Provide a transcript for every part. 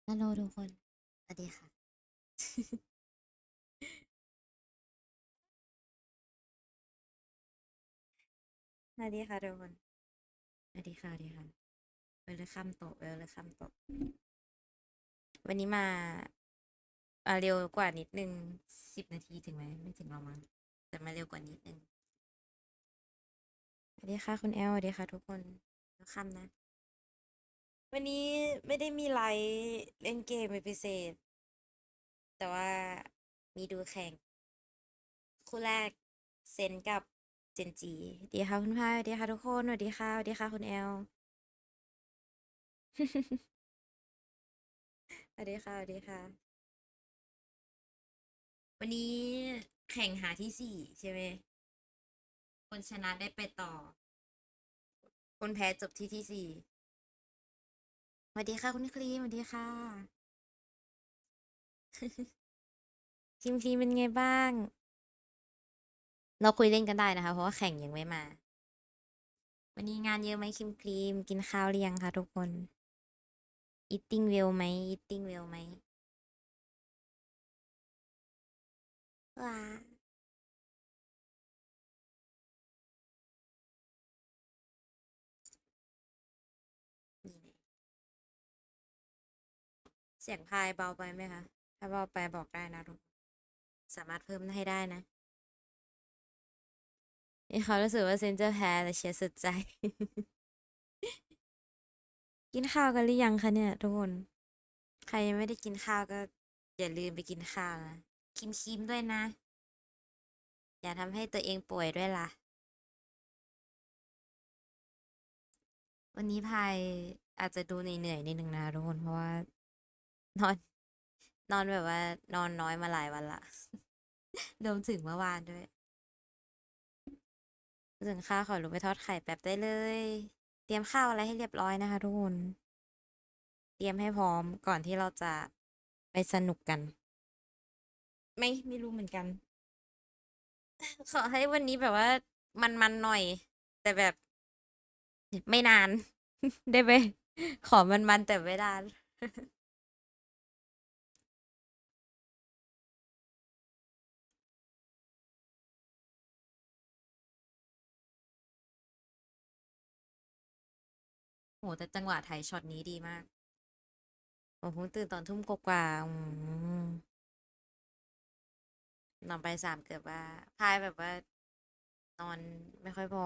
ฮัลโหลทุกคน สวัสดีค่ะ สวัสดีค่ะทุกคน สวัสดีค่ะสวัสดีค่ะเวลคัมโตะเวลคัมโตะวันนี้มาเร็วกว่านิดนึง10 นาทีถึงไหมไม่ถึงหรอกมั้งแต่มาเร็วกว่านิดนึงสวัสดีค่ะคุณแอลสวัสดีค่ะทุกคนเวลคัมนะ วันนี้ไม่ได้มีไลฟ์เล่นเกมเป็นพิเศษ แต่ว่ามีดูแข่งคู่แรกเซนกับเจนจีสวัสดีค่ะคุณพายสวัสดีค่ะทุกคนสวัสดีค่ะสวัสดีค่ะคุณแอล สวัสดีค่ะสวัสดีค่ะวันนี้แข่งหาที่สี่ใช่ไหมคนชนะได้ไปต่อคนแพ้จบที่สี่สวัสดีค่ะคุณครีมสวัสดีค่ะคิมครีมเป็นไงบ้างเราคุยเล่นกันได้นะคะเพราะว่าแข่งยังไม่มาวันนี้งานเยอะไหมคิมครีมกินข้าวหรือยังคะทุกคน eating well ไหม eating well ไหมว้านี่แน่เสียงพายเบาไปไหมคะถ้าเบาไปบอกได้นะทุกคนสามารถเพิ่มให้ได้นะนี่เขารู้สึกว่าเซนจะแพ้แต่เชียร์สุดใจ กินข้าวกันหรือยังคะเนี่ยทุกคนใครยังไม่ได้กินข้าวก็อย่าลืมไปกินข้าวนะคิมด้วยนะอย่าทำให้ตัวเองป่วยด้วยล่ะวันนี้พายอาจจะดูเหนื่อยๆนิดนึงนะทุกคนเพราะว่านอนนอนแบบว่านอนน้อยมาหลายวันละรวมถึงเมื่อวานด้วยถึงข้าวขอลุกไปทอดไข่แป๊บได้เลยเตรียมข้าวอะไรให้เรียบร้อยนะคะทุกคนเตรียมให้พร้อมก่อนที่เราจะไปสนุกกันไม่รู้เหมือนกัน ขอให้วันนี้แบบว่ามันหน่อยแต่แบบไม่นานได้ไหมขอมันแต่ไม่นานโหแต่จังหวะไทยช็อตนี้ดีมากผมเพิ่งตื่นตอนทุ่มกว่าๆนอนไปสามเกือบว่าพายแบบว่านอนไม่ค่อยพอ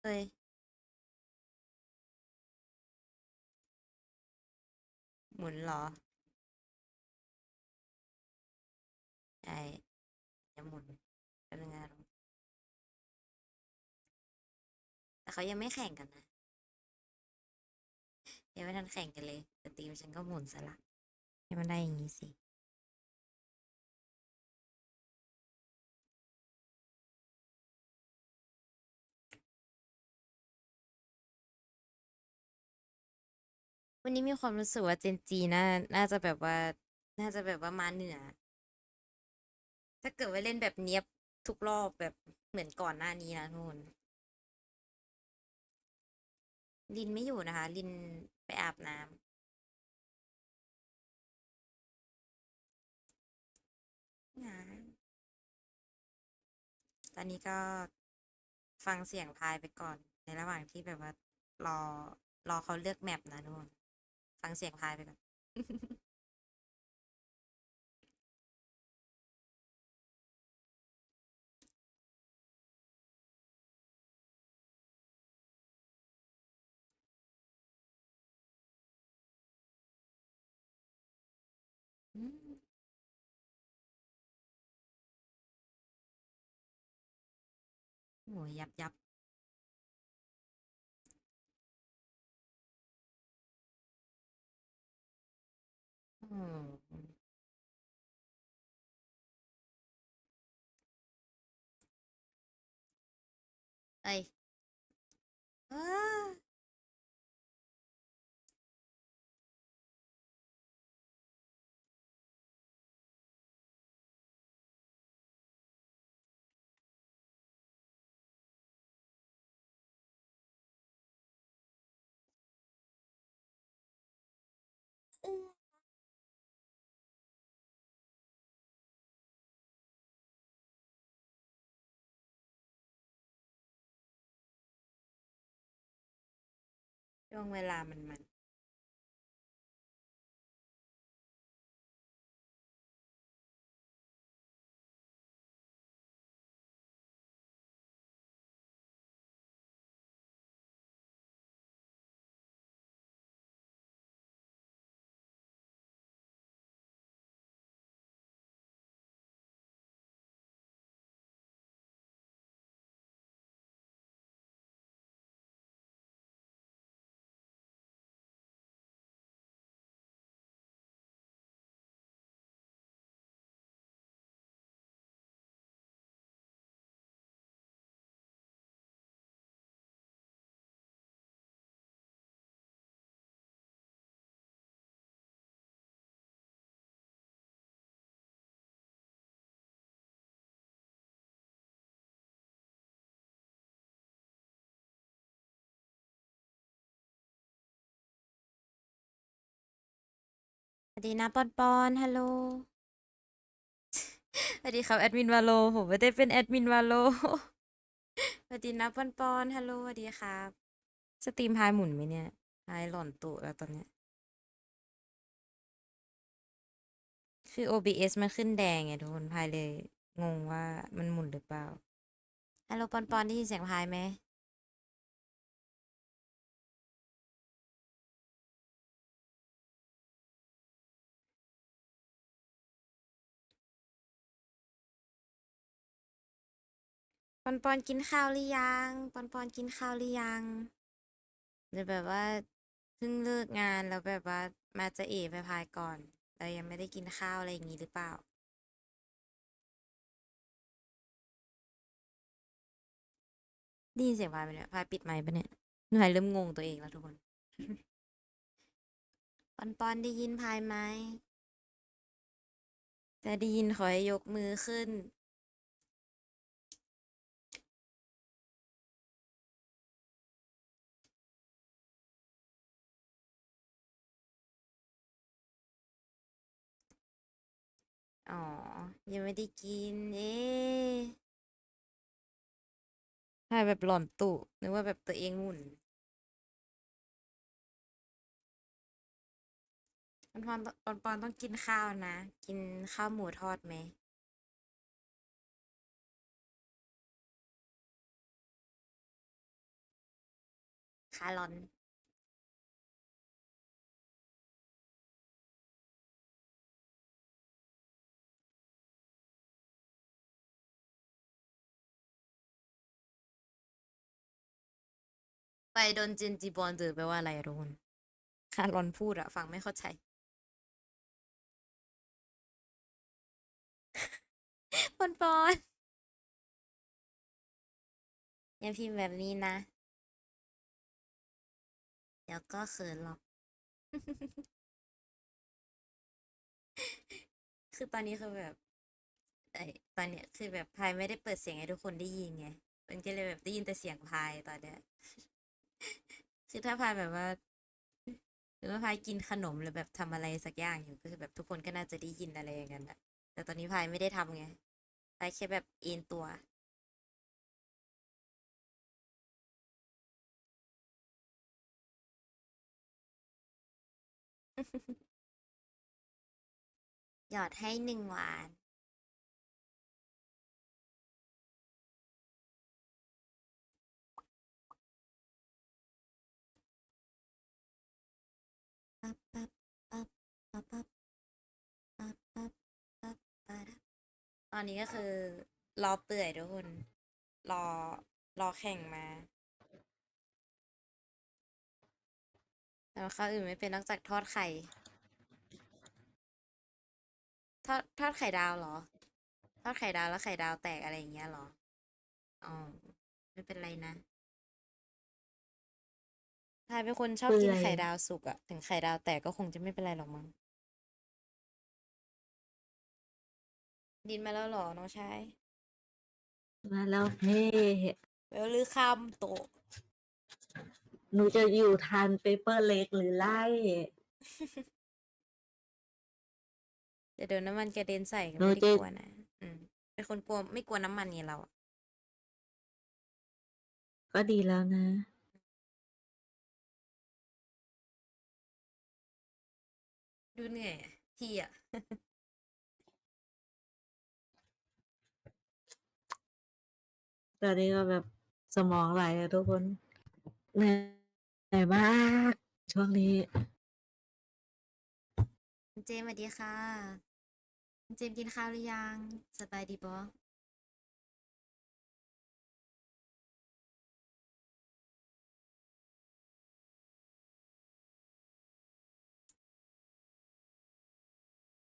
เอ้ยหมุนเหรอใช่จะหมุนเป็นยังไงแต่เขายังไม่แข่งกันนะยังไม่ทันแข่งกันเลยแต่ทีมฉันก็หมุนซะละให้มันได้อย่างนี้สิวันนี้มีความรู้สึกว่าเจนจีน่าจะแบบว่าน่าจะแบบว่ามาเหนือ ถ้าเกิดว่าเล่นแบบเนี้ยบทุกรอบแบบเหมือนก่อนหน้านี้นะทุนลินไม่อยู่นะคะลินไปอาบน้ำนะตอนนี้ก็ฟังเสียงพายไปก่อนในระหว่างที่แบบว่ารอรอเขาเลือกแมปนะทุนฟังเสียงพายไปก่อน ยับยับโอ้เอ้ยเอ้อช่วงเวลามันสวัสดีนะปอนปอนฮัลโหลสวัสดีครับแอดมินวาโลผมไม่ได้เป็นแอดมินวาโลสวัสดีนะปอนปอนฮัลโหลสวัสดีครับสตรีมพายหมุนไหมเนี่ยพายหล่อนตุแล้วตอนเนี้ยคือ OBS มันขึ้นแดงไงทุกคนพายเลยงงว่ามันหมุนหรือเปล่าฮัลโหลปอนปอนได้ยินเสียงพายไหม ปอนปอนกินข้าวหรือยังปอนปอนกินข้าวหรือยังหรือแบบว่าเพิ่งเลิกงานแล้วแบบว่ามาจะเอไปพายก่อนแต่ยังไม่ได้กินข้าวอะไรอย่างงี้หรือเปล่าได้ยินเสียงพายไหมเนี่ยพายปิดไมค์ปะเนี่ยพายเริ่มงงตัวเองแล้วทุกคนปอนปอนได้ยินพายไหมแต่ได้ยินขอให้ยกมือขึ้นอ๋อยังไม่ได้กินเอ๊ะพายแบบหล่อนตุนึกว่าแบบตัวเองหมุนปอนปอนต้องกินข้าวนะกินข้าวหมูทอดไหมคาร์ลอน ไปโดนจินจีบอลจือแปลว่าอะไรอะทุกคนคารอนพูดอะฟังไม่เข้าใจปอนปอนอย่าพิมพ์แบบนี้นะเดี๋ยวก็เขินหรอกคือตอนนี้คือแบบไอตอนเนี้ยคือแบบพายไม่ได้เปิดเสียงให้ทุกคนได้ยินไงมันก็เลยแบบได้ยินแต่เสียงพายตอนเนี้ยคือถ้าพายแบบว่าหรือว่าพายกินขนมหรือแบบทำอะไรสักอย่างอยู่ก็คือแบบทุกคนก็น่าจะได้ยินอะไรอย่างนั้นอะแต่ตอนนี้พายไม่ได้ทำไงพายแค่แบบเอนตัวหยอดให้1 หวานปั๊บปั๊บปั๊บปั๊บปั๊บ ปั๊บปั๊บปั๊บปั๊บตอนนี้ก็คือรอเปื่อยทุกคนรอ รอแข่งมาแล้วข้าวอื่นไม่เป็นนอกจากทอดไข่ทอดไข่ดาวเหรอทอดไข่ดาวแล้วไข่ดาวแตกอะไรอย่างเงี้ยเหรออ๋อไม่เป็นไรนะถ้าเป็นคนชอบเปื่อยกินไข่ดาวสุกอะถึงไข่ดาวแตกก็คงจะไม่เป็นไรหรอกมั้งดินมาแล้วเหรอน้องชายมาแล้วเฮ้แล้วลือคำโตะหนูจะอยู่ทันเปเปอร์เล็กหรือไล่เดี๋ยวโดนน้ำมันกระเด็นใส่ก็หนูไม่ได้จะกลัวนะอืมเป็นคนกลัวไม่กลัวน้ำมันนี่เราอะก็ดีแล้วนะ ดูเหนื่อยอะพี่อะ ตอนนี้ก็แบบสมองไหลอะทุกคนเหนื่อยมากช่วงนี้คุณเจมส์สวัสดีค่ะคุณเจมส์กินข้าวหรือยังสบายดีบอ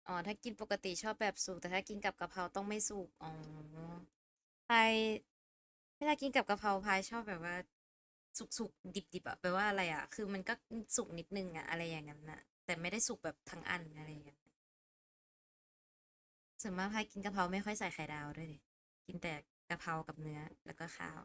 อ๋อถ้ากินปกติชอบแบบสุกแต่ถ้ากินกับกะเพราต้องไม่สุกอ๋อพายเวลากินกับกะเพราพายชอบแบบว่าสุกดิบๆอะแปลว่าอะไรอะคือมันก็สุกนิดนึงอะอะไรอย่างนั้นนะแต่ไม่ได้สุกแบบทั้งอันอะไรอย่างเงี้ยส่วนมากพายกินกะเพราไม่ค่อยใส่ไข่ดาวด้วยดิกินแต่กะเพรากับเนื้อแล้วก็ข้าว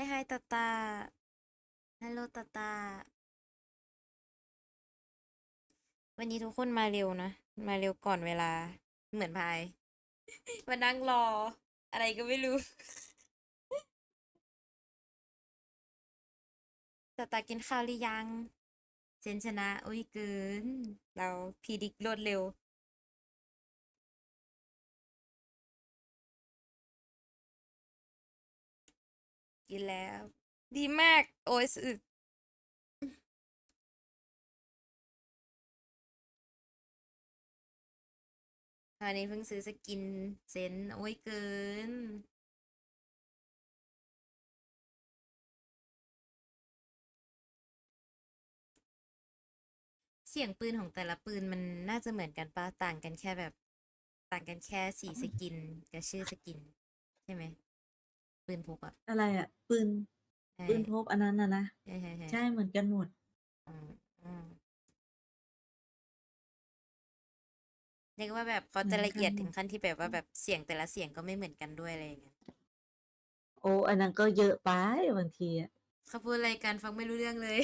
ให้ตาตาฮัลโหลตาตาวันนี้ทุกคนมาเร็วนะมาเร็วก่อนเวลาเหมือนพายมานั่งรออะไรก็ไม่รู้ตาตากินข้าวหรือยังเซนชนะโอ้ยเกินเราพีดิกรวดเร็วกินแล้วดีมากโอ้ยสึกวันนี้เพิ่งซื้อสกินเซนโอ้ยเกินเสียงปืนของแต่ละปืนมันน่าจะเหมือนกันปะต่างกันแค่แบบต่างกันแค่สีสกินกับชื่อสกินใช่ไหมปืนพกอะอะไรอะปืนใช่ปืนพกอันนั้นนะนะใช่ใช่เหมือนกันหมดอืมอืมเรียกว่าแบบเขาเหมืจะละเอียดอนกันหมดถึงขั้นที่แบบว่าแบบเสียงแต่ละเสียงก็ไม่เหมือนกันด้วยอะไรอย่างเงี้ยโอ้อันนั้นก็เยอะไปบางทีอะเขาพูดอะไรกันฟังไม่รู้เรื่องเลย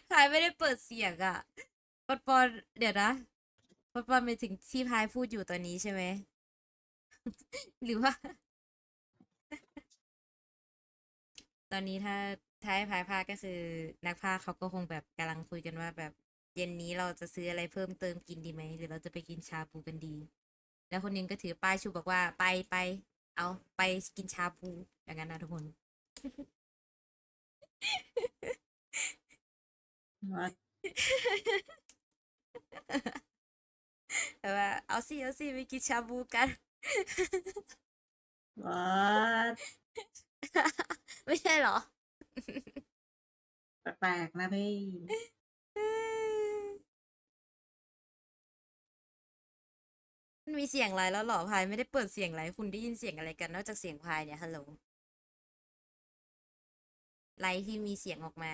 พายไม่ได้เปิดเสียงอ่ะปอนเดี๋ยวนะปอนไปถึงที่พายพูดอยู่ตอนนี้ใช่ไหมหรือว่าตอนนี้ถ้าให้พายพากก็คือนักพากย์เขาก็คงแบบกำลังคุยกันว่าแบบเย็นนี้เราจะซื้ออะไรเพิ่มเติมกินดีไหมหรือเราจะไปกินชาบูกันดีแล้วคนหนึงก็ถือป้ายชูบอกว่าไปเอาไปกินชาบูอย่างนั้นนะทุกคน ว่า แต่ว่าเอาสิไปกินชาบูกัน ว่าไม่ใช่เหรอแปลกๆนะพี่มันมีเสียงอะไรแล้วเหรอพายไม่ได้เปิดเสียงอะไรคุณได้ยินเสียงอะไรกันนอกจากเสียงพายเนี่ยฮัลโหลไลท์ที่มีเสียงออกมา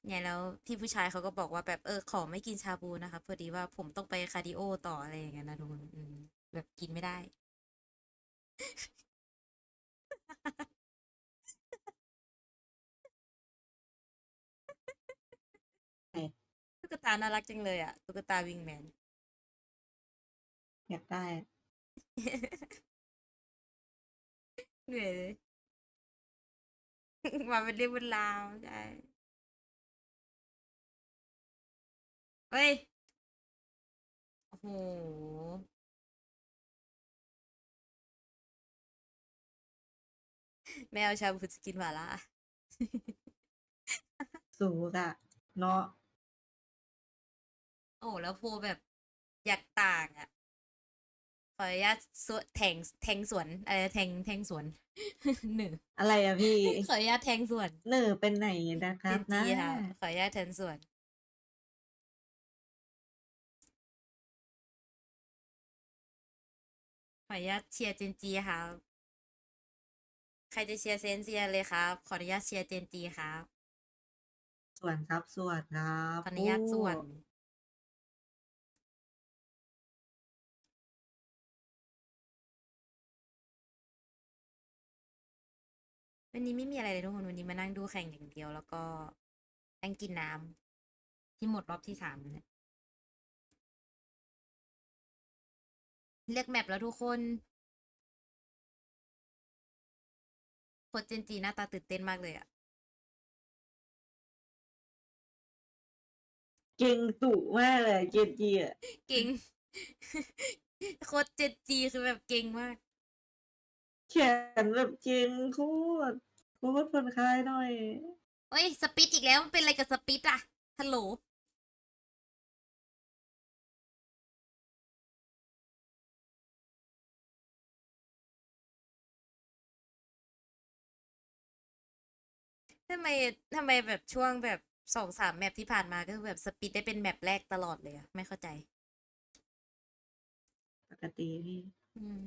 เนี่ยแล้วพี่ผู้ชายเขาก็บอกว่าแบบขอไม่กินชาบูนะคะพอดีว่าผมต้องไปคาร์ดิโอต่ออะไรอย่างเงี้ยนะทุกคนแบบกินไม่ได้ตุ๊กตาน่ารักจังเลยอ่ะตุ๊กตาวิงแมน อยากได้อะ เหนื่อยเลยมาเป็นเรื่องเป็นราวใช่เฮ้ยโอ้โห ไม่เอาชาบูจะกินหม่าล่า สูงอะเนาะ โอ้แล้วโพแบบอยากต่างอ่ะ ขออนุญาตสวนแทงสวนแทงสวน หนึ่ง อะไรอะพี่ ขออนุญาตแทงสวน เหน่อเป็นไหนนะค เจ รับ นจี นะ ค่ะ ขออนุญาตแทงสวน ขออนุญาตเชียร์เจนจีครับ ใครจะเชียร์เซนเชียร์เลยครับ ขออนุญาตเชียร์เจนจีครับ ส่วนครับส่วนครับ ขออนุญาตส่วน วันนี้ไม่มีอะไรเลยทุกคน วันนี้มานั่งดูแข่งอย่างเดียว แล้วก็นั่งกินน้ำที่หมดรอบที่3แล้วเนี่ยเลือกแมปแล้วทุกคนโคชเจนจีหน้าตาตื่นเต้นมากเลยอะ เก่งตุมากเลยเจนจีอะ เก่ง โคชเจนจีคือแบบเก่งมาก เขียนแบบเก่งโคตรผ่อนคลายหน่อย เฮ้ย สปิดอีกแล้วมันเป็นอะไรกับสปิดอะฮัลโหลทำไมทำไมแบบช่วงแบบ2-3แมปที่ผ่านมาก็คือแบบสปิดได้เป็นแมปแรกตลอดเลยอะไม่เข้าใจ ปกติพี่ อืม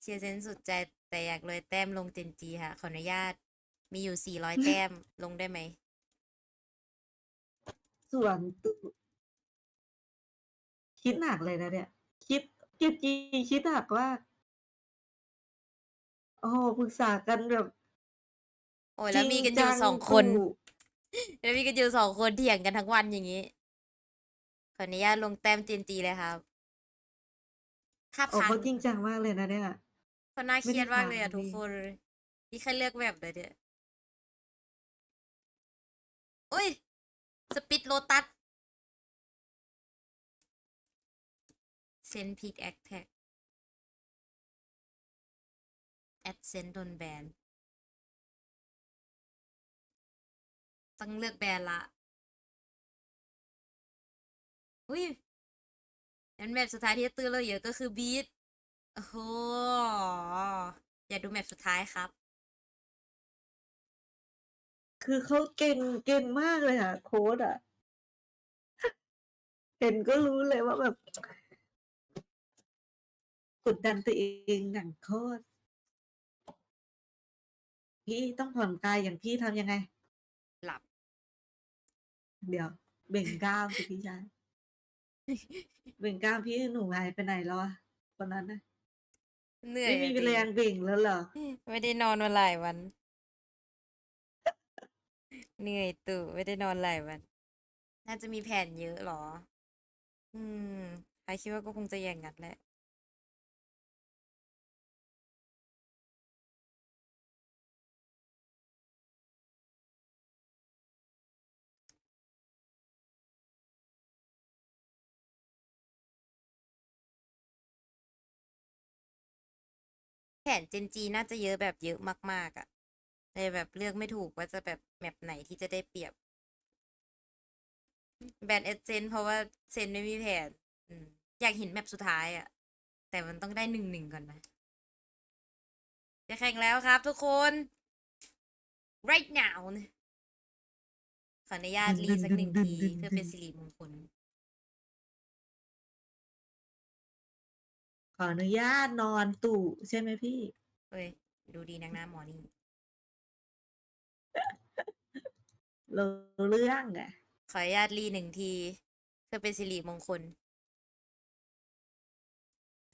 เชียร์เซนสุดใจแต่อยากเลยแต้มลงเจนจีค่ะ ขออนุญาตมีอยู่400แต้มลงได้ไหม ส่วนตุคิดหนักเลยนะเนี่ย คิดเจนจีคิดหนักว่า โอ้โหปรึกษากันแบบ โอ้ยจริงแล้วมีกันอจังยู่สองคตุน แล้วมีกันอยู่2 คนเถียงกันทั้งวันอย่างนี้ ขออนุญาตลงแต้มเจนจีเลยครับถ้าโอ้พังเขาจริงจังมากเลยนะเนี่ย ก็น่าเคไม่ได้รียดมากเลยอะค้างนะพี่ ทุกคนนี่แค่เลือกแบบเลยเนี่ยโอ้ย สปิดโลตัสเซนพิกแอคแท็กแอดเซนโดนแบนต้องเลือกแบนละอุ้ยงั้นแมปสุดท้ายที่จะตื้อเราเยอะก็คือบีทโอ้โหอย่าดูแมปสุดท้ายครับ คือเขาเก่งมากเลยอะโค้ดอะเห็นก็รู้เลยว่าแบบกดดันตัวเองอย่างโคตรพี่ต้องผ่อนคลายอย่างพี่ทำยังไง หลับ เดี๋ยวเบ่งกล้ามสิพี่ชายเบ่งกล้ามพี่หนูหายไปไหนแล้วอะคนนั้นนะ เหนื่อยไม่มีอะดิแรงเบ่งแล้วเหรอ ไม่ได้นอนมาหลายวัน เหนื่อยตู่ไม่ได้นอนหลายวัน น่าจะมีแผนเยอะเหรอ อืมใครคิดว่าก็คงจะอย่างนั้นแหละ แผนเจนจีน่าจะเยอะแบบเยอะมากๆอ่ะเลยแบบเลือกไม่ถูกว่าจะแบบแมปไหนที่จะได้เปรียบแบนเอเจนเพราะว่าเซนไม่มีแผนอยากเห็นแมปสุดท้ายอ่ะ แต่มันต้องได้1-1ก่อนนะ จะแข่งแล้วครับทุกคน right now นะขออนุญาตรีสัก1 ทีเพื่อเป็นสิริมงคล ขออนุญาตนอนตู่ใช่ไหมพี่ เฮ้ย ดูดีนักหน้าหมอนี่ เราเรื่องอะ ขออนุญาตรี1 ทีเพื่อเป็นสิริมงคล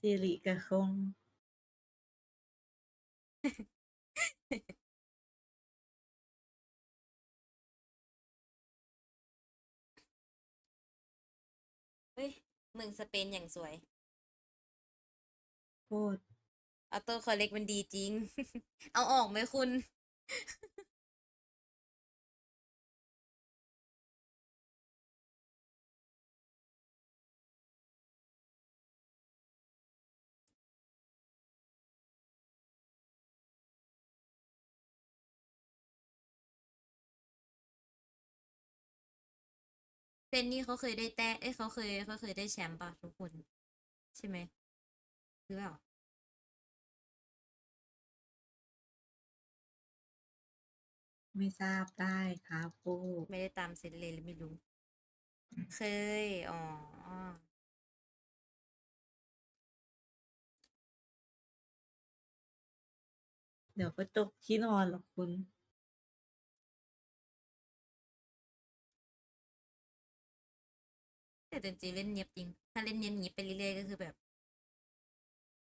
สิริกับคง เฮ้ยเมืองสเปนอย่างสวย โคตรออโต้คอลเลกมันดีจริง เอาออกไหมคุณ เซนนี่เขาเคยได้เขาเคยได้แชมป์ป่ะทุกคนใช่ไหมหรือเปล่าไม่ทราบได้ครับปูไม่ได้ตามเซนเลยไม่รู้เคยอ๋อเดี๋ยวก็จบที่นอนหรอกคุณแต่จริงๆเล่นเนียบจริงถ้าเล่นเนียบนี้ไปเรื่อยๆก็คือแบบ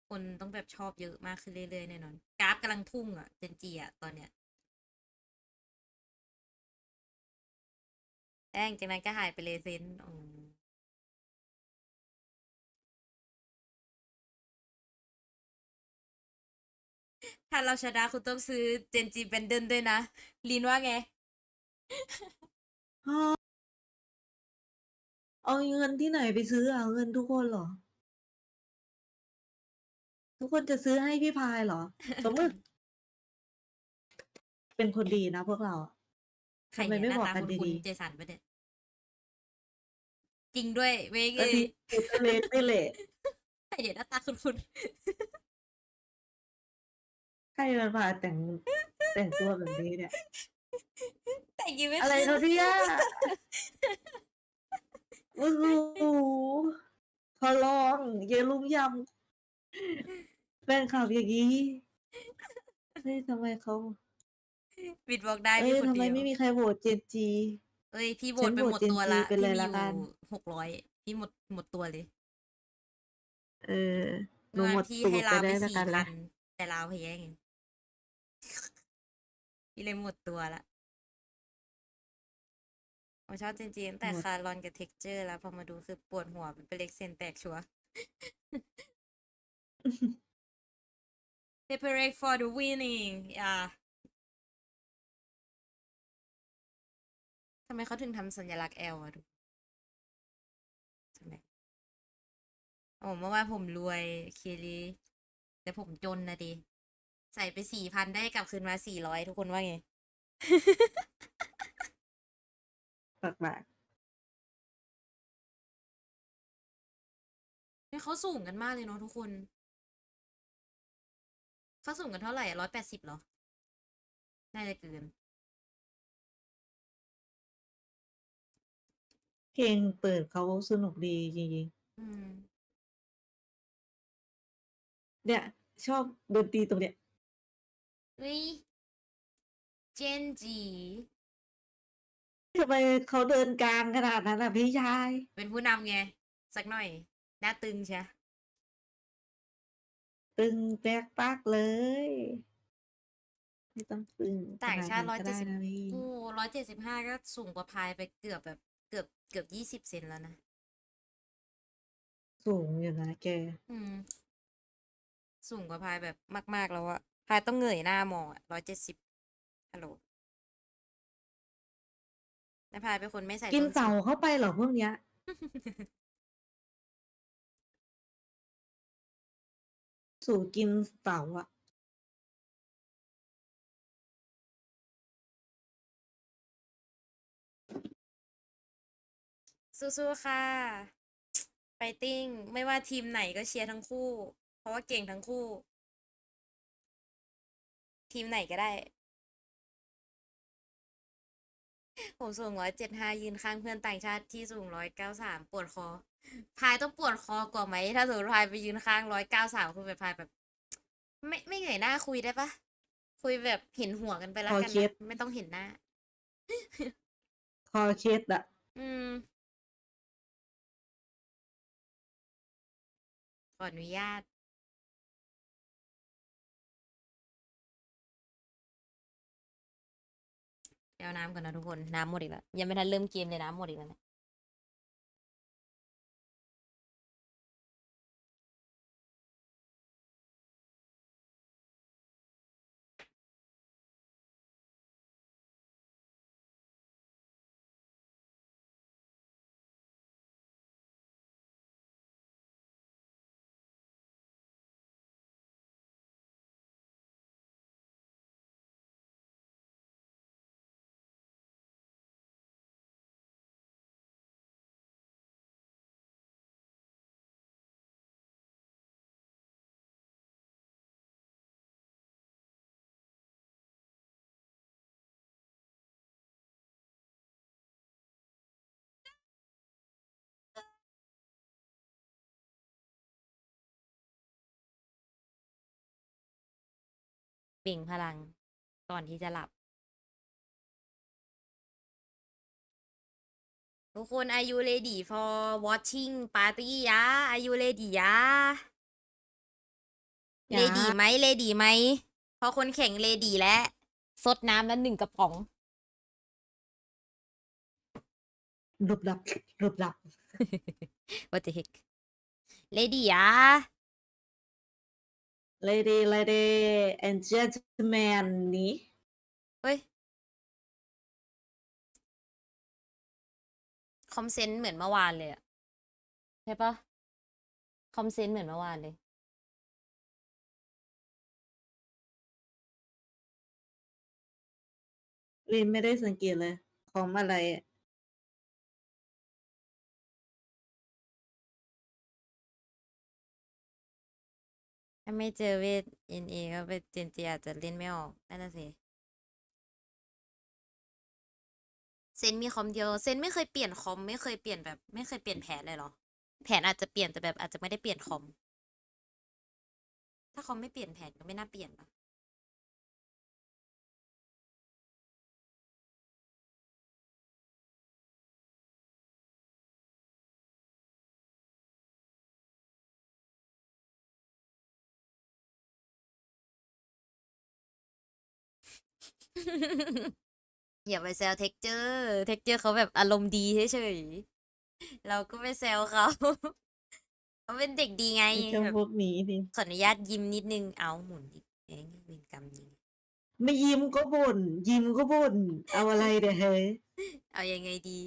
คนต้องแบบชอบเยอะมากขึ้นเรื่อยๆแน่นอนกราฟกำลังพุ่งอ่ะเจนจีอ่ะตอนเนี้ยแต่หลังจากนั้นก็หายไปเลยเซนอ๋อถ้าเราชนะคุณต้องซื้อเจนจีแบนเดิลด้วยนะลินว่าไง ฮะเอาเงินที่ไหนไปซื้อเอาเงินทุกคนเหรอ ทุกคนจะซื้อให้พี่พายเหรอสมมติเป็นคนดีนะพวกเราอะใครทำไมเนี่ยหน้าไม่บอกกันตาคุณดีเจสันปะเนี่ยจริงด้วยเวกๆ เอก็ดีก็เล็กนี่แหละ ใครเนี่ยหน้าตาคุณใครมันพาแต่งตัวแบบนี้เนี่ย แต่งยิ้มไม่อะไรขึ้น เขาเนี่ยโอ้โหขอร้องอย่าลุมยำแฟนคลับอย่างนี้เฮ้ยทำไมเขา ปิดบอกได้เอ้ยทำไมพี่คนเดียวไม่มีใครโหวตเจนจีเอ้ยพี่โหวฉันโหวตไปหมดตเจนจีตัวละไปเลพี่มีอยู่ยละกัน600พี่หมดตัวเลยเออหเมื่อวานนูหมดตูพี่ให้ลาวไปดไปได้ละกันละ4,000แต่ลาวแพ้ไงพี่เลยหมดตัวละผมชอบจริงๆตั้งแต่หมด คารอนกับเท็กเจอร์แล้วพอมาดูคือปวดหัวเป็นเล็กเซนแตกชัวร์ PRX for the winning ทำไมเขาถึงทำสัญลักษณ์ L อะดูทำไมโอ้เมื่อวานผมรวยเคลีแต่ผมจนนะดิ ใส่ไป4,000ได้กลับคืนมา400ทุกคนว่าไง ปากหมากเนี่ยเขาสูงกันมากเลยเนาะทุกคน เขาสูงกันเท่าไหร่180เหรอ น่าจะเกิน เพลงเปิดเขาสนุกดีจริงอืมๆเนี่ยชอบดนตรีตรงเนี้ยเฮ้ยเจนจีทำไมเขาเดินกลางขนาดนั้นอ่ะพี่ชาย เป็นผู้นำไง สักหน่อย หน้าตึงใช่ ตึงแป๊กปักเลยไม่ต้องตึงขนาดต่างชาตินั้นก็ได้นะพี่โอ้175ก็สูงกว่าพายไปเกือบแบบเกือบ20 เซนแล้วนะ สูงอยู่นะแกอืม สูงกว่าพายแบบมากๆแล้วอะพายต้องเงยหน้ามองอะ170ฮัลโหลแต่พายเป็นคนไม่ใส่กินส้นสูง เต่าเข้าไปเหรอพวกเนี้ย สู่กินเต่าอ่ะสู้ๆค่ะไฟติ้งไม่ว่าทีมไหนก็เชียร์ทั้งคู่ เพราะว่าเก่งทั้งคู่ ทีมไหนก็ได้ ผมสูง175ยืนข้างเพื่อนต่างชาติที่สูง193ปวดคอพายต้องปวดคอกว่าไหมถ้าสมมติพายไปยืนข้าง193คือแบบพายแบบไม่เงยหน้าคุยได้ปะคุยแบบเห็นหัวกันไปคอแล้วกันนะเคสไม่ต้องเห็นหน้าคอเคสอ่ะอืมขออนุญาตไปเอาน้ำก่อนนะทุกคนน้ำหมดอีกแล้วยังไม่ทันเริ่มเกมเลยน้ำหมดอีกแล้วเนี่ย เบ่งพลังก่อนที่จะหลับ ทุกคน are you ready for watching party ยะ are you ready ยะ ready ไหม ready ไหมพอคนแข่ง ready แล้วซดน้ำแล้ว1 กระป๋อง รูปลับ what the heck ready ยะ lady and gentleman นี้ เฮ้ย คอมเซนต์เหมือนเมื่อวานเลยอะใช่ปะคอมเซนต์เหมือนเมื่อวานเลย ลินไม่ได้สังเกตเลยของอะไรอะ ถ้าไม่เจอเวท NA ก็ไปเจนจีอาจจะเล่นไม่ออกนั่นน่ะสิเซนมีคอมเดียว เซนไม่เคยเปลี่ยนคอม ไม่เคยเปลี่ยนแบบ ไม่เคยเปลี่ยนแผนเลยเหรอ แผนอาจจะเปลี่ยนแต่แบบอาจจะไม่ได้เปลี่ยนคอม ถ้าคอมไม่เปลี่ยนแผนก็ไม่น่าเปลี่ยนปะอย่าไปแซวเท็กเจอร์ เขาแบบอารมณ์ดีเฉยๆเราก็ไปแซวเขา เขาเป็นเด็กดีไง ไอ้เจ้า แบบ พวกนี้นี่ ขออนุญาตยิ้มนิดนึง เอาหมุนอีกเองเวรกรรมยิง ไม่ยิ้มก็บ่นยิ้มก็บ่นเอาอะไรเดี๋ยวเฮ้ย เอายังไงดี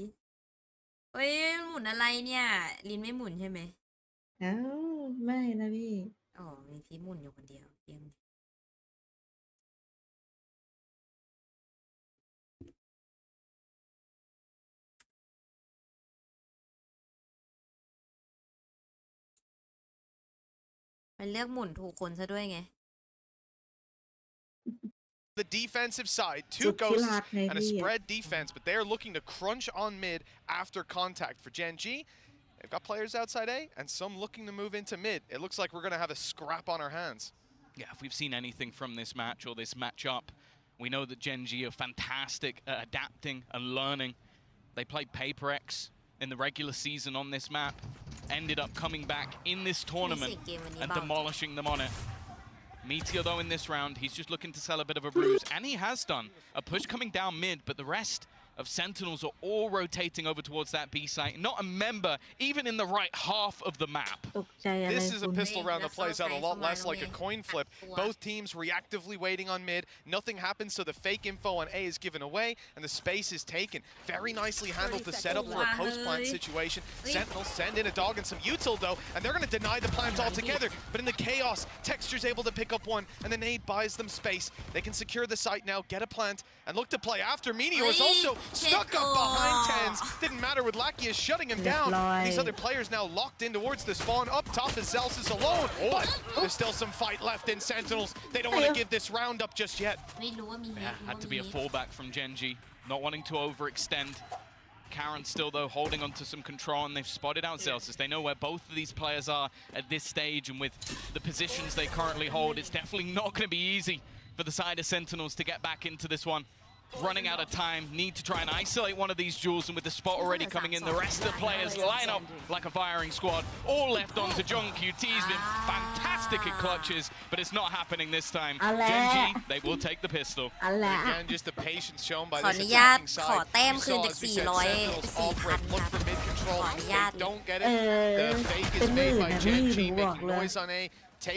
เฮ้ยหมุนอะไรเนี่ย ลินไม่หมุนใช่ไหม อ้าวไม่นะพี่ อ๋อมีพี่หมุนอยู่คนเดียวเยี่ยมมันเลือกหมุนถูกคนซะด้วยไง The defensive side, จุ two ดที่ ghosts รักไง and a พี่อะ spread defense, but they're looking to crunch on mid after contact for Gen G. They've got players outside A and some looking to move into mid. It looks like we're going to have a scrap on our hands. Yeah, if we've seen anything from this match or this matchup, we know that Gen G are fantastic at adapting and learning. They played PRX in the regular season on this map, ended up coming back in this tournament and demolishing them on it. Meteor, though, in this round, he's just looking to sell a bit of a bruise, and he has done. A push coming down mid, but the rest of Sentinels are all rotating over towards that B site. Not a member, even in the right half of the map. ตกใจอะไร This is คุ a ณ pistol round that plays out a lot less like a coin flip. Both teams reactively waiting on mid. Nothing happens, so the fake info on A is given away, and the space is taken. Very nicely handled the setup for a post-plant situation. Sentinels send in a dog and some util, though, and they're going to deny the plant altogether. But in the chaos, Texture's able to pick up one, and the nade buys them space. They can secure the site now, get a plant, and look to play after. Meteor is also stuck up behind Tens. Didn't matter with Lakia shutting him down. And these other players now locked in towards the spawn. Up top is Zelsis alone, but there's still some fight left in Sentinels. They don't want to give this round up just yet. ไม่รู้ว่ามี Yeah, had to be a fallback from Gen G, not wanting to overextend. Karen still, though, holding onto some control, and they've spotted out Zelsis. They know where both of these players are at this stage, and with the positions they currently hold, it's definitely not going to be easy for the side of Sentinels to get back into this one. Running out of time, need to try and isolate one of these jewels, and with the spot already coming in, the rest of the players line up like a firing squad, all left onto Jung. QT's been fantastic at clutches, but it's not happening this time. Gen G, they will take the pistol. อันแหละ Again, just the patience shown by ขอ this อนุญาต attacking ขอ side. แต้ม You คืน saw, จาก as we said, 400 Sentinels all break, look for mid control. ขออนุ They ญาต don't get เอ it. อ The fake เป็ is นหมื่ made น by นะ Gen พี่ G, หนูบอก making เลย noise on A,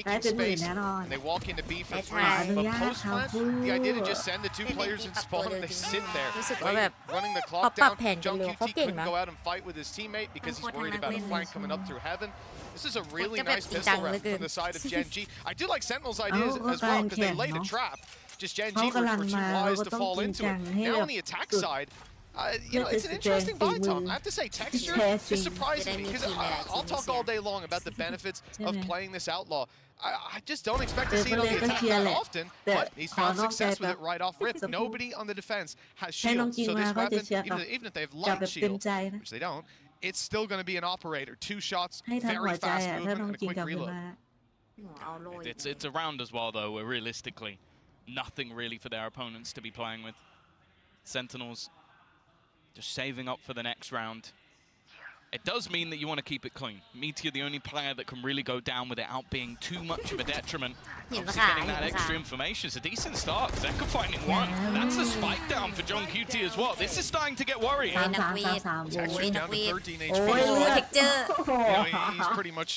ได้ taking เป็นหมื่น space, แน่นอน and they walk into B for ไม่ free. ใช่ But post plant, the idea to just send the two players in spawn and they sit there, รู้สึกว่าแบบ running the พอ clock ปรับ down. แผนกัน Jung เร็วเขา QT เก่ง couldn't นะ go out and fight with his teammate because he's worried about a flank coming up through heaven. This is a really What nice the pistol round Lagoon? from the side of Gen G. I do like Sentinel's ideas Oh, as well okay, because they laid a no? trap. Just Gen G เขา were กำลัง too มาเรา wise ก็ to ต้อง fall จริง into จั it. งให้ Now แบ on บ the attack สุด side, you know, it's an interesting buy, Tom. I have to say, Texture Testing. is surprising me because I'll talk all day long about the benefits of playing this outlaw. I just don't expect to see it on the attack that often, but he's found success with it right off rip. Nobody on the defense has ให้น้อง shields, จริง so มา this ก็จะ weapon, เชียร์กับ even if they have จับ light แบบเต็ม shield, ใจนะ which they don't, it's still going to be an operator. 2 shots, ให้ทำหั very วใจ fast อ่ะถ้า movement, น้อง and a จริง quick กลับขึ้น reload. มา เอาโรย It's a round as well, though, where realistically, nothing really for their opponents to be playing with. Sentinels just saving up for the next round. It does mean that you want to keep it clean. Meteor, the only player that can really go down without being too much of a detriment. Obviously getting that extra information. It's a decent start. Zeka finding one. That's a spike down for John QT as well. This is starting to get worrying. Texture down to 13 HP. โอ้ยเทคเจอร์ He's pretty much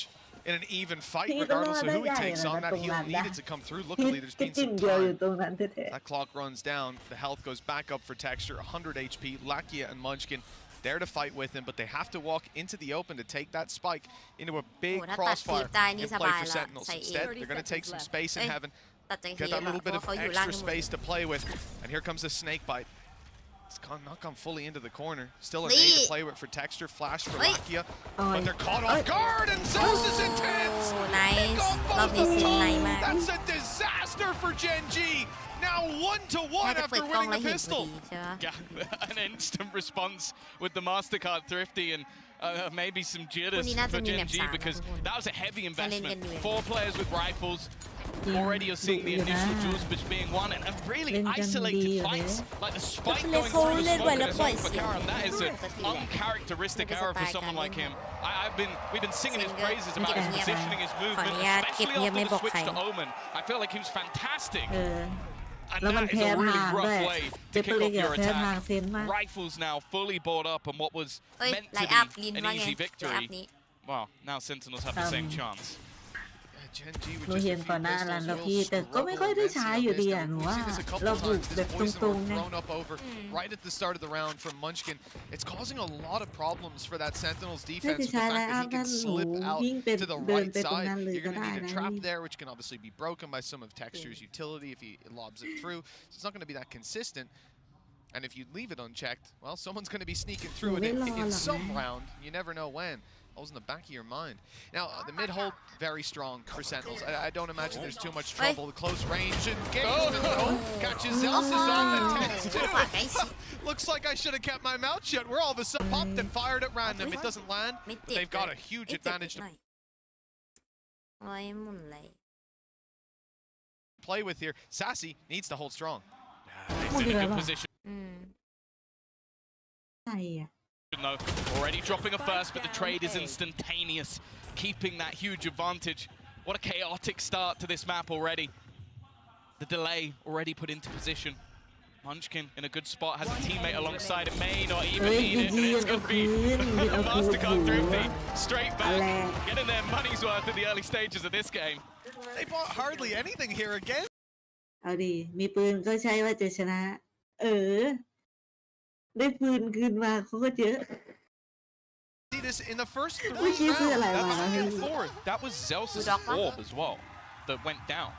in an even fight regardless of who he takes on. That heal needed to come through. Luckily, there's been some time. That clock runs down. The health goes back up for Texture. 100 HP. Lakia and Munchkin there to fight with him, but they have to walk into the open to take that spike into a big crossfire in play for Sentinels. Instead, they're going to take some space in heaven, ตัดใจ get เฮีย that แบบ little เพ bit ราะ of เขาอยู่ล่าง extra กันหมด space to play with. And here comes the snake bite. It's not gone fully into the corner. Still a Lee. nade to play with for Texture. Flash for Oi. Lakia. Oi. But they're caught off guard, and Zeus is intense! โอ้ไน They ส์ got รอบ both นี้ of ซินไน them. มาก That's a disaster for Gen G. Now 1-1 น่าจะเปิ after ดกล้อง winning แล้ว the เห็นพอ pistol. ดีใช่ปะ Yeah, an instant response with the MasterCard Thrifty and maybe some คู่ jitters นี้น่าจะ for มีแม Gen ป G 3 นะ because ทุกคน that was a heavy ใครเล่นกัน investment. อยู่ 4 players with rifles. Already you're seeing the initial jewels push being won and really isolated fights like the spike going through the smoke and assault for Karen. That is an uncharacteristic error for someone like him. We've been singing his praises about his positioning, his movement, especially after the switch to Omen. I feel like he was fantastic. เออ And แล้วมัน that is แพ้ a really ทางด้วย rough way เจ to เป kick ริ off ก your แพ้ทาง attack. เซนมาก Rifles now fully bought up on what was เอ้ย meant ไล to น์อัพ be ลิน an ว่าไง easy ไลน์อัพ victory. นี้ Well, now Sentinels have the same chance. Gen G หนูเห็นก่อนหน้านั้นแล้วพี่แต่ก็ไม่ค่อยได้ใช้อยู่ดีอ่ะหนูว่าเราบุกแบบตรงๆไง thrown up over right at the start of the round from Munchkin. It's causing a lot of problems for that Sentinels defense with the fact that he can slip out to the right side. You're going to need a trap there, which can obviously be broken by some of Texture's utility if he lobs it through. So it's not going to be that consistent. And if you leave it unchecked, well, someone's going to be sneaking through it in some round. You never know when. Always in the back of your mind. Now, the mid hold, very strong for Sentinels. I don't imagine there's too much trouble. The close range and catches Zelsis on the 10-2. Looks like I should have kept my mouth shut. We're all of a sudden popped and fired at random. It doesn't land. ไม่เจ็บ They've got a huge ไม่เจ็บ advantage ห to น่อยโอ้ยหมุนเลย play with here. Sassy needs to hold strong. He's in a good position. อืม ใช่อ่ะ Though. Already dropping a first, but the trade is instantaneous, keeping that huge advantage. What a chaotic start to this map already. The delay already put into position. Munchkin in a good spot, has a teammate alongside him, may not even need it, and it's going to be a MasterCard Thrifty. Straight back, getting their money's worth in the early stages of this game. They bought hardly anything here again. เอาดีมีปืนก็ใช่ว่าจะชนะ เออ ได้ปืนคืนมาเขาก็เจอ See this in the first 3 เมื่อกี้ซื้ออะไร rounds. มา That's วะ back and forth. That was Zeus's Budok. orb as well that went down.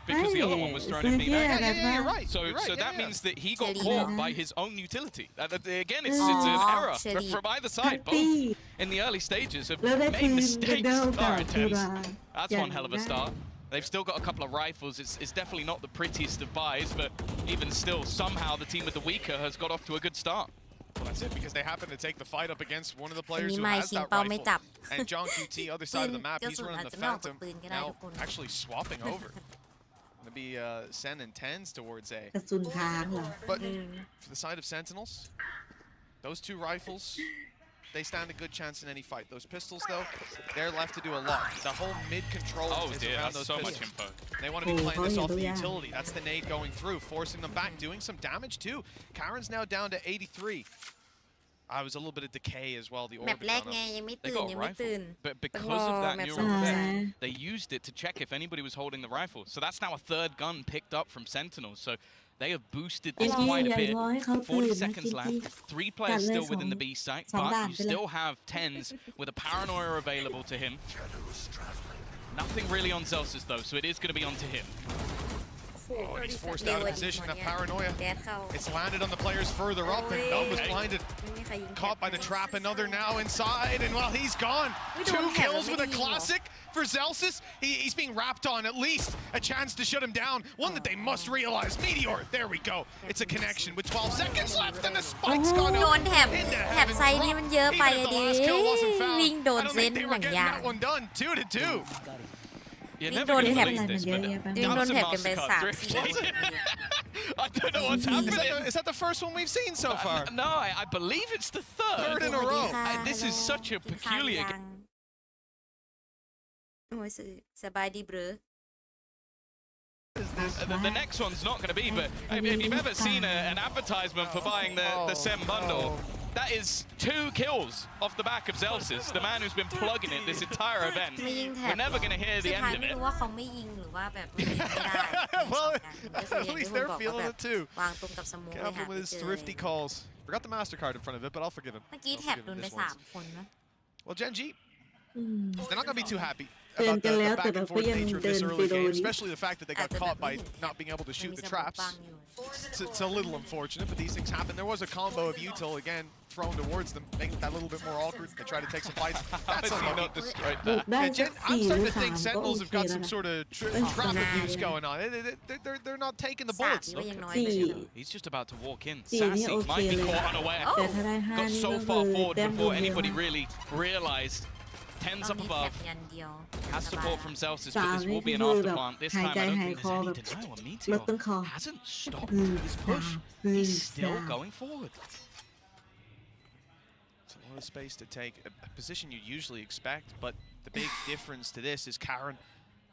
Because the other one was thrown in Hey, being yeah, You're right. So You're right. that Yeah. means that he got Jelly caught man. by his own utility. Again, it's an Oh, error Jelly. from either side. ตี้ Both in the early stages have แล้วได้ปื made น mistakes. เดิม Oh, เก่าคือ intense. มา That's one hell of a start. They've still got a couple of rifles. It's definitely not the prettiest of buys, but even still, somehow the team with the weaker has got off to a good start. Well, that's it, because they happen to take the fight up against one of the players who อันนี้ has ไม่ชิง that เป้าไม่ rifle. จับ And John QT, other side of the map, he's running the Phantom. ปืนก็ได้ Now ทุกคน actually swapping over. Gonna be SEN and 10s towards A. กระสุนค้างเหรอ But for the side of Sentinels, those 2 rifles, they stand a good chance in any fight. Those pistols, though, they're left to do a lot. The whole mid control Oh is dear, around that's those so much pistols. info. They want to be playing this off the yeah. utility. That's the nade going through, forcing them back, doing some damage too. Karen's now down to 83. I was a little bit of decay as well. The แมป orbit แรก on ไง them. ยังไม่ They ตื่น got ยัง a ไม่ตื่น rifle, but because of that Map neural size. effect, they used it to check if anybody was holding the rifle. So that's now a 3rd gun picked up from Sentinels. So they have boosted this Jin-Ji, quite a อย่า bit. รอให้เขา 40 ตื่นนะ seconds Jin-Ji. left. 3 players Tack still lên within the sóng- B site, sóng but đàn youไปเลย. still have 10s with a paranoia available to him. Nothing really on Zelsis though, so it is going to be onto him. Oh, he's forced out of position. That paranoia. แดดเข้า It's landed on the players further up, and Dumb was Okay. blinded. ไม่มีใครยิง Caught by the trap. Another now inside, and well, he's gone. We 2 don't have kills a with a mini, classic for Zelsis. He's being wrapped on. At least a chance to shut him down. One that they must realize. Meteor. There we go. It's a connection with 12 seconds left, and the spike's gone โด up นแถบ into แถบ heaven. ไซด์นี่มันเยอะไป Even อะ if the ดิ last kill wasn't found, วิ่งโดน I don't เส้น think they ห were ลัง getting ยาง that one done. 2-2. You're Ding never dong going to tap. believe this, but Ding dong Thompson tap กันไป Mastercard 3-4 drifting. I don't know what's Is happening. is that the first one we've seen so far? No, I believe it's the third. Third in a row. This is such a peculiar โอ้ยสบายดีเบรอ The next one's not going to be, but if you've ever seen an advertisement for buying the SEN bundle, that is 2 kills off the back of Zelsis, the man who's been plugging it this entire event. ไม่ยิงแถบ We're never going to hear สุ the ดท้าย end of ไม่ it. รู้ว่าเขาไม่ยิงหรือว่าแบบไม่ยิงไม่ได้ Well, ก็คืออย่าง at least ที่คุณ they're บอกว่า feeling แบบ it too. วางตรงกับสโมกเลย Careful หา with ไม่ his เจอ thrifty calls. Forgot the MasterCard in front of it, but I'll forgive him. เมื่อกี้ I'll แถบ forgive โด him นไป this once. 3 คนนะ Well, Gen G, อืม they're not going to be too happy เตือน about กัน the แล้ว back แต่แบ and บก็ forth ยัง nature of เดิ this นไป early โด game, น especially the fact that they got At the caught by beginning. not being able to มัน shoot มี the สโมก traps. บังอยู่ It's a little unfortunate, but these things happen. There was a combo of Util again thrown towards them, making that a little bit more awkward. They try to take some fights. That's How is he unlucky. not destroyed บุก that? ได้ Yeah, สัก I'm 4 หรื starting อ to think 3 ก็ Sentinels โอ have เค got แล้ว some นะ sort of trap abuse going on. They're not taking the สาม bullets. นี่ก็ยังน้อย สี่ ไปใช่ไหม He's just about to walk in. 4 นี่ Sassy โอเค might be เลย caught unaware. แต่ถ้าได้ 5 Got นี่ so ก็คื far อ forward แต้มรว before มเยอะ anybody นะ really realized. ต Tens อน up นี้แถ above. บยันเดียว Has สบาย support ละ from Zelsis, สา but ม this นี่ will be an คือแบบ afterplant. This หาย time, ใจ I don't หาย think คอ there's แบ any บ denial. ลด Meteor ต้นคอ hasn't stopped คือ this สา push. คือ He's สา still going forward. It's a lot of space to take, a position you usually expect, but the big difference to this is Karen.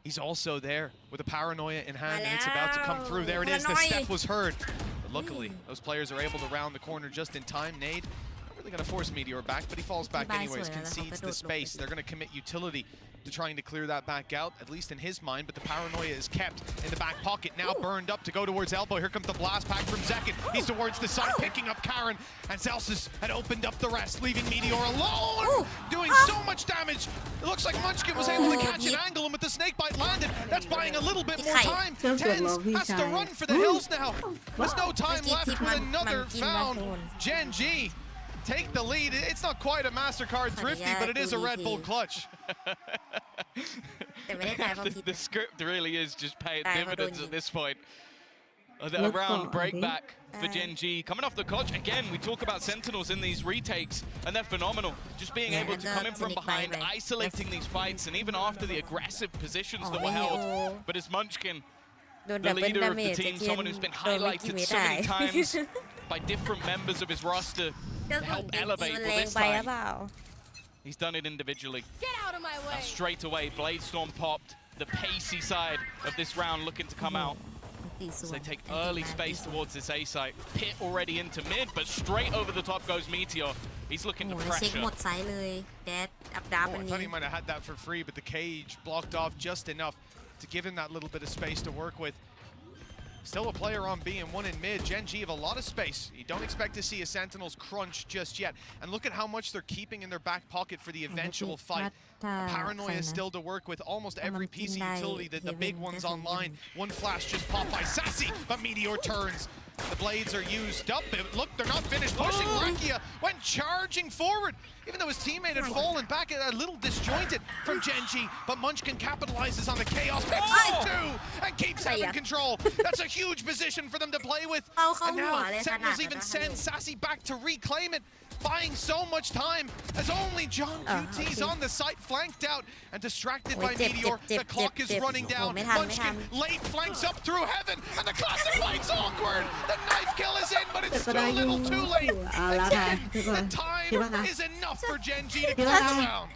He's also there with a paranoia in hand, and it's about to come through. There it is. The step was heard. But luckily, those players are able to round the corner just in time. Nade, not really going to force Meteor back, but he falls back anyways, concedes the space. They're going to commit utility to trying to clear that back out, at least in his mind, but the paranoia is kept in the back pocket, now burned up to go towards elbow. Here comes the blast pack from Zekin. He's towards the side, picking up Karen, and Zelsis had opened up the rest, leaving Meteor alone, doing so much damage. It looks like Munchkin was able to catch an angle, and with the snake bite landed, that's buying a little bit more time. Tens has to run for the hills now. There's no time left with another found. Gen G take the lead. It's not quite a MasterCard thrifty, but it is a Red Bull clutch. แต่ไม่ได้ตายเพราะพิษ The script really is just paying Bye, dividends Madonna. at this point. Look Around for breakback for Bye. Gen G. Coming off the clutch, again, we talk about Sentinels in these retakes, and they're phenomenal. Just being Yeah, able to and come in from Cynic behind, bye-bye. isolating these fights, and even after the aggressive positions that Oh, were held. oh. But as Munchkin, โดน the ดับเบิล leader ดา of เม the จ team, เทียน someone who's been โดนไม่กี่ highlighted เมตร so ได้ many times by different members of his roster ก็ to ส่ง help เกมจี elevate. มัน But แรง this ไปหรือ time, เปล่า he's done it individually. Get out of my way. And straight away, Blade Storm popped. The pacey side of this round looking to come out. ตีส So วน they take early space towards this A site. Pit already into mid, but straight over the top goes Meteor. He's looking โอ้ to โหเช็ค pressure. หมดไซส์เลยแดดอัพดับ Oh, อัน I นี้ thought he might have had that for free, but the cage blocked off just enough to give him that little bit of space to work with. Still a player on B and one in mid. Gen G have a lot of space. You don't expect to see a Sentinels crunch just yet. And look at how much they're keeping in their back pocket for the eventual fight. Paranoia is still to work with almost every piece of utility. The big ones online. One flash just popped by Sassy, but Meteor turns. The blades are used up. Look, they're not finished pushing. Rakia went charging forward. Even though his teammate had fallen back a little disjointed from Gen G, but Munchkin capitalizes on the chaos. Picks up two and keeps having control. That's a huge position for them to play with. And now Sentinels even send Sassy back to reclaim it, buying so much time as only John QT's on the site, flanked out and distracted by Meteor. The clock is running down. Munchkin late flanks up through heaven, and the classic fight's awkward. The knife kill is in, but it's too little too late. เอาละค่ะทุกคน The time คิดว่าไง is enough for Gen G to คิดว่า close ไง the round.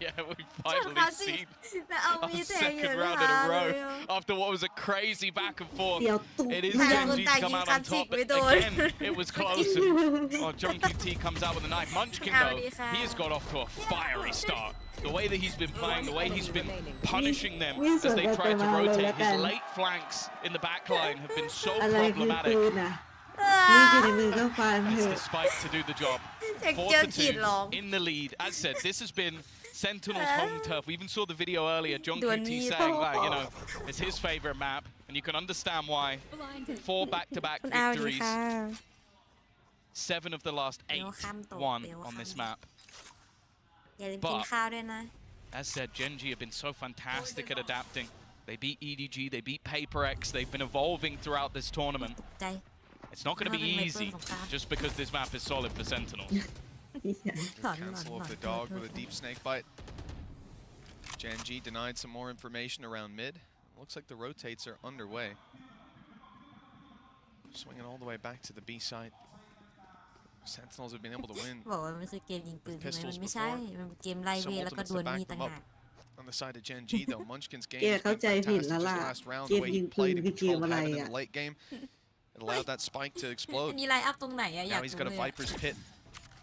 Yeah, we finally seen แต่เอา our มีแทงอยู่ second นะ round in a row after what was a crazy back and forth. เดี๋ยวตุ๊บ It is ต่าง Gen คน G ต่าง to come ยิง out กั on นจิก top. ไม่ But โดน again, it was close. And, John QT comes out with a knife. Munchkin, though, he has got off to a fiery start. The way that he's been playing, the way he's been punishing them as they try to rotate. His late flanks in the back line have been so อะไรคือ problematic. ปืนอ่ะนี่อยู่ในมือก็ฟันเถ It's อะ the spike to do the job. เจ็ก 4 เจอ to ขีด 2 ร้อง in the lead. As said, this has been Sentinel's home turf. We even saw the video earlier. John Doing QT me saying that, though. you know, it's his favorite map, and you can understand why. Blinded. 4 back-to-back คุณอาสวัสดี victories. ค่ะ 7 of the last 8 Welcome to won on Welcome. this map. อย่าลืมกินข้าวด้วยนะ As said, Gen G have been so fantastic at adapting. They beat EDG, they beat PRX. They've been evolving throughout this tournament. ตกใจ It's not going to be Having my easy phone from just because this map is solid for Sentinels. ดิฉัน หลอนหลอน Cancel หล of อน the dog with a deep snake bite. Gen G denied some more information around mid. Looks like the rotates are underway. Swinging all the way back to the B side. Sentinels have been able to win. บอกว่ามันคือเกมยิงปืนใช่ไหมมันไม่ใช่มันเป็นเกมไล่เวทแล้วก็ดวลมีดต่างหาก On the side of Gen G, though, Munchkin's game แก has เข้า been ใจผิด fantastic แล้ว just ล่ะ last round. เก The ม way ยิ he งปืน played and คือเกม controlled อะไร Heaven in อ่ะ the late game. It allowed that spike to อั explode. นนี้ไลน์อัพตรงไหนอะอยาก Now he's รู้ got เล a ย Viper's Pit.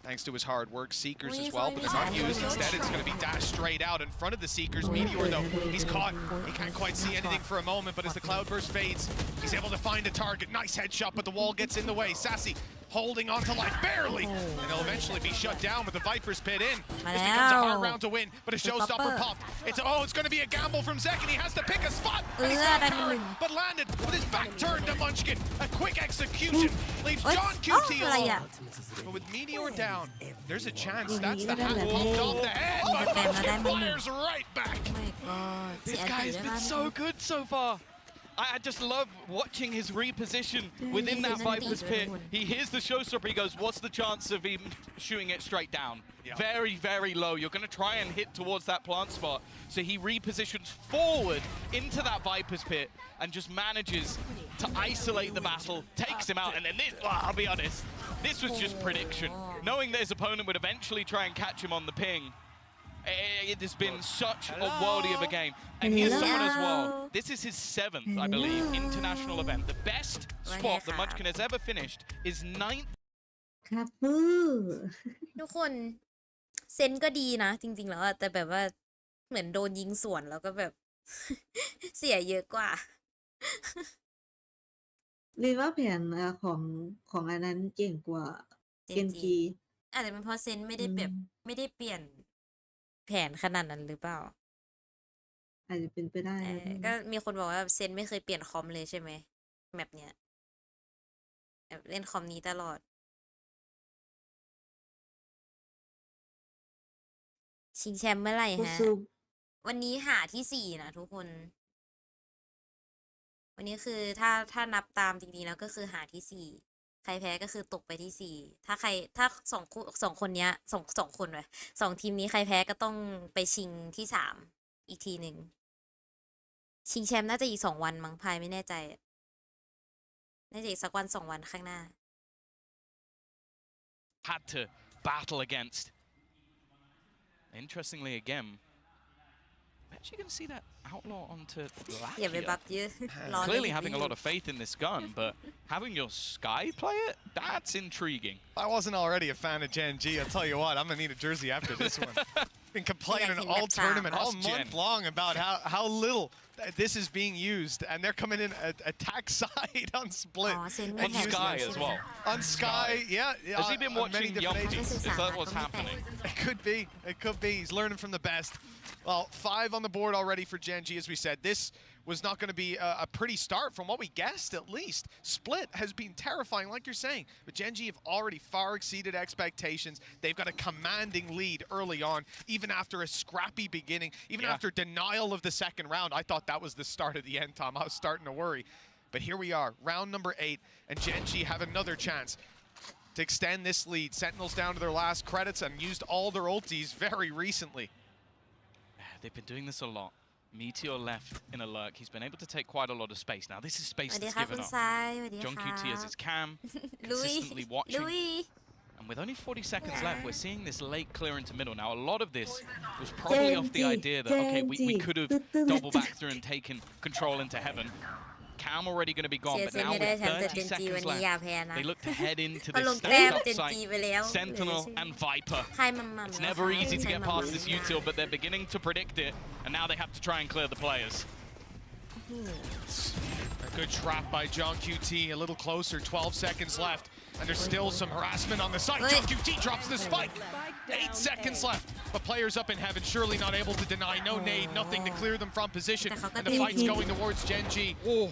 Thanks to his hard work, Seekers Please, as well, but they're not please. used. Instead, it's going to be dashed straight out in front of the Seekers. Meteor, though, he's caught. He can't quite see anything for a moment, but as the Cloudburst fades, he's able to find a target. Nice headshot, but the wall gets in the way. Sassy holding on to life, barely. And he'll eventually be shut down with the Viper's Pit in. This becomes a hard round to win, but a showstopper pop. It's going to be a gamble from Zek, and he has to pick a spot. And he's not caught, but landed with his back turned to Munchkin. A quick execution leaves John QT alone. But with Meteor down, there's a chance. That's the hat popped off the head, but Munchkin fires right back. Oh my god This guy's been so good so far. I just love watching his reposition within that Viper's Pit. He hears the showstopper, he goes, what's the chance of him shooting it straight down? Yeah. Very, very low. You're going to try and hit towards that plant spot. So he repositions forward into that Viper's Pit and just manages to isolate the battle, takes him out, and then this, well, I'll be honest, this was just prediction. Knowing that his opponent would eventually try and catch him on the ping, it has been such a worldie of a game. And here's someone as well. This is his 7th, I believe, international event. The best spot that Munchkin has ever finished is 9th. ครับปู ทุกคนเซนก็ดีนะจริงๆแล้วอะแต่แบบว่าเหมือนโดนยิงสวนแล้วก็แบบ เสียเยอะกว่า เรียกว่าแผนของอันนั้นเก่งกว่าเกนจี อาจจะเป็นเพราะเซนไม่ได้แบบไม่ได้เปลี่ยนแผนขนาดนั้นหรือเปล่า อาจจะเป็นไปได้นะ ก็มีคนบอกว่าเซนไม่เคยเปลี่ยนคอมเลยใช่ไหมแมปเนี้ยแบบเล่นคอมนี้ตลอด ชิงแชมป์เมื่อไหร่ ผู้ ฮะ ซูม วันนี้หาที่ 4นะทุกคน วันนี้คือถ้านับตามจริงๆแล้วก็คือหาที่ 4ใครแพ้ก็คือตกไปที่ 4ถ้าสองคนเนี้ยสองคนเลย2 ทีมนี้ใครแพ้ก็ต้องไปชิงที่ 3อีกทีหนึ่งชิงแชมป์น่าจะอีก2 วันมั้งพายไม่แน่ใจน่าจะอีกสักวัน2 วันข้างหน้า Had to battle against. Interestingly, again, I bet you're going to see that outlaw onto อย่าไป Lakia. บัฟเยอะ รอ Clearly having a lot of faith in this gun, but having your Sky play it, that's intriguing. If I wasn't already a fan of Gen G, I'll tell you what, I'm going to need a jersey after this one. Been complaining all tournament, all month long about how little this is being used, and they're coming in attack side on split. อ๋อเซนไม่ On แพ้ Sky as well. On Sky, yeah. Has he been on many watching different Yumty? agents. Is that what's happening? It could be. It could be. He's learning from the best. Well, 5 on the board already for Gen G, as we said. This was not going to be a pretty start from what we guessed, at least. Split has been terrifying, like you're saying. But Gen G have already far exceeded expectations. They've got a commanding lead early on, even after a scrappy beginning, even after denial of the second round. I thought that was the start of the end, Tom. I was starting to worry. But here we are, round number 8, and Gen G have another chance to extend this lead. Sentinels down to their last credits and used all their ultis very recently. They've been doing this a lot. Meteor left in a lurk. He's been able to take quite a lot of space. Now this is ส space วัสดี that's ครับ given คุณ up. ทรายสวัสดีค John รั QT as บ his cam, ลุย consistently ลุ watching. ย And with only 40 seconds left, we're seeing this late clear into middle. Now, a lot of this was probably off the idea that, okay, we could have double back through and taken control into heaven. Cam already going to be gone, เสีย but เซน now ไม่ได้ with แชมป์แต่เจ 30 นจีวัน seconds นี้อย่า left, แพ้นะ they look to head into ก็ this ลงแต้ม stand เจน up จี site. ไปแล้ว Sentinel and Viper. ใครมัมมัม It's never easy to get past this util, but they're beginning to predict it, and now they have to try and clear the players. A good trap by John QT, a little closer, 12 seconds left, and there's still some harassment on the site. John QT drops the spike. 8 seconds left, but players up in heaven surely not able to deny. No nade, nothing to clear them from position, and the fight's going towards Gen G. Oh,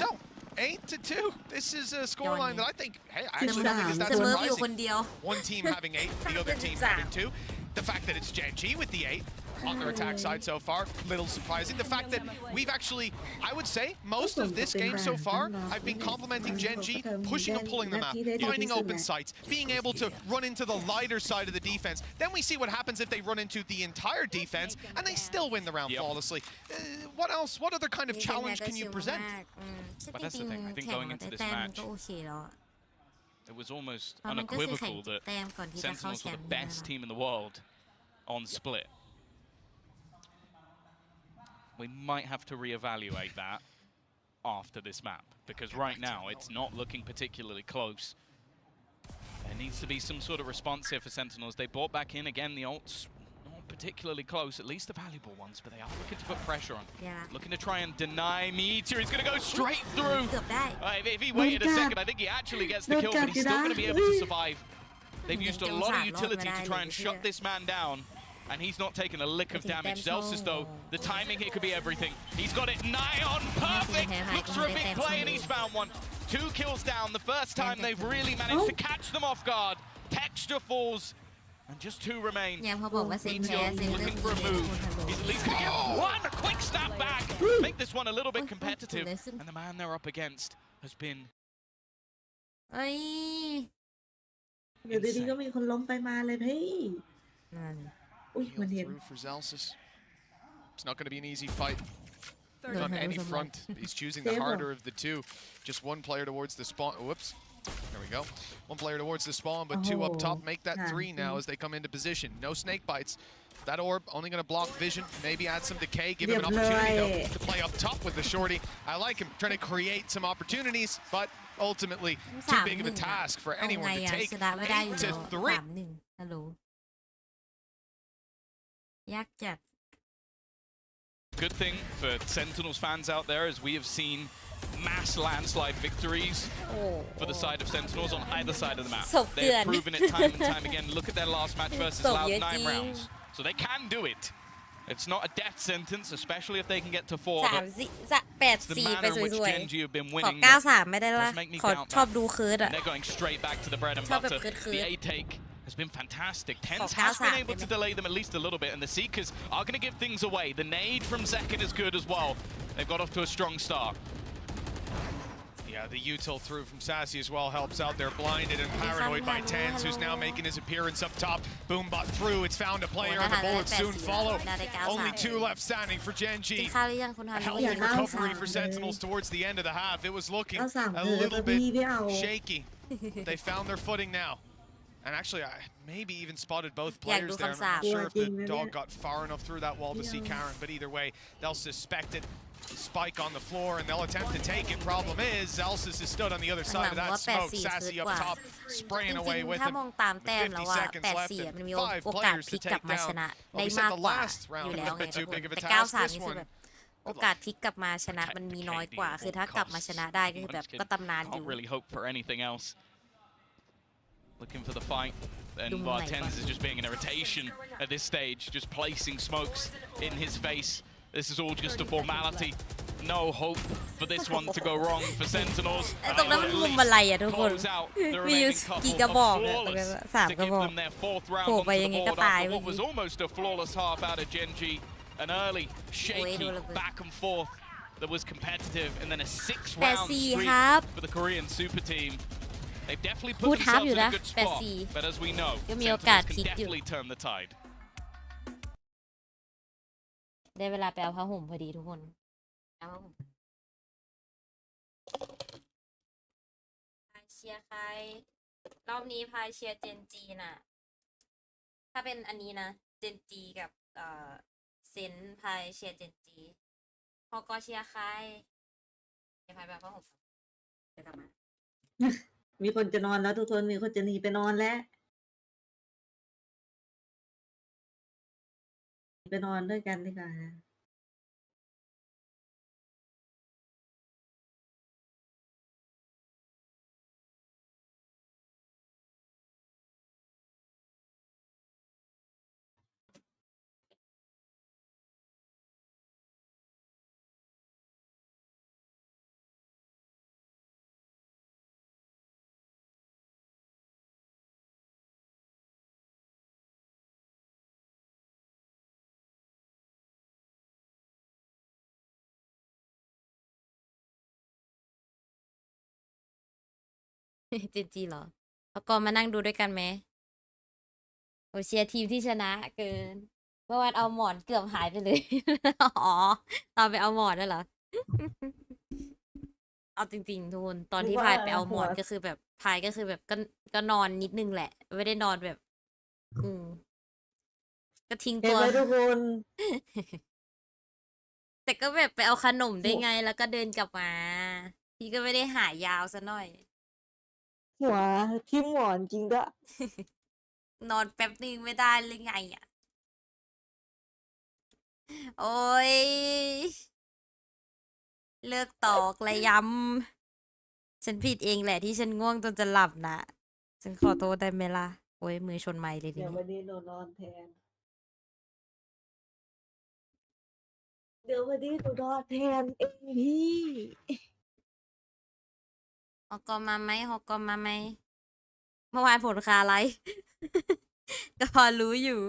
So 8-2. This is a scoreline that I think, hey, I actually don't think it's that เสมออยู่คน surprising. เดียว One team having 8, the other team having 2. The fact that it's Gen G with the 8 on their attack side so far, little surprising. The fact that we've actually, I would say, most of this game so far, I've been complimenting Gen G, pushing and pulling the map, finding open sites, being able to run into the lighter side of the defense. Then we see what happens if they run into the entire defense, and they still win the round flawlessly. What else? What other kind of challenge can you present? But that's the thing, I think going into this match, it was almost unequivocal that Sentinels were the best team in the world on split. We might have to reevaluate that after this map, because right now it's not looking particularly close. There needs to be some sort of response here for Sentinels. They brought back in again the ults, not particularly close, at least the valuable ones, but they are looking to put pressure on. Looking to try and deny Meteor. He's going to go straight through. If he waited a second, I think he actually gets the kill, but he's still going to be able to survive. They've used a lot of utility to try and shut this man down, and he's not taking a lick of damage. Zelsis, though, the timing here could be everything. He's got it nigh on, perfect! Looks for a big play, and he's found one. 2 kills down, the first time they've really managed to catch them off guard. Texture falls, and just 2 remain. Meteor looking for a move. He's at least going to get one! A quick snap back! Make this one a little bit competitive. And the man they're up against has been... อยู่ดีๆก็มีคนล้มไปมาเลยพี่ มันเห็น Through for Zelsis. It's not going to be an easy fight on any front. He's choosing the harder of the 2. Just 1 player towards the spawn. Whoops. There we go. 1 player towards the spawn, but 2 up top. Make that 3 now as they come into position. No snake bites. That orb only going to block vision. Maybe add some decay. Give him an opportunity though, to play up top with the shorty. I like him trying to create some opportunities, but ultimately too big of a task for anyone to take. 8 to 3. ฮัลโหลยากจัด Good thing for Sentinels fans out there, as we have seen mass landslide victories for the side of Sentinels on either side of the map. They have proven it time and time again. Look at their last match versus Loud, 9 rounds. So they can do it. It's not a death sentence, especially if they can get to 4. But it's the manner in which Gen G have been winning that does make me doubt that. They're going straight back to the bread and butter. The A take has been fantastic. Tens has been able to delay them at least a little bit, and the Seekers are going to give things away. The nade from Zekin is good as well. They've got off to a strong start. Yeah, the util through from Sassy as well helps out. They're blinded and paranoid by Tens, who's now making his appearance up top. Boombot through. It's found a player, and the bullets soon follow. Only 2 left standing for Gen G. A healthy recovery for Sentinels towards the end of the half. It was looking a little bit shaky. They found their footing now. And actually, I maybe even spotted both players there. I'm not sure if the dog got far enough through that wall to see Karen, but either way, they'll suspect it. Spike on the floor, and they'll attempt to take it. Problem is, Zelsis is stood on the other side of that smoke. Sassy up top, spraying away with him. 50 seconds left, and 5 players to take down. Well, we said the last round was a bit too big of a task. This one, โอกาสพลิกกลับมาชนะมันมีน้อยกว่าคือถ้ากลับมาชนะได้ก็คือแบบก็ตำนานอยู่ Can't really hope for anything else. Looking for the fight, and Bartens is just being an irritation at this stage, just placing smokes in his face. This is all just a formality. No hope for this one to go wrong for Sentinels. ตรงนั้นมันมุมอะไรอ่ะทุกคนมีอยู่กี่กระบอกเนี่ยตรงนั้น3 กระบอกโผล่ไปยังไงก็ตาย What was almost a flawless half out of Gen G. An early shaky back and forth that was competitive, and then a 6-round streak for the Korean super team. They've definitely put themselves in a good spot, but as we know, Sentinels can definitely turn the tide. ได้เวลาไปเอาผ้าห่มพอดีทุกคนเอาผ้าห่มพายเชียร์ใครรอบนี้พายเชียร์เจนจีน่ะถ้าเป็นอันนี้นะเจนจีกับเซนพายเชียร์เจนจีพอก็เชียร์ใครเดี๋ยวพายไปเอาผ้าห่มเดี๋ยวกลับมา มีคนจะนอนแล้วทุกคนมีคนจะหนีไปนอนแล้วไปนอนด้วยกันดีกว่านะ เจนจีเหรอเอากอนมานั่งดูด้วยกันไหมโอเชียร์ทีมที่ชนะเกินเมื่อวานเอาหมอนเกือบหายไปเลย อ๋อตอนไปเอาหมอนนั่นเหรอ เอาจริงๆทุกคนตอนที่พายไปเอาหมอนก็คือแบบพายก็คือแบบก็นอนนิดนึงแหละ ไม่ได้นอนแบบ ก็ทิ้ง เห็น ตัว ไหมทุกคน แต่ก็แบบไปเอาขนมได้ไง แล้วก็เดินกลับมา พี่ก็ไม่ได้หายาวซะหน่อย หัวทิ่มหมอนจริงด้วย นอนแป๊บนึงไม่ได้เลยไงอ่ะ โอ้ย เลิกตอกระยำฉันผิดเองแหละที่ฉันง่วงจนจะหลับนะฉันขอโทษได้ไหมล่ะ โอ้ยมือชนไม้เลยที เดี๋ยว นี้ วันนี้หนูนอนแทน เดี๋ยววันนี้หนูนอนแทนเองพี่ ฮอกกอมาไหมฮอกกอมาไหมเมื่อวานผลคาอะไร ก็พอรู้อยู่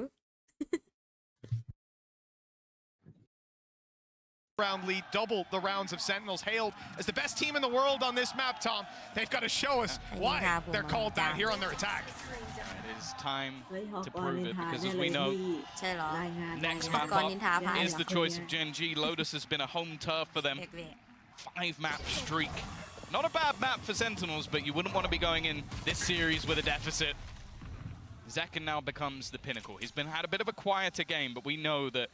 round lead, double the rounds of Sentinels, hailed as the best team in the world on this map, Tom. They've got to show us why they're called that here on their attack. It is time เฮ้ยฮอก to กอน prove นิน it ทา because แน่ as เล we ย know, พี่ ใช่เหรอ รายงาน next ฮอก map กอน up นินทาพาย is เหรอ the choice of Gen G. Lotus has been a home turf for them. เด็ก 5-map streak. Not a bad map for Sentinels, but you wouldn't want to be going in this series with a deficit. Zekken now becomes the pinnacle. He's had a bit of a quieter game, but we know that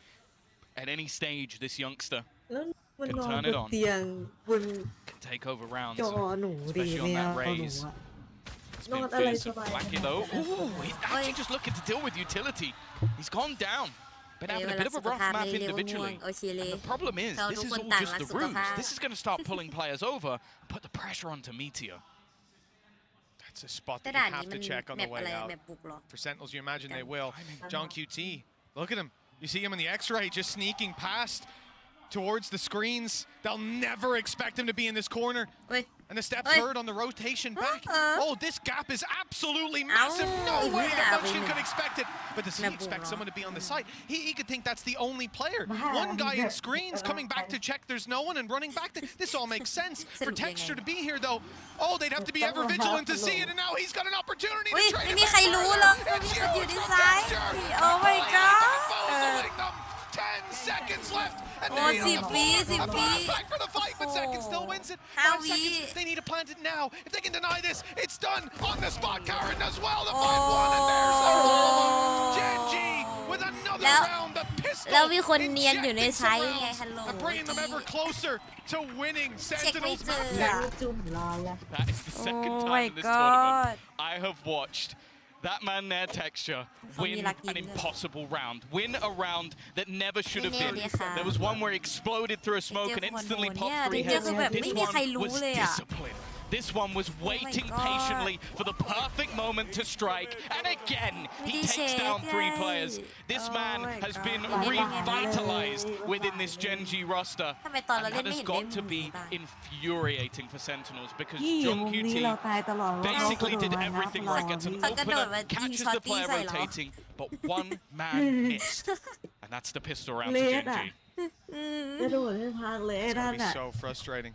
at any stage, this youngster แล้วมัน Can นอน turn บ it น on. เตียงบน can take over rounds. จอหนูดี Especially on ไม่ that เอาหนู raise. อะ It's นอน been อะไร fierce ส of บาย Blackie though. Oh, he's actually just looking to deal with utility. He's gone down. Been ๆ having a เว bit ลา of สุ a ข rough ภาพ map ไม่เรียกว่าง่วง individually. โอเคเลย And the problem is, Tell this is ทุกคน all ต่าง just รัก the สุข rooms. ภาพ This is going to start pulling players over, put the pressure onto Meteor. That's a spot แต่ that ด่าน you นี้ have มั to น check on แม the ปอะไร way แม out. ปบุกเหรอ For Sentinels, you imagine they Damn. will. John QT, look at him. You see him in the X-ray just sneaking past towards the screens. They'll never expect him to be in this corner. เฮ้ย And the steps Oi. heard on the rotation back. Oh, this gap is absolutely Ow. massive. No way that Yeah, Motion we- could expect it. But does he Nabu expect nga. someone to be on the site? He could think that's the only player. Wow. One guy in screens coming back to check there's no one and running back. This all makes sense. For Texture to be here, though, oh, they'd have to be ever vigilant to see it. And now he's got an opportunity อุ้ย to trade ไม่ it มี back ใคร further. รู้เลยว่า It's มีคนอยู่ huge ใน from ซ้าย Texture. โอ้ my god Bamboozling them. 10 seconds left. And Oh, they need 10 a วิ a 10 วิ pass back for the fight, but Second still wins it. ห้า 5 วิ seconds. They need to plant it now. If they can deny this, it's done on the spot. Karen does well. The 5-1, and there's the follow. Gen G with another แล้ว round. The pistol แล้วมีคนเนียนอยู่ใน injecting ซ้าย some ไง rounds ฮัลโหล and bringing them ever closer to winning เช็คไม่ Sentinels เจอ map แล้ pick. วจุ่มรอแล้ว That is the second Oh time my in this God. tournament I have watched that man there, Texture, Không win như là an kiếm được. impossible round. Win a round that never should have Cái been. neo đi khá. There was one where he exploded through a smoke and Cái con instantly hồn popped nha, 3 cái heads. cứแบบ This ไม่มีใคร one รู้ was เลยอ่ะ disciplined. This one was waiting God. patiently for the perfect moment to strike. And again, he Đi takes chết down 3 đây. players. This Oh man my has God. been Đi đi đi. revitalized within this Gen G roster. ทำไมตอนเรา And เล่น that ไม่ has เห็นได้ got มุ to ม be นี้บ้าง infuriating for Sentinels because พี่ John มุมนี้ QT เราตายตลอดว่าเขากระ basically โดด did มานะ everything เรา right. Gets an เขากระโดด opener, มายิง catches ช็อต the ตี้ player ใส่เหรอ rotating, but one man missed. And that's the pistol round to Lết Gen à? G. กระโดดไม่พักเลยไอ้ It's นั่ gonna น be อ่ะ so frustrating.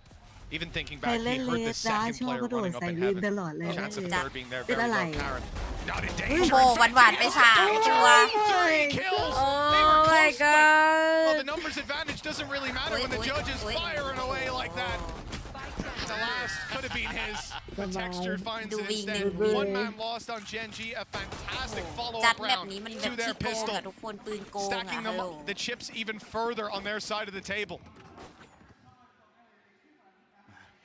Even thinking ใคร back, เล่ he นเล heard the สจ้า second ชอบ player กระโดด running up ใส่ in ลืม heaven. ตลอดเลย Chance of เลย third being there เป็น very อะไร low. Karen, not in โอ้ danger. โหหวานๆไปสามตัว 3 kills. Oh They were my close, but well, god the numbers advantage doesn't really matter Oi, when the oi, judges oi. firing away like that. The last could have been his, but Texture finds it Doing instead. the One man lost on Gen G. A fantastic จัด follow-up แบบ round นี้มันแบบ to ขี้ their โกง pistol, อะทุกคนปืนโกงอะ stacking ฮัล them โหล the chips even further on their side of the table.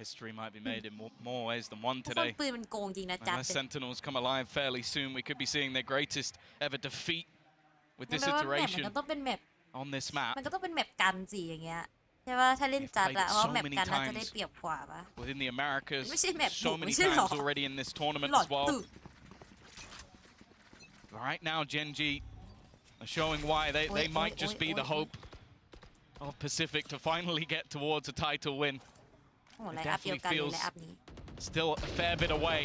History might be made in more ways than one ทุกคน today. ปืนมันโกงจริงนะจัด Unless Sentinels come alive fairly soon, we could be seeing their greatest ever defeat with มัน this แปลว่าแมปมัน iteration ก็ต้องเป็นแมป on this map. มันก็ต้องเป็นแมปกันสิอย่างเงี้ยใช่ป่ะถ้าเล่นจัดอะ They've played it เพราะ so แมป many กันน่าจะได้ times เปรียบกว่าปะ Within the Americas, ไม่ใช่แมป so บุก many ไม่ใช่หรอ times already in this tournament หลอด as well. ตึก Right now, Gen G are showing why they Oi, might oi, just oi, be the oi, oi. hope of Pacific to finally get towards a title win. โอ้โหไลน์อัพเดียวกันเลยไลน์อัพนี้ Still a fair bit away.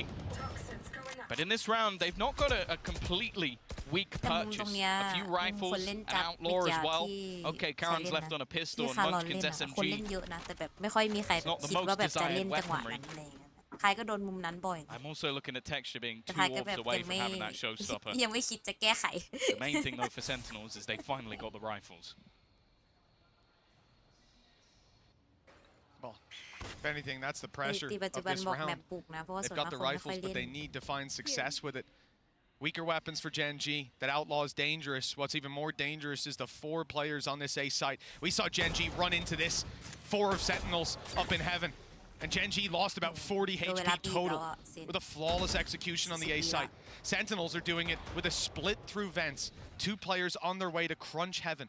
But in this round, they've not got a completely weak แต่มุมตร purchase. งเนี้ย A few มุม rifles, คนเล่น an จัด outlaw เมื่อ as กี้ well. ที่ Okay, ใคร Karen's เล่น left นะ on a pistol ที่ and คาร์ลอน Munchkin's เล่นอะคน SMG. เล่นเยอะนะแต่แบบไม่ค่อยมีใครแบบ It's not the คิดว่า most แบบจะเล่น desired จังหวะ weaponry นั้นอะไรอย่างเงี้ย พายก็โดนมุมนั้นบ่อย I'm also looking at Texture being แต่ two พายก็แบ orbs บ away ยัง from ไม่ having that showstopper. ยังไม่คิดจะแก้ไข The main thing though for Sentinels is they finally got the rifles. Well, if anything, that's the pressure ตีปัจจุ of บัน this บอกแม round. ปปลุกนะเพราะว่าส่วน They've มาก got the คนไม่ค่อย rifles, เล่ but น they need to find success with it. Weaker weapons for Gen G. That Outlaw is dangerous. What's even more dangerous is the 4 players on this A site. We saw Gen G run into this 4 of Sentinels up in heaven. And Gen G lost about 40 HP total with a flawless execution on the A site. Sentinels are doing it with a split through vents. 2 players on their way to crunch heaven.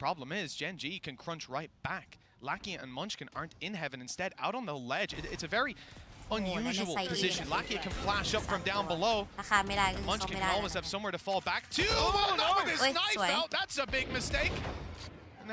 Problem is, Gen G can crunch right back. Lakia and Munchkin aren't in heaven. Instead, out on the ledge. It's a very unusual position. Lakia can flash up from down below. ราคาไม่ได้ก็คือ Munchkin เขาไม่ can ได้ always have somewhere to fall back to. Oh, no, with his Wait, knife sorry. out. That's a big mistake.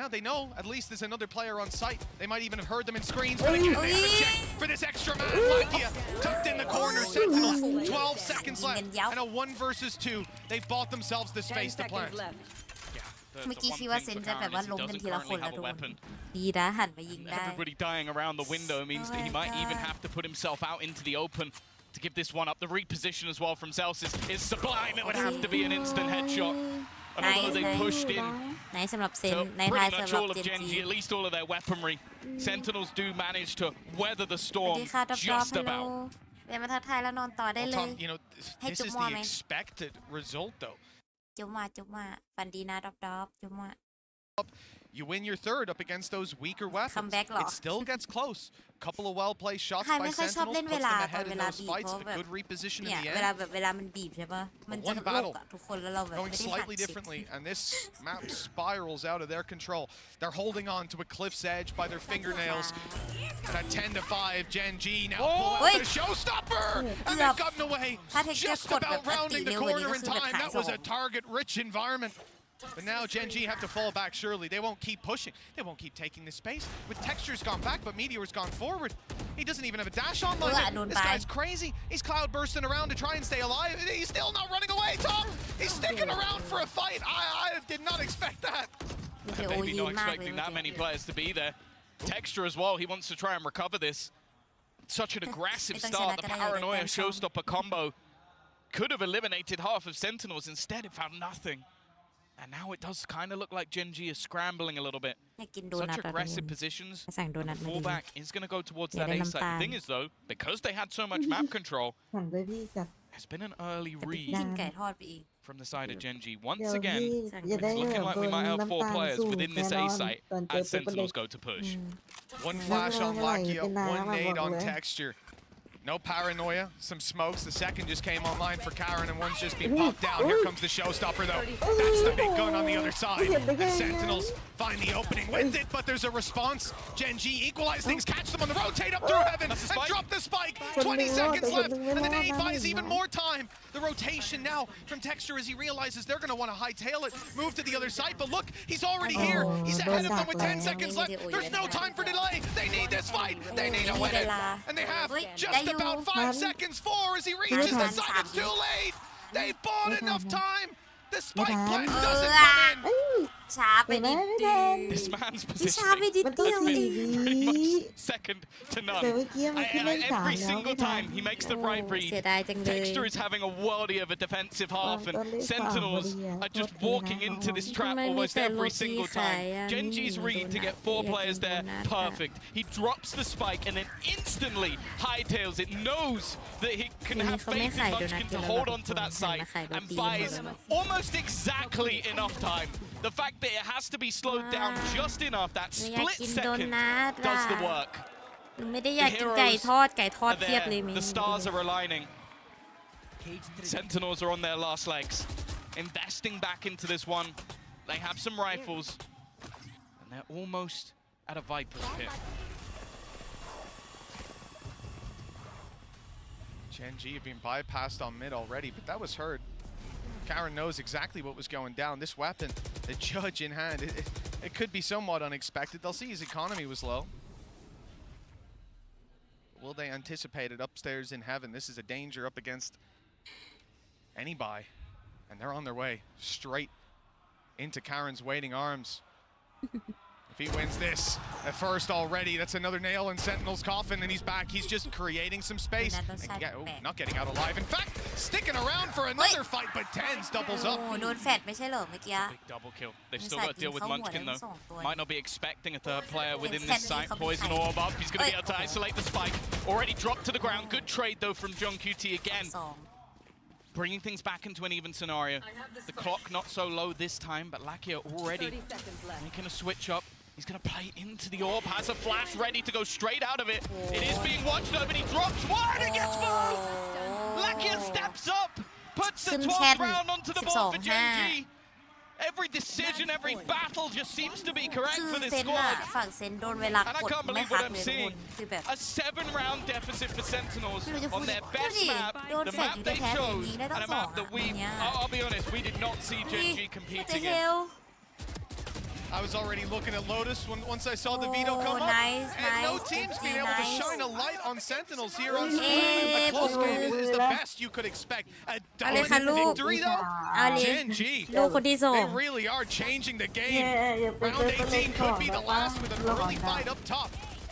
Now they know at least there's another player on site. They might even have heard them in screens. But again, they have a check for this extra man. Lakia tucked in the corner. Sentinels, 12 seconds left. And a 1 versus 2. They've bought themselves the space to plant. Yeah, เมื่อ the กี้ one คิดว่า thing เซน for จะแบบ Karen ว่า is he ล้มกัน doesn't ทีละคน currently แล้ว have ทุ a กคน weapon. ดีนะหันมายิงได้ Everybody dying around the window means that he might even have to put himself out into the open to give this one up. The reposition as well from Zeus is sublime. It would have to be an instant headshot. And although they pushed in ไหนสำหรับเซน to ในท้าย pretty สำ much หรับ all of เจน Gen จี G, at least all of their weaponry, Sentinels do manage to weather the สวัส storm ดีค่ะดอบ just ฮัลโหล about. เรียนมาทักทายแล้วนอนต่อได้ Well, เลย Tom, you know, Hey, this is Jumwa, the man. expected result, though. จุ๊บมาฝันดีนะดอบจุ๊บมา You win your third up against those weaker weapons. Comeback หรอ It still gets close. Couple of well-placed shots ใคร by ไม่ค่อยชอบ Sentinels เล่น puts เว them ลาตอน ahead เว in ลา those บีบ fights. เพราะ A แบบ good reposition เนี่ย in the เวลา end. แบบเวลามันบีบใช่ปะมันจะ One โล battle กอะทุกคนแล้วเราแบบ Going ไม่ได้หั slightly นชิป differently, and this map spirals out of their control. They're holding on to a cliff's edge by their fingernails. And at 10 to 5, Gen G now pull out Wait. the showstopper, and Yep. they've gotten away. ถ้าเทคเจอร์ Just กดแบบ about อันติ rounding the เร็วกว่านี้ corner ก็ in คือแบบ time. หาย That สอ was ง a target-rich environment. But now Gen G have to fall back surely. They won't keep pushing. They won't keep taking the space. With Texture's gone back, but Meteor's gone forward. He doesn't even have a dash on line. don't This buy. guy's crazy. He's cloud bursting around to try and stay alive. He's still not running away, Tom. He's sticking around for a fight. I did not expect that. วิดีโอ Maybe ยื not นมากเลย expecting that many players to be there. Texture as well, he wants to try and recover this. Such an aggressiveไม่ต้อง start. ชนะ The ก็ได้อย่าได้ paranoia แต้ม showstopper combo could have eliminated half of Sentinels. Instead, it found nothing. And now it does kind of look like Gen G is scrambling a little bit. อยากกินโดนัท Such อะทุกคน aggressive positions. สั่งโดนัท The มาดี fallback is going to go towards Yeah, that then A I'm side. The fine. thing is, though, because they had so much map control, สั่งเลยพี่จัด there's been an early แต่ไป read กินไก่ทอดไปอีก from the side of Gen G. เดี๋ยว Once พี่ again, จะได้ it's แบ looking บ like โด we น might have น้ำ 4 ตาล players สูง within แน่ this น A อน site ตอนเจอ as ตัวเล็ Sentinels ก go to push. One flash on Lakia, Nah, one I'm nade not on gonna- Texture. No paranoia, some smokes. The second just came online for Karen, and one's just been popped down. Here comes the showstopper, though. That's the big gun on the other side. And Sentinels find the opening with it, but there's a response. Gen G equalize things, catch them on the rotate up through heaven, That's a and spike. drop the spike. But 20 they seconds won't, left, they and the won't, nade they buys even won't. more time. The rotation now from Texture as he realizes they're going to want to hightail it, move to the other side. But look, he's already here. He's ahead of them with 10 seconds left. There's no time for delay. They need this fight. They need to win it. And they have just about 5 seconds. 4 as he reaches the side. It's too late. They bought enough time. The spike plant doesn't come in. ช้าไปนิด ไม่ นึ ทั ง น This man's นี่ช้าไป positioning นิด มันต้อ เดี ง ยวเอ สี่ ง pretty วิ much second to แต่ none. เมื่อกี้มันขึ้นเลขสาม Every แล้ว single ไม่ทัน time he makes the โอ้ right เสีย read. ดายจังเลย Texture is having a worldie of a defensive half, and Don't leave Sentinels Farm, are just Maria. walking into this trap Don't almost leave every Lottie single Kaya, time. Genji's Mimi, read to get Donut, 4 Mia, players there, Donut. perfect. He drops the spike and then instantly hightails it, knows that he can Mimi, haveเขาไม่ faith in ขาย Munchkin Donut to กันแล้ว hold หรอ on to that ทุกคน site หันมาขาย and โรตี buys หมดแล้ว almost exactly enough time. The fact that it has to be slowed down just enough, that ไม่อยาก split กินโด second นัท does อ่ะ the work. ไม่ได้อยากกินไก่ทอด ไก่ทอด Are เทียบเลย there. มี The stars are aligning. Sentinels are on their last legs, investing back into this one. They have some rifles, and they're almost at a Viper's pit. Gen G have been bypassed on mid already, but that was heard. Karen knows exactly what was going down. This weapon, the judge in hand, it could be somewhat unexpected. They'll see his economy was low. Will they anticipate it upstairs in heaven? This is a danger up against any buy. And they're on their way straight into Karen's waiting arms. If If he wins this at first already, that's another nail in Sentinel's coffin, and he's back. He's just creating some space. Not getting out alive. In fact, sticking around for another fight, but Tens doubles โอ้ up. โดนแฟดไม่ใช่เหรอเมื่อกี้ Big double kill. They've still got to deal with Munchkin though. Might not be expecting a third player within this site. Poison orb up. He's going to be able to isolate the spike. Already dropped to the ground. Good trade though from John QT again. สอง Bringing things back into an even scenario. The clock not so low this time, but Lakia already making a switch up. He's going to play into the orb, has a flash ready to go straight out of it. It is being watched though, but he drops one and gets both! Lakia steps up, puts the 12th round onto the board for Genji. Every decision, every battle just seems to be correct คือ for this เซนอะ squad. ฝั่งเซนโดนเวลา And I กด can't ไม่ believe พั what ก I'm เลยทุกคน seeing. คือแบบ A 7-round deficit for Sentinels ไม่รู้จะพู on ด their ดู best ดิ map, โดน the แฟด map อยู่ they แท้ๆ chose, นี้ได้ตั้ง and a สอง map อะ that อย่างเงี้ย I'll be honest, we did not see อุ้ย Genji จะ competing เฮ in. ล I was already looking at Lotus once I saw the veto come up. nice, And no nice, team's Genji, been able to nice. shine a light on Sentinels here on Hey, screen. A close boy. game is the best you could expect. A Ale, dominant Khaluk. victory though. เอาเลย Genji, ลูกคนที่สอง they really are changing the แย่ game. อย่าไป Round เป็น 18 ก่อ could น be นะ the ว่า last with an ระวัง early นะ fight up top.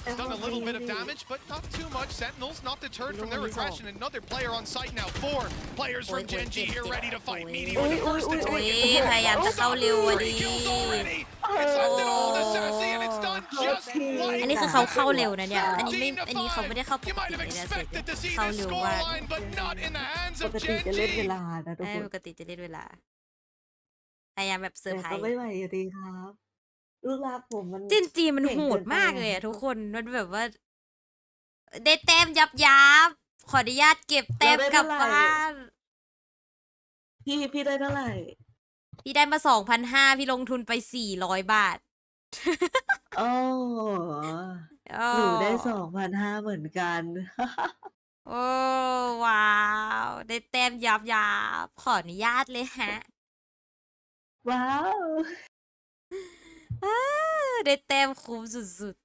It's done a little bit of damage, but not too much. Sentinels not deterred from their aggression. Another player on site now. 4 players from Genji here ready to fight. Meteor the first to โอ้ take ย it. พยายามจะเข้าเร็วอะดิ Three kills already. It's left an old assassin, and it's done just อัน like นี้คือเขาเข้าเร็วนะเนี่ย อันนี้ไม่ 15 to อันนี้เขาไม่ได้เข้าป You ก might ติ have เลยนะเสร็จ expected to see เข้า this เร็วมาก scoreline, but not in the hands ป of กติจะเล่นเว Genji. ลานะทุกคน ปกติจะเล่นเวลา พยายามแบบเซอ แต่ ร์ไพร ก็ ส์ ไม่ไหวอยู่ดีครับลูกรักผมมัน จินจีมัน เก่ง โห เกิ ด นไป มากเลย อะ อะทุกคนมันแบบว่า ได้แต้มยับยับขออนุญาตเก็บแต้มกลับบ้าน พี่ได้เท่าไหร่ พี่ได้มา2,500พี่ลงทุนไป400 บาท โอ้ โอ้ หนูได้2,500เหมือนกัน โอ้ว้าว ได้แต้มยับยับขออนุญาตเลยฮะ ว้าว ได้แต้มคุ้มสุด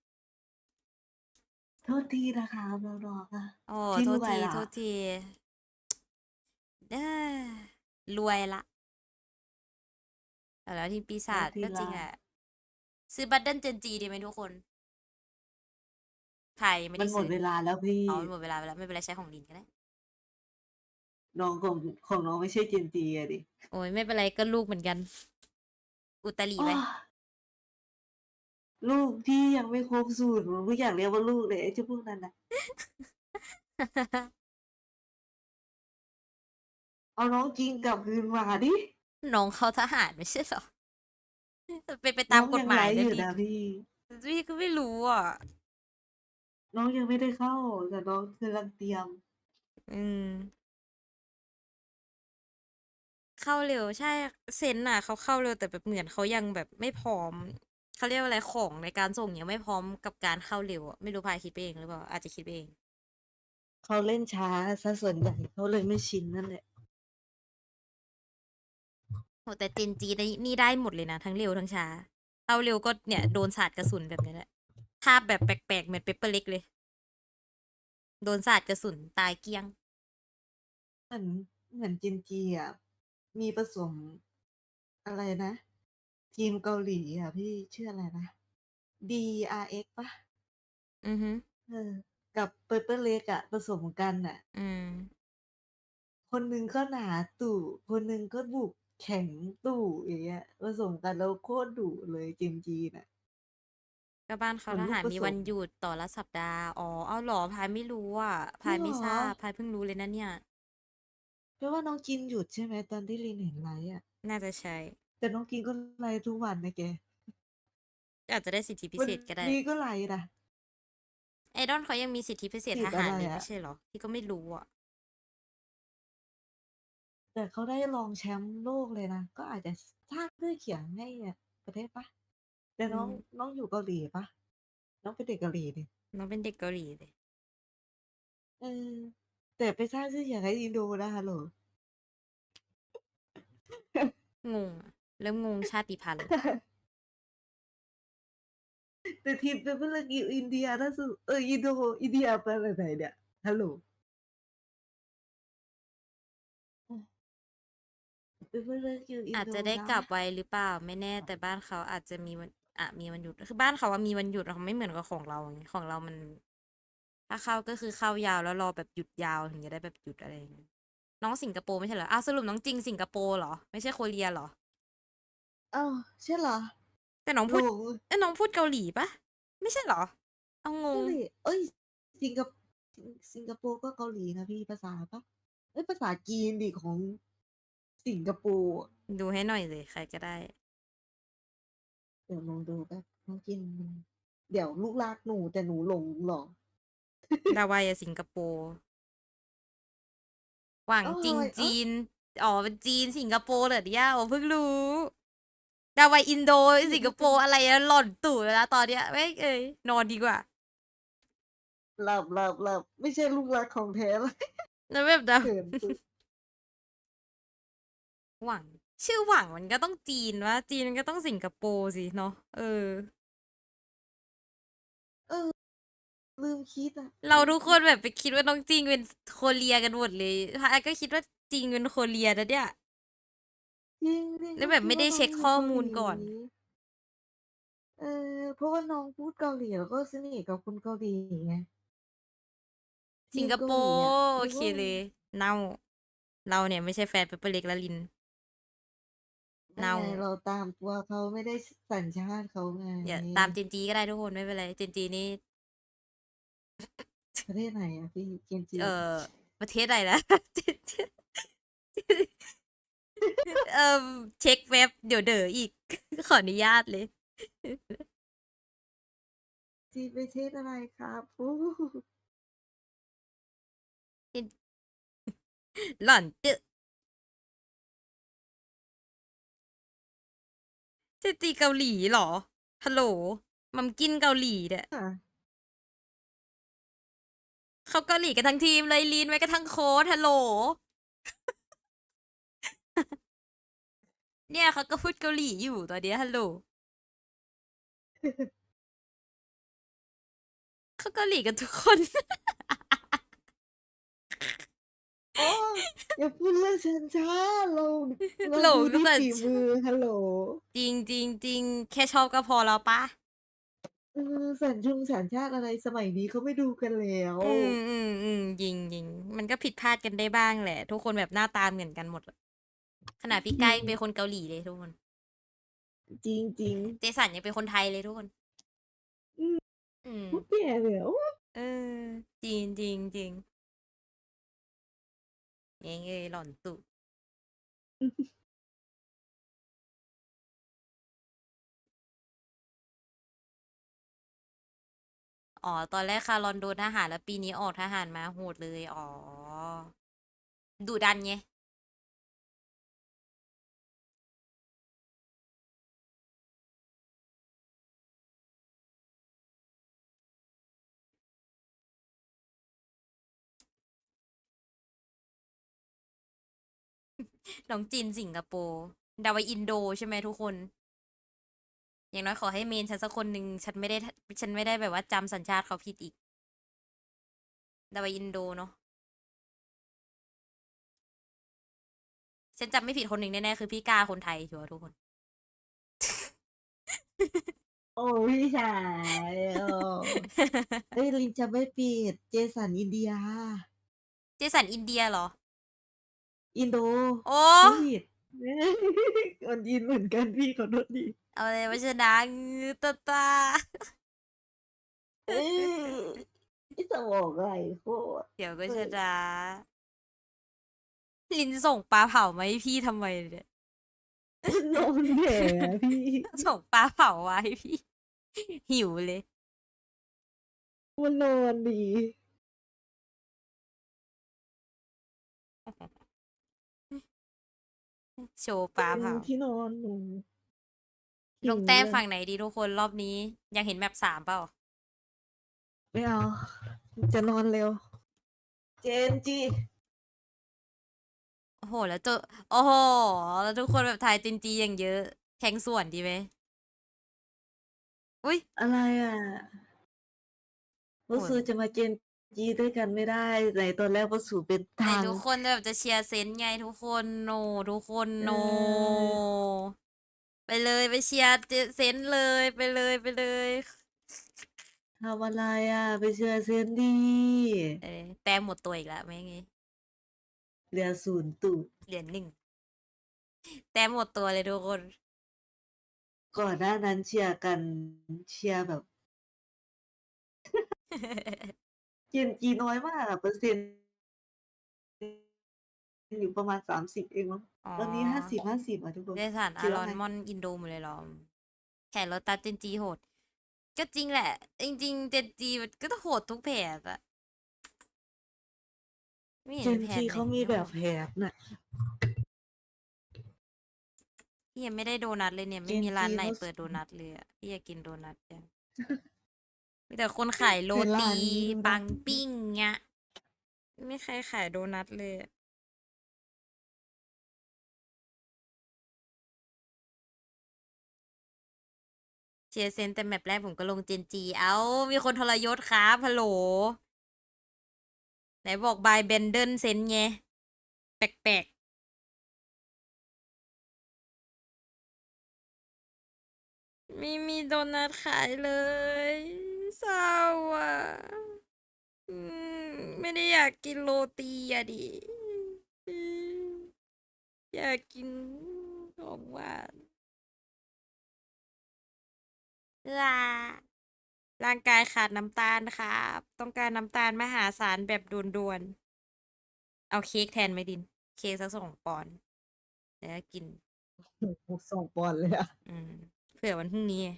โทษทีนะครับน้องๆอะ ๆ โอ้ พี่ โท ร ษ วย ที ละ โทษทีเด้อรวยละแต่แล้วทีมปีศาจ โทษที ก็จริง ละ อะซื้อบัตเดิลเจนจีดีไหมทุกคนไผ่ไม่ มั ได้ นหม ซื้ ด อ เวลาแล้วพี่ อ๋อหมดเวลาไปแล้วไม่เป็นไรใช้ของลินก็ได้ น้องของน้องไม่ใช่เจนจีอะดิ โอ้ยไม่เป็นไรก็ลูกเหมือนกัน อุตลีไป อ้อลูกพี่ยังไม่ครบสูตรผมไม่อยากเรียกว่าลูกเลยไอ้เจ้าพวกนั้นนะเอาน้องจริงกลับคืนมาดิ น้องเขาทหารไม่ใช่เหรอไป น้ ตา อ ม ง กฎ ยัง หมา ไล ย ฟ์ ด้ อ วย ยู่ พี่ นะพี่ พี่ก็ไม่รู้อ่ะ น้องยังไม่ได้เข้าแต่น้องกำลังเตรียม อืม เข้าเร็วใช่เซนน่ะเขาเข้าเร็วแต่แบบเหมือนเขายังแบบไม่พร้อมเขาเรียกว่าอะไรของในการส่งยังไม่พร้อมกับการเข้าเร็วอะไม่รู้พายคิดไปเองหรือเปล่าอาจจะคิดไปเอง เขาเล่นช้าซะส่วนใหญ่เขาเลยไม่ชินนั่นแหละ โหแต่เจนจีนี่ได้หมดเลยนะทั้งเร็วทั้งช้าเข้าเร็วก็เนี่ยโดนสาดกระสุนแบบนี้แหละภาพแบบแปลกๆเหมือนเปเปอร์เล็กเลย โดนสาดกระสุนตายเกลี้ยง เหมือนจินจีอ่ะ มีผสมอะไรนะ ทีมเกาหลีอ่ะ พี่ชื่ออะไรนะ PRX ปะ อือฮึ กับเปเปอร์เล็กอ่ะ ผสมกันอ่ะ อืม คนหนึ่งก็หนาตู่คนหนึ่งก็บุกแข็งตู่อย่างเงี้ยผสมกันแล้วโคตรดุเลยเกมจีนอ่ะ ก็บ้านเขา เหมือน ทหาร ลูกผสม มีวันหยุดต่อละสัปดาห์อ๋อเอาเหรอพายไม่รู้อ่ะพายไม่ทราบพายเพิ่งรู้เลยนะเนี่ย แปลว่าน้องกินหยุดใช่ไหมตอนที่ลินเห็นไลฟ์อ่ะ น่าจะใช่ แต่น้องกินก็ไลฟ์ทุกวันนะแก อาจจะได้สิทธิพิ วัน เศษก็ได้ นี้ก็ไลฟ์นะ ไอดอลเขายังมีสิทธิพิเศษ สิ ท ทธิ์ หาร อะไร เลย อะ ไม่ใช่เหรอพี่ก็ไม่รู้อ่ะ แต่เขาได้รองแชมป์โลกเลยนะ ก็อาจจะสร้างชื่อเสียงให้ประเทศปะแต่น้อง อืม น้องอยู่เกาหลีปะน้องเป็นเด็กเกาหลีดิ น้องเป็นเด็กเกาหลีเลย เออ แต่ไปสร้างชื่อเสียงให้อินโดนะฮัลโหล งงอะเริ่มงงชาติพันธุ์ แต่ทีมเป็นเพื่อนกิวอินเดียถ้าสุดอินเดียไปไหนเนี่ยฮัลโหลเป็นเพื่อนกิวอิน อาจ โด จะได้ นะ กลับไวหรือเปล่าไม่แน่แต่บ้านเขาอาจจะมีวัน มีวันหยุดคือบ้านเขาว่ามีวันหยุดเขาไม่เหมือนกับของเราไงของเรามัน ถ้าเข้าก็คือเข้ายาวแล้วรอแบบหยุดยาวถึงจะได้แบบหยุดอะไรอย่างเงี้ยน้องสิงคโปร์ไม่ใช่เหรออ้าวสรุปน้องจริงสิงคโปร์เหรอไม่ใช่โคเรียเหรอ อ้าวใช่เหรอ แต่น้อง ห พูด ลง น้องพูดเกาหลีปะไม่ใช่เหรอ เอางง เกาหลีเอ้ยสิงคสิงคโปร์ก็เกาหลีนะพี่ภาษาปะเอ้ยภาษาจีนดิของสิงคโปร์อะ ดูให้หน่อยเลยใครก็ได้ เดี๋ยวลองดูแบบน้องจินมันเดี๋ยวลูกลากหนูแต่หนูหลงเหรอ ดาวายอะสิงคโปร์หวัง เอ้ย จริง เอ้ย จีนอ๋อเป็นจีนสิงคโปร์เหรอเนี่ยโอ้เพิ่งรู้ดาวายอินโดสิงคโปร์อะไรอะหล่อนตู่แล้วตอนเนี้ยไม่เอ้ยนอนดีกว่า หลับไม่ใช่ลูกรักของแท้เลย แล้วแบบดาว เขินสุด หวัง ชื่อหวังมันก็ต้องจีนวะจีนมันก็ต้องสิงคโปร์สิเนาะลืมคิดอ่ะ เราทุกคนแบบไปคิดว่าน้องจริงเป็นโคเรียกันหมดเลยพายก็คิดว่าจริงเป็นโคเรียนะเนี่ย จริง แล้วแบบไม่ได้เช็คข้อมูลก่อน เพราะว่าน้องพูดเกาหลีแล้วก็สนิทกับคนเกาหลีไง สิงคโป ทีมเกาหลี ร์ อะ โอเคเลยเน่าเราเนี่ยไม่ใช่แฟนเปเปอร์เล็กและลิน นั่น เน่า ไงเราตามตัวเขาไม่ได้สัญชาติเขาไง อย่าตามเจนจีก็ได้ทุกคนไม่เป็นไรเจนจีนี่ ประเทศไหนอะพี่เจนจี ประเทศไหนนะ เช็คเว็บเดี๋ยวเด๋ออีก ขออนุญาตเลย จีนประเทศอะไรครับอู้ หล่อนจึเจนจีเกาหลีเหรอฮัลโหลมัมกินเกาหลีเนี่ย อ่ะ เขาเกาหลีกันทั้งทีมเลยลีนไว้กันทั้งโค้ชฮัลโหล เนี่ยเขาก็พูดเกาหลีอยู่ตอนเนี้ยฮัลโหล เขาเกาหลีกันทุกคน โอ้อย่าพูดเรื่องสัญชาติเรา หลง ดูที่ สัญ ฝี ชาติ มือฮัลโหล จริงจริงจริงแค่ชอบก็พอแล้วปะ สัญชาติอะไรสมัยนี้เขาไม่ดูกันแล้ว ยิงมันก็ผิดพลาดกันได้บ้างแหละ ทุกคนแบบหน้าตาเหมือนกันหมดอะขนาดพี่ไก่เป็นคนเกาหลีเลยทุกคน จริงจริง เจสันยังเป็นคนไทยเลยทุกคน อืม พูดแย่เลยอะโอ้ จริงจริงจริงเงี้ยหล่อนตุอ๋อ ตอนแรกคารอนโดนทหารแล้วปีนี้ออกทหารมาโหดเลย อ๋อ ดุดันไง น้องจีนสิงคโปร์ดาวาอินโดใช่ไหมทุกคน อย่างน้อยขอให้เมนฉันสักคนหนึ่งฉันไม่ได้แบบว่าจำสัญชาติเขาผิดอีก ดาวาอินโดเนาะฉันจำไม่ผิดคนหนึ่งแน่ๆคือพี่กาคนไทยชัวร์ทุกคน โอ้พี่ชายโอ้เอ้ยลินจะไม่ปิดเจสันอินเดีย เจสันอินเดียเหรอ อินโด โอ้ ไม่ผิด มันอินเหมือนกันพี่ขอโทษดี เอาเลยว่าชนะตาตา เอ้ยไม่จะบอกอะไรโคตร เดี๋ยวก็ชนะลินส่งปลาเผามาให้พี่ทำไมเนี่ย นอนแผลพี่ ส่งปลาเผามาให้พี่ หิวเลย มันนอนดี โชว์ปลาเผา ที่นอนหนู ลงแต้ม หิวเลย ฝั่งไหนดีทุกคนรอบนี้ อยากเห็นแมป3เปล่า ไม่เอา จะนอนเร็ว เจนจี โอ้โห แล้วโอ้โห แล้วทุกคนแบบทายจินจีอย่างเยอะ แข่งส่วนดีไหมอุ้ย อะไรอ่ะ โอ้ วั ย สูจะมาเจนจีด้วยกันไม่ได้ไหนตอนแรกวัสูเป็น แต่ ทาง ทุกคนแบบจะเชียร์เซนต์ไงทุกคนโนทุกคนโน เออ ไปเลยไปเชียร์เซนเลยไปเลยไปเลย ทำอะไรอ่ะ ไปเชียร์เซนดี แต้มหมดตัวอีกแล้วไม่ไง เหลือ0 ตูด เหรียญ1 แต้มหมดตัวเลยทุกคน ก่อนหน้านั้นเชียร์กันเชียร์แบบ เกียนกีน้อยมากอะเปอร์เซ็นต์อยู่ประมาณ30เองมั้ง อ๋อ ตอนนี้50-50อ่ะทุกคน ได้สารอา คิด ร ว่า อน ไง มอนอินโดหมดเลยเหรอแข่โรตัสเจนจีโหด ก็จริงแหละ จริงๆเจนจีมันก็ต้องโหดทุกแผดอะไม่เห็ เจ น น แผ จี ดไหน เขามี ไม่ แบ โห บ ด แผบน่ะ พี่ยังไม่ได้โดนัทเลยเนี่ย ไม่มี Gen ร้าน Z ไหน เขา เปิดโดนัทเลยอะพี่อยากกินโดนัทจัง มีแต่คนขายโร แต่ร้า ตี นนี้ ปังปิ้งเงี้ยไม่มีใครขายโดนัทเลยอะเชียร์เซนแต่แมปแรกผมก็ลงเจนจี เอ้า มีคนทรยศครับฮัลโหล ไหนบอกบายเบนเดนเซนไง แปลกๆ ไม่มีโดนัทขายเลยเศร้าอ่ะไม่ได้อยากกินโรตีอะดิอืมอยากกินของหวานร่างกายขาดน้ำตาลครับ ต้องการน้ำตาลมหาศาลแบบด่วนๆ เอาเค้กแทนไหมดิน เค้กสัก2 ปอนด์แล้วกิน 2 ปอนด์เลยอ่ะ เผื่อวันพรุ่งนี้ไง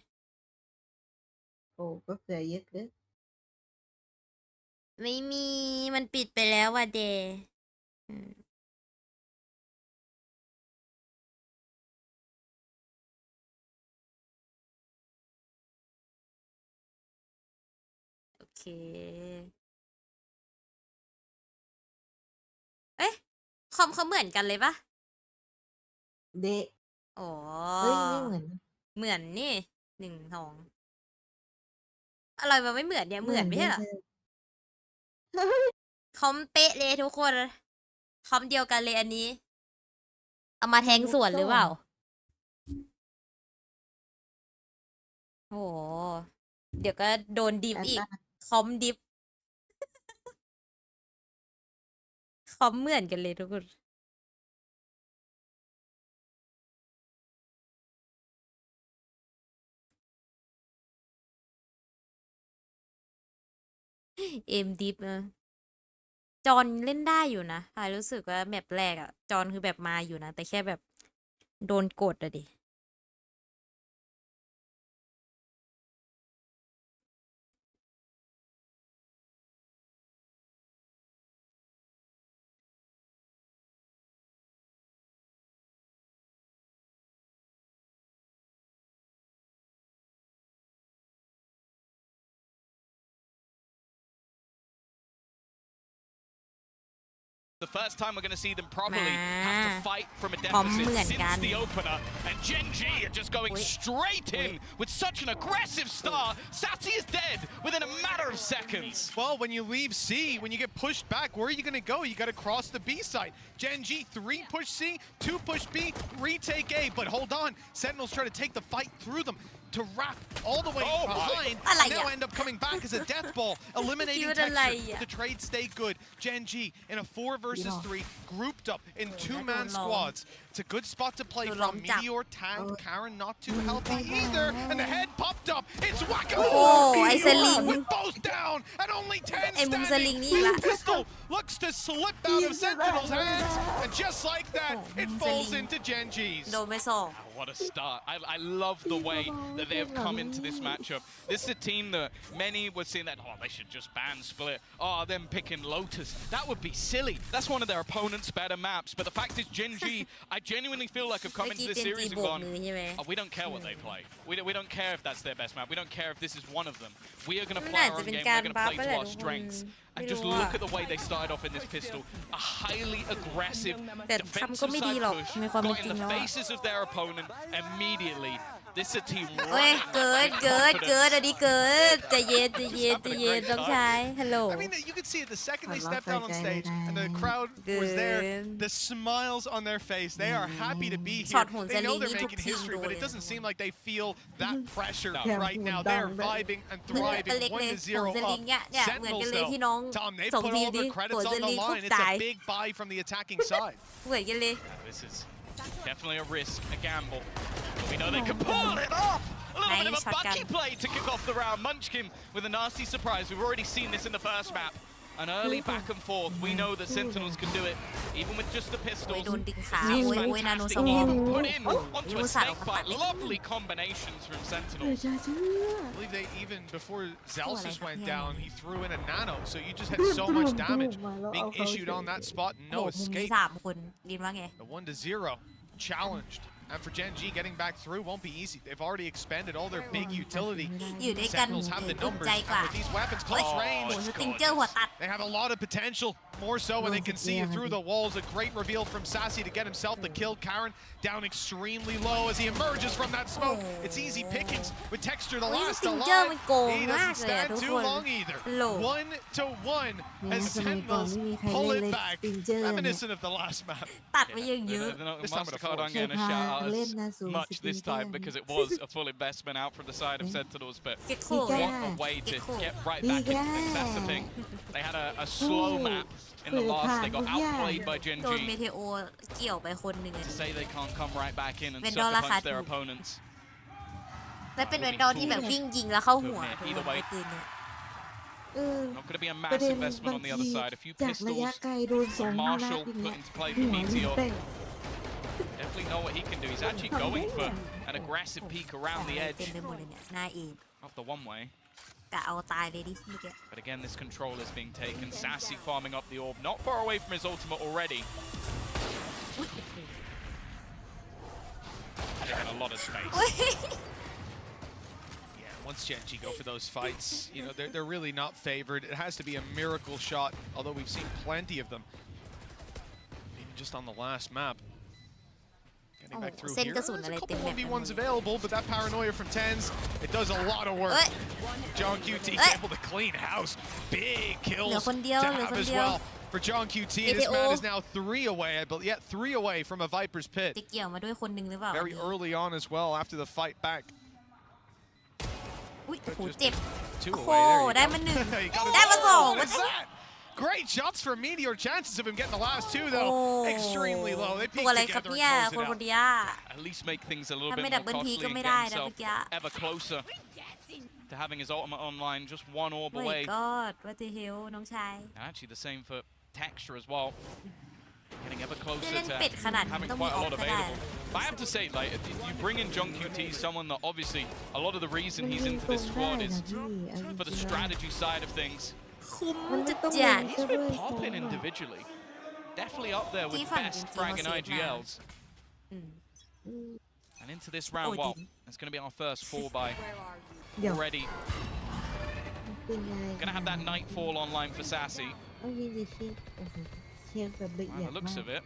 โอ้ก็เสียเยอะเกิน ไม่มี มันปิดไปแล้วว่ะเดอืมโอเค เอ๊ะ คอมเขาเหมือนกันเลยปะ เดะ อ๋อ เฮ้ยไม่เหมือนนะ เหมือนนี่1 2อะไรมันไม่เหมือนเนี่ย เหมือนไม่ใช่เหรอ เฮ้ย คอมเป๊ะเลยทุกคน คอมเดียวกันเลยอันนี้ เอามาแทงสวนหรือเปล่า โอ้โห เดี๋ยวก็โดนดิฟอีก คอมดิฟ คอมเหมือนกันเลยทุกคน เอมดิฟนะจอนเล่นได้อยู่นะพายรู้สึกว่าแมปแรกอะจอนคือแบบมาอยู่นะ แต่แค่แบบโดนกดอะดิ The first time we're going to see them properly have to fight from a คอมเห deficit มือนกัน since the opener. And Gen G are just going straight in with such an aggressive start. Sassy is dead within a matter of seconds. Well, when you leave C, when you get pushed back, where are you going to go? You got to cross the B side. Gen G, 3 push C, 2 push B, retake A. But hold on, Sentinels try to take the fight through them to wrap all the way behind. And now end up coming back as a death ball, eliminating Texture. The trade stay good. Gen G in a 4 versus 3, grouped up in 2-man squads. It's a good spot to play from. Meteor tagged, Karen not too healthy either. And the head popped up. It's Wacko! Meteor with both down and only 10 standing. Blue Pistol looks to slip out of Sentinel's hands. And just like that, it falls into Gen G's. โดนไป2 What a start. I love the way that they have come into this matchup. This is a team that many were saying that, oh, they should just ban Split. Oh, them picking Lotus. That would be silly. That's one of their opponent's better maps. But the fact is, Gen G, I genuinely feel like I've come into this series and gone, oh, we don't care what they play. We don't care if that's their best map. We don't care if this is one of them. We are going to play our own game. We're going to play to our strengths. And just look at the way they started off in this pistol. A highly aggressive แต่ทำก็ defensive ไม่ดี side หรอก push ในความเป็น got จริ in ง the แล้วอะ faces of their opponent immediately. This is a team เว้ย running เกิด with เกิด confidence. อันนี้เกิดใจเย็นใจเย็นใจเย็นน้องชายฮัลโหล I mean, you could see it the second they I stepped love out on that stage guy. and the crowd was there, Good. the smiles on their face. They are happy to be ช็อ here. ตโหน They know สลิง they're นี่ทุก making ทีม history, โดน but เล it ย doesn't seem like they feel that pressure Yeah, right now. down, They're but- vibing and เหมือนกัน thriving. เล็กเลย 1-0 โหนสลิง up. เนี่ยเหมือนกัน Sentinels เลยที่น้อง though, Tom, they ส่ง put ที all นี้ their โห credits น on ส the ลิงปุ๊บ line. It's ตาย a big buy from the attacking side. เหมือนกันเลย This is definitely a risk, a gamble. But we know they can pull it off. A little bit of Nice a Bucky shotgun. play to kick off the round. Munchkin with a nasty surprise. We've already seen this in the first map. An early back and forth. We know that Sentinels can do it, even with just the โอ้ย pistols. โดนดึงขา Seems โอ้ยโอ้ยนาโนส fantastic. มอง Even put in onto a Yung snake sa- bite. Lovely combinations from เดี๋ยว Sentinels. จะเชื่อ I believe they even before Zelsis like went that. down, he threw in a nano, so you just had so much damage being issued on that spot. โอ้ No มุมนี้ escape. 3 คนลินว่าไง The 1-0 challenged. And for Gen G, getting back through won't be easy. They've already expended all their big utility. อยู่ด้วยกัน Sentinels have the อุ่น numbers. ใจกว่า And with these weapons เฮ้ย close โอ้ range, สติงเจอร์หัวตัด they have a lot of potential. More so when they can see it through the walls. A great reveal from Sassy to get himself the kill. Karen down extremely low as he emerges from that smoke. It's easy pickings with Texture the เฮ้ย last สติงเจอร์ alive. มันโกง He มาก doesn't เลยอะ stand ทุก too คน long either. โหล 1-1 เนี่ย as สมัยก่อน Sentinels ไม่มีใคร pull เล่น it เลย back. สปริงเจอร์เนี่ย Reminiscent of the last map. ตัดไปเยอะ They're not- This time with a Mastercard force. aren't getting a shout out Len na as so much this sipin time dyan. because it was a full investment out from the side of Sentinels, but ๆเก็ตโค He what a way to Get cool. get right back into things. That's the thing. They had a slow map in the last. They got outplayed by Gen โดนเม G. เทโอเกี่ยวไปคนหนึ่งอะ To say they can't come right back in and Vendor sucker punch ราคา their ถูก opponents. และเป็นเวนดอร์ที่แบบวิ่งยิงแล้วเข้าหัว Either ทุกคน way ไปปืนเนี่ย เออ Not going to be a ประเด็ massive น investment บาง on the ที other side. A few จากระยะ pistols. ไกลโดนสองนัด Marshall อย่าง put เงี้ย into play หั for วมัน Meteor. แตก Definitely know what he can do. He's actually going for an aggressive peek around the เต็ม edge ไปหมดเลยเนี่ยหน้าเอ of the one way. กะเอาตายเลยดิเมื่อกี้ But again, this control is being taken. Sassy farming up the orb, not far away from his ultimate already. Taking a lot of space. Yeah, once Gen G go for those fights, you know, they're really not favored. It has to be a miracle shot, although we've seen plenty of them. Even just on the last map. Getting back through Sen here. gasu'n There's a na couple litin na 1v1s available, but that paranoia from Tens, it does a lot of work. เอ้ย John QT able to clean house. Big เหลือ kills คนเดียว to เหลือ have คน as เดียว well. For John QT, this ATO. man is now 3 away. I believe, yeah, 3 away from a Viper's pit. จะเกี่ยวมาด้วยคนหนึ่งหรือเปล่า Very early on as well after the fight back. อุ้ยโอ้โหเจ็บ Two โอ้โห away. There you ได้ go. มาหนึ่ง You got it. ได้มาสอง What is that? Great shots for Meteor. Chances of him getting the last 2 though, โอ้ extremely low. They ตัว peek อะไรครับ together เนี่ย and คน close ค it น out. เดียว At least make things a little ถ้า bit ไม่ more ดับเบิลพี costly ก็ and ไม่ get ได้นะ himself เมื่อกี้ ever closer to having his ultimate online, just one orb โอ้ย away. ก็ว่าจะเฮลน้องชาย Actually, the same for Texture as well. Getting ever จะ closer เล่น to เป็ดขนาดนี้ having ต้องมี quite อ a อก lot ก็ได้ available. But I have to say, like, you bring in John QT, someone that obviously a lot of the reason he's into this squad is for the strategy side of things. คุ้ม มัน จั ไม่ ด ต้อง จัด เล่นซะด้วย Pop in ซ้ำอะ individually. Definitely up there with G Funk best and fragging G Funk IGLs. อืม อืม And into this round, Oh, well, didn't. it's going to be our first 4 by เดี๋ยว already. เป็นไง Going to have that Nightfall online for Sassy. เอายิงดิเช็คโอ้โหเช็คแบบละ By เอียด the looks มาก of it,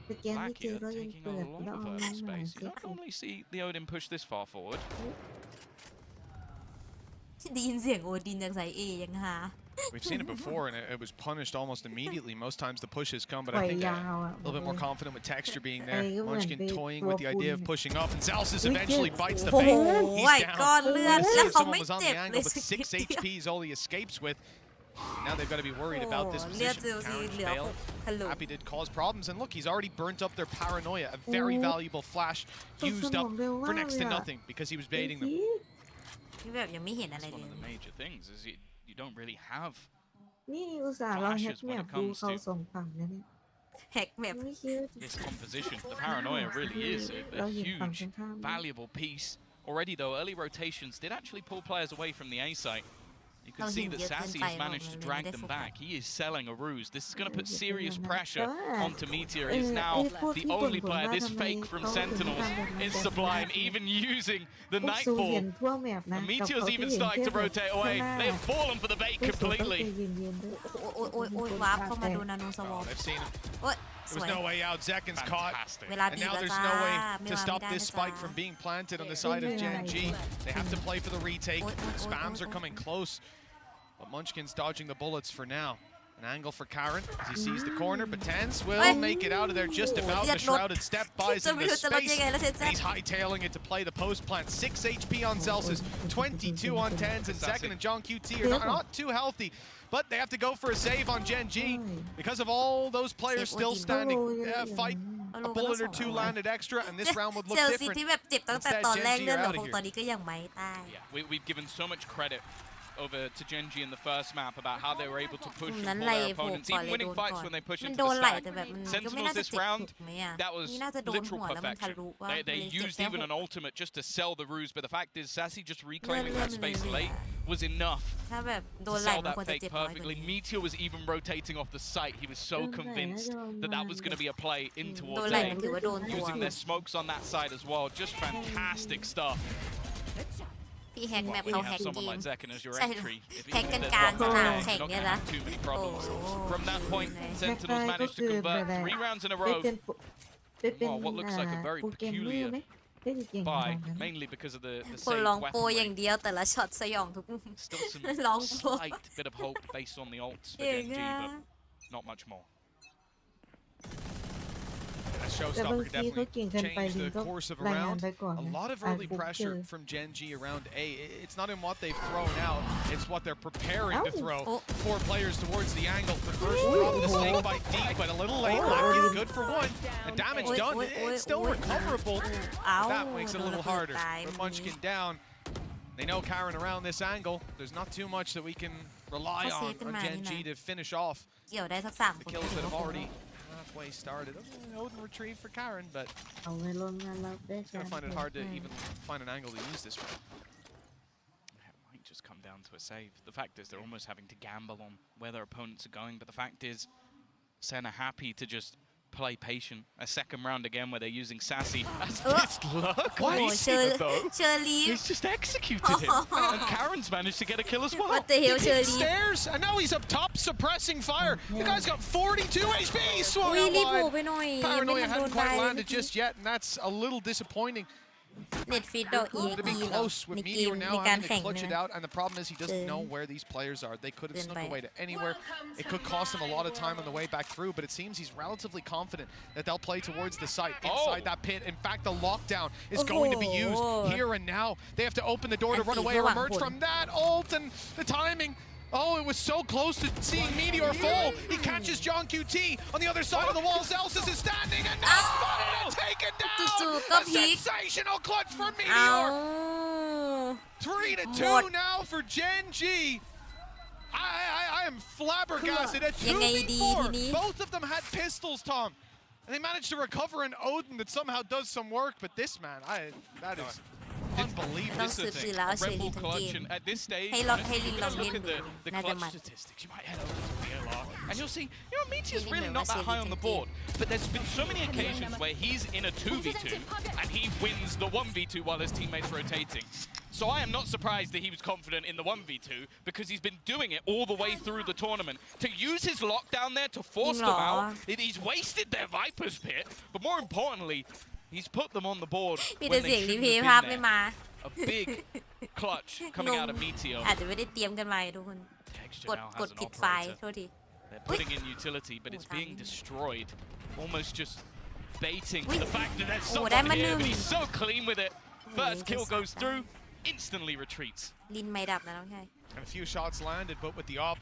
สแกนไม่เจอ Lakia ก็ยัง taking เปิด a แล้ว lot เอา of น้อ Earth งมา space. You เช็ค don't normally see the Odin push this far forward. ได้ยินเสียงโอดินจากสายเอยังหา We've seen it before, and it was punished almost immediately. Most times the pushes come, but ปล่ I อย think ยาวอ่ะ a little bit more confident with Texture being ไอ้ there. ก็เหมือน Munchkin ไป toying ตัว with the คุณ idea of pushing up, and Zalsis Wicked. eventually bites the โอ้โห fate. ไหว He's ก้อน down. เลือด Let's see แล้ว if เขา someone ไม่ was on เจ็บ the เลย angle, but 6 HP is all he escapes with. Now they've got to be worried about this เลือด position. เซลซี Karen เหลือ failed. ฮัลโหล Happy did cause problems, and look, he's already burnt up their paranoia. A very valuable flash used up for next to nothing because he was baiting them. ที่แบบยังไม่เห็นอะไร That's เล one ย of the major things is you don't really have นี่อุตส่าห์เราแฮกแมปดูเขาสองฝั่งนะเนี่ย แฮกแบบ ไม่คิดว่า this composition. The paranoia really is a huge, valuable piece. Already though, early rotations did actually pull players away from the A site. You can see that Sassy has managed to drag them back. He is selling a ruse. This is going to put serious pressure onto Meteor. He's now the only player. This fake from Sentinels is sublime, even using the Nightfall. And Meteor's even starting to rotate away. They have fallen for the bait completely. โอ้ยวาร์ปเข้ามาโดนนาโนสวอ Oh, ป they've seen him. โอ้ยส There ว was ย no way out. Zekin's caught. Fantastic. เวลา And บีบ now แล้ว there's จ้า no way ไม่ to วาง stop ไม่ได้ this นะ spike จ๊ะ from being planted on the side of Gen G. They have to play for the retake. Spams are coming close. But Munchkin's dodging the bullets for now. An angle for Karen as he sees the corner, but Tens will make it out of there just about. The shrouded step buys in the space. And he's hightailing it to play the post plant. 6 HP on Celsius, 22 on Tens, and Zekin and John QT are not too healthy. But they have to go for a save on Gen G because of all those players still standing. Fight. A bullet or two landed extra, and this round would look เชลซี different. ที่แบบเจ็บตั้งแต่ Instead, ตอนแรก Gen G เลือด are เหลือ out ห of กตอน here. นี้ก็ยังไม่ตาย Yeah, we've given so much credit over to Gen G in the first map about how they were able to push มุม and นั้น pull ไหล their โผล่ opponents, ก่อน even เลยโด winning นก่อน fights when they push มัน into โดน the ไหล side. แต่แบบมันก็ไม่ Sentinels น่าจะ this เจ็บ round, ถูกไหมอ่ะ that was นี่น่าจะโดน literal หัวแล้วมันทะ perfection. ลุว่า They เลยเจ็บ used แค่ even ห an ก ultimate just to sell the ruse, but the fact is Sassy just reclaiming Literally, that space literally. late was enough ถ้าแบบโด to นไหล sell มัน that ควรจะ fake เจ็บน้อยกว่า perfectly. นี้ Meteor was even rotating off the site. He was so convinced that that was going to be a play in โด towards นไหล A, มันถือว่าโดนตัว using their smokes on that side as well. Just fantastic stuff. พี่แฮกแมป When เขา you แฮก have เก someone ม like Zekin as your ใช่ entry, if แฮก even กัน if กลาง there's ส one นาม guy, แข่ง you're not เนี่ย gonna ละ have too many problems. โอ้ From that point, ไหน Sentinels managed to convert 3 rounds in a ไป row เป็นไปเป็น Well, what looks like a very โปรแกรมเมอ peculiar ร์ไหมได้เก่ง by ขนาดนั้น mainly because of the คน safe ร้องโปร weaponry. อย่างเดียวแต่ละช็อตสยองทุกมุม Still some Long ball. slight bit of hope based on the ults for เก่ง Gen G, อ่ะ but not much more. That แต่ showstopper บาง could ทีเขา definitely เก่งเกินไป change ลิง the ก็ course of a รายงาน round. ไปก่อน A นะ lot of อ่าน early ปุ๊บเจอ pressure from Gen G around A. It's not in what they've thrown out, it's what they're preparing to throw. Oh. 4 players towards the angle for first drop. The snake bite deep, but a little late. Lucky, good for 1. And damage Oi, done. oi, oi, It's still oi. recoverable. เอ้า That makes it a โดน little ระเบิด harder. ตาย But มุมนี้ Munchkin down. They know Karen around this angle. There's not too much that we can relyเขา on เซฟขึ้นมา Gen นี่ G นะ to finish off เกี่ยวได้สักสามค the น kills ก็ถื that อว่า have คุ้ม already halfway started. Odin retrieve for Karen, but เอาไว้ลงงานรับได้ it's gonna find it hard to even find an angle to use this round. It might just come down to a save. The fact is they're almost having to gamble on where their opponents are going, but the fact is SEN are happy to just play patient. A second round again where they're using Sassy as best luck. โอ้โห What? เชอร์เชอร์ลีฟ He's just executed him. And Karen's managed to get a kill as well. What the hell, He Shirley? stairs, and now he's up top suppressing fire. The guy's got 42 HP. He's swung อุ้ย out รีบโผล่ wide. ไปหน่อยยังไม่ Paranoia ทันโดน hadn't ตาย quite เลย landed just yet, and that's a little disappointing. เน็ตฟีดดอก To be EXE เหรอ close with ในเกม Meteor ใน now การ having แข่ to ง clutch เนี่ย it out, and the problem is he doesn't know Then- where these players are. They could have Then snuck by- away to anywhere. It could cost him a lot of time on the way back through, but it seems he's relatively confident that they'll play towards the site inside that pit. In fact, the lockdown is going to be used here and now. They have to open the door to run away or emerge from that ult, and the timing. Oh, it was so close to seeing Meteor fall. He catches John QT on the other side of the wall. Zelsis is standing and now spotted and taken down. จู่ๆก็พลิก Sensational clutch for เอ้า Meteor. 3 to 2 What? now for Gen G. I am flabbergasted at ยังไงดีทีนี้ 2v4. Both of them had pistols, Tom. And they managed to recover an Odin that somehow does some work, but this man, that is unbelievable. ต้องสืบสื่อแล้ว A เชอร์ Red ลี Bull ทั้งเก clutch, ม and at this stage, Hey, look, hey, you're look, gonna look at Lin, the Lin. clutch Nada statistics. You might head over to PLR, and you'll see, Meteor's Lin, really Lin, not that Lin, high on the Lin. board. But there's been so many occasions where he's in a 2v2, and he wins the 1v2 while his teammates rotating. So I am not surprised that he was confident in the 1v2, because he's been doing it all the way through the tournament. To use his lockdown there to force them out, he's wasted their Viper's pit, but more importantly, he's put them on the board มี when แต่ they เสียงรี shouldn't เพย์ have ภาพ been ไม่ there. มา A big clutch coming out of Meteor. อาจจะไม่ได้เตรียมกันมาทุกคน Texture กด now ก has ด an ผิดไฟล์ operator. โทษที They're putting in utility, but it's being timing. destroyed. Almost just baiting Ui. the fact that there's Oh, someone that here, but maneuver. he's so clean with it. First Ui, kill just goes like through, instantly retreats. ลินไม่ดับนะน้องชาย And a few shots landed, but with the op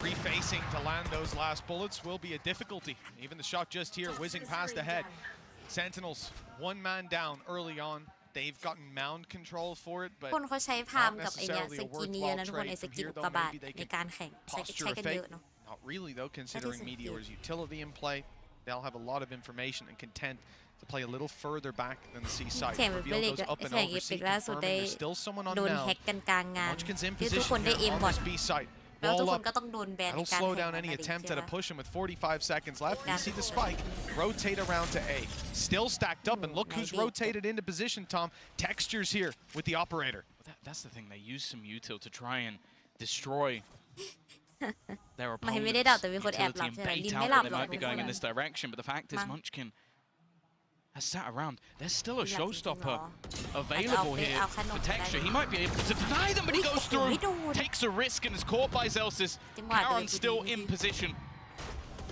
refacing to land those last bullets will be a difficulty. Even the shot just here, whizzing past the head. Sentinels, 1 man down early on. They've gotten mound control for it, but คนเขาใช้พามกับไอเนี้ยสกินนี้เยอะนะทุกคนไอสกินอุกกาบาตในการแข่งใช้กันเยอะเนาะ not really though, considering is a Meteor's utility in play. they'll have a lot of information and content to play a little further back than the C side. แข่งแบบเบ Reveal ลิก goes up and แข่ง over เอ C, พิกล่าสุด confirming ได้ there's still someone on โดน now. แฮกกันกลางงาน Munchkin's in ที่ทุกคน position ได้เอ็ม now หม on ด this B side. แล้วทุก Wall คน up. ก็ต้องโดนแบนใน That'll การ slow แข่ง down แบบ any นั้น attempt ใช่ at a ปะ push, and with 45 seconds left, you Got see the it. spike rotate around to A. Still stacked up, and look who's Maybe. rotated into position, Tom. Textures here with the operator. That's the thing. They use some util to try and destroy their ไม่ได้ opponent's ดับแต่มีคนแอบหลับ utility ใช่ไหม and ลิ bait นไม่ out หลับ that ห they รอก might be going in this direction. But the fact is, Mang. Munchkin has sat around. There's still a ลินหลับจริงๆ showstopper เหรอ available here I'll kind of for Texture. like- He might be able to deny them, but he goes through, we don't- takes a risk, and is caught by Zelsis. จังหวะเดิน Karen ดีๆ still in position.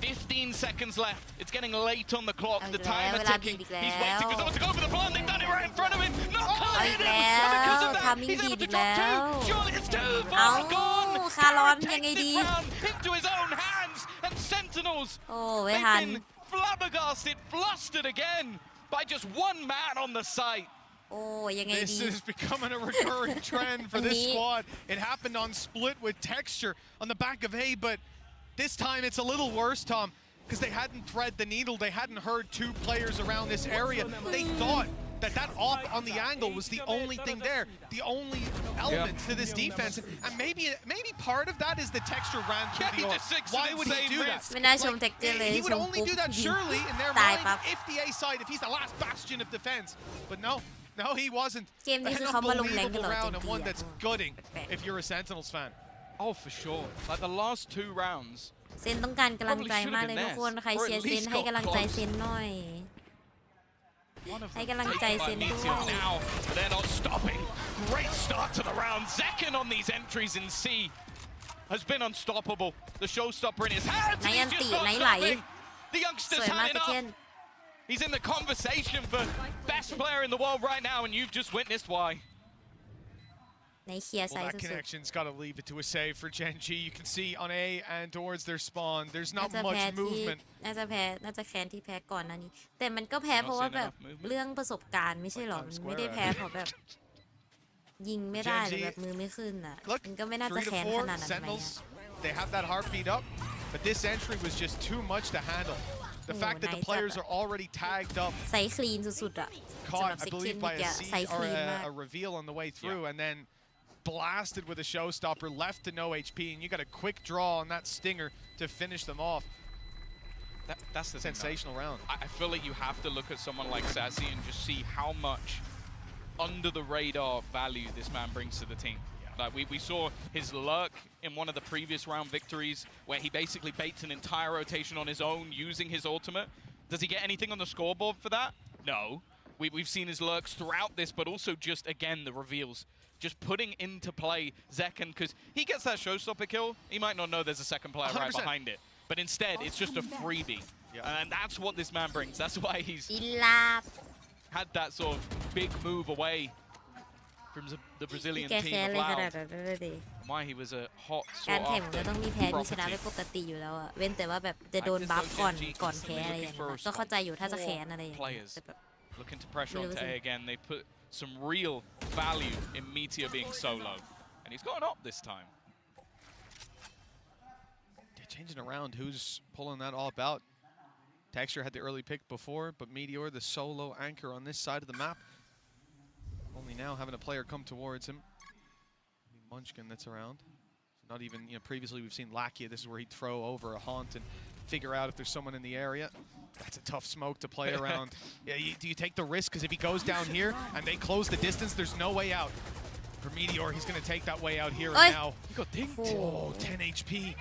15 seconds left. It's getting late on the clock. The เอาอีกแล้ว timer ticking. เวลาบีบอีกแล้ว He's waiting for someone to go for the plan. They've done it right in front of him. Not เอาอี cutting ก it. แล้ว And because of that, ทำมิ่ง he's บีบ able อี to กแล้ว drop two. Surely it's too เอา far gone. คารอน Karen ยังไง takes ดี this round into his own hands. And Sentinels, โอ้ไม่ they've ทัน been flabbergasted, flustered again by just one man on the site. โอ้ยังไง This ดี is becoming a recurring trend for this Me- squad. It happened on split with Texture on the back of A, but this time it's a little worse, Tom, because they hadn't thread the needle. They hadn't heard two players around this area. They thought that op on the angle was the only thing there, the only element to this defense. And maybe part of that is the Texture ran through Yeah, he the just AWP. six Why and would he save do miss. that? ไม่น่าชม Texture เลย He would ชม only ปุ๊บ do that ยิง surely in their ตาย mind ปั๊บ if the A side, if he's the last bastion of defense. But no, he wasn't. เกมนี้คือ An เขามาลงแรงกัน unbelievable เหรอ round จ and ริง one ๆ that's อะ gutting แปลก if you're a Sentinels fan. Oh, for sure. Like the last two rounds. เซนต้องการกำลังใจมากเลย Probably ทุกคน should have been ใครเชียร์ there, เซน or at ให้ least กำลังใจ got เซนหน่อย One of Hay them galang taken chay by sin Meteor doon. now, but they're not stopping. Great start to the round. Zekken on these entries in C has been unstoppable. The showstopper in his hands, and he's just not Nayไหล stopping. The ส youngster's วยมาก had เซเคน enough. He's in the conversation for best player in the world right now, and you've just witnessed why. ในเคลียร์ไซ Well, ส์ that สุด connection's got to leave it to a save for Genji. You can see on A and towards their spawn, there's ๆน่า not จะแพ้ much ที่ movement. น่าจะแค้นที่แพ้ก่อนหนานี้ แต่มันก็แพ้เพราะว่าแบบ enough movement. เรื่องประสบการณ์ไม่ใช่หรอ Like มัน Times ไม่ได้ Square, แพ้เพราะแบบ ยิงไม่ได้หรือแบบมือไม่ขึ้นอ่ะ Look, มันก็ไม่น่าจะ 3 to แค้นข 4 นาดนั้นไหมอะ Sentinels, they have that heartbeat up, but this entry was just too much to handle. The Oh, fact that the nice players up. are already tagged up, ไซส์คลีนสุดๆอ่ะสำหรับ caught, เซ I เคน believe, เมื่อ by กี้ a C ไซส์ค or ลีนมาก a reveal on the way through, and then blasted with a showstopper, left to no HP, and you got a quick draw on that stinger to finish them off. That's the thing, though. Sensational round. I feel like you have to look at someone like Sassy and just see how much under the radar value this man brings to the team. Like we saw his lurk in one of the previous round victories where he basically baits an entire rotation on his own using his ultimate. Does he get anything on the scoreboard for that? No. We've seen his lurks throughout this, but also just, again, the reveals. Just putting into play Zekken, because he gets that showstopper kill. He might not know there's a second player right 100%. behind it. But instead, it's just a freebie. Yeah. And that's what this man brings. That's why he's อิลาบ had that sort of big move away from the ที่ Brazilian แก team แค้น of เลยขนาด Loud. นั้นเลยดิ Why he was a hot การ sought แข่งมันก็ after ต้องมีแพ้มีชนะ property. เป็นปกติอยู่แล้วอะเว้นแต่ว่าแบบจะโดนบัฟก่อนแพ้อะไรอย่างเงี้ยก็เข้าใจอยู่ถ้าจะแค้นอะไรอย่างเงี้ยแต่แบบ Looking to pressure onto Really A again. They put some real value in Meteor being solo. And he's gone up this time. They're changing around who's pulling that all about. Texture had the early pick before, but Meteor, the solo anchor on this side of the map. Only now having a player come towards him. Munchkin that's around. Not even, previously we've seen Lakia. This is where he'd throw over a haunt and figure out if there's someone in the area. That's a tough smoke to play around. Yeah, do you take the risk? Because if he goes down here and they close the distance, there's no way out. For Meteor, he's going to take that way out here and now. He got dinked. Oh, 10 HP.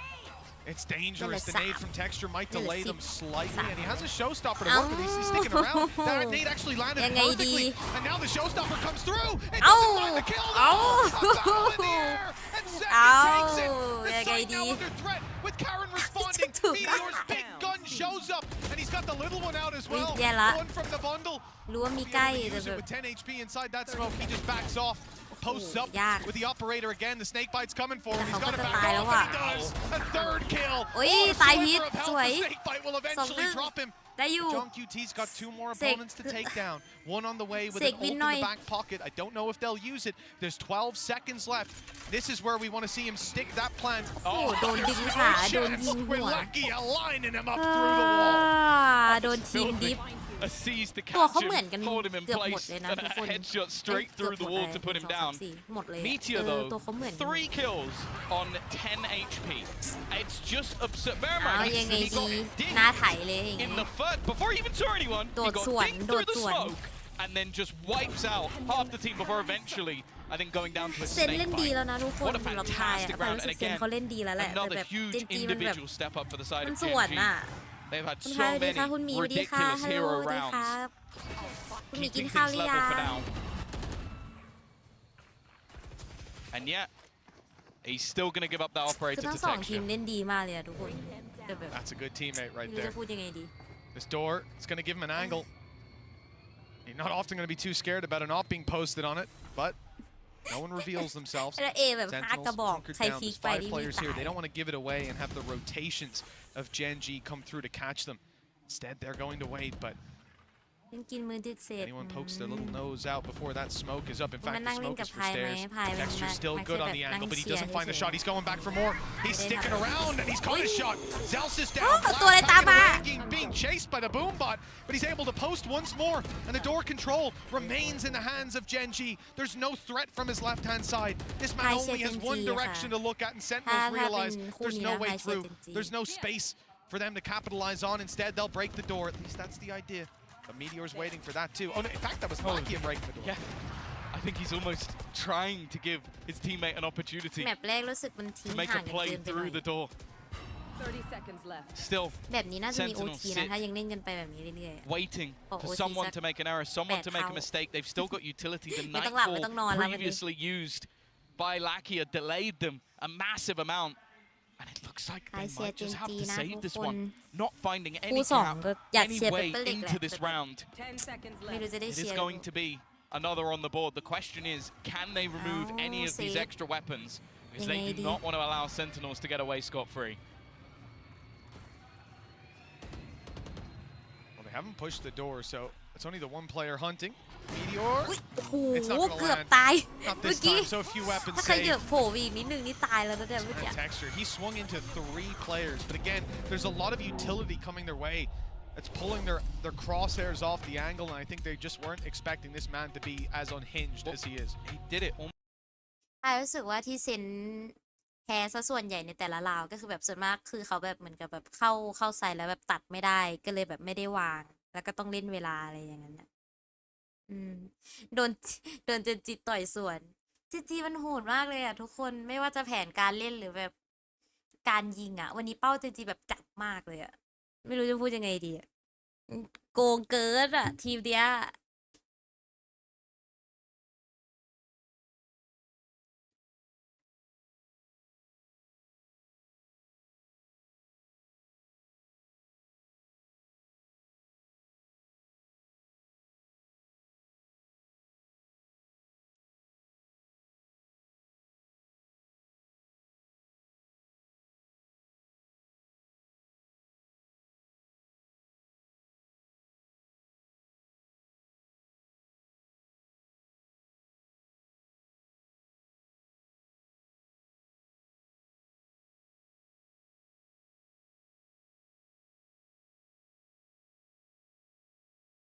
It's dangerous. The nade from Texture might delay them slightly, and he has a showstopper to work with. He's sticking around. That nade actually landed perfectly, and now the showstopper comes through. It doesn't find the kill. A foul in the air, and Zekken takes it. The side now under threat with Karen responding. Meteor's big gun shows up, and he's got the little one out as well. One from the bundle. รู้ว่ามีใกล้แต่ Use แบ it บ with 10 HP inside that smoke. He just backs off. Posts up Yeah. with the operator again. The snake bite's coming for him. Pero He's got to ako back tayo off, and he does. A third kill. Uy, Oh, a tayo sliver hit. of health. Suway. The snake bite will eventually Sobrang. drop him. ได้อยู่ John QT's got 2 more Sick. opponents to take down. One on the way with Sick, an ult in Vinoy. the back pocket. I don't know if they'll use it. There's 12 seconds left. This is where we want to see him stick that plan. โอ้โหโดนดึง there's ขา no โดน chance. ยิงหั We're ว lucky aligning him up through the wall. โดนทีมดิฟ A seize to ตัว catch เขาเหมือน him, กัน hold him in เกือบหมด place, เลยนะ and ทุก a คน headshot เอ้ย straight เกือบ through หม the ด wall เลย to put him 1 2 down. 3 4หมดเลย Meteor ตัว though, เขาเหมือนกัน 3 kills on 10 HP. It's just absurd. Bear in เอา mind, ยังไง he ดี got หน้า dinged ไถเลยอย่าง in งี้ the first, before he even saw anyone, he Đột got xuẩn, dinged đột through the xuẩn. smoke and then just wipes out half the team before eventually, I think, going down to a เซน snake เล่นดี bite. แล้วนะทุกคน What a สำหรับไทย fantastic แต่ round, รู้สึ and กเซน again, เขาเล่นดีแล้วแหละแต่ another แบบ huge เจนจีมันแบบ individual step up for the side มัน of สวน GNG. อ่ะ They've had คุณ so พายสวัสดี many ค่ะคุณหมีสวัสดีค่ะ ridiculous ฮัลโหล hero สวัสดีครั rounds. บคุณหมี Keeping กินข้าว things หรือ level ยั for ง now. And yet, he's still going to give up that คือ operator ทั้ to งสองทีม Texture. เล่นดีมากเลยอะทุกคนแต่แบบ That's a good teammate ไม่ right รู้ there. จะพูดยังไงดี This door, it's going to give him an angle. You're not often going to be too scared about it not being posted on it, but no one reveals themselves. แล้วเอแบบ5 กระ Sentinels บอก hunkered ใคร down. พีก There's ไป 5 นี่มี players ตา here. ย They don't want to give it away and have the rotations of Gen G come through to catch them. Instead, they're going to wait, but ยังกินมือดึกเสร็จ anyone pokes their little nose out before that smoke is up. In มั fact, น the นั่งเล่น smoke กับ is พา for ยไหม stairs. พายมัน Texture's มา still ไม่ใช่ good แบ on บ the นั่ง angle, but he เชียร์ doesn't find the เฉ shot. ย He's going back for more. He's They sticking have- around, and he's caught a shot. Zels is Oh, down.ตัวอะไรตามมา Being chased by the boom bot, but he's able to post once more, and the door control remains in the hands of Gen G. There's no threat from his left-hand side. This man Hai only chia has Gen one G อะค่ะ direction to look at, and Tha- Sentinels tha realize เป็นคู่ there's นี้ no นะ way ไฮเชีย through. ร์ Gen G There's no space for them to capitalize on. Instead, they'll break the door. At least that's the idea. But Meteor's waiting for that too. Oh, no, in fact, that was Lakia breaking the door. Yeah, I think he's almost trying to give his teammate an opportunity แมปแรกรู้สึกมันทิ้ง to make ห่า a งกัน play เกินไปหน่อย through the door. 30 seconds left. Still แบบนี้น่าจะมี Sentinel OT นะ sit ถ้ายังเล่นกันไปแบบนี้เรื่อยๆอะ waiting Oh, for OT someone สัก to make an error, someone to make a 8 mistake. They've still got utility. The ไม่ต้องหลับ Nightfall ไม่ต้องนอนแล้ววันนี้ previously used by Lakia delayed them a massive amount. And it looks like ใคร they เชียร์ might เจน just have จี to นะ save ทุก this คน one. Not finding คู่ any สอง gap, ก็อยาก any เชียร์เป way เปอร์เล็กแหละ into this แต่แบบ round. 10 seconds ไม่รู้ left. จะได้ It เชี is ยร์ going to be another on the board. The question is, can they remove Oh, any of these see. extra weapons? Because they do Maybe. not want to allow Sentinels to get away scot-free. Well, they haven't pushed the door, so it's only the one player hunting. Meteor. อุ๊ยโอ้โห It's not gonna เกือบ land. ตาย Not เมื่อ this กี้ time, so a few weapons ถ้าใครเหยียบ saved. โผล่ไปอีกนิดนึงนี่ตายแล้วนะเนี่ยเมื่อกี้ And Texture, he swung into 3 players, but again, there's a lot of utility coming their way. It's pulling their crosshairs off the angle, and I think they just weren't expecting this man to be as unhinged as he is. He did it almost ใช่รู้สึกว่าที่เซนแพ้ซะส่วนใหญ่ในแต่ละราวก็คือแบบส่วนมากคือเขาแบบเหมือนกับแบบเข้าใส่แล้วแบบตัดไม่ได้ก็เลยแบบไม่ได้วาง แล้วก็ต้องเล่นเวลาอะไรอย่างนั้นนะอืมโดนโดนเจนจีต่อยสวนเจนจีมันโหดมากเลยอ่ะทุกคนไม่ว่าจะแผนการเล่นหรือแบบการยิงอ่ะ วันนี้เป้าเจนจีแบบจับมากเลยอ่ะไม่รู้จะพูดยังไงดีอ่ะโกงเกินอ่ะทีมเดีย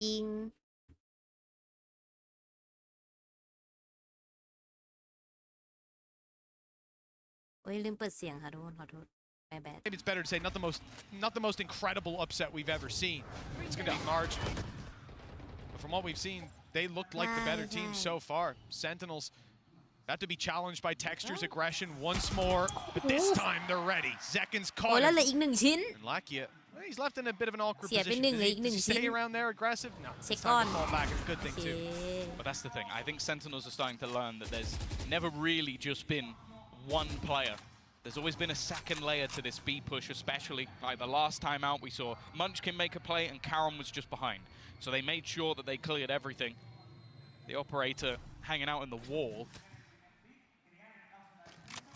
ยิงโอ้ยลืมเปิดเสียงค่ะทุกคนขอโทษแบด Maybe it's better to say not the most incredible upset we've ever seen. It's going to be marginal. But from what we've seen, they looked like the better team so far. Sentinels have to be challenged by Texture's aggression once more, but this time they're ready. Zekin's โอ้ caught แล้ว him. เหลืออีก1 ชิ้น And Lakia, well, he's left in a bit of an awkward เสียไป position. หนึ่ง Does เหลือ he, อีก does he 1 ชิ้น stay around there aggressive? No, it's Check time on. to fall back. It's a good โอ thing เค too. But that's the thing. I think Sentinels are starting to learn that there's never really just been one player. There's always been a second layer to this B push, especially like the last time out we saw Munchkin make a play and Karen was just behind. So they made sure that they cleared everything. The operator hanging out in the wall.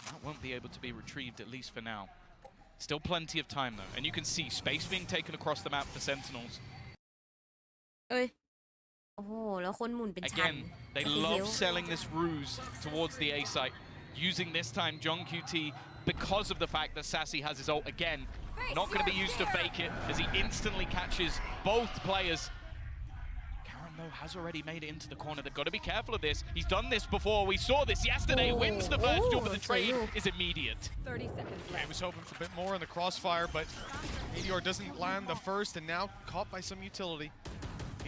That won't be able to be retrieved, at least for now. Still plenty of time though, and you can see space being taken across the map for Sentinels. เอ้ย โอ้โห แล้วคนหมุนเป็นชั้น Again, they love selling this ruse towards the A site. Using this time John QT because of the fact that Sassy has his ult again. Not going to be used to fake it as he instantly catches both players. Karen though has already made it into the corner. They've got to be careful of this. He's done this before. We saw this yesterday. Wins the first duel, but the trade is immediate. 30 seconds I left. was hoping for a bit more in the crossfire, but Meteor doesn't land the first and now caught by some utility.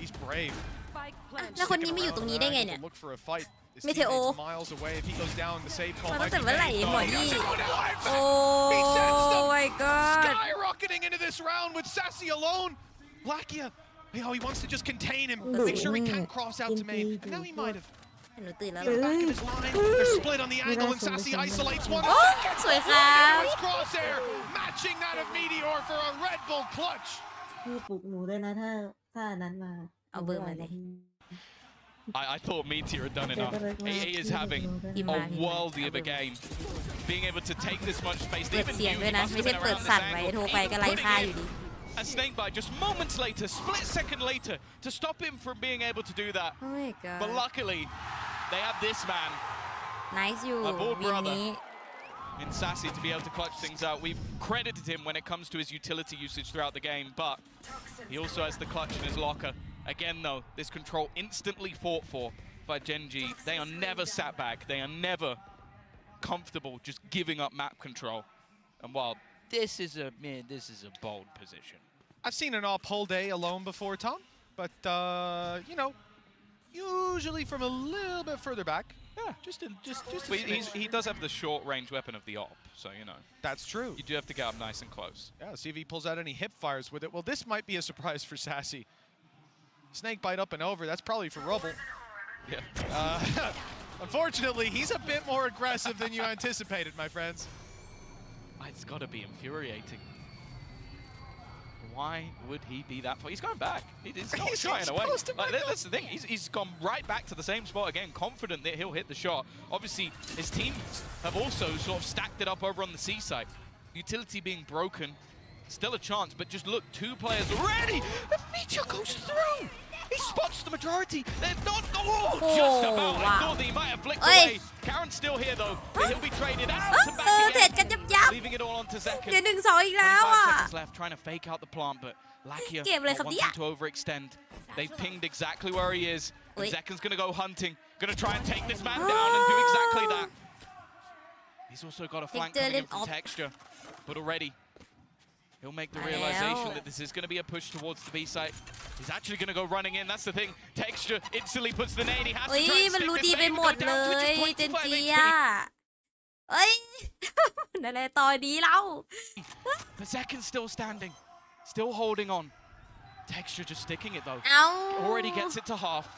He's brave. Spike แล้ว planted. คนนี้ไม่อยู่ตรงนี้ได้ไงเนี่ย Look for a fight. His Meteo. teammate's miles away. If he goes down, the save call มา might ตั้ง be แต่เมื่อไหร่ made. หมอนี่ โอ้ He sends them my god skyrocketing into this round with Sassy alone. Lakia, he wants to just contain him, Ooh. make sure he can't cross out to main. And now he might have. หนูตื่นแล้ว In เหร the อ back of his line, they're split on the angle, and Sassy isolates one. โอ้สวยครับ His crosshair, matching that of Meteor for a Red Bull clutch. พี่ปลุกหนูด้วยนะถ้าอันนั้นมา เอาเบอร์มาเลย I thought Meteor had done enough. He is having a worldly of a game. Being able to take this much space. เปิด Even เสียง you, ด้วย he นะ must ไม่ have ใช่ been เปิด around สั่น this ไว้ angle. โทรไปก็ไล่ Putting ฆ่า in อยู่ดี a snakebite just moments later, split second later, to stop him from being able to do that. โอ้ my But god luckily, they have this man nice อยู่ My bold วิน brother นี้ in Sassy to be able to clutch things out. We've credited him when it comes to his utility usage throughout the game, but he also has the clutch in his locker. Again though, this control instantly fought for by Genji. They are never sat back. They are never comfortable just giving up map control. And while this is a bold position. I've seen an all pull day alone before, Tom, but you know, usually from a little bit further back. Yeah, just a But smidge. he does have the short range weapon of the op, so you know. That's true. You do have to get up nice and close. Yeah, see if he pulls out any hip fires with it. Well, this might be a surprise for Sassy. Snake bite up and over. That's probably for Rubble. Yeah. Unfortunately, he's a bit more aggressive than you anticipated, my friends. It's got to be infuriating. Why would he be that far? He's going back. He's not shying away. close to Like, Michael. that's the thing. He's gone right back to the same spot again, confident that he'll hit the shot. Obviously, his teams have also sort of stacked it up over on the C side. Utility being broken, still a chance, but just look, two players already. The Meteor goes through. He spots the majority. They're not. Oh, just about. I wow. thought that he might have flicked Oi. away. Karen's still here though. But he'll be traded out and เออ back เทรด again. กันยับ Leaving it all onto second. เดี๋ยว1-2อีกแล้วอ่ะ 25 seconds left, trying to fake out the plant, but Lakia เกมเลย not ครับเนี่ย wanting to overextend. They've pinged exactly where he is. And Wait. Zekan's going to go hunting, going to try and take this man down and do exactly that. He's also got a flank coming in from Off. Texture, but already he'll make the I realization know. that this is going to be a push towards the B site. He's actually going to go running in. That's the thing. Texture instantly puts the nade. He has เฮ้ to ย try and มัน stick รู้ this ดีไป nade หม to ด go เล down to ย just เจน 25 จี HP. อ่ะเอ้ย อะไรต่อดีเรา But Zekan's still standing, still holding on. Texture just sticking it though. เอ้า Already gets it to half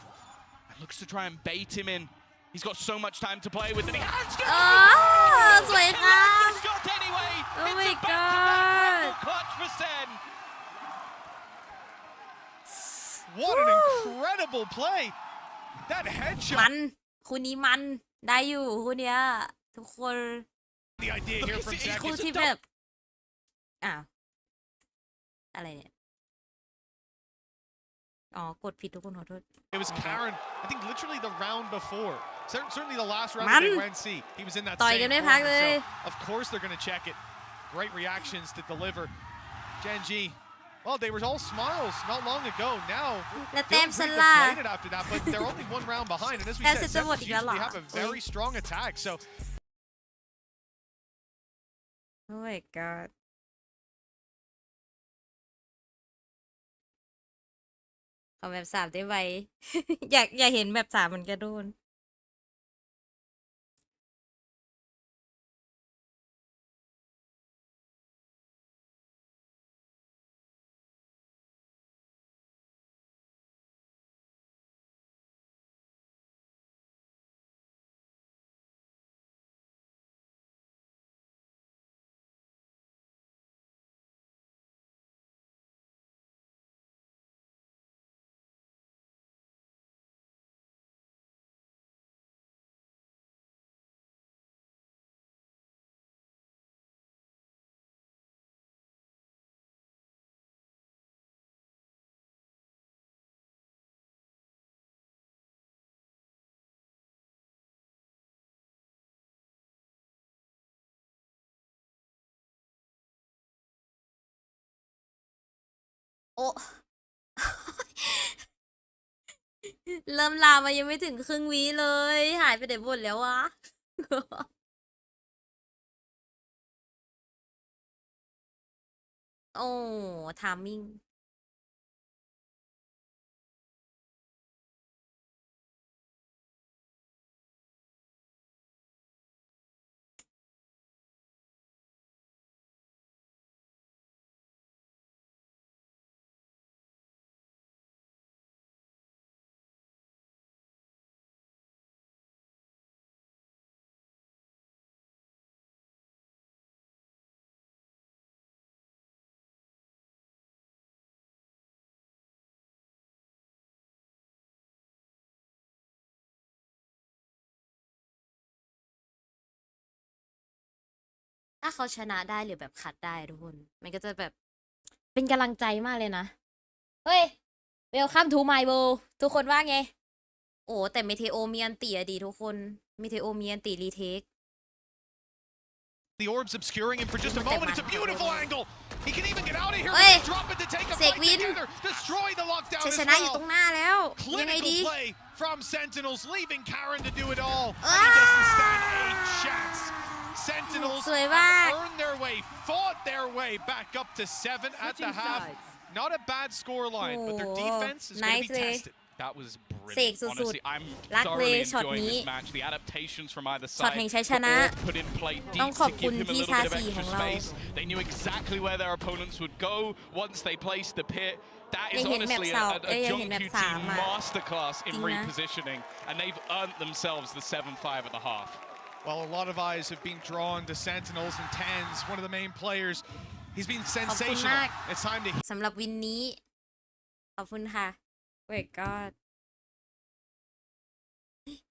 and looks to try and bait him in. He's got so much time to play with that he has to. อ๋อสวยครับ Shot anyway. Oh It's my a back-to-back God. clutch for Sen. What an incredible play! That มั headshot. นคู่นี้มันได้อยู่คู่เนี้ยทุกคน The idea here from Look, คู่ Zek. ที่แบบอ้าวอะไรเนี่ยอ๋อกดผิดทุกคนขอโทษ It was Karen. I think literally the round before. Certainly the last round Man. that they went C. He was in that ต่อย same กันไม่พัก corner, เลย so of course they're going to check it. Great reactions to deliver. Genji. Well, they were all smiles not long ago. Now, และแต้ม feeling ฉัน pretty ล่ะ deflated after that, but they're only one round behind. And as we แต้ม said, ฉันจะหมด Sevens อีกแล้วเหรอ usually have a very strong attack. So Oh my god ขอแบบสามได้ไหม อยากเห็นแบบสามมันกระโดน โอ้ เริ่มลามมายังไม่ถึงครึ่งวิเลย หายไปไหนหมดแล้ววะ โอ้ทามมิ่ง ถ้าเขาชนะได้หรือแบบคัดได้ทุกคน มันก็จะแบบเป็นกำลังใจมากเลยนะ เฮ้ย Welcome to my world ทุกคนว่าไง โอ้แต่เมเทโอมีอันตีอะดีทุกคนเมเทโอมีอันตีรีเทค The orb's obscuring him for just a moment. It's a beautiful angle. He can even get out of here. Oi! Drop it to take a Sek fight win. together. Destroy the lockdown ชัย as ชนะอยู่ตร well. งหน้าแล้ว ยังไงดี Clinical play from Sentinels, leaving Karen to do it all. And Ah! he doesn't stand a chance. Sentinels สวยมาก have earned their way, fought their way back up to 7 at the Switching half. sides. Not a bad score line, but their Oh, defense is going nice to be way. tested. That was Sek brilliant.สุดๆ Honestly, I'm รักเลย thoroughly ช็อต enjoying นี้ this match. The adaptations from either ช็อต side แห่งชัยช were นะ all put in play ต้อง deep ขอบ to คุณ give him a พี่ little ชา bit of สีขอ extra งเรา space. They knew exactly where their opponents would go once they placed the pit. That ยั is งเห็นแมป honestly สาว a ยังเห็นแมป Junkyou สาม team อะ masterclass จริ in งนะ repositioning, and they've earned themselves the 7-5 at the half. Well, a lot of eyes have been drawn to Sentinels and Tens, one of the main players. He's been sensational. มาก It's time to สำหรับวินนี้ ขอบคุณค่ะเว้ยก็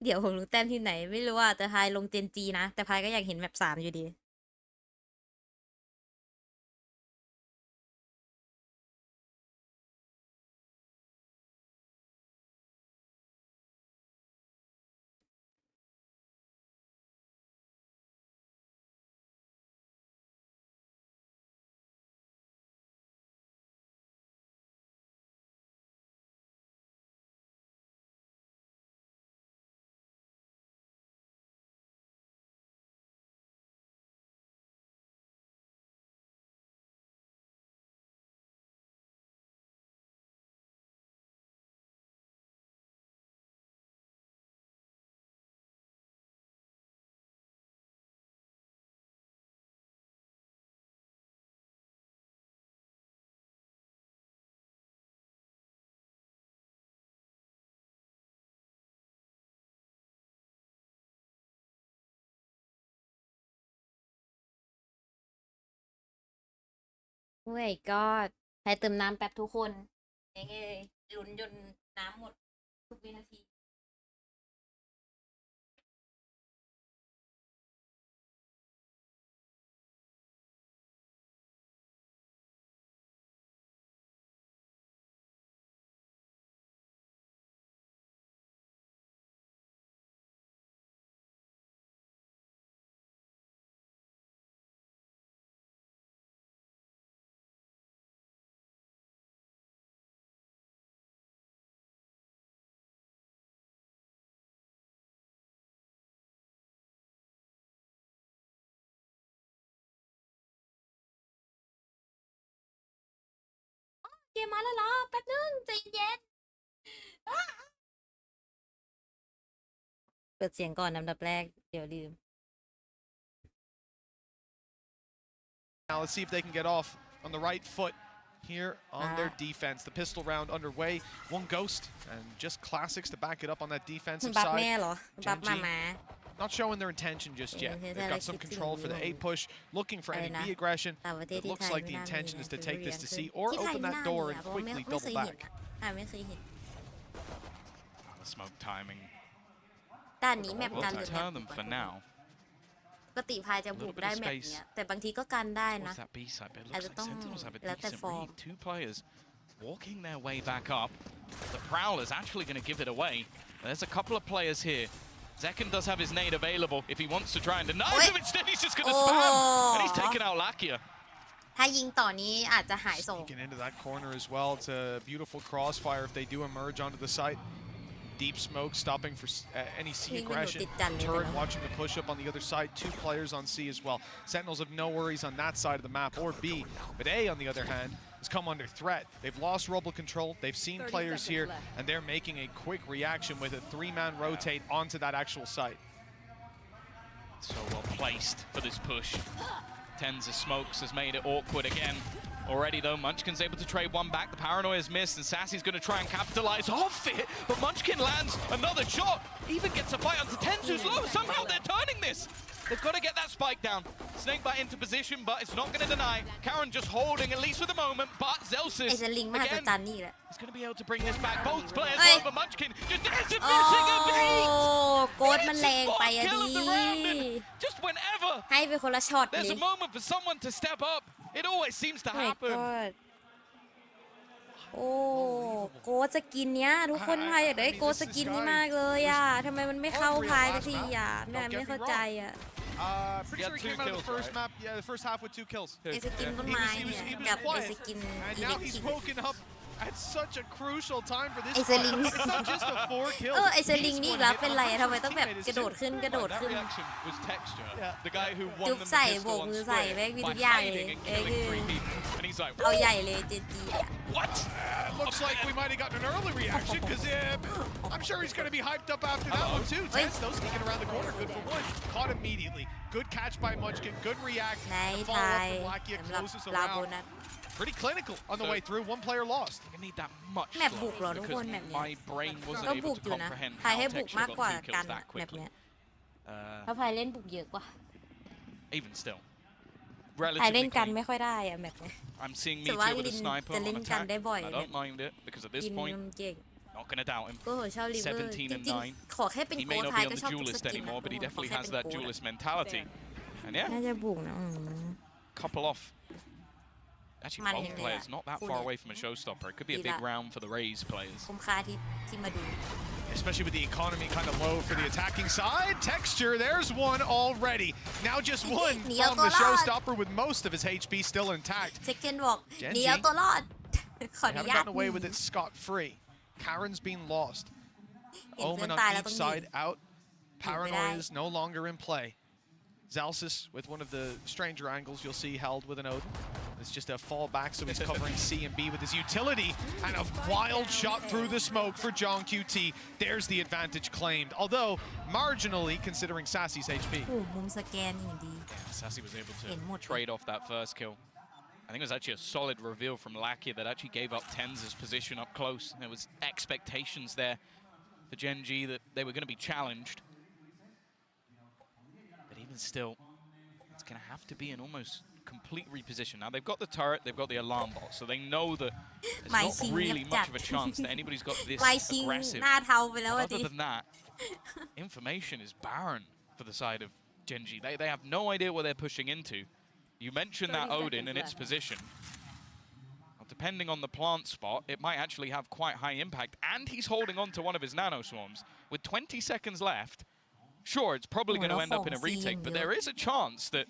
เดี๋ยวผมรู้แต้มที่ไหน ไม่รู้ว่าแต่พายลงเจนจีนะ แต่พายก็อยากเห็นแมปสามอยู่ดี เว้ยก็ใครเติมน้ำแป๊บทุกคนยังไงลุ้นจนน้ำหมดทุกวินาที เกมมาแล้วเหรอ แป๊บนึงใจเย็นเปิดเสียงก่อนลำดับแรก เดี๋ยวลืม Now let's see if they can get off on the right foot here on their defense. The pistol round underway. One ghost and just classics to back it up on that defensive บัฟแม่ side. เหรอ บัฟมา Genji มา not showing their intention just yet. Yeah, They've got some control for the A push, looking for any B aggression. ต่างประเทศ It ที่ looks ไทย like ไม่ the น่ามี intention นะ is to คือ take เรีย this น to คือ C or ที่ไทย open ไม่ that น่า door มี and อะเพราะว่าไม่ quickly ไม่เค double ยเห็น back. อะไม่เคยเห็น The smoke timing ด้านนี้แมป will กันหรือแม deter ป them for now. ปกติพายจะบุกได้แมปเนี้ย แต่บางทีก็กันได้นะ Towards that B side, but it As looks a like Sentinels have a let that decent fall. read. Two players walking their way back up. The Prowler's actually going to give it away. There's a couple of players here. Zekken does have his nade available if he wants to try and deny Oi. them. Instead, he's just going to Oh. spam. And he's taken out Lakia. ถ้ายิงต่อนี้อาจจะหายโศก Sneaking into that corner as well. It's a beautiful crossfire if they do emerge onto the site. Deep smoke stopping for any C aggression. Turret watching the push up on the other side. 2 players on C as well. Sentinels have no worries on that side of the map or B. But A, on the other hand, has come under threat. They've lost rubble control. They've seen players here, and they're making a quick reaction with a 3-man rotate onto that actual site. So well placed for this push. Tens of smokes has made it awkward again. Already though, Munchkin's able to trade one back. The paranoia's missed, and Sassy's going to try and capitalize off it. But Munchkin lands another shot. Even gets a fight onto Tens, who's low. Somehow they're turning this. They've got to get that spike down. Snakebite into position, but it's not going to deny. Karen just holding, at least for the moment. But ไอ้ Zelsis สลิงมหัศ again จรรย์นี่แหละ is going to be able to bring this back. Both players Oi. over. Munchkin just isn't โอ้ missing a beat. โกดมันแรงไปอะ Kill ดิ of the round, and just whenever ให้ไปคนละช็อตเล there's ย a moment for someone to step up, it always seems to โอ้ my happen. god โอ้โกดสกินเนี้ยทุกคนพายอยากได้โกดสกินนี้มากเลยอ่ะทำไมมันไม่เข้าพายสักทีอ่ะแม่ไม่เข้าใจอ่ะ Pretty sure he two came out of the kills, first right? map, yeah, the first half with 2 kills. ไอ้สกินต้นไม้เนี่ย He was กับไอ้ quiet. สกิน And อิเล็ now กท he's ริก woken up at such a crucial time for this ไอ้สลิง fight. It's not just the 4 kills. ไอ้สลิง He's นี่ one แล้ว hit เป็น on ไร his อะทำไมต้องแบบ teammate is กระโดด too. ขึ้นกระโดด That ขึ้น reaction was texture. Yeah. The guy who จุ๊ won บ them ใส่ the โบก pistol มื on อใส่แม่ง split มีทุ by กอย่างเลย hiding and เอ้ย killing 3 people. And he's like, เอาใหญ่เลยเจจีอะ what? Looks like we might have gotten an early reaction because I'm sure he's going to be hyped up after that one too. Tens though sneaking around the corner, good for 1. Caught immediately. Good catch by Munchkin. Good react. ใน The ไท follow ย up from Lakia สำหรับ closes ลาโบ around. นัส Pretty clinical on the So- way through. 1 player lost. You need that much แมปบุก slower เหรอทุกคน because แมปเนี้ย my brain wasn't ก็บุ able ก to อยู่นะ comprehend พายให้ how บุก texture มากกว่า got 2 กัน kills that แมป quickly. เนี้ย Uh, เพราะพายเล่นบุกเยอะกว่า even still, พายเล่น relatively กัน clean. ไม่ค่อยได้อะแมปเนี้ย I'm seeing แต่ Meteor ว่า with ลิ a น sniper จะ on เล่นกัน attack. ได้บ่อย I เนี่ย don't mind it because at this ลิน point, มันเก่ง not gonna doubt him. ก็ชอบลิเวอร์ 17 จ and ริง 9. ๆขอแค่เป็น He โก may ด not พาย be ก็ on ช the อบทุกส duelist กิน anymore, but he ขอ definitely แค่ has เป็น that โกด duelist mentality. And yeah, น่าจะบุกนะ couple off. Actually, Man both in players there. not that Cool, far yeah. away from a showstopper. It could be aดี big ละ round for the Rays players. คุ้มค่าที่มาดู Especially with the economy kind of low for the attacking side. Texture, there's one already. Now just one Neo from the Dollar. showstopper with most of his HP still intact. เซคันด์บอก Genji หนีเอาตัวรอด ขออ They นุ haven't ญาต gotten away with it scot-free. Karen's being lost. เห็นเพื่อ Omen น on ตายแล้ว each ต้องหนี side out. Paranoia die. is no longer in play. Zalsis with one of the stranger angles you'll see held with an Odin. It's just a fallback, so he's covering C and B with his utility. And a wild shot through the smoke for John QT. There's the advantage claimed. Although, marginally, considering Sassy's HP. โอ้มุมสแกนอย่างดี Sassy was able In to what trade off that first kill. I think it was actually a solid reveal from Lakia that actually gave up Tenz's position up close. There was expectations there for Genji that they were going to be challenged. But even still, it's going to have to be an almost complete reposition. Now, they've got the turret, they've got the alarm bot, so they know that there's My not king really of much Jap. of a chance that anybody's got this ไวคิง aggressive. หน้าเทาไปแล้ว But อะดิ other than that, information is barren for the side of Genji. They have no idea what they're pushing into. You mentioned that 30 Odin in seconds its left. position. Well, depending on the plant spot, it might actually have quite high impact. And he's holding on to one of his nano swarms. With 20 seconds left, sure, it's probably Oh, going to no end up in a phone retake, seeing but you. there is a chance that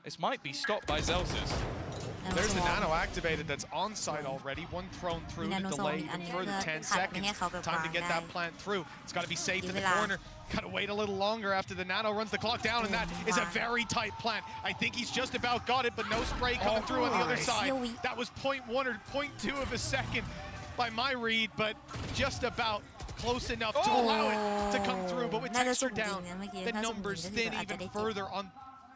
this might be stopped by Zelsis. There's the nano activated that's on site already. One thrown through to Nano delay zone even อันนี้ further เพื่อ 10 ขัดไม่ให้ seconds. เขาแบบ Time วา to ง get ได้ that plant through. It's got to be safe in the เวลา corner. Got to wait a little longer after the nano runs the clock down, and that is a very tight plant. I think he's just about got it, but no spray coming through on the other nice. side. That was 0.1 or 0.2 of a second by my read, but just about close enough to allow it to come through. But with น่าจะ texture สุ่มจริง down, นะเมื่อกี้ the ถ้าสุ่มจริง numbers ก็คือ thin อาจจะ even ได้เก็บ further on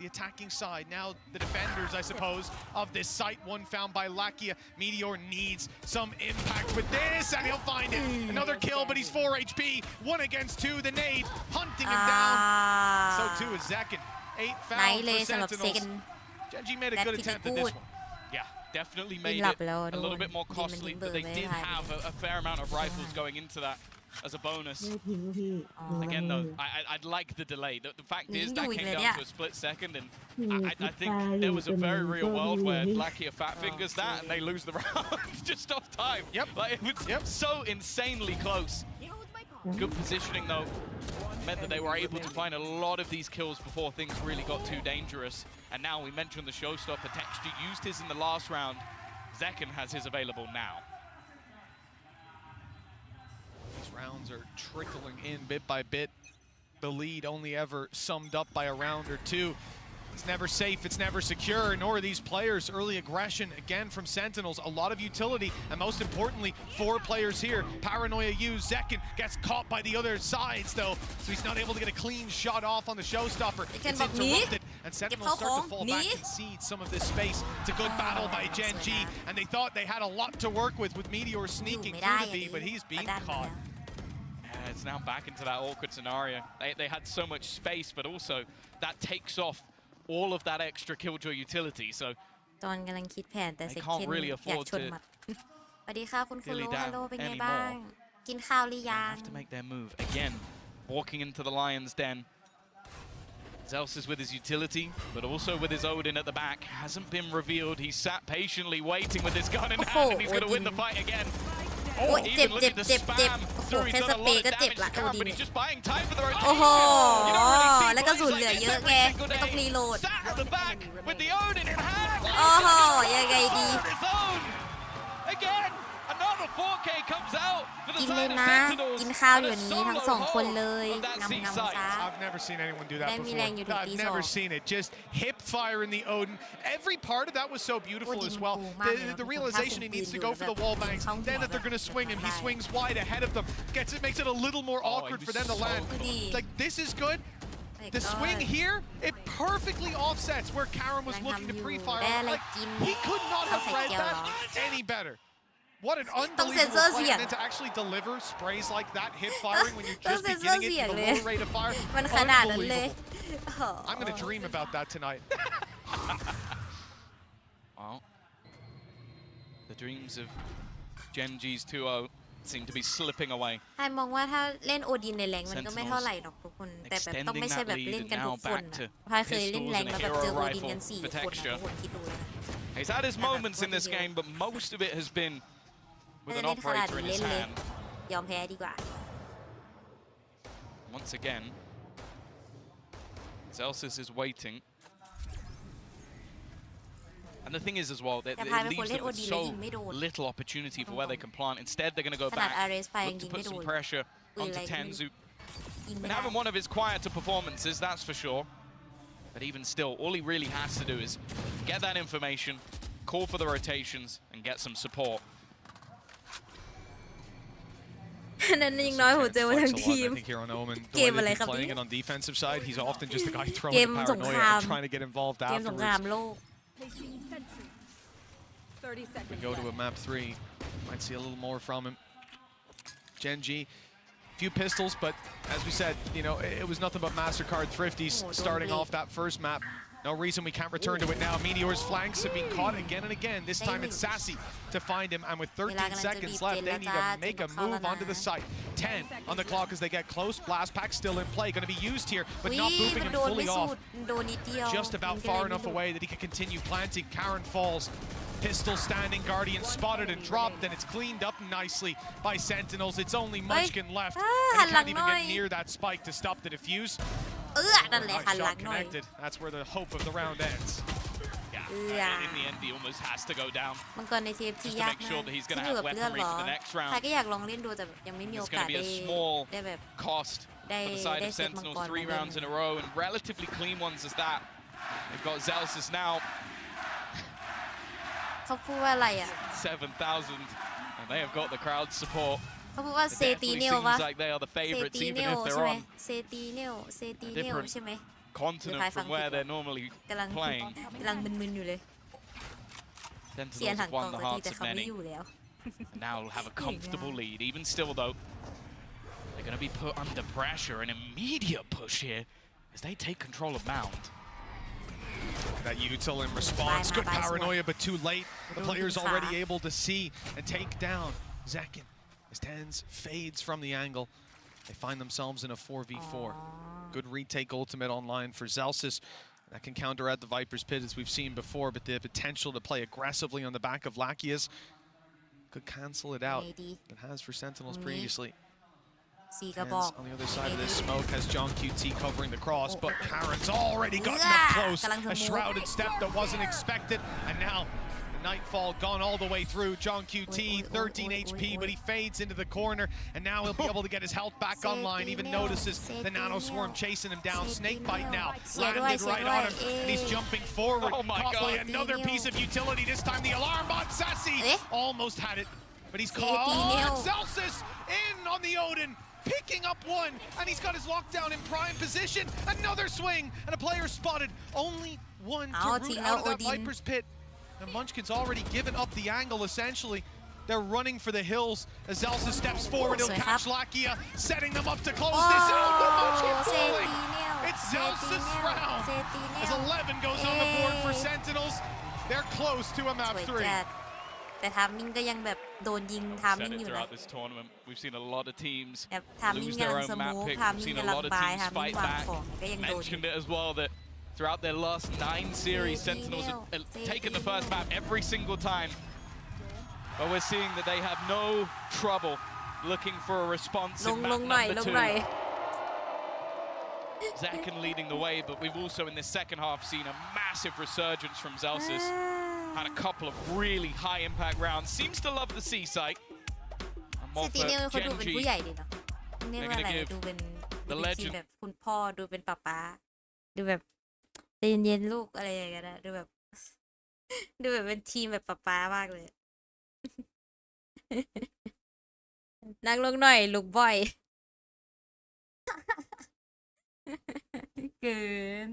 the attacking side. Now the defenders, I suppose, of this site. One found by Lakia. Meteor needs some impact with this, and he'll find it. Another kill, but he's 4 HP. 1 against 2. The nade hunting him อ่า down. So too is Zekin. 8 ไหน found เลย for สำหรับเซกัน Sentinels. Genji made a That good did attempt it at this good. one. Yeah, definitely ยิง made หลับ it ไปแล้ว a little bit more ดินมัน costly, ทิ้งเบอ but ร์ they ไว้ did ให้ have a fair amount of rifles going into that as a bonus. ไม่ทิ้งพี่ Again, though, I'd like the delay. The fact is that Doing came it, down yeah. to a split second, and Hmm, I think there was a very real world where Lakia fat fingers that and they lose the round just off time. Yep. Like, it was Yep. so insanely close. Good positioning though meant that they were able to find a lot of these kills before things really got too dangerous. And now we mentioned the showstopper. Texture used his in the last round. Zekken has his available now. These rounds are trickling in bit by bit. The lead only ever summed up by a round or two. It's never safe, it's never secure, nor are these players. Early aggression, again from Sentinels, a lot of utility, and most importantly, 4 players here. Paranoia used, Zekken gets caught by the other sides though, so he's not able to get a clean shot off on the showstopper. It's interrupted, and Sentinels start to fall back and cede some of this space. It's a good battle by Gen G, and they thought they had a lot to work with Meteor sneaking through the B, but he's being caught. Yeah, it's now back into that awkward scenario. They had so much space, but also that takes off all of that extra killjoy utility, so ตอนกำลังคิดแผนแต่ They เซ็ก can't เคน really อยาก afford ชน to หมัด สวัสดีค่ะคุณครู dilly ฮัลโหล down เป็นไง anymore. บ้าง กินข้าวหรือ they ยัง have to make their move again. Walking into the Lion's Den. Zels is with his utility, but also with his Odin at the back. Hasn't been revealed. He sat patiently waiting with his gun in hand, and he's going to win the fight again. โอ้ย even เจ็บ looking to เจ็บ spam โอ้โห through. He's แค่ done ส a เปร lot ย์ of ก็เจ็บ damage ละ to โอ Karen, ดิ but น he's just buying time for the โอ้โห rotation. You don't really see แล้วก็ plays สูญ like เหลือ this เยอะ every ไง single ไม่ต้อง day. รีโหลด Sat at the back with the Odin in hand. โอ้โหยังไงดี On his own. Again, another 4K comes out for the กินเลย side of นะ Sentinels. กินข้าว And เดี๋ a ยวนี้ทั้ง solo สองคน hold เลย of that งำ C งำ side. ซะ I've never seen anyone do that ได้มีแรงอยู่ถึง before. ตี I've สอง never seen it. Just hip fire in the Odin. Every part of that was so beautiful as well. The realization he needs to go for the wall bangs. Then that they're going to swing him. He swings wide ahead of them. Makes it a little more awkward he for was them to so land. close. Like, this is good. The swing here, it perfectly offsets where Karen was looking to pre-fire. Like, he could not have read that any better. What an unbelievable play, and then to actually deliver sprays like that, hip firing when you're just beginning it with a low rate of fire, มันขนาดนั้นเลย unbelievable. I'm going to dream about that tonight. Well, the dreams of Gen G's 2-0 seem to be slipping away. ไอ้มองว่าถ้าเล่นโอดินในแรงมันก็ไม่เท่าไหร่หรอกทุกคน แต่แบบต้องไม่ใช่แบบเล่นกันทุกคนนะพายเคยเล่นแรงแล้วแบบเจอโอดินกัน4 คนนะทุกคนคิดดูเลยนะ He's had his moments in this game, but most of it has been with an เล่นขนาด operator in นี้ his เล่นเลย hand. ยอมแพ้ดีกว่า Once again, Celsius is waiting. And the thing is as well, that it leaves them with so little opportunity for where they can plant. Instead, they're going to go ขนาด back, อาร์เรสไปยัง look ยิ to งไม่ put โด some น pressure Will onto like Tenzu. ยิงไม่ Been ได้ having one of his quieter performances, that's for sure. But even still, all he really has to do is get that information, call for the rotations, and get some support. นั่นยังน้อยหัวใจว่าทั้งทีม I think here on Omen, the way Game they've อะไร been ครับ playing เนี่ย it on defensive side, he's often just the guy throwing เก the มสงค paranoia ราม and trying to get involved เกมสงคราม afterwards. โลก Placing sentry. 30 We seconds go to a left. map 3, might see a little more from him. Gen G, few pistols, but as we said, you know, it was nothing but MasterCard thrifties Oh, don't starting bleed. off that first map. No reason we can't return to it now. Meteor's flanks have been caught again and again. This time it's Sassy to find him, and with 13 seconds left, they need to make a move onto the site. 10 on the clock as they get close. Blast pack still in play, going to be used here, but อุ๊ย not moving มัน him โดน fully ไม่สุด off. มันโดนนิดเดียว Just about มันก็ far เลยไม่ enough โดน away that he can continue planting. Karen falls. Pistol standing, Guardian spotted and dropped, and it's cleaned up nicely by Sentinels. It's only Munchkin left, and he can't even get near that spike to stop the defuse. นั่นแหละ Nice หันหลั shot งหน่อย connected. That's where the hope of the round ends. Yeah, in the end, he almost has to go down. มังกรในเทปที่ Just to ยาก make มา sure ก that he's ขึ้ gonna นอยู่ have กับเลือด weaponry เหรอ for the next round. ใครก็อยากลองเล่นดูแต่แบบยังไม่มีโอ It's กาส going to ได้ be a small ได้แบบ cost They for the side of set Sentinels. Mongol 3 มา rounds เล่ in น a row, and relatively clean ones as that. They've got Zelsis now, เขาพูดว่าอะไรอ่ะ 7,000, and they have got the crowd support. เขาพูดว่า It เซตี definitely เนล seems วะ like they are the เซ favorites, ตี even เนล if ใช่ they're ไหม on เซตีเนลเซตีเนล different ใช่ไหม continent from where they're normally กำลัง playing. กำลังมึนๆอยู่เลยเสีย Sentinels หลัง have กอง won the สักที hearts แต่ of เขาไม่ many. อยู่แล้ว And now will have a comfortable lead. Even still, though, they're going to be put under pressure. An immediate push here as they take control of Mound. That util in response. Good Bye, paranoia, but too late. The Don't player's think already far. able to see and take down Zekken. As Tens fades from the angle. They find themselves in a 4v4. Good retake ultimate online for Zelsis. That can counteract the Viper's Pit as we've seen before, but the potential to play aggressively on the back of Lakias could cancel it out. It has for Sentinels previously. 4 กระบอก On the other side of this smoke has John QT covering the cross, but Karen's already gotten Yeah, up close. galang sa A move. shrouded step that wasn't expected, and now the Nightfall gone all the way through. John QT, 13 HP, but he fades into the corner, and now he'll be able to get his health back online. Even notices the Nano Swarm chasing him down. Snakebite now landed right on him, and he's jumping forward. Oh my Caught by God. another piece of utility. This time the alarm bot, Sassy, almost had it, but he's caught. Sentinel. Oh, Celsius in on the Odin. Picking up one, and he's got his lockdown in prime position. Another swing, and a player spotted. Only one to root out of that Viper's pit. And Munchkin's already given up the angle, essentially. They're running for the hills as Zelsa steps forward. He'll catch Lakia, setting them up to close this out. But Munchkin falling. It's Zelsa's round as 11 goes on the board for Sentinels. They're close to a map สวย 3. จัดแต่ทามมิ่งก็ยังแบบโดนยิงทาม Said มิ่ง it อยู่นะ throughout this tournament. We've seen a lot of teams แบบทามมิ่ง lose กำ their ลัง own ส map มูท pick. ทาม We've มิ่ง seen a กำลัง lot of บาย teams ทามมิ่ง fight วาง back. ของก็ยังโดนอยู่ Mentioned it as well that throughout their last 9 series, Sentinels have taken the first map every single time. But we're seeing that they have no trouble looking for a response ล in ง map ลงหน่อย number ลง 2. หน่อย Zekken leading the way, but we've also in the second half seen a massive resurgence from Zelsis. Had a couple of really high impact rounds. Seems to love the seaside. เซติเนียลเขาดูเป็นผู้ใหญ่ดีเนาะเรียกว่าอะไร They're gonna give ดูเป็น the ทีม legend แบบคุณพ่อดูเป็นป๊าดูแบบใจเย็นๆลูกอะไรอย่างเงี้ยนะดูแบบ ดูแบบเป็นทีมแบบป๊ามากเลย นั่งลงหน่อยลุกบ่อย เกิน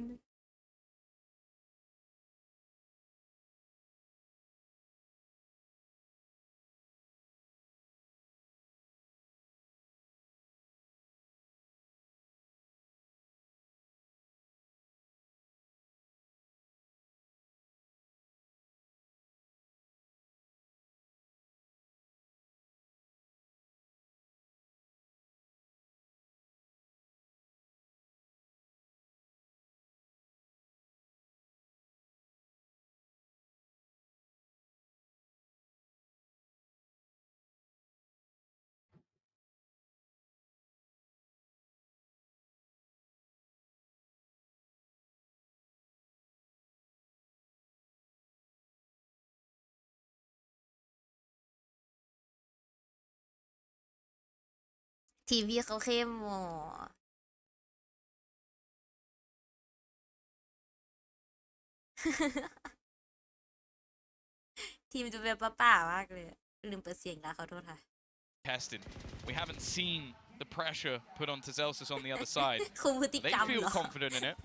ทีมพี่เขาเข้มหมอ ทีมดูเป็นป้ามากเลยลืมเปิดเสียงแล้วขอโทษค่ะ Tested. We haven't seen the pressure put onto Zelsis on the other side. คุมพฤติ They กรรม feel เหรอ confident in it.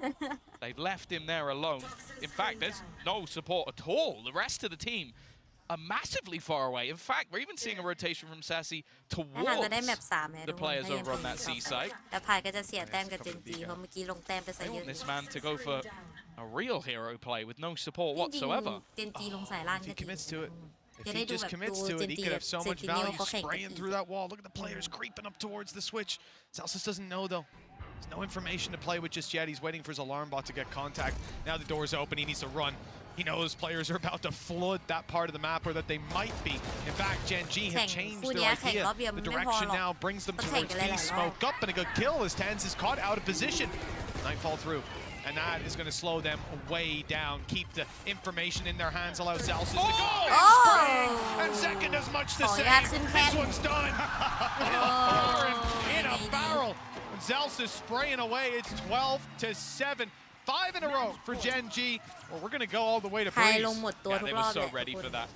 They've left him there alone. In fact, there's no support at all. The rest of the team are massively far away. In fact, we're even seeing a rotation from Sassy แล้วหลังจะได้ towards แมป3เนี่ย the players over on that seaside. แต่พายก็จะเสียแต้มกับเจนจีเพราะเมื่อกี้ลงแต้มไปซะ They เยอะ want this man to go for a real hero play with no support จริง whatsoever. ๆเจนจีลงสายล่าง If ก็ he ดี commits to it, if จะ he ได้ดู just แบบ commits ดู to เจ it, น he จี could แบบ have so เซน much ติเนียล value เขาแข่งกัน spraying อีก through that wall. Look at the players creeping up towards the switch. Celsius doesn't know though. There's no information to play with just yet. He's waiting for his alarm bot to get contact. Now the door's open. He needs to run. He knows players are about to flood that part of the map, or that they might be. In fact, Gen G have changed their idea. The direction now brings them towards B. Smoke up and a good kill as Tens is caught out of position. Nightfall through. And that is going to slow them way down. Keep the information in their hands. Allow Zelsis to go. Spraying. And second does much the same. This one's done. Karen in a barrel. Zelsis spraying away. It's 12-7. 5 in a row for Gen G. Well, we're going to go all the way to พาย Breeze. ลงหมดตัว Yeah, ทุก they ร were อบเล so ย ready for that.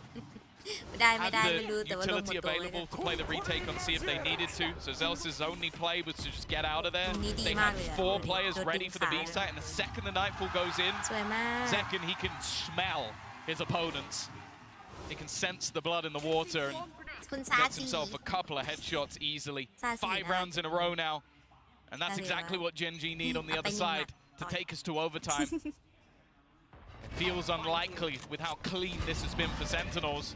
ไม่ได้ไม่ Had ได้ไม่รู้ the แต่ว่าลงหมด utility ตัวเลย available to play the retake on see if they needed to. So Zelsis' only play was to just get out of there. They had 4 players ready for the B site, and the second the Nightfall goes in, สวยมาก second he can smell his opponents. He can sense the blood in the water and คุณซา gets ซี himself a couple of headshots easily. Sassy, 5 rounds in a row now, and that's Sassy, exactly what Gen G need on the other side to take us to overtime. It feels unlikely with how clean this has been for Sentinels.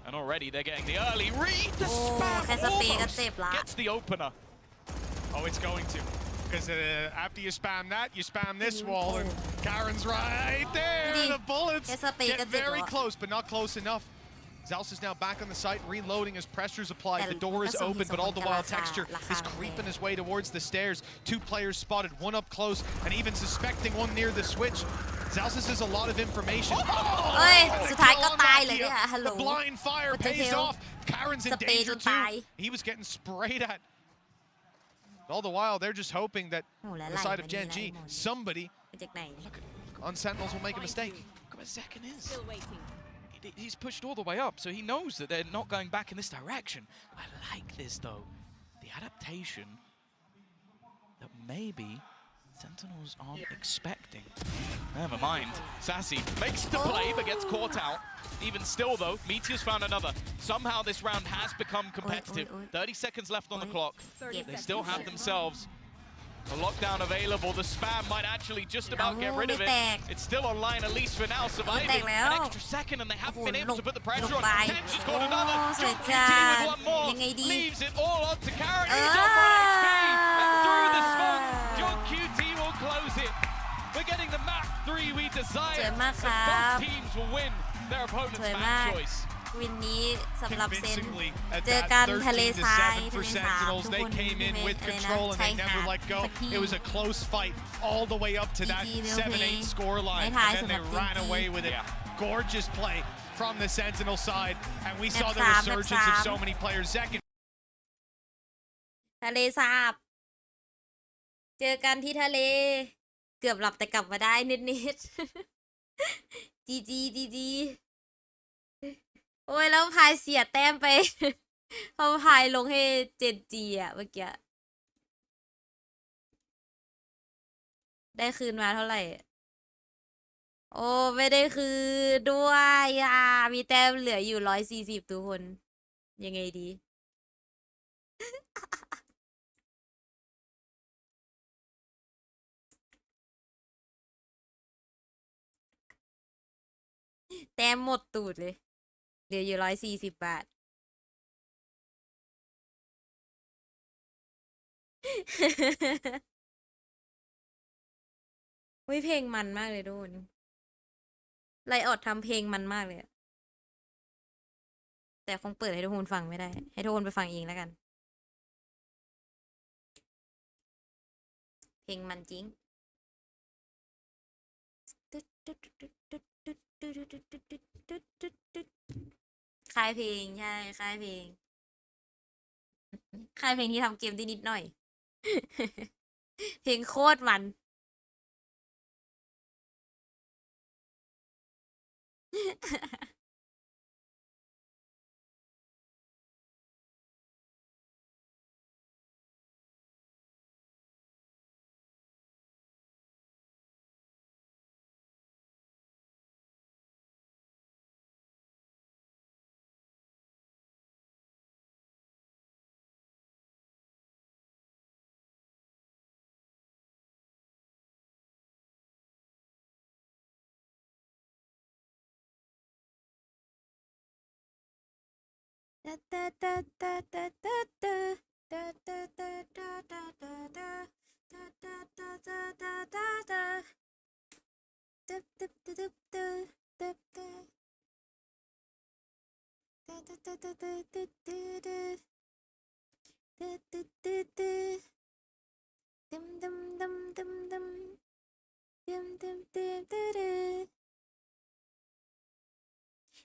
And already they're getting the early read. The โอ้ spam แค่สเปรย์ก็ almost เจ็บละ gets the opener. Oh, it's going to. Because after you spam that, you spam this wall, and Karen's right there. Hindi. The bullets Kesa pa get ikat very dito. close, but not close enough. Zeus is now back on the site, reloading as pressure's applied. The door is แต่ open, but all the while Texture ราคา is creeping his way towards the stairs. 2 players spotted, one up close, and even suspecting one near the switch. Zeus is a lot of information. เอ้ย Oh, สุดท้ายก็ kill on ตาย that เลย here. เนี่ยฮัลโหล The blind fire What the pays hell? off. Karen's in สเปรย์จ danger นตาย too. He was getting sprayed at. All the while, they're just hoping that โอ้และ on ไหล the side of มัน Gen ไหล G, หมด somebody มาจากไหน on Sentinels will make a mistake. Look where Zekin is. Still waiting. He's pushed all the way up, so he knows that they're not going back in this direction. I like this though. The adaptation that maybe Sentinels aren't expecting. Never mind. Sassy makes the play but gets caught out. Even still though, Meteor's found another. Somehow this round has become competitive. 30 seconds left on the clock. 30 They still have seconds. themselves a lockdown available. The spam might actually just about get rid of it. It's still online, at least for now, surviving an extra second, and they haven't been able to put the pressure on. Tens has got another. John QT with one more. Leaves it all on to Karen. He's off for HP. And through the smoke, John QT will close it. We're getting the map 3 we desire. สวยมากค As รับ both teams will win their ส opponent's วยมาก map choice. วินนี้สำหรับเซน Convincingly at เจอ that กันทะเล 13 to ทราย 7 for ทะเลสาบ Sentinels. ทุก They คน came in ที่ with เป็นอะไร control นะ and ชาย they หา never ด let go. สักที It was a close fight all the way up to that GG เร็วเพลง 7-8 score line, ไม่ทาย and then they สำหรับ ran GG away with it. Gorgeous play from the Sentinel side, and we saw the แมป resurgence of 3 so many players. Second ทะเลสาบ เจอกันที่ทะเล เกือบหลับแต่กลับมาได้นิดๆ จีจีจีจีโอ้ยแล้วพายเสียแต้มไป เขาพายลงให้เจนจีอะเมื่อกี้ ได้คืนมาเท่าไหร่ โอ้ไม่ได้คืนด้วยอ่ะมีแต้มเหลืออยู่140ทุกคน ยังไงดี แต้มหมดตูดเลย เหลืออยู่140 บาท วิเพลงมันมากเลยทุกคนไลออดทำเพลงมันมากเลยอะแต่คงเปิดให้ทุกคนฟังไม่ได้ ให้ทุกคนไปฟังเองแล้วกัน เพลงมันจริง ค่ายเพลงใช่ค่ายเพลง ค่ายเพลงที่ทำเกมได้นิดหน่อย เพลงโคตรมัน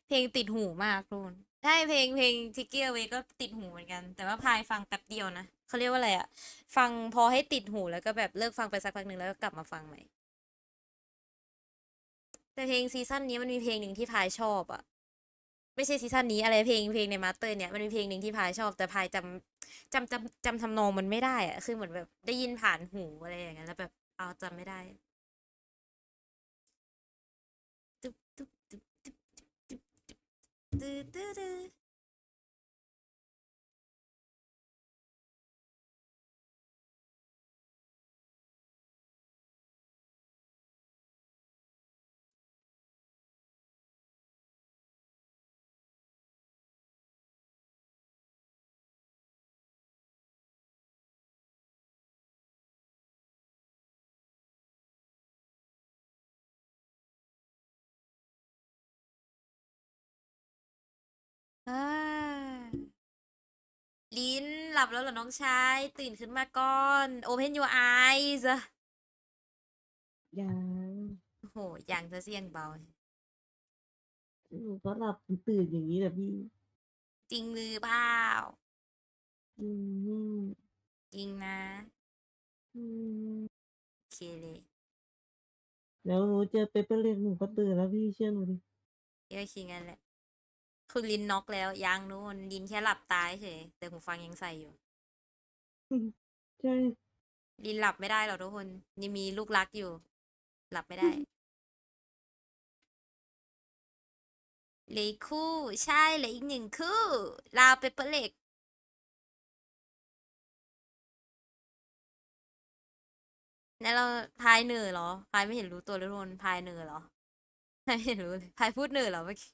เพลงติดหูมากทุกคนใช่เพลงทิกเกอร์เวก็ติดหูเหมือนกัน แต่ว่าพายฟังแป๊บเดียวนะเขาเรียกว่าอะไรอะฟังพอให้ติดหูแล้วก็แบบเลิกฟังไปสักพักหนึ่งแล้วก็กลับมาฟังใหม่ แต่เพลงซีซั่นนี้มันมีเพลงหนึ่งที่พายชอบอะไม่ใช่ซีซั่นนี้อะไรเพลงในมาสเตอร์เนี่ยมันมีเพลงหนึ่งที่พายชอบ แต่พายจำทำนองมันไม่ได้อะคือเหมือนแบบได้ยินผ่านหูอะไรอย่างเงี้ยแล้วแบบเอาจำไม่ได้ตุ๊บตุ๊บตุ๊บตุ๊บตุ๊บตุ๊บตุ๊บ ลิ้นหลับแล้วเหรอน้องชาย ตื่นขึ้นมาก่อน Open your eyes ยัง โอ้โหอย่างจะเสี่ยงเบา หนูก็หลับตื่นอย่างนี้แหละพี่ จริงหรือเปล่า อืม จริงนะ อืม โอเคเลย แล้วหนูเจอเปเปอร์เล็กหนูก็ตื่นแล้วพี่เชื่อหนูดิ เยอะคิงกันแหละ คุณลินน็อกแล้วยังนู่นลินแค่หลับตายเฉยแต่หูฟังยังใส่อยู่ ใช่ ลินหลับไม่ได้หรอกทุกคนยังมีลูกรักอยู่ หลับไม่ได้ เหลืออีกคู่ ใช่เหลืออีก1 คู่ลาวเปเปอร์เล็กแล้วเราพายเหนื่อยเหรอพายไม่เห็นรู้ตัวเลยทุกคนพายเหนื่อยเหรอพายไม่เห็นรู้เลยพายพูดเหนื่อยเหรอเมื่อกี้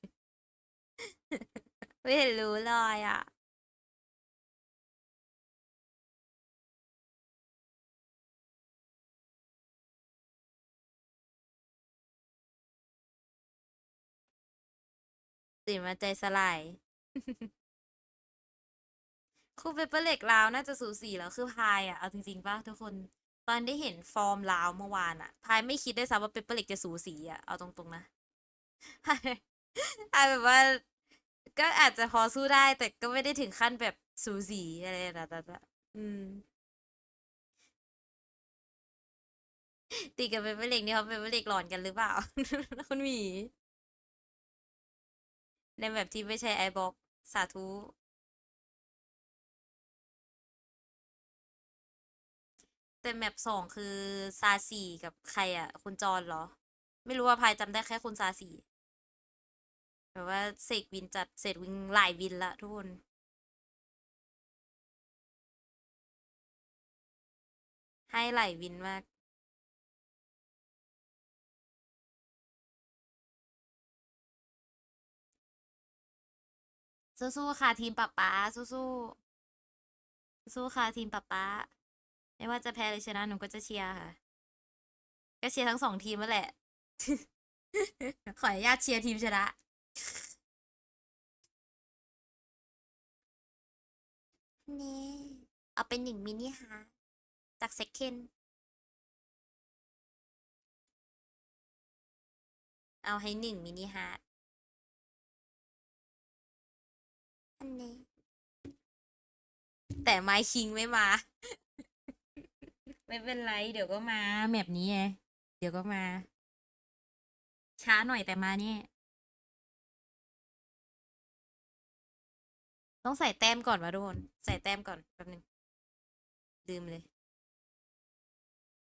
ไม่เห็นรู้เลยอ่ะ ตื่นมาใจสลาย คู่เปเปอร์เล็กลาวน่าจะสูสีแล้วคือพายอ่ะเอาจริงๆป่ะทุกคนตอนได้เห็นฟอร์มลาวเมื่อวานอ่ะพายไม่คิดได้วยซ้ำว่าเปเปอร์เล็กจะสูสีอ่ะเอาตรงๆนะ พายพายแบบว่า ก็อาจจะพอสู้ได้ แต่ก็ไม่ได้ถึงขั้นแบบสูสีอะไรนะตีกับเปเปอร์เล็กนี่เขาเปเปอร์เล็กหลอนกันหรือเปล่า คุณหมีในแบบที่ไม่ใช่ไอบ็อกสาธุ แต่แมป2คือซาสี่กับใครอ่ะ คุณจอนเหรอ ไม่รู้ว่าพายจำได้แค่คุณซาสี่แบบว่าเสกวินจัดเสกวินหลายวินละทุกคน ให้หลายวินมาก สู้ๆค่ะทีมป๊าป๊าสู้ๆสู้ค่ะทีมป๊าป๊าไม่ว่าจะแพ้หรือชนะหนูก็จะเชียร์ค่ะ ก็เชียร์ทั้ง2 ทีมนั่นแหละ ขออนุญาตเชียร์ทีมชนะ นี่เอาเป็น1 มินิฮาร์ทจากเซคเคนเอาให้1 มินิฮาร์ทอันนี้ แต่ไมค์คิงไม่มา ไม่เป็นไร เดี๋ยวก็มาแมปนี้ไงเดี๋ยวก็มา ช้าหน่อยแต่มาเนี่ยต้องใส่แต้มก่อนวะทุกคนใส่แต้มก่อนแป๊บนึงลืมเลย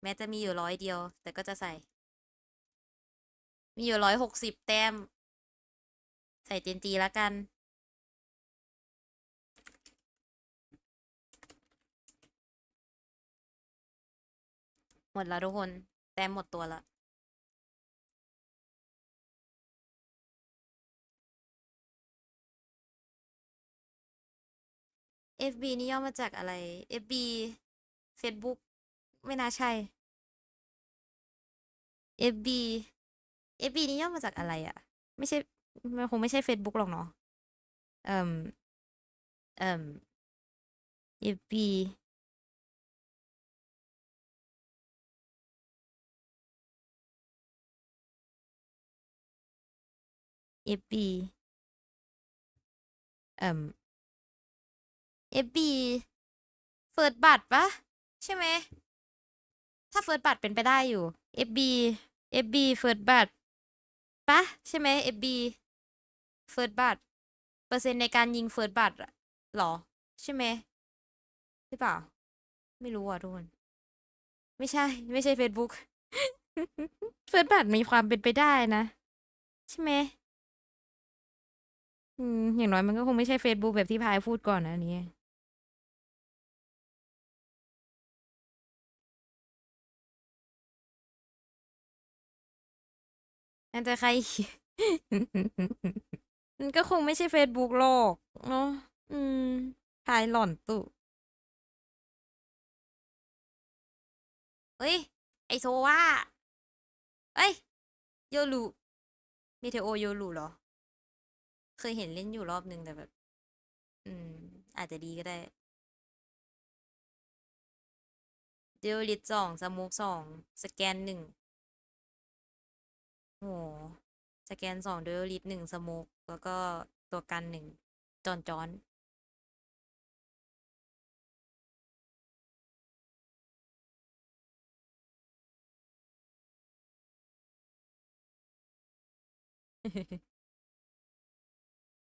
แม้จะมีอยู่100 เดียว แต่ก็จะใส่ มีอยู่160 แต้ม ใส่เจนจีแล้วกัน หมดแล้วทุกคน แต้มหมดตัวละ FB นี่ย่อมาจากอะไร FB Facebook ไม่น่าใช่ FB FB นี่ย่อมาจากอะไรอ่ะ ไม่ใช่ มันคงไม่ใช่ Facebook หรอกเนาะเอ่มเอ่ม FB FB เอ่ม FB เฟิร์สบัตรปะใช่ไหม ถ้าเฟิร์สบัตรเป็นไปได้อยู่ FB เฟิร์สบัตรปะใช่ไหม FB เฟิร์สบัตรเปอร์เซ็นต์ในการยิงเฟิร์สบัตรหรอ ใช่ไหมหรือเปล่า ไม่รู้อ่ะทุกคน ไม่ใช่ ไม่ใช่ Facebook เฟิร์สบัตรมีความเป็นไปได้นะ ใช่ไหมอย่างน้อยมันก็คงไม่ใช่ Facebook แบบที่พายพูดก่อนนะอันนี้ น่าจะใคร มันก็คงไม่ใช่ Facebook หรอกเนาะพายหล่อนตุเฮ้ย ไอโซว่าเอ้ย โยรุเมเทโอโยรุเหรอ เคยเห็นเล่นอยู่รอบนึงแต่แบบ อาจจะดีก็ได้ เดลลิต2สโมก2สแกน1โอ้สแกน2เดลลิต1สโมกแล้วก็ตัวกัน1จอน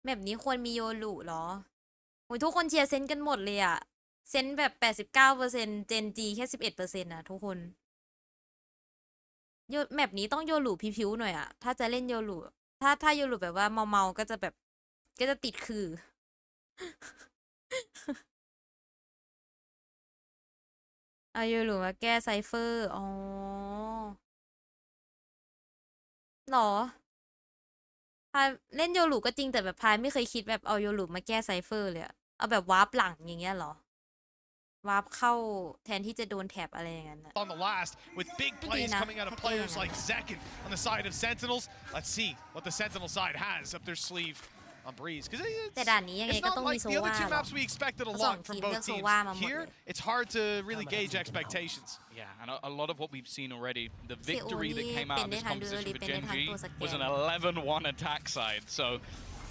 แบบนี้ควรมีโยรุเหรอโอ้ยทุกคนเชียร์เซนกันหมดเลยอะเซนแบบ89%เจนจีแค่11%อะทุกคนแมปนี้ต้องโยรุพิวๆหน่อยอะถ้าจะเล่นโยรุถ้าโยรุแบบว่าเมาก็จะแบบก็จะติดคือ เอาโยรุมาแก้ไซเฟอร์อ๋อหรอพายเล่นโยรุก็จริงแต่แบบพายไม่เคยคิดแบบเอาโยรุมาแก้ไซเฟอร์เลยอะเอาแบบวาร์ปหลังอย่างเงี้ยหรอวาร์ปเข้าแทนที่จะโดนแท็บอะไรอย่างนั้น On the last, with big plays coming out of players like Zekin on the side of Sentinels. Let's see what the Sentinel side has up their sleeve on Breeze. Because แต่ด่านนี้ยังไง it's ก็ not ต้องมี like โซ the วา other two หรอ maps we expected a เพราะสอง lot from ทีมเลือก both โซ teams. วามาหมดเลย Here, it's hard to really gauge expectations. Yeah, and a lot of what we've seen already, the Seoul victory that นี่ came out of เป็นได้ this ทั้งดู competition รี for เป็นได้ทั้ง Gen G ตัวสแก was น an 11-1 attack side. So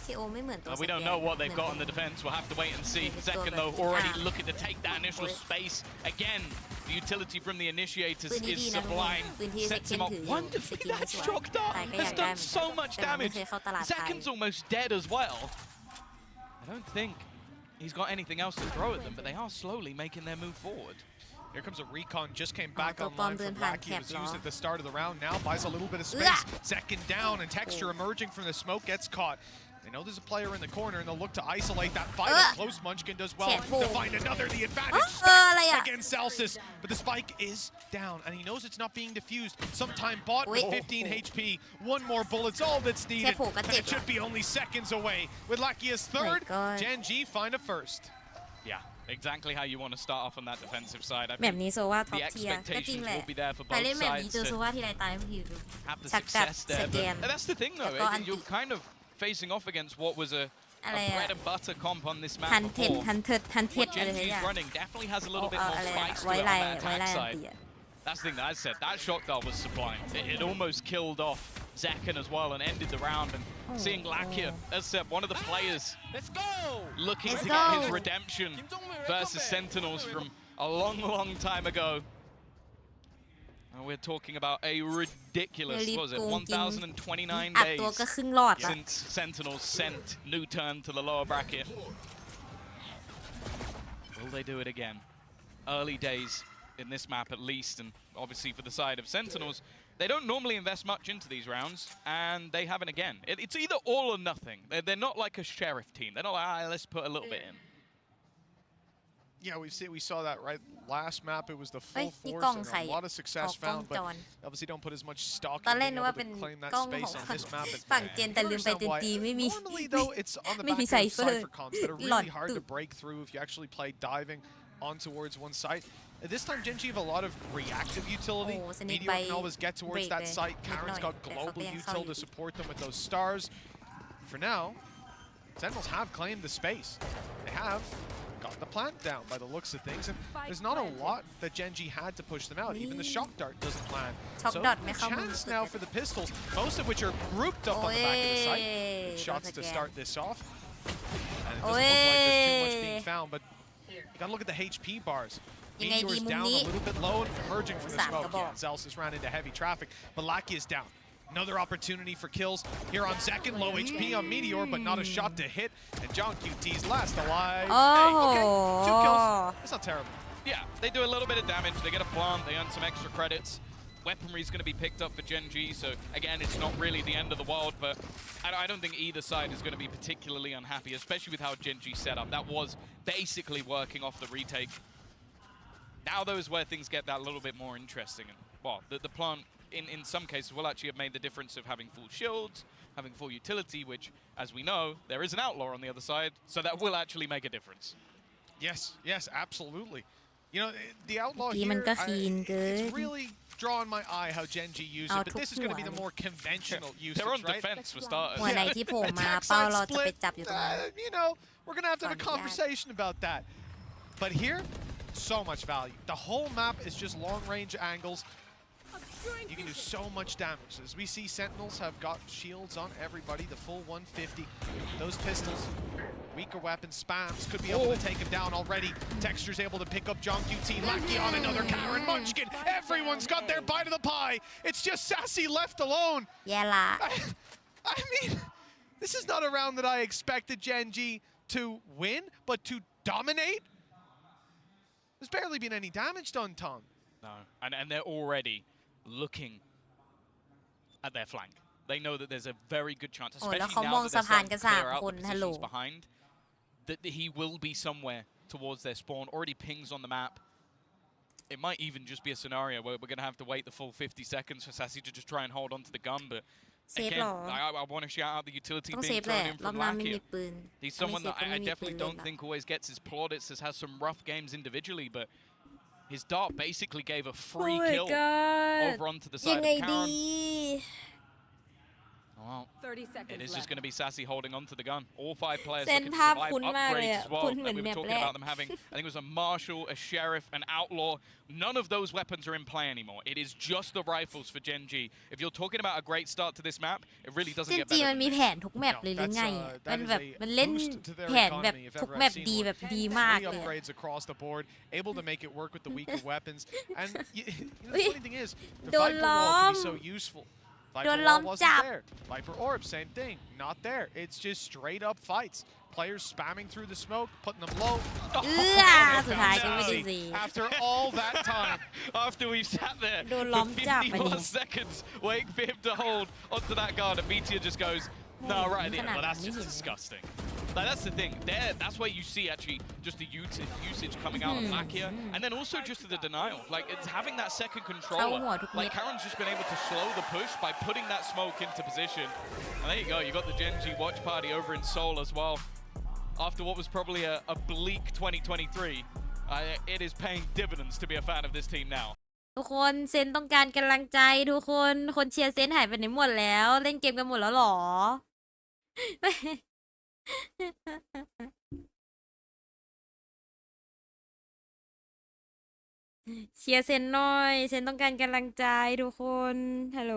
ซีโอไม่เหมือนตัวสแกน we don't know what they've got in the defense. We'll have to wait and see. Second, though, already looking to take that initial space. Again, the utility from the initiators ปืนนี้ is ดีนะทุกคน sublime. ปืนที่เซ Sets เคน him up ถืออยู่ส wonderfully. กินไม่ That สวย shock dart ตายก็อ has ยากได้ done เหมือน so กัน much แต่มันไม่ damage. เคยเข้าตลาดไทย Zekin's almost dead as well. I don't think he's got anything else to throw at them, but they are slowly making their move forward. Here comes a recon, just came back Oh, online Tom from Burnham Lackey. It was kept used off. at the start of the round. Now buys a little bit of space. Second down and texture emerging from the smoke gets caught. They know there's a player in the corner and they'll look to isolate that fight. Up close, Munchkin does well to find another. The advantage against Celsius, but the spike is down and he knows it's not being diffused. Sometime bought with 15 HP. One more bullet's all that's needed. And it should be only seconds away. With Lakia's third, Gen G find a first. Yeah, exactly how you want to start off on that defensive side. I แบบ think นี้โซวาท็อป the เทียร์ก็จริง expectations แหละ will be there for ใคร both เล่นแบบนี้ sides เจอโซ to วาที่ไรตายทุกที have the ชักกัด success ส there. แกน But that's the thing, though. แล้วก็ You're kind of facing off against what was a อะไร bread and butter comp on this map ฮันเทน before. ฮันเทิดฮันเทด What อะไร Gen ทุก G's อย่าง running definitely has a little bit เอา more อะไร spice to ไว้ it on ไล่ that ไว้ attack ไล่อัน side. ตีอะ That's the thing that I said. That shock dart was sublime. It almost killed off Zekin as well and ended the round. And seeing Lakia, as I said, one of the players looking Let's to get his go. redemption versus Sentinels from a long, long time ago. And we're talking about a ridiculous, what was it, 1,029 อัดตัว days ก็ครึ่งหลอดละ since Sentinels sent new turn to the lower bracket. Will they do it again? Early days in this map at least, and obviously for the side of Sentinels, they don't normally invest much into these rounds, and they haven't again. It's either all or nothing. They're not like a sheriff team. They're not like, let's put a little bit in. Yeah, we saw that right last map. It was the เฮ้ย full นี่ force กล้อง and ใคร a lot of อ success อกกล้อง found, จ but อน obviously don't put as much stock ตอน in แรก being นึก able ว่าเป็น to claim that กล้อง space ของ on this map. ฝั่งเจนแต่ลืมไป Understand เจน why. จีไม่มี Normally though, it's on the ไม่ back มี of ไซเฟอร์ cypher comps that are หลอด really hard ตุ to break through if you actually play diving on towards one site. This time, Gen G have a lot of reactive utility. โอ้สนิท Meteor ไป can always get เบร towards ก that เลย site. นิดหน่ Karen's อย got แต่เขาก็ global ยังเข้าอ util ยู่ to support them with those stars. For now, Sentinels have claimed the space. They have got the plant down by the looks of things, and there's not a lot that Gen G had to push them out. Even the shock dart doesn't land. Shock So dart a ไม่เข้ามือ chance now for the pistols, most of which are grouped up on the back of the site. Shots to start this off. And it doesn't look like there's too much being found, but you gotta look at the HP bars. ยังไงดี Meteor's มุม down นี้ a little bit low and emerging from the สามก smoke. ระบอก Yeah, Zelsis ran into heavy traffic, but Lackey is down. Another opportunity for kills here on second. Low HP on Meteor, but not a shot to hit. And John QT's last alive. โอ้ Hey, โห okay, 2 kills. That's not terrible. Yeah, they do a little bit of damage. They get a plant. They earn some extra credits. Weaponry is going to be picked up for Gen G, so again, it's not really the end of the world, but I don't think either side is going to be particularly unhappy, especially with how Gen G set up. That was basically working off the retake. Now though is where things get that little bit more interesting. And, well, the plant, in some cases, will actually have made the difference of having full shields, having full utility, which, as we know, there is an outlaw on the other side, so that will actually make a difference. Yes, yes, absolutely. You know, the outlaw ทีมัน here, ก็คีนเกิน it's really drawing my eye how Gen G use it, but this is going to be the more conventional usage, They're on right? defense for starters. หัวไหนที่โผล่มา Attack เป้า side เราจะไป split, จับอยู่ตรงนั้น you know, we're going to have a Fun, yeah. conversation about that. But here, so much value. The whole map is just long-range angles. You can do so much damage. As we see, Sentinels have got shields on everybody, the full 150. Those pistols, weaker weapon spams, could be able to take him down already. Texture's able to pick up John QT, Lackey on another Karen, Munchkin. Everyone's got their bite of the pie. It's just Sassy left alone. Yeah. I mean, this is not a round that I expected Genji to win, but to dominate? There's barely been any damage done, Tom. No, and they're already looking at their flank. They know that there's a very good chance, especially now that they're starting to clear out the positions behind, that he will be somewhere towards their spawn. Already pings on the map. It might even just be a scenario where we're going to have to wait the full 50 seconds for Sassy to just try and hold on to the gun, but again, I want to shout out the utility being thrown in from Lackey. He's someone that I definitely don't think always gets his plaudits, has some rough games individually, but his dart basically gave a free kill over onto the side of Karen. Well, 30 seconds it is left. just going to be Sassy holding on to the gun. All 5 players Zen looking toภาพ survive คุ้นมากเลย upgrades อะ as well. คุ้นเหมือน We แม were ป talking แรก about them having, I think it was a Marshal, a Sheriff, an Outlaw. None of those weapons are in play anymore. It is just the rifles for Genji. If you're talking about a great start to this map, it really จ doesn't get ริง better ๆมันมี than แผ this. นทุกแมปเลยหรือไง that มัน is แบบ a มันเล่น boost to their แผนแบบ economy if ทุก ever แม I've ป seen ดี one. แบบดีมาก Three เลยอะ upgrades across the board, able to make it work with the weaker weapons. And the funny thing is, the โดน Viper ล้อ Wall ม can be so useful. โด Viper นล้อ Wall ม wasn't จับ there. Viper Orb, same thing, not there. It's just straight up fights. Players spamming through the smoke, putting them low. เอื้อสุดท้ายก็ไม่ได้สิ After all that time. After we've sat there โดนล้อ for มจับ 50 อันนี้ more seconds, waiting for him to hold onto that guard, and Meteor just goes, no, right there. Well, that's just disgusting. Like, that's the thing. That's where you see actually just the usage coming out of Lakia, and then also just the denial. Like, it's having that second controller. Like, Karen's just been able to slow the push by putting that smoke into position. And there you go. You got the Genji watch party over in Seoul as well. After what was probably a bleak 2023, it is paying dividends to be a fan of this team now. ทุกคนเซนต้องการกำลังใจทุกคนเชียร์เซนหายไปไหนหมดแล้วเล่นเกมกันหมดแล้วหรอ เชียร์เซนหน่อยเซนต้องการกำลังใจทุกคนฮัลโหล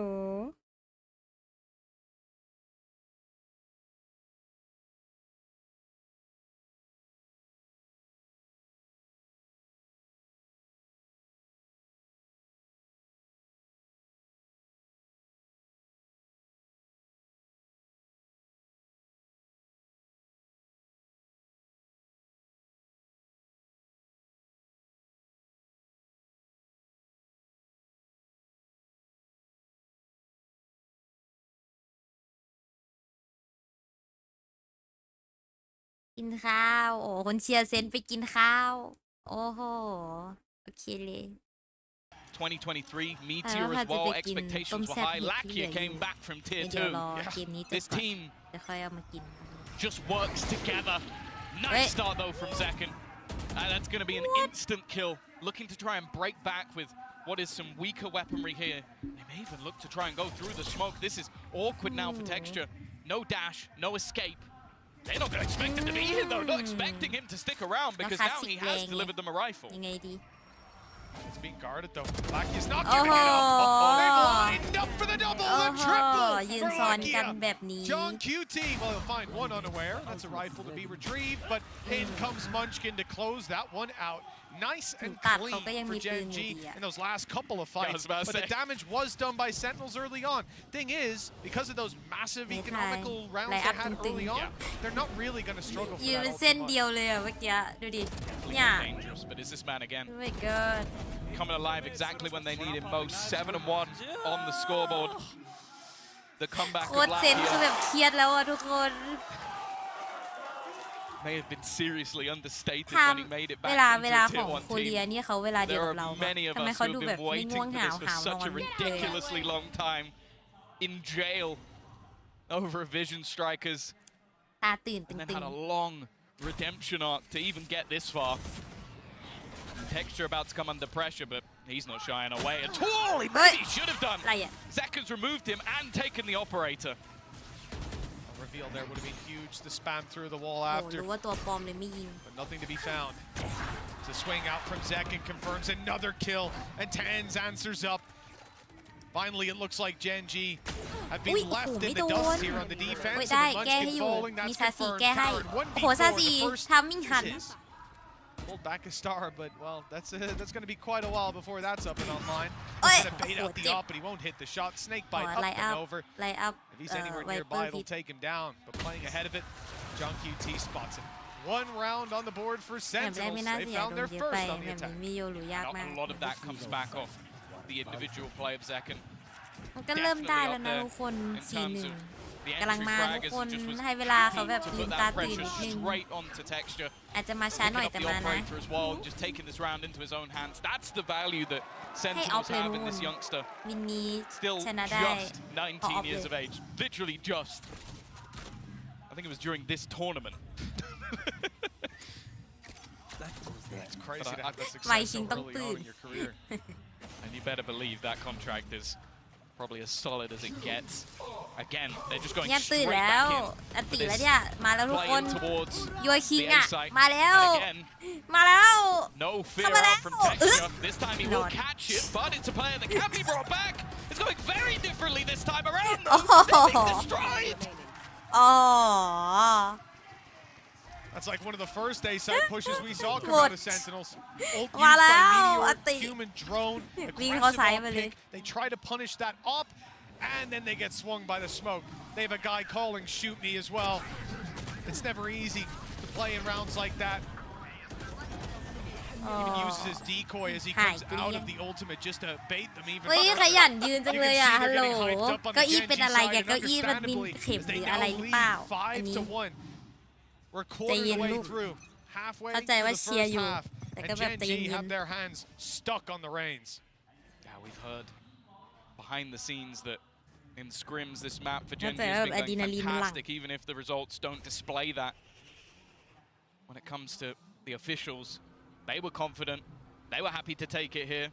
กินข้าวโอ้คนเชียร์เซนไปกินข้าวโอ้โหโอเคเลย 2023, Meteor as well, expectations were high. Lakia came back from tier เดี๋ยว 2. รอเกมนี้จบ This ก่อน team จะค่อยเอามากิน just works together. Nice start though from Zekken. That's going to be an instant kill. Looking to try and break back with what is some weaker weaponry here. They may even look to try and go through the smoke. This is awkward now for Texture. No dash, no escape. They're not going to expect him to be here though. Not expecting him to stick around because now he has delivered them a rifle. ยังไงดี It's being guarded though. Lackey's not giving it up. They've lined up for the double, the triple ยืน for ซ้อนกัน Lakia. แบบนี้ John QT, well, he'll find one unaware. That's a rifle to be retrieved, but in comes Munchkin to close that one out. Nice and clean for Genji in those last couple of fights. But the damage was done by Sentinels early on. Thing is, because of those massive economical rounds they had early on, they're not really going to struggle for ยืน that เป็นเส้น ultimate. เดียวเลยอะเมื่อกี้ดูดิเนี่ย Dangerous, but is this man again? Oh my god Coming alive exactly when they need him most. 7-1 on the scoreboard. The comeback โค of ตรเซนคือแบ Lakia บเครียดแล้วอะทุกคน may have been seriously understated ท when he made it ำเว back ลา into เวลา a ข tier อง 1 โคเรีย team. นี่เขาเวลาเดียว There กับเรา are many of ทำไม us เขา who ดู have แบบ been ไม่ง่วง waiting หา for ว this หา for วนอน such a เลยอะ ridiculously long time in jail over a Vision Strikers ตาตื่นตึ and then ง had a long redemption arc to even get this far. Texture about to come under pressure, but he's not shying away at all. He maybe should have done. ๆอะไรอะ Zekken's removed him and taken the operator. A reveal there would have been huge. The spam through the wall โอ้ after, รู้ว่าตัวปลอมเลยไม่ยิง but nothing to be found. The swing out from Zek and confirms another kill, and Tans answers up. Finally, it looks like Genji have อุ้ย been โอ้โห left ไม่ in โด the น dust here on the โอ้ย defense. ได้ And with แก้ให้ Munchkin อยู่ falling, มี that's ซาซี confirmed. แก้ให้ Karen, โอ้โหซา 1v4 in ซี the first ทำมิ่งทัน is pulled back a star, but well, that's going to be quite a while before that's up and online. เอ้ย He's going to bait โอ้โห out the เจ็บ up, but he won't hit the shot. Snake ขอ bite ไล up อัพ and over. ไลอัพ If he's anywhere ไวเปอ nearby, ร์พิ it'll ษ take him down. But playing ahead of it, John QT spots him. One round on the board for แมปแรก Sentinels. ไม่น่า They เสีย found โด their นเยอะไป first on แม the ป attack. นี้มีโยหรือยากมาก A lot of that comes back off the individual play of Zekken. มันก็เริ่มได้แล้วนะทุกคน In terms 4-1 of the กำลัง entry มา frag ทุก as คน it just was ให้เวลาเขาแบบ to ลื put มตา that ตื่น pressure นิดนึง straight onto Texture. อาจจะมาช้าหน่อย Picking แต่ up the มานะ operator as well, just taking this round into his own hands. That's the value that off Sentinels have in lane this one. youngster. วินนี้ Still ชนะได้ just 19 years of age. Literally just. I think it was during this tournament. It's crazy But to have that ไว success ชิง so ต้อง early ตื่ on น in your career. And you better believe that contract is probably as solid as it gets. Again, they're just going เนี่ยตื่น straight แล้ว back อัน in ติ for แล้ว this เนี่ยมาแล้วทุกคน play towards ยัวคิง the อ่ะ A site. มาแล้ว And again, มาแล้ว no fear Come on out from out. Texture. This time he will Lord. catch it, but it's a player that can be brought back. It's going very differently this time around. Oh. Nothing destroyed. อ๋อ That's like one of the first A-side pushes we saw come What? out of Sentinels. Ult used มาแล้ว by อันติ Meteor, human drone, วิ่งเข้า aggressive ซ้าย op มาเลย pick. They try to punish that op, and then they get swung by the smoke. They have a guy calling shoot me as well. It's never easy to play in rounds like that. Even uses his decoy as he comes out of the ultimate just to bait them even เฮ้ย further. ขยันยืนจัง You เลย can อ่ะ see ฮัล they're โหล getting hyped up on เก้า the อี้เป็น Genji อะไร side, อย่า and เก้าอี้มันมี understandably, เข็ม as ห they รืออะไร now หรือ lead เปล่า อัน 5 นี้ to 1. We're quarter yen way look. through, halfway เข้าใจ through ว่า the เชียร์ first อยู่ half, แต่ and ก็แบบใจ Genji เย็น have their hands stuck on the reins. Yeah, we've heard behind the scenes that in scrims this map for เข้า Genji ใจ has ว่า been อะดรีนา going ลีนมันหลั่ง fantastic, even if the results don't display that. When it comes to the officials, they were confident. They were happy to take it here.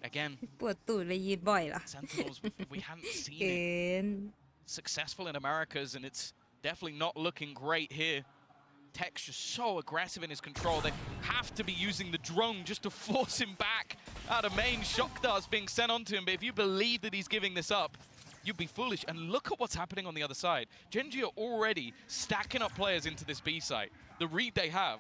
Again, ปวดตูดเลยยืนบ่อยเหรอ Sentinels, we haven't seen เกิ it น successful in Americas, and it's definitely not looking great here. Texture so aggressive in his control. They have to be using the drone just to force him back out of main. Shock darts being sent onto him, but if you believe that he's giving this up, you'd be foolish. And look at what's happening on the other side. Genji are already stacking up players into this B site. The read they have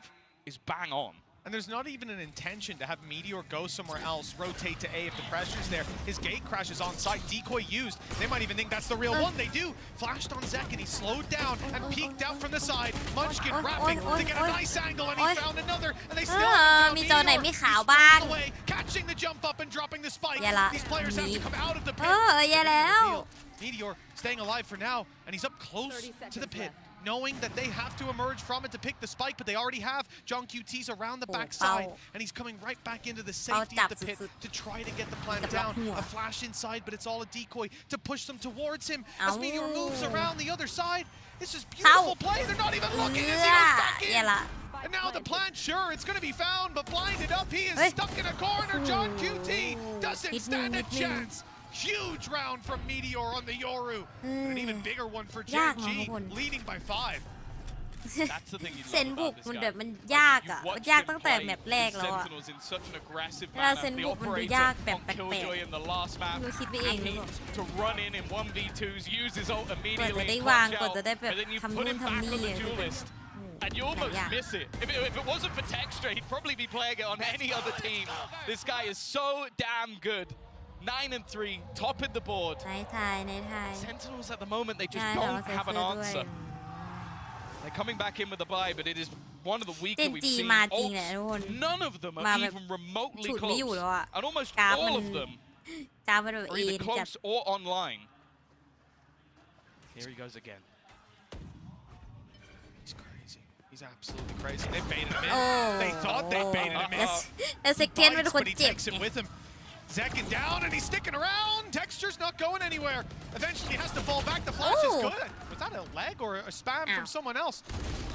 is bang on. And there's not even an intention to have Meteor go somewhere else, rotate to A if the pressure's there. His gate crashes on site, decoy used. They might even think that's the real one. They do. Flashed on Zek and he slowed down and peeked out from the side. Munchkin wrapping to get a nice angle and he found another. And they still have มีจอไหนไม่ Meteor. ขาว He's บ้าง thrown away, catching the jump up and dropping the spike. แย่ละ These players have to come out of the เอ pit. อแย่แล้ว Meteor staying alive for now, and he's up close 30 to the seconds pit, left. knowing that they have to emerge from it to pick the spike, but they already have. John QT's around the Oh, backside, foul. and he's coming right back into the safety of the pit sudsud. to try to get the plant Dapat down. huwa. A flash inside, but it's all a decoy to push them towards him. As Ow. Meteor moves around the other side, this is beautiful play. They're not even looking as he เอื้อ goes back แย่ in. ละ And now the plant, sure, it's going to be found, but blinded up, he is Hey. stuck in a corner. John QT doesn't Hit me, stand a hit me. chance. Huge round from Meteor on the Yoru. And an even bigger one for ยากเนอะ Genji, ทุกคน leading by 5. That's the thing you เซน love บุก about มัน this แบ guy. บมันยากอ่ะ You've มัน watched ยาก him ตั้งแต่ play แมปแรก with แล้วอ่ะ Sentinels in such an aggressive เวลา manner. เซน The บุกมันดู operator ยากแบบ on แปลก Killjoy in the last map, ไม่รู้คิดไปเองหรือ happy เปล่า to run in 1v2s, use his ult กว่าจะ immediately, ได้วาง punch กว่า out, จะได้แบบ and then you ทำ put นู่น him back ทำนี่ on the คือ duel แบบ list. And you หลาย almost อย่าง miss it. If it wasn't for Texture, he'd probably be playing it on any other team. This guy is so damn good. 9-3, top in the board. ในไทยในไทย Sentinels at the moment, they ใช่ just เรา don't เซฟ have เฟ an อร์ด้วย answer. They're coming back in with a buy, but it is one of the weaker we've Genji seen. มาจริงแหละ Ults, ทุกคน none of them มา are แบบ even remotely ฉุดไม่อยู่ close. แล้วอ่ะ And almost กราฟ all มัน of them กราฟมันแบบ are เอ็ either นจัด close or online. Here he goes again. He's crazy. He's absolutely crazy. They baited him in. โอ้ They thought they baited him แล้ว in. แล้วเซกเทนเป็น Bites, คน but he เจ็บ takes it ไง with him. Zekin down, and he's sticking around. Texture's not going anywhere. Eventually, he has to fall back. The flash is Ooh. good. Was that a leg or a spam from Ow. someone else?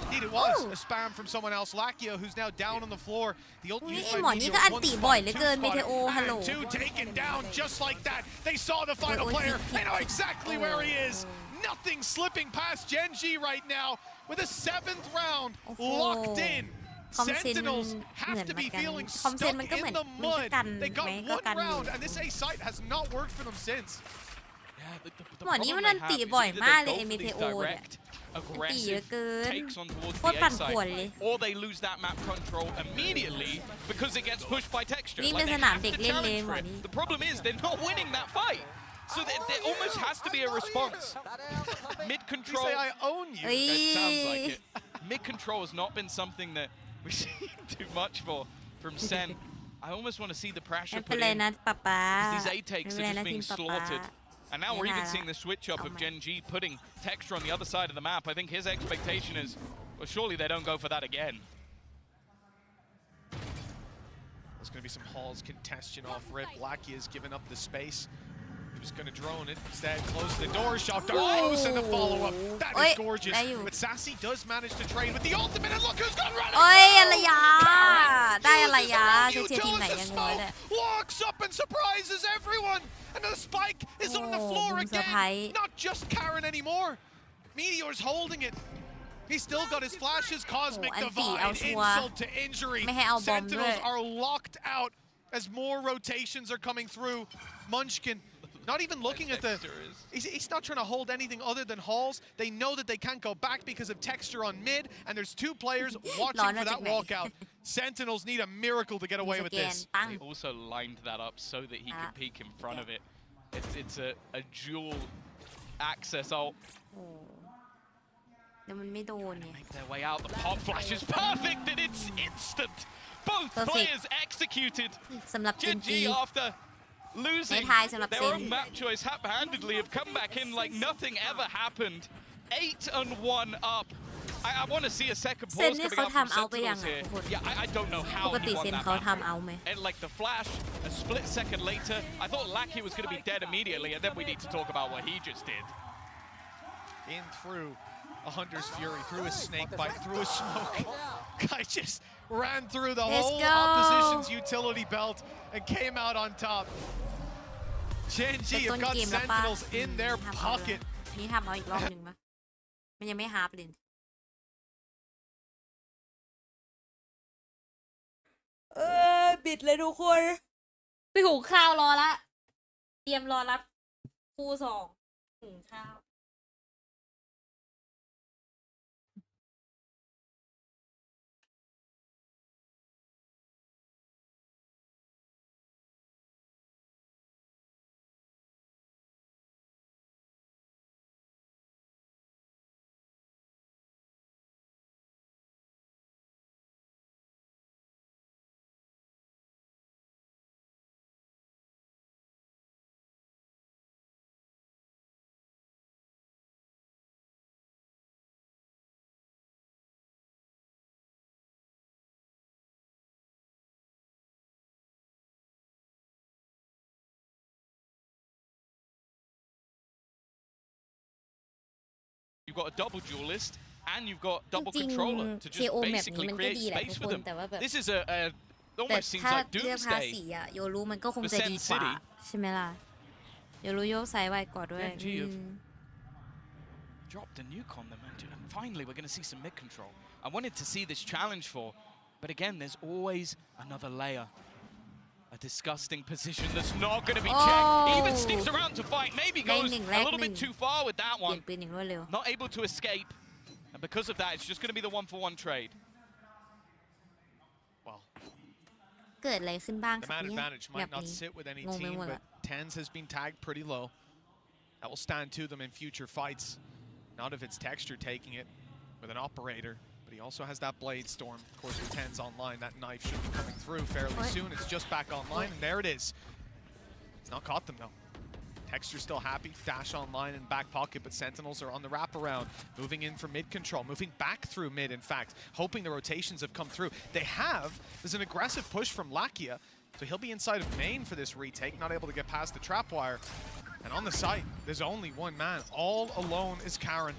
Indeed, it was Ooh. a spam from someone else. Lakio, who's now down on the floor. The ult อุ๊ย used ไอ้ by หมอนี่ Meteor, ก็อัน one ติ spot, บ่อยเหลือ two เกิน spot, เมเทโอฮัลโหล and two taken down just like that. They saw the final Wait, player. wait, They know exactly where he is. Oh. Nothing slipping past Genji right now with a 7th round Oh. locked in. คอมเซนเหมือน Sentinels เห have มือน to be กัน feeling คอมเซน stuck มันก็เหมื in อน the มันก็ mud. กัน They ไหม got ก็ one กันอยู่ round, and this A site has not worked for them since. Yeah, the หมอนี่มัน problem อั they นติ have is บ่อย either มาก they เลย go for these MTO เนี่ย direct, อันติเยอะ aggressive เกิน takes on towards โค the ตร A ปั่น side, ป่วนเลย or they lose that map control immediately because it gets pushed by texture. นี่ Like เป็น they สนาม have เด็ก to เล่นเลย challenge หม for อ it. นี่ The problem is they're not winning that fight. So there almost has to be a response. Mid You control. say I own you. เอ้ย It sounds like it. Mid control has not been something that we've seen too much from Sen. I almost want to see the ไม่ pressure เป็น put ไร in. นะป๊าป๊า Because these A ไม่ takes เป็น are ไร just นะที being มป๊าป๊า slaughtered. And now we're even Yeah. seeing the switch up of Oh my. Gen G putting texture on the other side of the map. I think his expectation is, well, surely they don't go for that again. There's going to be some Halls congestion off rip. Lackey has given up the space. He was going to drone it. Instead, close the door. Shock Darkness and the follow-up. That Oi, is gorgeous. there you- But Sassy does manage to trade with the ultimate. And look who's gone running. โอ้ยอะไรยะ ได้อะไร Uses ยะ around จะ you, เชียร์ทีมไหน Tillis ยัง the งง smoke, เนี่ย walks up and surprises everyone. And the spike is on the Oh, floor boom again. surprise. Not just Karen anymore. Meteor's holding it. He's still got his flashes. Cosmic Oh, anti, Divide.เอาชัวร์ Insult to injury. ไม่ให้เอาบอมด้วย Sentinels are locked out as more rotations are coming through. Munchkin not even looking at the... He's not trying to hold anything other than Halls. They know that they can't go back because of texture on mid, and there's two players watching for that walkout. Sentinels need a miracle to get away ส with แกน this. ตั้ง He also lined that up so that he could peek in front of it. It's a dual access ult. โอ้แต่มันไม่โดนไง Make their way out. The pop flash is perfect and it's instant. Both Perfect. players executed. สำหรับเจน Gen จี G after losing ไม่ทายสำหรับ their เซน own map choice haphazardly have come back in like nothing ever happened. 8-1 up. I want to see a second เซน pause นี่ coming เขา out from ทำเอาไปยัง Sentinels อ่ะ here. ทุกคน Yeah, I don't know how ปก he ติ won เซน that เขา map. ทำเอาไหม And like the flash, a split second later, I thought Lackey was going to be dead immediately, and then we need to talk about what he just did. In through a Hunter's Fury, through a snake bite, through a smoke. Guy just ran through the Let's whole go. opposition's utility belt and came out on top. Gen แต่ G ต้ have น got เกมแล้วป่ะ Sentinels in their ทำเอาเลย pocket. นี่ทำเอาอีกรอบหนึ่งปะมันยังไม่ฮาร์ปเลยบิดเลยทุกคนไปหุงข้าวรอละ เตรียมรอรับคู่สองหุงข้าว You've got a double duelist, and you've got double จริง controller to ๆ just KO แบบนี้ basically มันก็ create ดีแหละทุ space ก for คน them. แต่ว่าแบบ This is แต่ almost seems ถ้า like เลือกภา doomsday. ษีอะโยรู้มันก็คงจะ The Sen ดีกว่า City ใช่ไหมล่ะ โยรู้โยกซ้ายไวกว่าด้วย Gen G have dropped a nuke on them, and finally we're going to see some mid control. I wanted to see this challenge for, but again, there's always another layer. A disgusting position that's not going to be checked. He even sticks around to fight. Maybe goes a little bit too far with that เปลี่ย one. นปืนอย่างรวดเร็ว Not able to escape. And because of that, it's just going to be the 1-for-1 trade. Well, เกิดอะไรขึ้นบ้าง the ครับ man เนี่ย advantage แบ might บ not นี้ sit with any งงไป team, หมด but อะ Tens has been tagged pretty low. That will stand to them in future fights. Not if it's Texture taking it with an operator, but he also has that Blade Storm. Of course, with Tens online, that knife should be coming through fairly soon. It's just back online, and there it is. It's not caught them, though. Texture still happy, dash online in back pocket, but Sentinels are on the wraparound, moving in for mid control, moving back through mid, in fact, hoping the rotations have come through. There's an aggressive push from Lakia, so he'll be inside of main for this retake, not able to get past the trap wire. And on the site, there's only one man. All alone is Karen.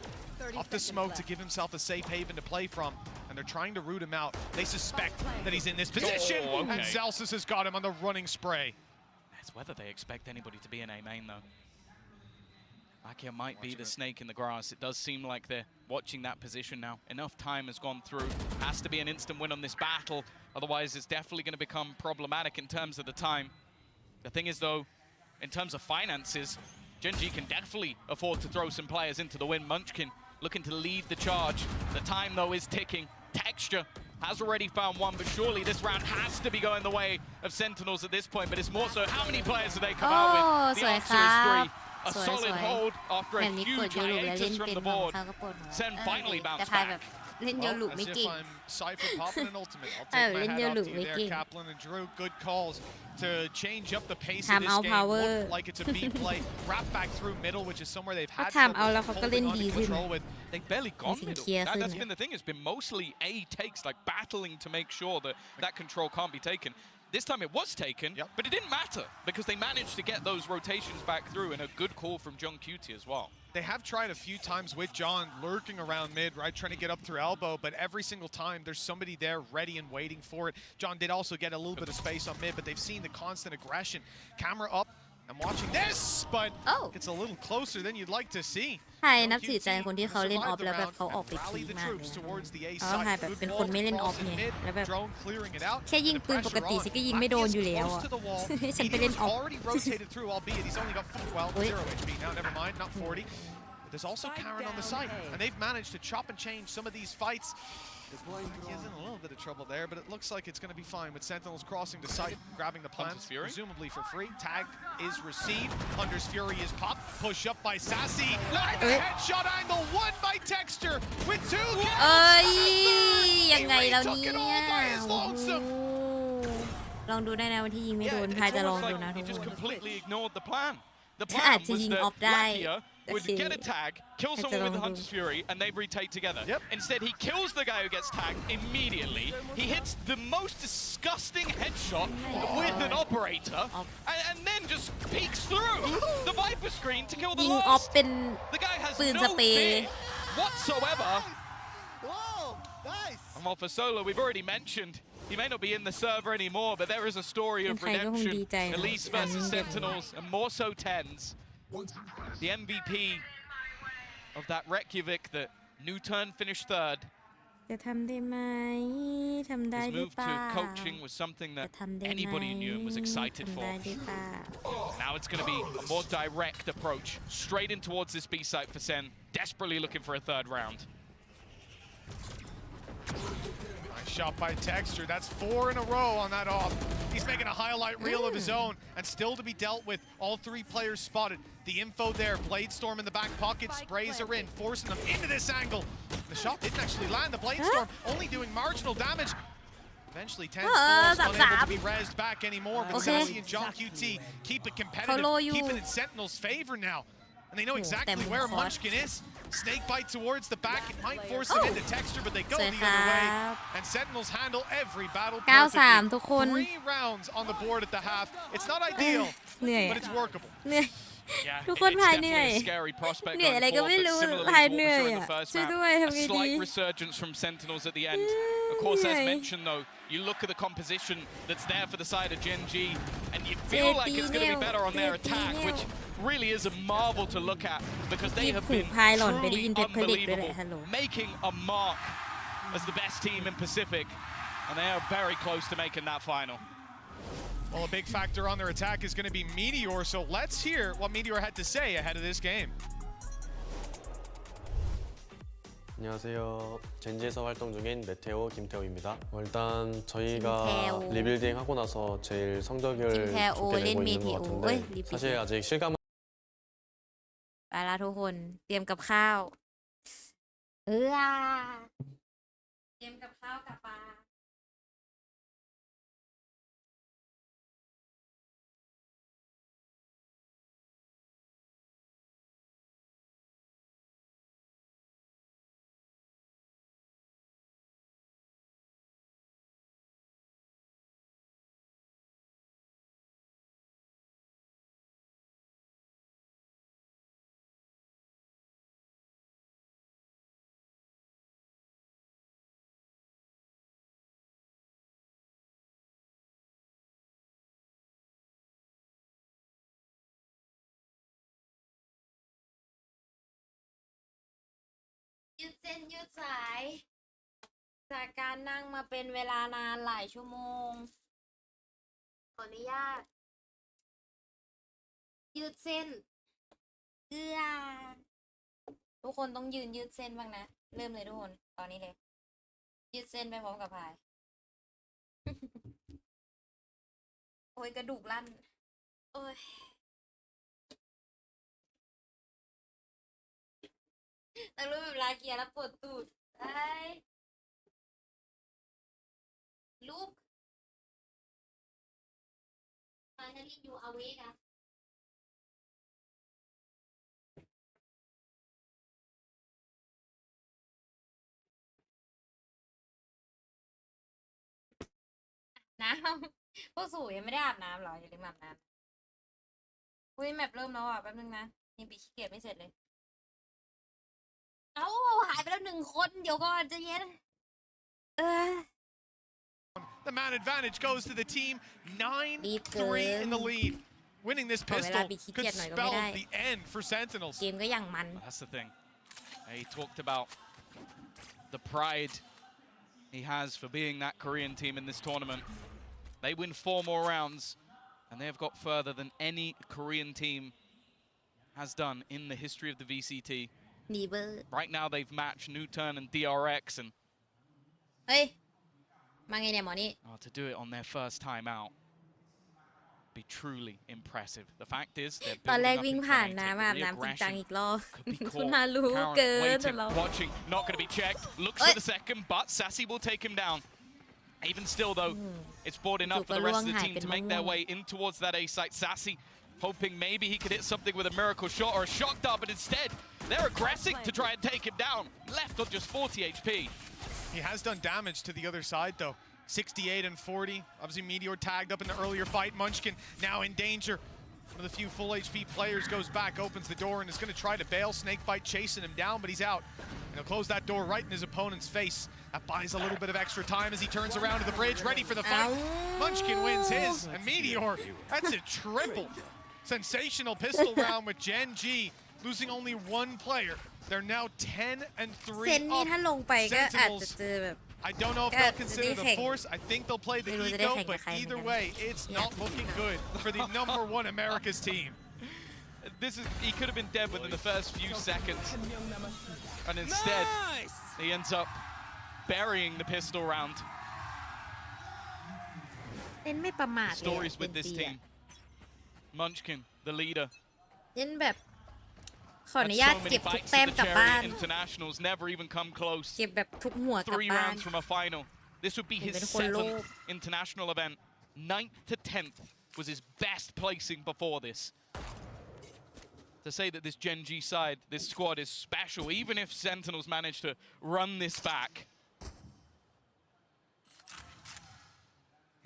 Off the smoke to give himself a safe haven to play from, and they're trying to root him out. They suspect that he's in this position, and Celsius has got him on the running spray. It's whether they expect anybody to be in A main, though. Akia might be the snake in the grass. It does seem like they're watching that position now. Enough time has gone through. Has to be an instant win on this battle. Otherwise, it's definitely going to become problematic in terms of the time. The thing is, though, in terms of finances, Genji can definitely afford to throw some players into the win. Munchkin looking to lead the charge. The time, though, is ticking. Texture has already found one, but surely this round has to be going the way of Sentinels at this point. But it's more so, how many players do they come out with? The สวย answer ค is รับ 3. A สวย solid สวย hold after แบ a บนี้กด huge โยลูแล้วเล่น hiatus เป็น from the บาง board. ครั้งก็ปวดหัว Sen finally แต่ bounced พาย back. แบบเล่นโยลู Well, ไม่ as เก่ if ง I'm Cypher popping an ultimate. I'll เออ take my เล่น hat โย off ลู to you ไม่ there, เก่ง Kaplan and Drew. Good calls to change up the pace of Time this out game. power Look like it's a beat play. Wrap back through middle, which is somewhere they've had Time trouble out แล้วเขาก็เล่น holding ดี on to ขึ้น control with. They've barely gone It's in middle. here, That's isn't been it? the thing. It's been mostly A takes, like battling to make sure that that control can't be taken. This time it was taken, Yep. but it didn't matter because they managed to get those rotations back through, and a good call from John Cutie as well. They have tried a few times with John lurking around mid, right, trying to get up through elbow, but every single time there's somebody there ready and waiting for it. John did also get a little bit of space on mid, but they've seen the constant aggression. Camera up. I'm watching this, but Oh. it's a little closer than you'd like to see. ไทยนับถือใจคนที่เขาเล่นออฟ Survived the แล้วแบบ round เขาออก and ไปพี rallied the มากเลย troops towards the A อ๋อ side. ไทยแบบ Good เป็นค wall นไม่เล่นออฟ cross in เนี่ย mid, แล้วแบบ drone clearing it out. แค่ยิง The ปืนปก pressure ติ on. ฉันก็ยิงไม่โดนอยู่แล้ว Close อ่ะ to the wall. ฉันไปเล่น Meteor's ออฟ already rotated through, albeit he's only got, well, Wait. 0 HP now, never mind, not 40. But there's also Karen on the side, and they've managed to chop and change some of these fights. He is in a little bit of trouble there, but it looks like it's going to be fine with Sentinels crossing the site, grabbing the plants, Hunter's Fury. presumably for free. Tag is received. Hunter's Fury is popped. Push up by Sassy. Live Wait. headshot angle, one by Texture with 2 kills. เอ้ย He ยังไงแล้ว retook เนี่ it ย all by his โอ้โห lonesome. ลองดูได้นะวันที่ยิงไม่ Yeah, โดน it's พายจะลอง almost ดู like นะทุ he กค just น completely ignored the plan. The ถ้า plan อาจจะ was ยิง that ออฟได้ Latvia โอ would เค get a tag, kill It's someone with the a long Hunter's Fury, and they retake together. Yep. Instead, he kills the guy who gets tagged immediately. He hits the most disgusting headshot with an operator, and then just peeks through the Viper screen to kill the ยิงออฟ last. เป็น The guy has ปืน no สเปรย์ fear whatsoever. Whoa, nice. And while for Solo, we've already mentioned he may not be in the server anymore, but there is a story of เป็นใครก็คง redemption. ดีใจนะ Elise การ versus เล่นแบบนี้ Sentinels, and more so Tens. The MVP of that Reykjavik that new turn finished third. จะทำได้ไหมทำได้ His หรือ move เปล่า to coaching was something จะ that ทำได้ไหม anybody knew and was excited ทำ for. ได้หรือเปล่า Now it's going to be a more direct approach, straight in towards this B site for Sen, desperately looking for a third round. Nice shot by Texture. That's 4 in a row on that off. He's making a highlight reel of his own, and still to be dealt with. All 3 players spotted. The info there. Blade Storm in the back pocket. Sprays her in, forcing them into this angle. The shot didn't actually land. The Blade Storm only doing marginal damage. Eventually, 10 Smalls unable to be rezzed back anymore, but Okay. Sassy and John QT keep it competitive, Follow you. keep it in Sentinel's favor now. And they know Oh, exactly them where hot. Munchkin is. Snake bite towards the back. It might force them Oh. into Texture, but they go สวย the ค other รั way. บ And Sentinels handle every battle 9-3 ทุกคน perfectly. 3 rounds on the board at the half. It's not ideal, เหนื่อย but อะ it's workable. เหนื่อย Yeah, ทุกคน it's พายเหนื่อย definitely a scary prospect เหนื่อย going อะไรก็ forward, ไม่ but รู้ similarly พาย to เห what นื่ we อย saw in อ่ะ the first ช่วย round. ด้วยทำ A ไงดี slight resurgence from Sentinels at the end. Of course, as เหนื่อย mentioned though, you look at the composition that's there for the side of Genji, and you feel like it's going to be better on their attack, which really is a marvel to look at because they have been พายหล่อนไปได้ยิน truly เพชรผลิตด้วยแหละ unbelievable, ฮัลโหล making a mark as the best team in Pacific, and they are very close to making that final. Well, a big factor on their attack is going to be Meteor, so let's hear what Meteor had to say ahead of this game. 안녕하세요. 젠지에서 활동 중인 메테오 김태호입니다. 일단 저희가 김태호. 리빌딩 하고 나서 제일 성적을 김태호, 좋게 내고 있는 것 린 같은데 메테오. 사실 아직 실감은 ไปละทุกคน เตรียมกับข้าว เออเตรียมกับข้าวกับปลา ยืดเส้นยืดสาย จากการนั่งมาเป็นเวลานานหลายชั่วโมง ขออนุญาต ยืดเส้นทุกคนต้องยืดเส้นบ้างนะ เริ่มเลยทุกคน ตอนนี้เลย ยืดเส้นไปพร้อมกับพาย โอ้ยกระดูกลั่น โอ้ยต้องรู้แบบลาเกียร์แล้วปวดตูดไอ้ลูก finally you awake อะน้ำ พวกสู่ยังไม่ได้อาบน้ำเหรอ อย่าลืมอาบน้ำอุ้ยแมปเริ่มแล้วอ่ะ แป๊บนึงนะยังปีขี้เกียจไม่เสร็จเลย เอ้าหายไปแล้ว1 คน เดี๋ยวก่อนใจะเย็น The man advantage goes to the team. รีบเกิ 9-3 น in the lead. Winning this ขอเวลา pistol ปีขี้ could เกียจหน่อยก็ไม่ spell ได้ the end for Sentinels. เกมก็อย่างมัน That's the thing. He talked about the pride he has for being that Korean team in this tournament. They win 4 more rounds, and they have got further than any Korean team has done in the history of the VCT. ดีเบอร์ Right now, they've matched Newturn and DRX, and เฮ้ย มาไงเนี่ยหมอนี่ to do it on their first time out be truly impressive. The fact is, they're ตอนแรก building up วิ่ง into ผ่าน an น้ำ 80. อาบ The น้ำจริงจัง aggression อีกรอบ could be คุณ caught. ฮารู้ Karen เกินแต่ waiting, เรา watching, not going to be checked. Looks for the second, but Sassy will take him down. Even still, though, it's brought enough for the rest of the team to make their way in towards that A site. Sassy hoping maybe he could hit something with a miracle shot or a shock dart, but instead, they're aggressive to try and take him down. Left on just 40 HP. He has done damage to the other side, though. 68 and 40. Obviously, Meteor tagged up in the earlier fight. Munchkin now in danger. One of the few full HP players goes back, opens the door, and is going to try to bail. Snakebite chasing him down, but he's out. And he'll close that door right in his opponent's face. That buys a little bit of extra time as he turns around to the bridge, ready for the fight. Munchkin wins his, and Meteor, that's a triple. Sensational pistol round with Gen G, losing only 1 player. They're now 10 and 3 เซนนี่ up. ถ้าลงไปก็อาจจะ Sentinels, เจอแบบ I don't know if they'll consider the force. I think they'll play the ego, but either way, it's not looking good for the #1 America's team. He could have been dead within the first few seconds. And instead, he ends up burying the pistol round. เล่นไม่ประมาทเลย Stories with this team. Munchkin, the leader. เล่นแบบขออนุ Had ญาต so เก็ many บทุก bites แต้ม at the กลับบ้าน cherry. Internationals never even come close. เก็บแบบทุกหัวกลับ 3 บ้าน rounds from a final. This would be his เป็นคนโลภ 7th international event. 9th to 10th was his best placing before this. To say that this Gen G side, this squad is special, even if Sentinels manage to run this back.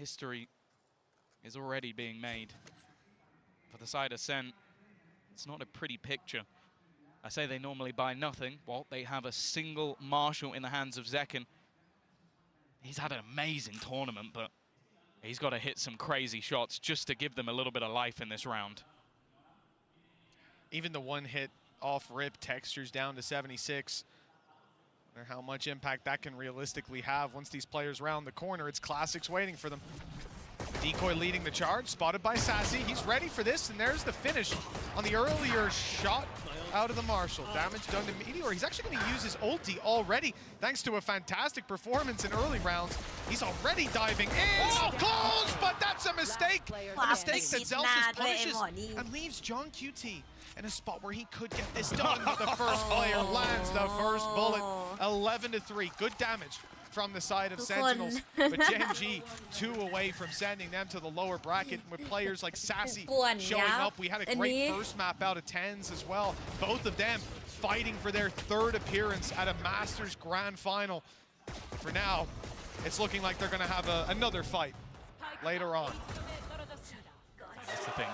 History is already being made. For the side of SEN, it's not a pretty picture. I say they normally buy nothing. Well, they have a single Marshall in the hands of Zekin. He's had an amazing tournament, but he's got to hit some crazy shots just to give them a little bit of life in this round. Even the one hit off rip textures down to 76. Wonder how much impact that can realistically have once these players round the corner. It's classics waiting for them. Decoy leading the charge, spotted by Sassy. He's ready for this, and there's the finish on the earlier shot out of the Marshall. Damage done to Meteor. He's actually going to use his ulti already, thanks to a fantastic performance in early rounds. He's already diving in. Oh, close, but that's a mistake. A mistake that Zelsis punishes and leaves John QT in a spot where he could get this done, but the first player lands the first bullet. 11-3. Good damage from the side of Sentinels, but Gen G 2 away from sending them to the lower bracket with players like Sassy showing up. We had a great first map out of 10s as well. Both of them fighting for their 3rd appearance at a Masters Grand Final. For now, it's looking like they're going to have another fight later on. That's the thing.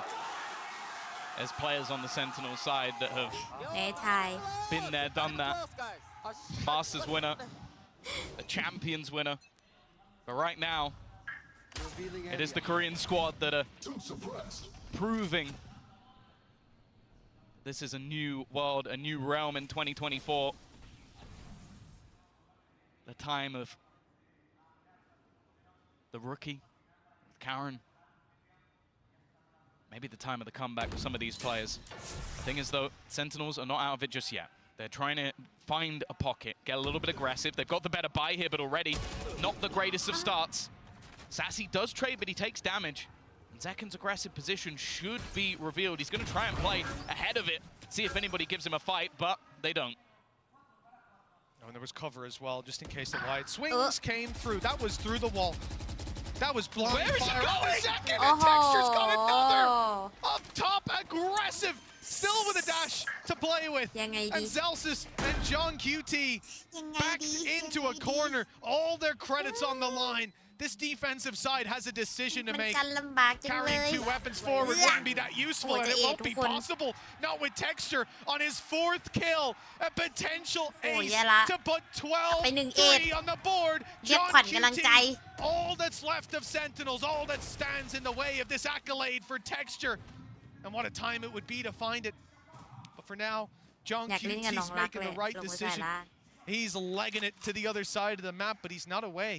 There's players on the Sentinel side that have ในไทย been there, done that. Masters winner, a Champions winner. But right now, it is the Korean squad that are proving this is a new world, a new realm in 2024. the time of the rookie, Karen. Maybe the time of the comeback for some of these players. The thing is, though, Sentinels are not out of it just yet. They're trying to find a pocket, get a little bit aggressive. They've got the better buy here, but already not the greatest of starts. Sassy does trade, but he takes damage. And Zeken's aggressive position should be revealed. He's going to try and play ahead of it, see if anybody gives him a fight, but they don't. Oh, and there was cover as well, just in case the wide swings came through. That was through the wall. That was blind Where is he fire. going? A second, and Texture's got another up top, aggressive, still with a dash to play with. ยังไง And ดี Zelsis and John QT backed into a corner. All their credits on the line. This defensive side has a decision to มัน make. กันลำบากจังเลย Carrying two weapons forward wouldn't be that useful, and it won't be possible. Not with Texture on his 4th kill. A potential ace to put 12-3 on the board. John QT, all that's left of Sentinels, all that stands in the way of this accolade for Texture. And what a time it would be to find it. But for now, John อยากเล่นกับน้อง QT's รัก making เลย the right ลงมือใส่ decision. ล่าง He's legging it to the other side of the map, but he's not away.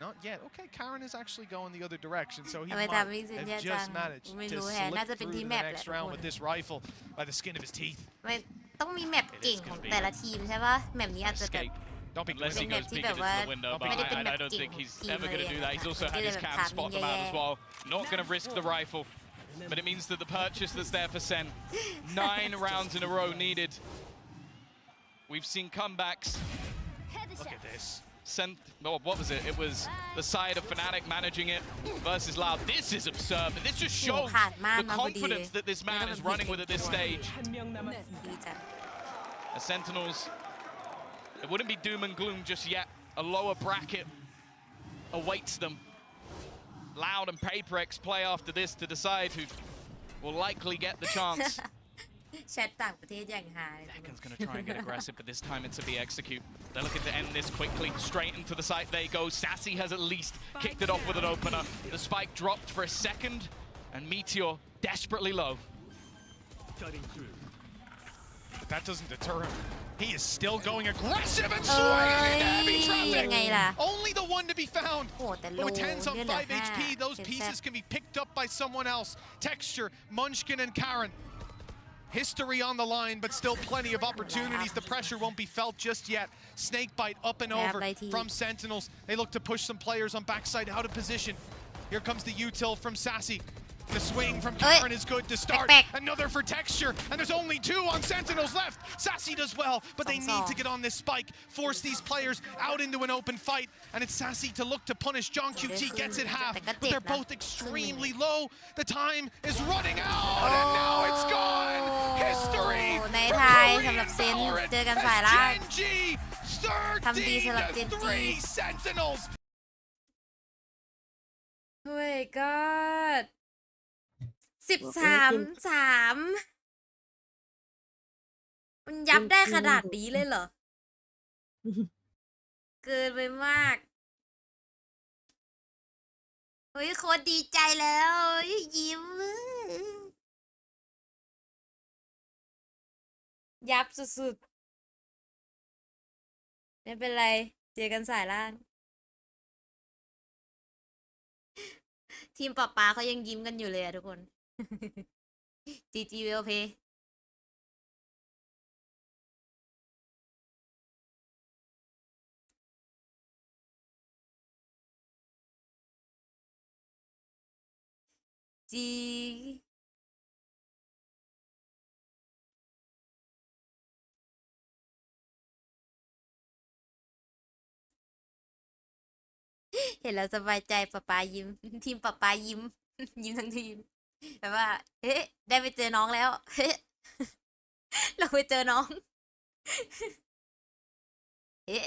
Not yet. Okay, Karen is actually going the other direction, so he ทำไม might ทำไม่สิ have แย่จั just ง managed ไม่ to รู้แฮะ น่า slip จะเป็น through ที to ม the แมปแหละ next ทุก round คน with this rifle by the skin of his teeth. ไม่ต้องมีแมปเก่งของแต่ละทีมใช่ปะแมปนี้อาจจะแบบ Escape. Don't be Unless he greedy. goes peeking into the window, butไม่ได้เป็นแบบ I don't เก่ง think ของ he's ทีม ever เลย going to do that. He's also ก็ had เลย his แบบ cam ถาม spot ยิง them out แย่ as well. Not going to risk the rifle, but it means that the purchase that's there for Sen, 9 rounds in a row needed. We've seen comebacks. Look at this. Well, what was it? It was the side of Fnatic managing it versus Loud. This is absurd, but this just โอ้ shows ผ่านม่าน the มาพอดีเลย confidence that this man is running with at this stage. ดีจัด The Sentinels, it wouldn't be doom and gloom just yet. A lower bracket awaits them. Loud and PRX play after this to decide who will likely get the chance. แชทต่างประเทศอย่างหาเลย Zeken's going to try and get aggressive, but this time it's a B execute. They're looking to end this quickly. Straight into the site they go. Sassy has at least kicked it off with an opener. The spike dropped for a second, and Meteor desperately low. But that doesn't deter him. He is still going aggressive and swinging into heavy ยังไง traffic. ล่ะ Only the one to be found. โอ้แต่โล But with 10s on เลือดเหลือ 5 HP, 5 those pieces can be picked up by someone else. Texture, Munchkin, and Karen. History on the line, but still plenty of opportunities. The pressure won't be felt just yet. Snakebite up and over from Sentinels. They look to push some players on backside out of position. Here comes the util from Sassy. The swing from Karen is good to start. Another for Texture, and there's only 2 on Sentinels left. Sassy does well, but they need to get on this spike, force these players out into an open fight, and it's Sassy to look to punish. John QT gets it half, but they're both extremely low. The time is running out, and now it's gone. History ใน for ไทย Korean สำหรับเซน Valorant เจอกัน as สายล่าง Genji ทำดีสำหรับ Genji 13-3 Sentinels. Oh my god 13-3 มันยับได้ขนาดนี้เลยเหรอ เกินไปมาก เฮ้ยโคตรดีใจแล้วยิ้ม ยับสุดๆ ไม่เป็นไร เจอกันสายล่าง ทีมป๊าป๊าเขายังยิ้มกันอยู่เลยอะทุกคน GG well play G เห็นแล้วสบายใจป๊าป๊ายิ้ม ทีมป๊าป๊ายิ้ม ยิ้มทั้งทีมแบบว่า เฮ้ได้ไปเจอน้องแล้ว เฮ้เราไปเจอน้อง เฮ้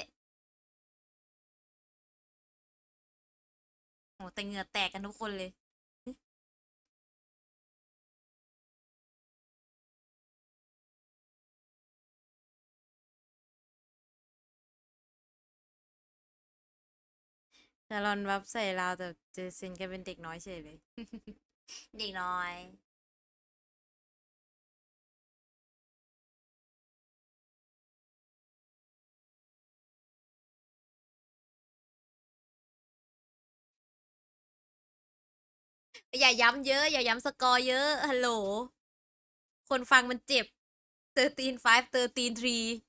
โอ้แต่เหงื่อแตกกันทุกคนเลยชาลอนวับใส่เราแต่เจอเซนแกเป็นเด็กน้อยเฉยเลย เด็กน้อย อย่าย้ำเยอะ อย่าย้ำสกอร์เยอะ ฮัลโหล คนฟังมันเจ็บ13-5 13-3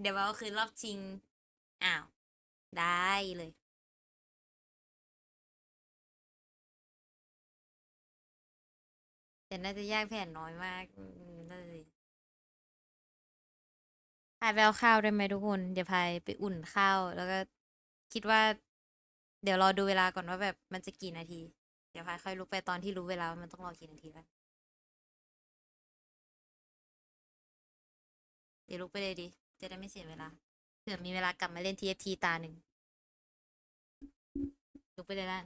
เดี๋ยวเอาคืนรอบชิง อ้าว ได้เลย แต่น่าจะยากแผนน้อยมากเลยพายไปเอาข้าวได้ไหมทุกคน เดี๋ยวพายไปอุ่นข้าว แล้วก็คิดว่า เดี๋ยวรอดูเวลาก่อนว่าแบบมันจะกี่นาที เดี๋ยวพายค่อยลุกไปตอนที่รู้เวลาว่ามันต้องรอกี่นาทีแล้ว เดี๋ยวลุกไปเลยดิ จะได้ไม่เสียเวลา เผื่อมีเวลากลับมาเล่น TFT ตาหนึ่ง ลุกไปเลยละ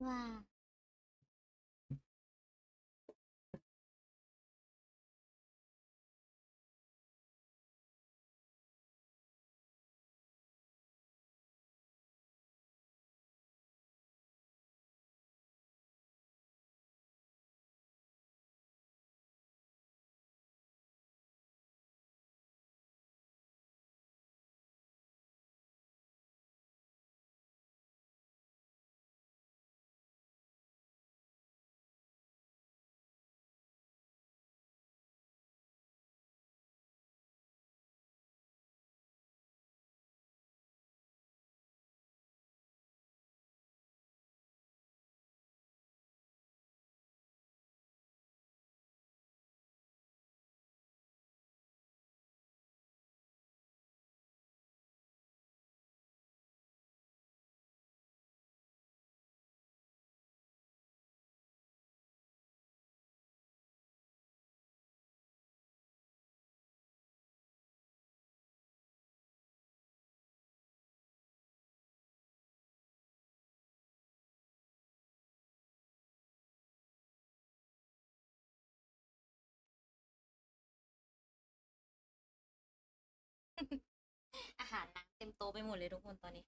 ว่า อาหารน้ำเต็มโต๊ะไปหมดเลยทุกคนตอนนี้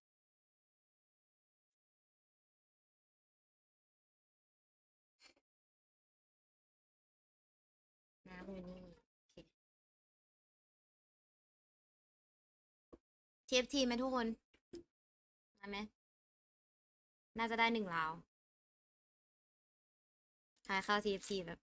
น้ำอยู่นี่โอเค TFT ไหมทุกคนมาไหมน่าจะได้1 ราวใครเข้า TFT แบบ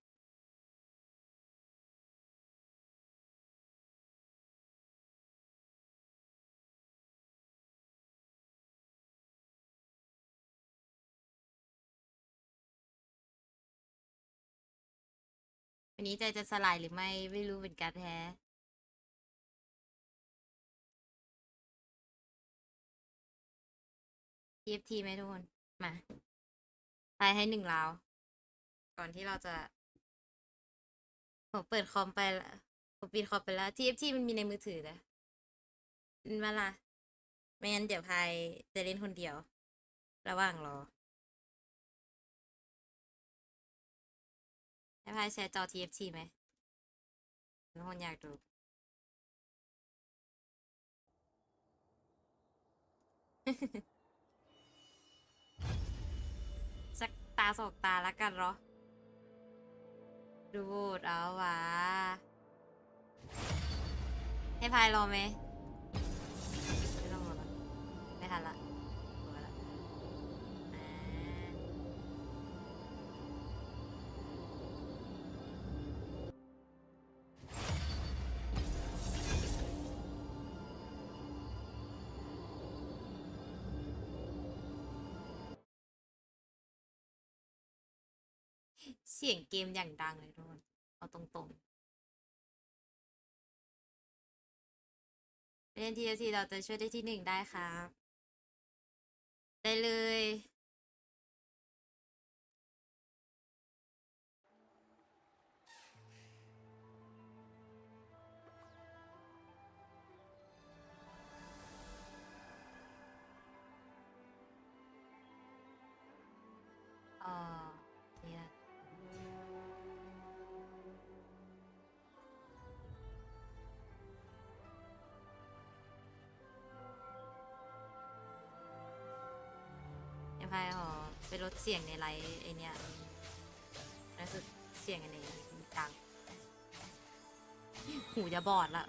วันนี้ใจจะสลายหรือไม่รู้เป็นการแพ้ TFT ไหมทุกคน มาทายให้1 ราว ก่อนที่เราจะผมเปิดคอมไปละผมปิดคอมไปแล้ว TFT มันมีในมือถือนะมาล่ะ ไม่งั้นเดี๋ยวพายจะเล่นคนเดียว ระหว่างรอให้พายแชร์จอ TFT ไหมทุกคนอยากดู สักตา2 ตาแล้วกันเหรอ ดูดเอาวะให้พายรอไหมไม่ต้องรอละไม่ทันละรอละอ่าเสียงเกมอย่างดังเลยทุกคนเอาตรงๆ เล่นทีละทีเราจะช่วยได้ที่1ได้ครับ ได้เลย อ๋อนี่นะไอ้พายหอไปลดเสียงในไลฟ์ไอเนี้ยนั่นคือเสียงอันนี้ดัง หูจะบอดละ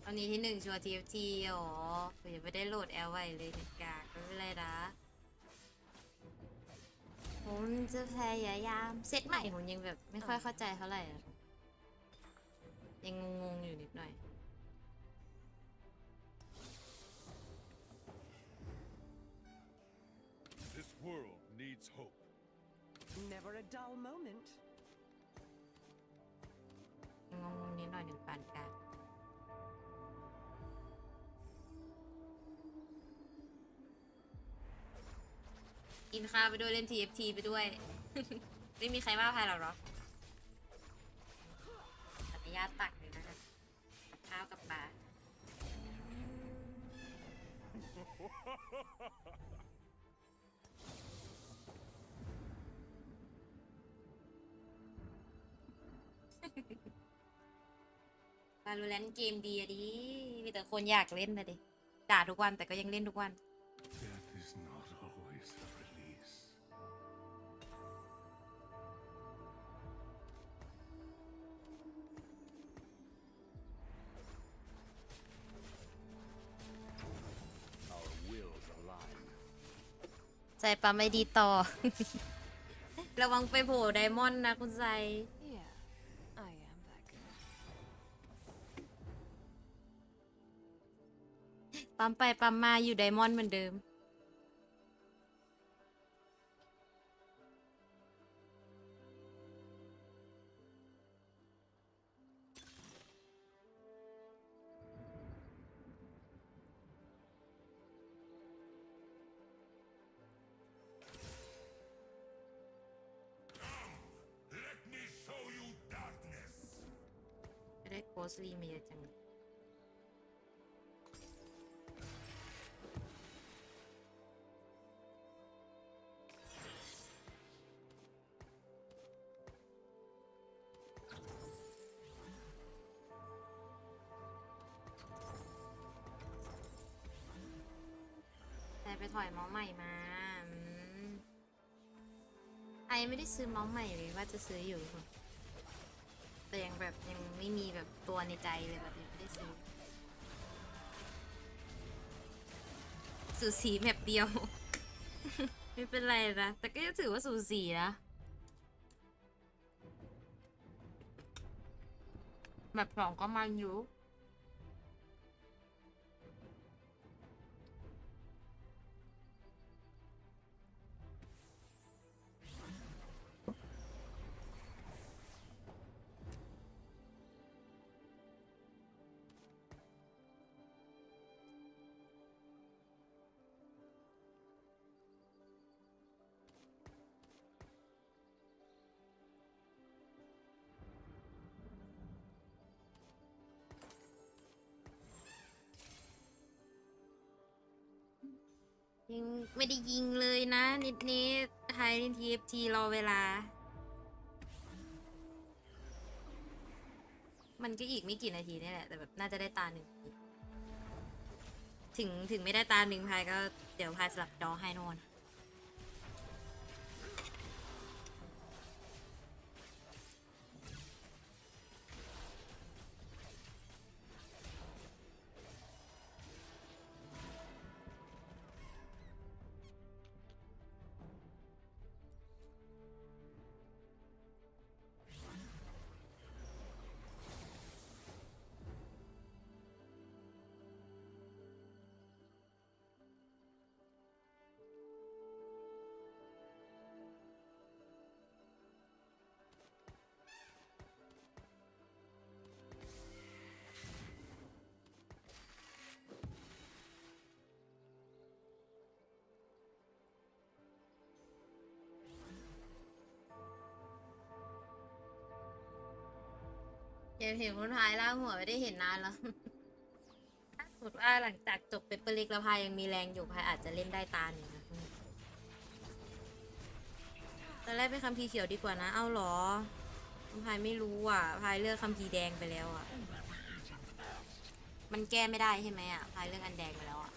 ตอนนี้ที่1ชัวร์ TFT อ๋อผมยังไม่ได้โหลดแอลไว้เลยเน็ตกากไม่เป็นไรนะ ผมจะพยายามเซตใหม่ผมยังแบบไม่ค่อยเข้าใจเท่าไหร่อะยังงงๆอยู่นิดหน่อย This world needs hope. Never a dull moment. ยังงงๆนิดหน่อย1 ปานกลางกินข้าวไปด้วยเล่น TFT ไปด้วย ไม่มีใครว่าใครหรอกเนาะขออนุญาตตักเลยนะคะกับข้าวกับปลา วาโลแรนต์เกมดีอะดิ มีแต่คนอยากเล่นนะดิด่าทุกวันแต่ก็ยังเล่นทุกวัน Death is not always a release. ใจปั๊มไม่ดีต่อ ระวังไปโผล่ไดมอนด์นะคุณใจ Yeah, I am that good. ปั๊มไปปั๊มมาอยู่ไดมอนด์เหมือนเดิม Let me show you darkness. ไม่ได้โพสต์รีมาเยอะจัง ไปถอยเมาส์ใหม่มาไอไม่ได้ซื้อเมาส์ใหม่เลยว่าจะซื้ออยู่แต่ยังแบบยังไม่มีแบบตัวในใจเลยแบบยังไม่ได้ซื้อสูสีแมปเดียว ไม่เป็นไรนะแต่ก็ยังถือว่าสูสีนะแบบสองก็มันอยู่ยังไม่ได้ยิงเลยนะนิดไทยที TFT รอเวลามันก็อีกไม่กี่นาทีนี่แหละแต่แบบน่าจะได้ตาหนึ่งถึงไม่ได้ตาหนึ่งพายก็เดี๋ยวพายสลับจอให้โน่นเดี๋ยวเห็นคนพายล่างหัวไม่ได้เห็นนานแล้ว ถ้าสมมติว่าหลังจากจบเปเปอร์เล็กแล้วพายยังมีแรงอยู่พายอาจจะเล่นได้ตาหนึ่งนะตอนแรกเป็นคัมภีร์เขียวดีกว่านะเอาเหรอพายไม่รู้อ่ะพายเลือกคัมภีร์แดงไปแล้วอ่ะมันแก้ไม่ได้ใช่ไหมอ่ะพายเลือกอันแดงไปแล้วอ่ะ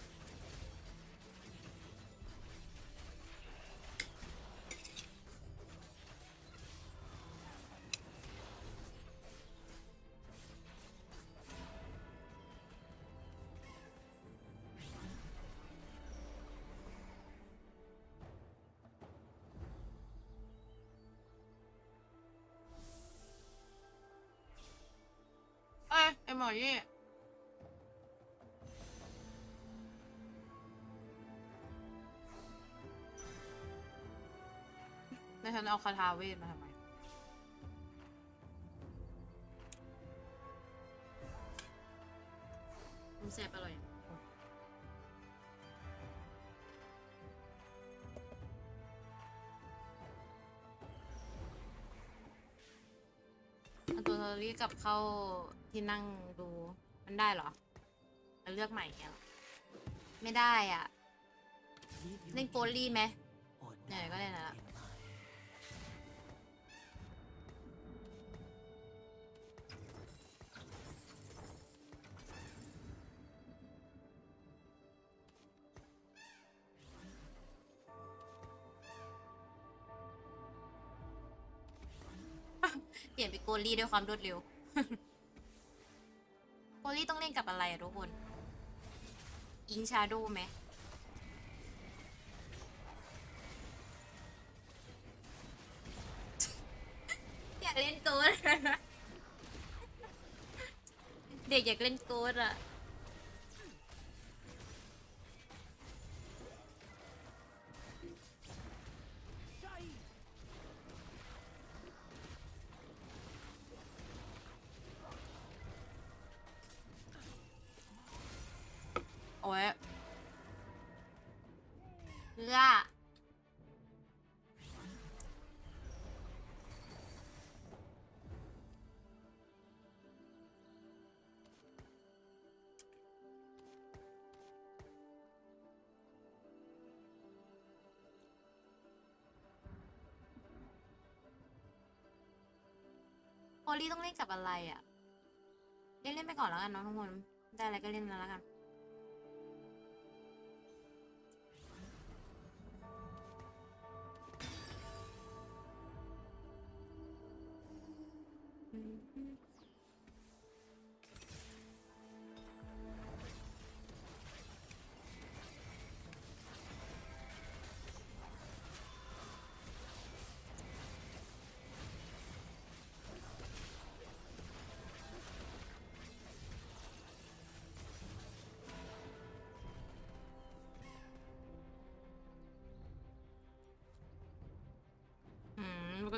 ไอหมอนี่แล้วฉันเอาคาถาเวทมาทำไมมันแซ่บอร่อยเอาตัวทอรี่กลับเข้าที่นั่งดูมันได้เหรอมันเลือกใหม่เงี้ยหรอไม่ได้อ่ะเล่นโกลี่ไหมเนี่ยก็ได้นะ เปลี่ยนไปโกลี่ด้วยความรวดเร็ว โกลี่ต้องเล่นกับอะไรอะทุกคน อิงชาโดไหม อยากเล่นโกด เด็กอยากเล่นโกดอะโอ้ยเพื่อโอลี่ต้องเล่นกับอะไรอ่ะ เล่นไปก่อนแล้วกันเนาะทุกคน ได้อะไรก็เล่นแล้วกัน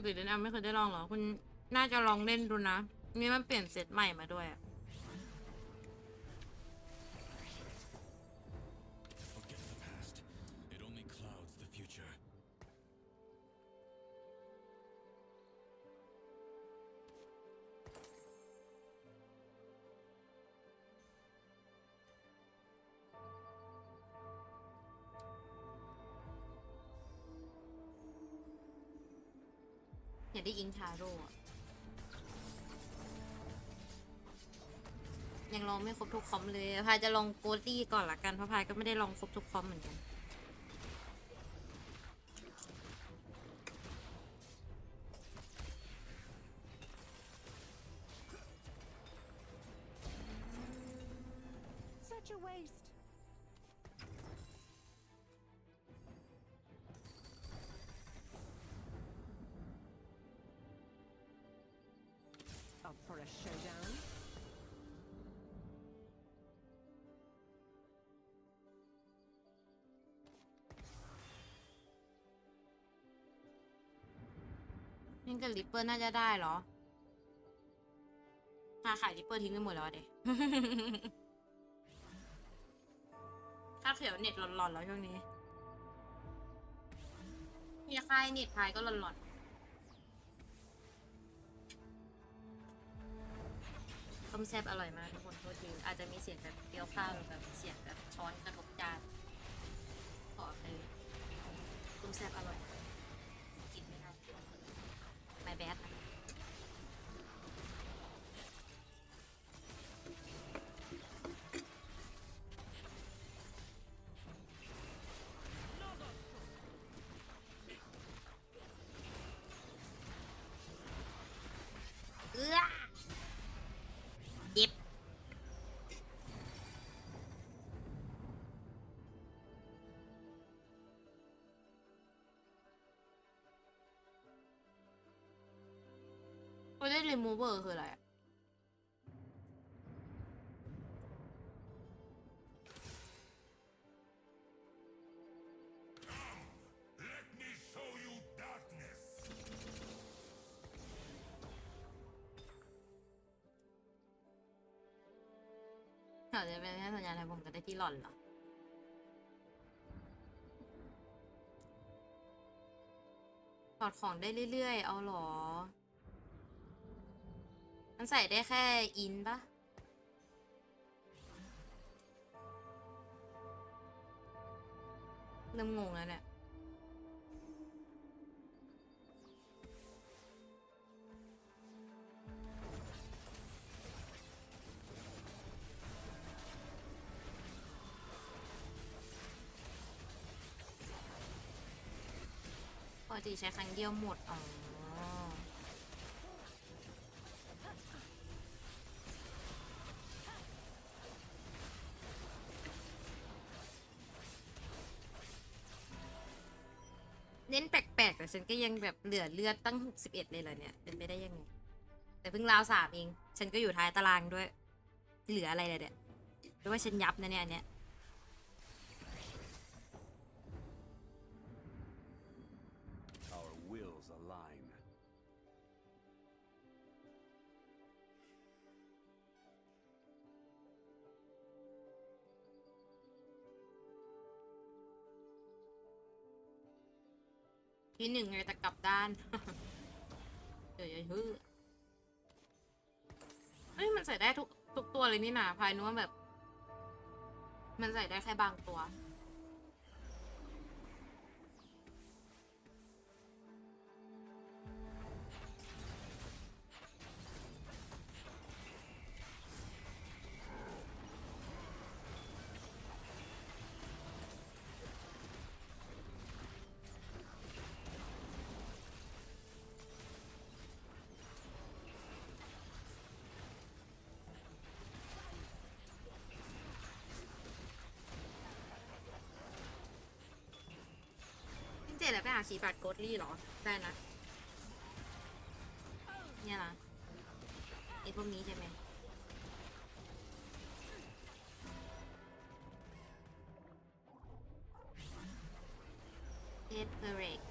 ติเล่นไม่เคยได้ลองเหรอคุณน่าจะลองเล่นดูนะนี่มันเปลี่ยนเซตใหม่มาด้วยอะ Forget the past. It only clouds the future. อยากได้อิงทาโร่อะยังลองไม่ครบทุกคอมเลยพายจะลองโกลดี้ก่อนละกันเพราะพายก็ไม่ได้ลองครบทุกคอมเหมือนกัน Such a waste. Up for a showdown? นี่กับลิปเปอร์น่าจะได้เหรอขายลิปเปอร์ทิ้งไปหมดแล้วอะเด็ ค่าเขียวเน็ตหลอนๆแล้วช่วงนี้มีค่ายเน็ตพายก็หลอนๆต้มแซ่บอร่อยมากทุกคนโทษทีอาจจะมีเสียงแบบเปรี้ยวข้าวหรือแบบเสียงแบบช้อนกระทบจานขอไปต้มแซ่บอร่อยกินไม่ได้ไม่แบดนะเจ็บไม่ได้ remover คืออะไรอะ Let me show you darkness. เขาจะเป็นแค่สัญญาณอะไรผมจะได้ที่หล่อนเหรอถอดของได้เรื่อยๆเอาเหรอมันใส่ได้แค่อินปะเริ่มงงแล้วเนี่ยปกติใช้ครั้งเดียวหมดอ๋อเน้นแปลกๆแต่ฉันก็ยังแบบเหลือเลือดตั้ง61เลยเหรอเนี่ยเป็นไปได้ยังไงแต่เพิ่งราว3เองฉันก็อยู่ท้ายตารางด้วยเหลืออะไรเลยเนี่ยแปลว่าฉันยับนะเนี่ยอันเนี้ย Our wills align. ที่1ไงแต่กลับด้าน เดี๋ยวอย่าฮือเฮ้ยมันใส่ได้ทุกตัวเลยนี่นาพายนึกว่าแบบ มันใส่ได้แค่บางตัว เจ๊แล้วไปหาสีบัตรโกดลี่เหรอ ได้นะ เนี่ยนะไอพวกนี้ใช่ไหม PRX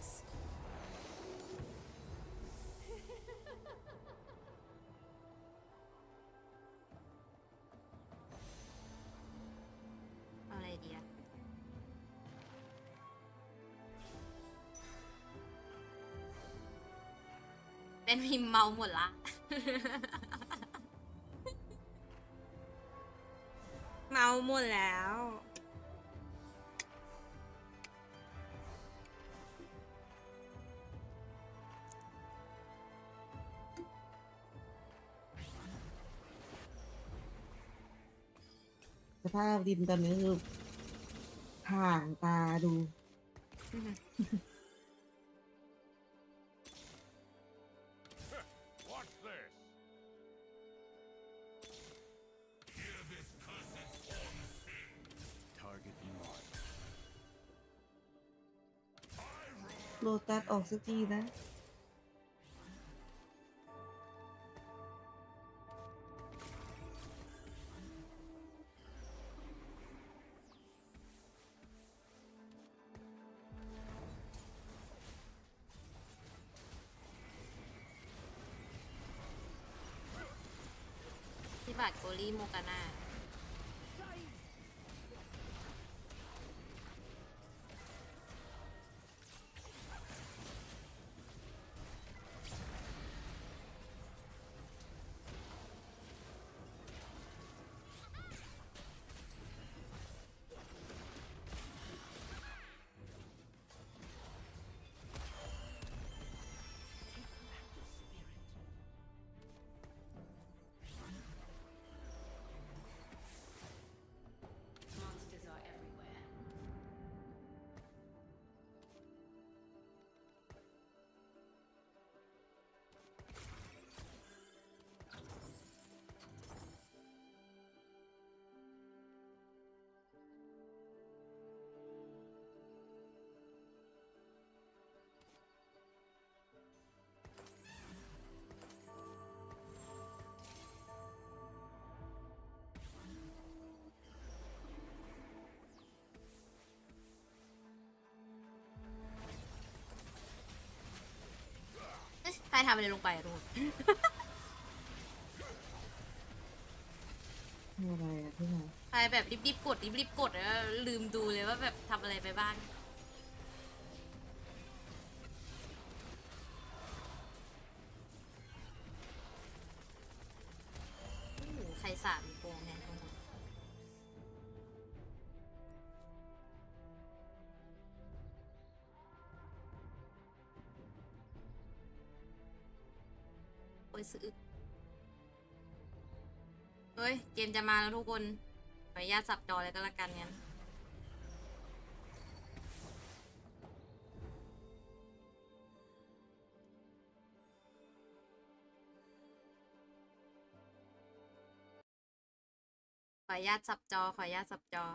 เป็นพิมพ์เมาหมดละ เมาหมดแล้ว สภาพดินตอนนี้คือห่างตาดู Watch this. Hear this cursed horn sing. Target marked. โลตัสออกสักทีนะ ที่บาทโกลี่โมกาน่า Monsters are everywhere. ใครทำอะไรลงไปอะทุกคน มีอะไรอ่ะพี่หมอ ใครแบบรีบๆกดรีบๆกดแล้วลืมดูเลยว่าแบบทำอะไรไปบ้าง โอ้โหใครสาดมีโกงเนี่ยทุกคนโอ้ยสะอึกเฮ้ย เกมจะมาแล้วทุกคน ขออนุญาตสับจอเลยก็แล้วกันงั้น ขออนุญาตสับจอ ขออนุญาตสับจอ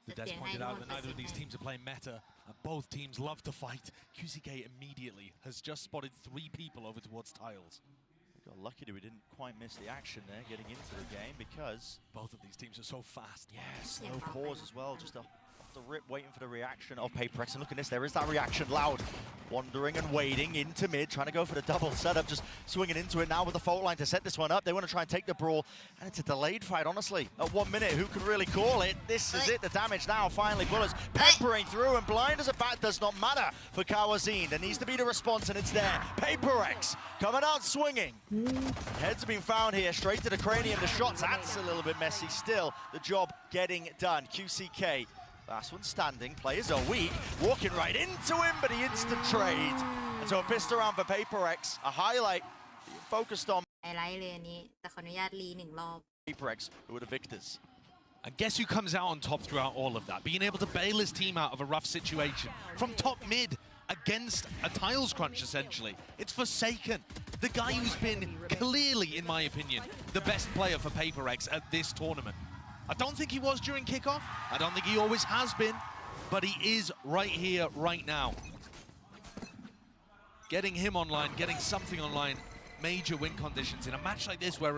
The Des pointed out that neither of these teams are playing meta, and both teams love to fight. QCK immediately has just spotted 3 people over towards tiles. We got lucky that we didn't quite miss the action there getting into the game because Both of these teams are so fast. yes, no pause as well, just off the rip waiting for the reaction of PRX. And look at this, there is that reaction. Loud wandering and waiting into mid, trying to go for the double setup, just swinging into it now with the fault line to set this one up. They want to try and take the brawl, and it's a delayed fight, honestly. At 1 minute, who could really call it? This is it, the damage now, finally. Bullets peppering through, and blind as a bat does not matter for Kawazine. There needs to be the response, and it's there. PRX coming out swinging. Heads have been found here, straight to the cranium. The shots, that's a little bit messy still. The job getting done. QCK Last one standing, players are weak, walking right into him, but he instant trade. And so a pistol round for PRX, a highlight focused on ไฮไลท์เลยอันนี้แต่ขออนุญาตรี1 รอบ PRX, who are the victors. And guess who comes out on top throughout all of that? Being able to bail his team out of a rough situation. From top mid against a tiles crunch, essentially. It's Forsaken. The guy who's been clearly, in my opinion, the best player for PRX at this tournament. I don't think he was during kickoff. I don't think he always has been. But he is right here, right now. Getting him online, getting something online. Major win conditions in a match like this where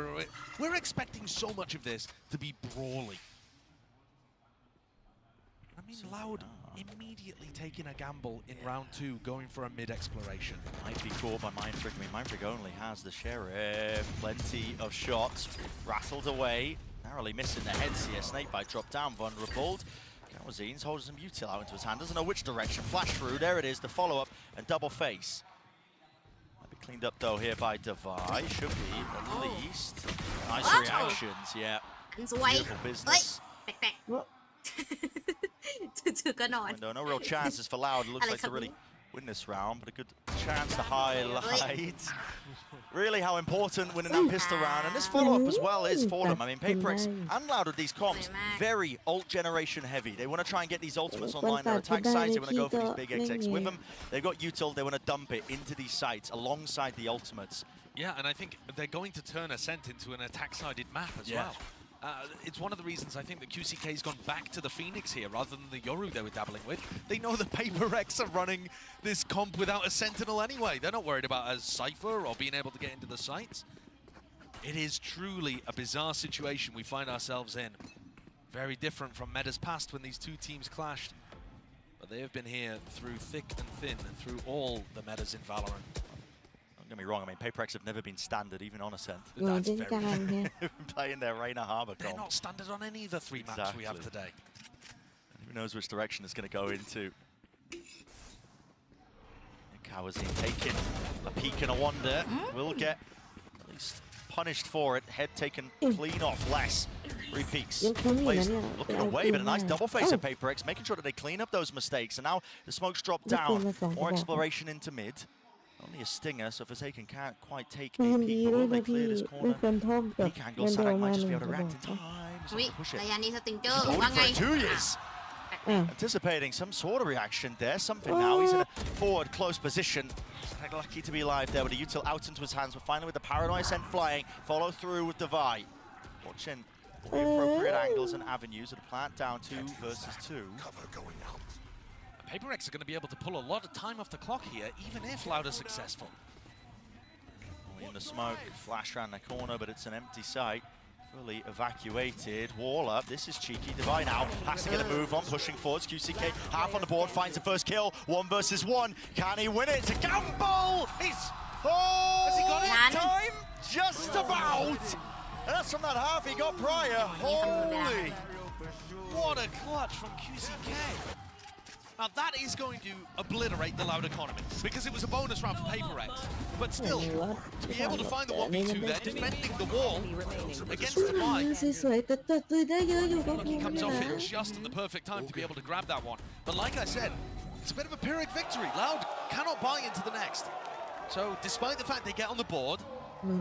we're expecting so much of this to be brawly. I mean, Loud immediately taking a gamble in round 2, going for a mid-exploration. Might be caught by Mindfrig. I mean, Mindfrig only has the Sheriff. Plenty of shots. Rattled away. Narrowly missing the heads here. Snakebite dropped down, vulnerable. Kawazine's holding some util out into his hand. Doesn't know which direction. Flash through. There it is. The follow-up and double face. Might be cleaned up, though, here by Devi. Should be, at least. Nice reactions, yeah. Beautiful business. แปลกๆจู่ๆก็นอน No real chances for Loud. It looks like to really win this round, but a good chance to highlight really how important winning that pistol round. And this follow-up as well is for them. I mean, PRX and Loud with these comps, very ult generation heavy. They want to try and get these ultimates online their attack sites. They want to go for these big XX with them. They've got util. They want to dump it into these sites alongside the ultimates. Yeah, and I think they're going to turn Ascent into an attack-sided map as well. It's one of the reasons I think that QCK's gone back to the Phoenix here rather than the Yoru they were dabbling with. They know that PRX are running this comp without a Sentinel anyway. They're not worried about a Cypher or being able to get into the sites. It is truly a bizarre situation we find ourselves in. Very different from Meta's past when these two teams clashed. But they have been here through thick and thin and through all the metas in Valorant. Don't get me wrong, I mean, PRX have never been standard, even on Ascent. That's very They've been playing their Reina Harbor comp. They're not standard on any of the 3 maps we have today. And who knows which direction it's going to go into. Kawazine taking a peek and a wonder. Will get at least punished for it. Head taken clean off. Less. 3 peeks. Plays looking away, but a nice double face at PRX, making sure that they clean up those mistakes. And now the smoke's dropped down. More exploration into mid. Only a stinger, so Forsaken can't quite take a peek, but will they clear this corner? Peek angle, Sadak might just be able to react in time. So อุ๊ย push ระ it. ยะนี้สติงเจอร์ Holding ว่าไง for 2 years. Anticipating some sort of reaction there. Something now. He's in a forward close position. Lucky to be alive there with a util out into his hands, but finally with the Paranoid Ascent flying. Follow through with Devi. Watching all the appropriate angles and avenues of the plant down 2 versus 2. Cover going out. PRX are going to be able to pull a lot of time off the clock here, even if Loud are successful. In the smoke, flash around the corner, but it's an empty site. Fully evacuated. Wall up. This is cheeky. Devi now has to get a move on, pushing forwards. QCK half on the board, finds the first kill. 1 versus 1. Can he win it? It's a gamble! He's... Oh! Has he got it? Time? Just about! And that's from that half he got prior. Holy! What a clutch from QCK. Now that is going to obliterate the Loud economy, because it was a bonus round for PRX. But still, to be able to find the 1v2 there, defending the wall against the fight. สวยๆแต่ตื่นได้เยอะอยู่ก็ He comes off it just at the perfect time to be able to grab that one. But like I said, it's a bit of a Pyrrhic victory. Loud cannot buy into the next. So despite the fact they get on the board,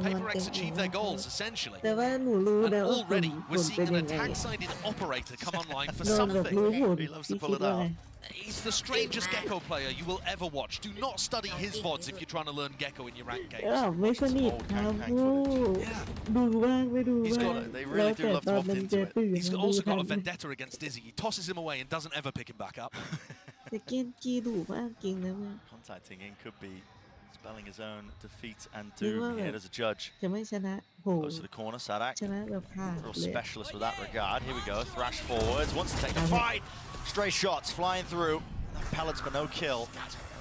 PRX achieve their goals, essentially. แต่ว่าหนูรู้ And นะว่า already ผ we're ล seeing เป็น an ยังไง attack-sided operator come online for นอนแบบ something. รู้ผล He loves to พี่ pull คิด it ว่า out. ไง He's the strangest Gecko player you will ever watch. Do not study his VODs if you're trying to learn Gecko in your rank อ้าว games. ไม่สนิทครับดูบ้างไม่ดู He's บ้าง got- they แล้ว really do แต่ love ต to อน opt มัน into จะ it. ตื่น He's มาดู also ทั got a น vendetta against Dizzy. He tosses him away and doesn't ever pick him back up. แต่เกนจีดุมากจริงนะมึง Contacting in could be spelling his own defeat and You doom love here it. as a judge. จะไม่ชนะโห Close to the corner, Sadak. ชนะแบบขาด Real เลย specialist with that regard. Here we go. Thrash forwards. Wants to take the fight. Stray shots flying through. Pellets for no kill.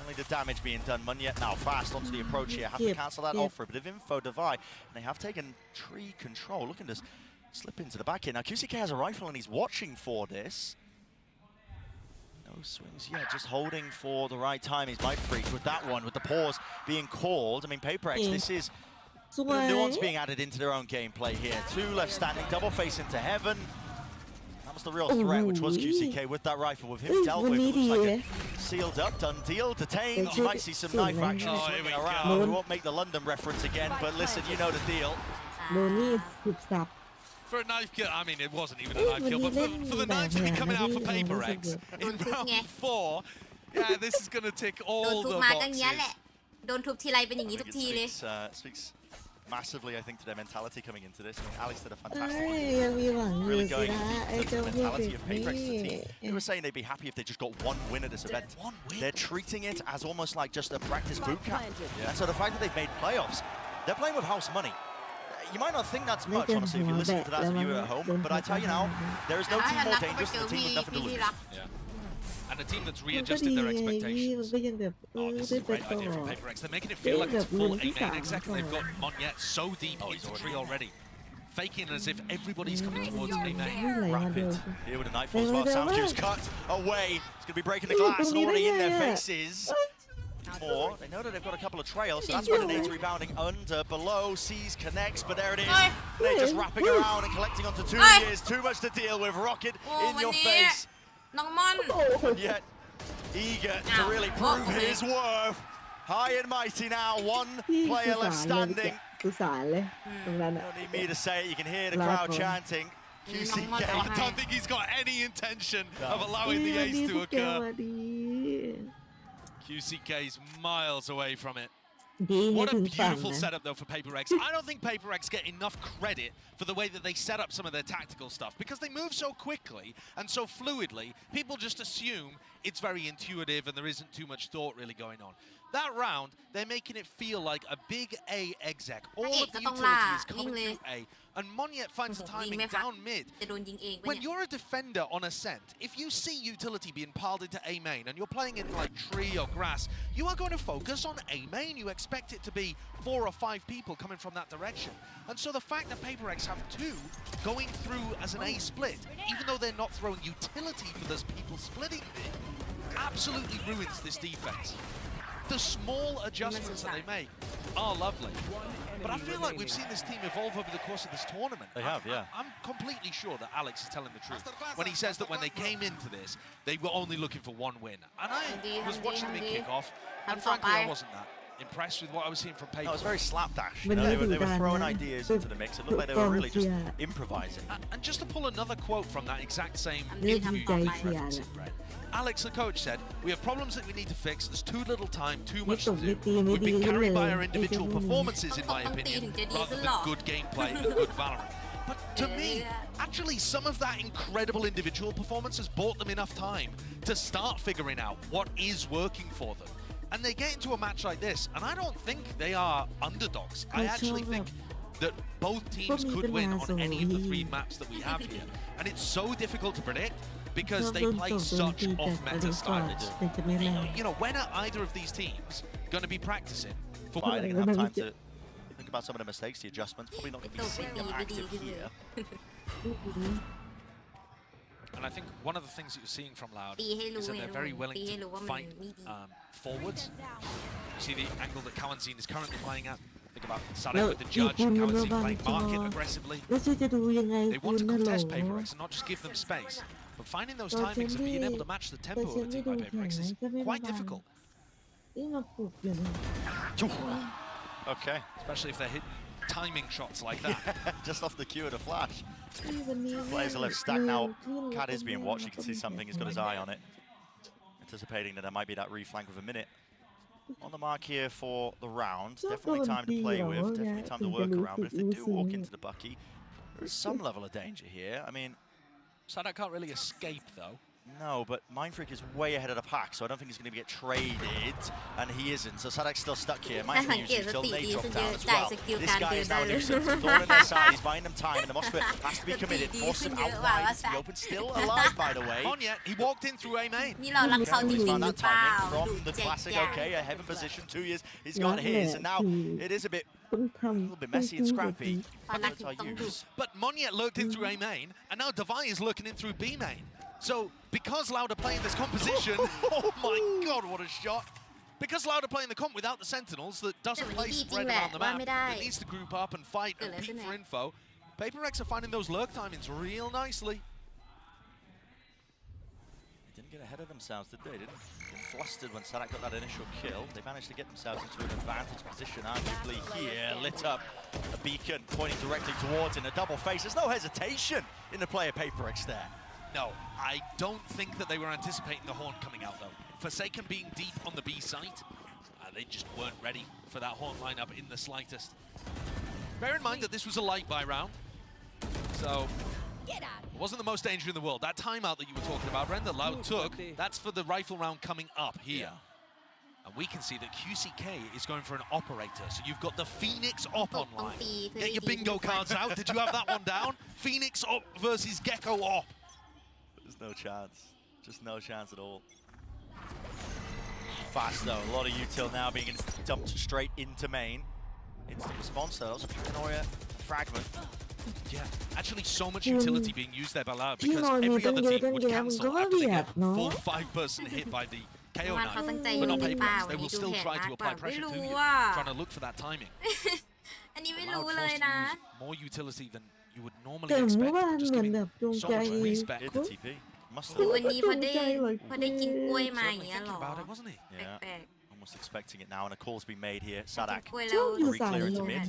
Only the damage being done. Munyet now fast onto the approach here. Have to cancel that off for a bit of info. Devi. And they have taken tree control. Looking to slip into the back here. Now QCK has a rifle and he's watching for this. No swings yet. Just holding for the right time. He's might freak with that one. With the pause being called. I mean, PRX, this is สวย nuance being added into their own gameplay here. 2 left standing. Double face into heaven. That was the real threat, which was QCK with that rifle. With him dealt with, it looks like a sealed up, done deal, detained. You might see some knife action swinging around. We won't make the London reference again, but listen, you know the deal. โดนี่สุดสับ For a knife kill, I mean, it wasn't even a knife kill, but for the knife to be coming out for Paper X in round 4, yeah, this is going to tick โดน all ทุบ the มาก็อย่างเงี้ยแหละ boxes. โดนทุบทีไรเป็นอย่างนี้ I ทุก think ทีเลย speaks massively, I think, to their mentality coming into this. I mean, Alex did a เอ้ fantastic ยยังมีหวังอยู่ really สิ going นะ into ไอ้ the เจ้าพวกเด็ mentality ก of นี่ Paper X as a team. They were saying they'd be happy if they just got one win at this event. One win? They're treating it as almost like just a practice boot camp. And so the fact that they've made playoffs, they're playing with house money. You might not think that's much, honestly, if you're listening to that as a viewer at home, but I tell you now, there is no team more dangerous than a team with nothing to lose. Yeah. And a team that's มันก็ readjusted ดี their ไงพี่มัน expectations. ก็ยังแบบ Oh, this ได้ is a ไป great ต่อ idea from Paper X. They're making it feel like it's full A main exec. They've got Monyet so deep into tree already. Faking as if everybody's coming towards A main. Rapid here with a nightfall as well. Samju's cut away. It's going to be breaking the glass and already in their faces. Or they know that they've got a couple of trails, so that's where the nade's rebounding under, below, sees, connects, but there it is. They're just wrapping around and collecting onto 2 years. Too much to deal with. Rocket โอ้ in วัน your นี้ face. น้องม่อน And yet, eager to really prove his worth. High and mighty now. One พี่สุ player สาน left เลย standing. สุสานเลยตรงนั้น You อะ don't need me to say it. You can hear the crowd Last one. chanting. QCK. I don't think he's got any intention No. of allowing the วัน ace นี้ to พวกแก occur. มาดี QCK's miles away from it. ดีให้ What ถึ a งฝั่ง beautiful นะ setup, though, for Paper X. I don't think Paper X get enough credit for the way that they set up some of their tactical stuff because they move so quickly and so fluidly. People just assume it's very intuitive and there isn't too much thought really going on. That round, they're making it feel like a big A exec. All of the utilities coming through A. And Monyet finds the timing down mid. จะโดนยิงเองปะ When เนี่ย you're a defender on Ascent, if you see utility being piled into A main and you're playing in like tree or grass, you are going to focus on A main. You expect it to be 4 or 5 people coming from that direction. And so the fact that Paper X have 2 going through as an A split, even though they're not throwing utility for those people splitting mid, absolutely ruins this defense. The small adjustments that they make are lovely. But I feel like we've seen this team evolve over the course of this tournament. They have, yeah. I'm completely sure that Alex is telling the truth when he says that when they came into this, they were only looking for one win. And I was watching them in kickoff, and frankly, I wasn't that impressed with what I was seeing from Paper. No, it was very slapdash. You When know, you they were do throwing that, ideas the- into the mix. It looked like they were really just yeah. improvising. And just to pull another quote from that exact same Really interview have you fun. just referenced, Brett. Alex, the coach, said, we have problems that we need to fix. There's too little time, too much to do. We've been carried by our individual performances, in my opinion, rather than good gameplay and good Valorant. But to me, actually, some of that incredible individual performance has bought them enough time to start figuring out what is working for them. And they get into a match like this, and I don't think they are underdogs. I actually think that both teams could win on any of the 3 maps that we have here. And it's so difficult to predict because they play such off-meta styles. แต่จะไม่แรง You know, when are either of these teams going to be practicing for But I think have time to think about some of the mistakes, the adjustments. Probably not going to be seeing them active here. And I think one of the things that you're seeing from Loud ตีให้รู้ is that ไง they're รู้ very willing ตีให้รู้ว่า to มัน fight ไม่ดี forwards. You see the angle that Kawanzine is currently playing at. Think about No, Sadek with the judge, you Kawanzine can playing run market to- aggressively. แล้วจะดูยังไง They คุ want ณ to น่ะหรอ contest Paper X and not just give them space. But finding those timings and being able to match the tempo of a team by Paper X is quite difficult, นี่มาปลุกอยู่นะ Okay. especially if they're hitting timing shots like that. Just off the cue of the flash. นี่วันนี้ Players are left stacked now. Cat is being watched. You can see something. He's got his eye on it. Anticipating that there might be that reflank with a minute on the mark here for the round. Definitely time to play with. Definitely time to work around. But if they do walk into the bucky, there is some level of danger here. I mean, Sadek can't really escape though. no, but Mindfreak is way ahead of the pack, so I don't think he's going to get traded, and he isn't. So Sadek's still stuck here. Mindfreak usually till Nate dropped down as well. This guy is now doing some thorn in their side. He's buying them time, and the Moshpit has to be committed. Force him out wide. It's the open, still alive, by the way. Monyet, he walked in through A main. นี่เรารักเขาจริง Found ๆหรื that อเปล่า timing from ดุ the เจ็ด classic. อย่าง Okay, a heaven position, 2 years. He's got his, and now it is a little bit messy and scrappy. But That's our use. But Monyet lurked in through A main, and now Davai is lurking in through B main. So, because Loud are playing this composition, oh my god, what a shot! Because Loud are playing the comp without the Sentinels that doesn't play spread around the map, that needs to group up and fight and peek for info, Paper X are finding those lurk timings real nicely. get ahead of themselves, did they? Didn't get flustered when Sadak got that initial kill. They managed to get themselves into an advantage position, arguably here, lit up a beacon pointing directly towards in a double face. There's no hesitation in the play of PRX there. No, I don't think that they were anticipating the horn coming out, though. Forsaken being deep on the B site, they just weren't ready for that horn lineup in the slightest. Bear in mind that this was a light buy round, so it wasn't the most danger in the world. That timeout that you were talking about, Ren, that Loud took, that's for the rifle round coming up here. And we can see that QCK is going for an operator. So you've got the Phoenix op online. Get your bingo cards out. Did you have that one down? Phoenix op versus Gecko op. There's no chance. Just no chance at all. Fast though, a lot of util now being dumped straight into main. Instant response though, that was a paranoia fragment. Yeah, actually so much utility being used there by Loud because every other team would cancel after they get full 5-person hit by the KO knife. But not PRX, they will still try to apply pressure to you, trying to look for that timing. อันนี้ไม่ Loud รู้เลย forced to นะ use more utility than you would normally แต่เมื่อ expect. วาน Just เหมือน giving แบบจูง so ใจ much respect. Hit the TP. Must คือ have วันนี้พอได้ จูงใจเหรอ พอได้กินกล้วยมาอย่าง certainly เงี้ยเหร thinking อ about it, wasn't he? แปล Yeah, ก almost expecting it now, and a call's been made here. ๆกิน Sadak กล้วยแล้ ช ว อบอยู่ very สาย clear ล into ม mid.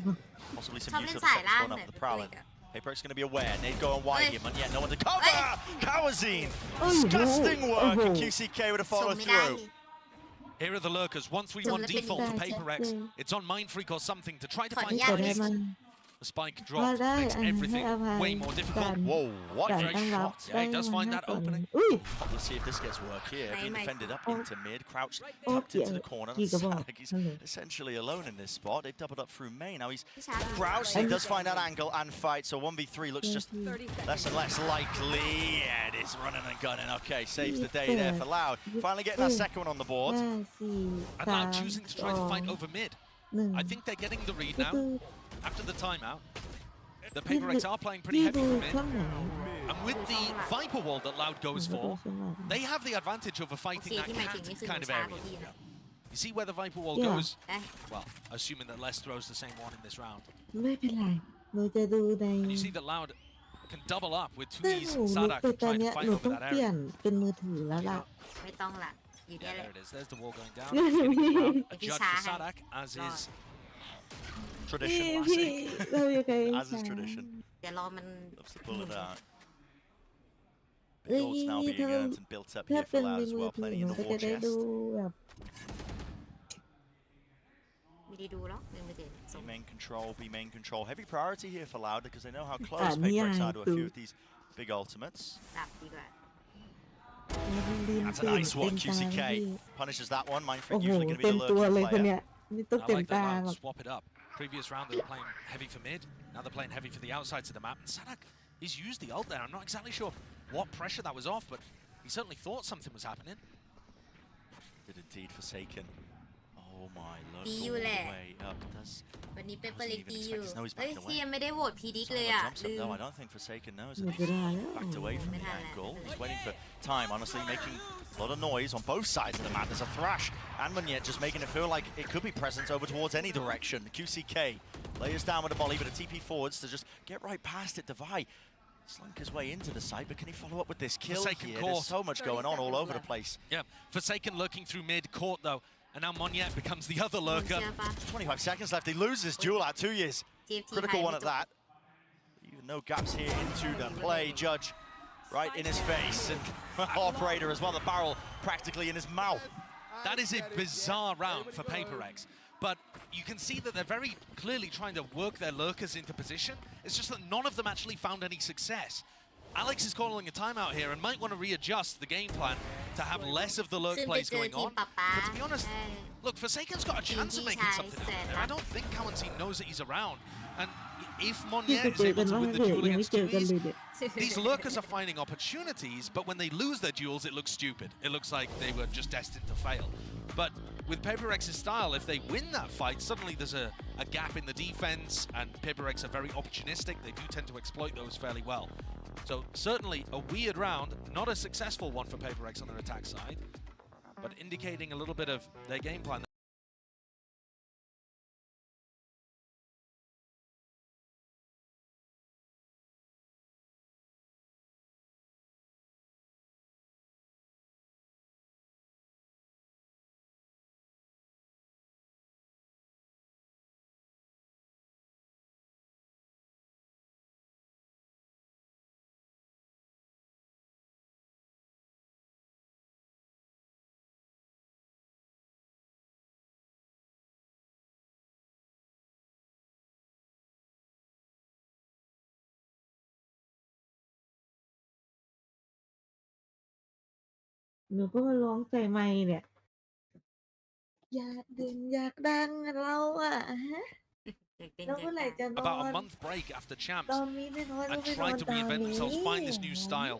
Possibly ช some อบเล่ use น of สาย set ล่าง one เนี่ up ย the เพื่อน prowler. อะ PRX going to be aware. Nade going wide here, but yet no one to cover. Hey. Kawazine. Oh, Disgusting no. work, and Oh. QCK with a ส่ง follow ไม่ได้ through. เลย Here are the lurkers. 1-3-1 Don't default let for me- PRX. Yeah. It's on Mind Freak or something to try to Thought find yeah. แต่ได้ targets. มัน The spike ว่า drop ได้ makes อันให้ everything อภัย way more กา difficult. ร Whoa, what การ a ตั้งรับ shot. ได้ Yeah, he does มา find ให้ that ก่อน opening. อุ้ย Let's see if this gets work here. Being Nice. defended up Oh. into mid, crouched, Oh, tucked into yeah. the corner. He got ball. He's Hello. essentially alone in this spot. They've doubled up through main. Now he's พี่ชาร์จ crouched. He does find that angle and fight. So 1v3 looks just 30 seconds. less and less likely. Yeah, it is running and gunning. Okay, saves the day there for Loud. Finally getting that second one on the board. ห้าสี่ And สา now ม choosing to ส try อ to ง fight over mid. หนึ่ง I think they're getting the read ก็ now คือ after the timeout. The พี่ PRX are playing pretty พี่ heavy ดู from ช่วง mid. ไหน And with the Viper wall that Loud ผม goes ก็ดู for, ช่วงไหน they have the advantage over โอ fighting เค that ที่หมายถึงนี่ cat คือห kind นู of ช้ากว่า area. พี่นะ You see where the Viper wall Yeah. goes? เอ๊ะ Well, assuming that Les throws the same one in this round. ไม่เป็นไรหนูจะดูใน And you see that Loud can double up with แต่ Tui's หนูรู้ Sadak แต่ตอน trying เนี้ to ย fight หนู over ต้อง that เปลี่ย area. นเป็นมือถือแล้วล่ะ ไม่ต้องละอยู่เนี่ย Yeah, แหละ there it is. There's the wall going down. If A you judge for try. Sadak, as is Tradition, พี่ classic. เรายังไง As is tradition. เดี๋ยวรอมัน Loves to pull it out. Ê, Gold's now being thằng- earned and built up ถ้า here เป็ for น Loud ใน as มือ well. ถือ Plenty ห in นู the ก็ war จะได้ chest. ดูแบบ ไม่ได้ดูหรอกไม่ได้ส่ง B main control, B main control. Heavy priority here for Loud because they know how Ah, close PRX yeah, are to a few too. of these big ultimates. กลับดีกว่า ลืม That's a ตื่น nice เต็ one. มตาพี่ QCK punishes that one. Mind โอ้ Freak โห usually going to เต็ be ม the ตัว lurking เลยคน player. เนี้ยไม่ต้อง I เต็ม like ตา that หร Loud อก swap it up. Previous round they were playing heavy for mid. Now they're playing heavy for the outsides of the map. And Sadak, he's used the ult there. I'm not exactly sure what pressure that was off, but he certainly thought something was happening. Did indeed Forsaken. Oh my lord. See All you the later. way up. Does วันนี้เป็นเป Wasn't ริ even ตีอ expecting ยู่ to know he's เอ้ย backing away. ที่ยังไม่ได้โหวตพีดิก Solid เลยอ่ะ jumps ลื up ม though. I don't think Forsaken knows หม that ดเว he's ลาแล้ว backed away from theไม่ทันแล้ว angle. He's waiting for time, honestly, making a lot of noise on both sides of the map. There's a thrash and Munyet just making it feel like it could be presence over towards any direction. The QCK layers down with the volley, but a TP forwards to just get right past it. Devi slunk his way into the site, but can he follow up with this kill Forsaken here? caught. There's so much 30 going on all seconds over the left. place. Yeah, Forsaken lurking through mid, caught though. And now Monyet becomes the other เชื่ lurker. อปะ 25 seconds left. He loses duel at 2 years. TFT Critical ไทย one ไม่ at จบ that. Even no gaps here into the play. Judge right in his face. And operator as well. The barrel practically in his mouth. That is a bizarre round for PRX. But you can see that they're very clearly trying to work their lurkers into position. It's just that none of them actually found any success. Alex is calling a timeout here and might want to readjust the game plan to have less of the lurk ขึ้นไป plays เจอ going ทีม on. ป๊าป๊า But to be honest, ใช่ look, Forsaken's got a chance of making something out there. I don't think Kawansi knows that he's around. And if ที่ Monyet จะ is เจอ able กัน to ว่า win the เดี๋ยว duel ยังไม่ against เจอกัน Tui's, เลยเนี่ย these lurkers are finding opportunities, but when they lose their duels, it looks stupid. It looks like they were just destined to fail. But with PRX's style, if they win that fight, suddenly there's a gap in the defense, and PRX are very opportunistic. They do tend to exploit those fairly well. So certainly a weird round, not a successful one for PRX on their attack side, but indicating a little bit of their game plan. หนูก็มาร้องใส่ไมค์เนี่ย อยากเด่นอยากดังเราอะฮะ อยากเป็น แล้วเมื่อไหร่จะนอ About a น month break after ต champs อนนี้ไม่น้อยก็ and ไม่นอน tried to ตาม reinvent นี้ themselves, find this new style.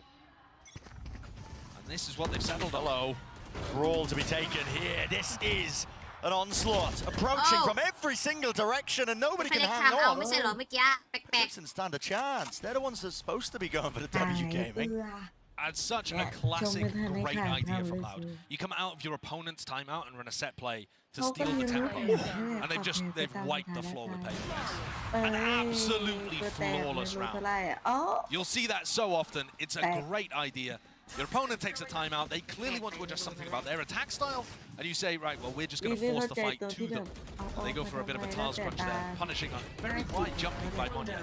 And this is what they've settled on. Hello. Brawl to be taken here. This is an onslaught approaching from every single direction, and nobody ไม่ can ได้ hang ทำเอา on. ไม่ใช่เหรอเมื่อกี้แปลก Doesn't stand a chance. They're the ones that's supposed to be going for the ตาย W เบื่ gaming. อ And such Yeah, a classic, John Bennett great can't idea handle from this Loud. one. You come out of your opponent's timeout and run a set play to How steal come the you tempo. look at it? And they've wiped the floor with PRX. เอ้ย An absolutely ตัวแตกไม่ flawless รู้ round. เท่าไหร่อ๋อ You'll see that so often. It's a Back. great idea. Your opponent takes a timeout. They clearly want to adjust something about their attack style. And you say, right, well, we're just going to ไม่ force เข้า the ใจ fight ตรง to ที่แบบ them. เอาออก They go มา for a bit of ทำ a ไม task แล้วแต่ crunch ตา there, punishing a very wide jumping by Monya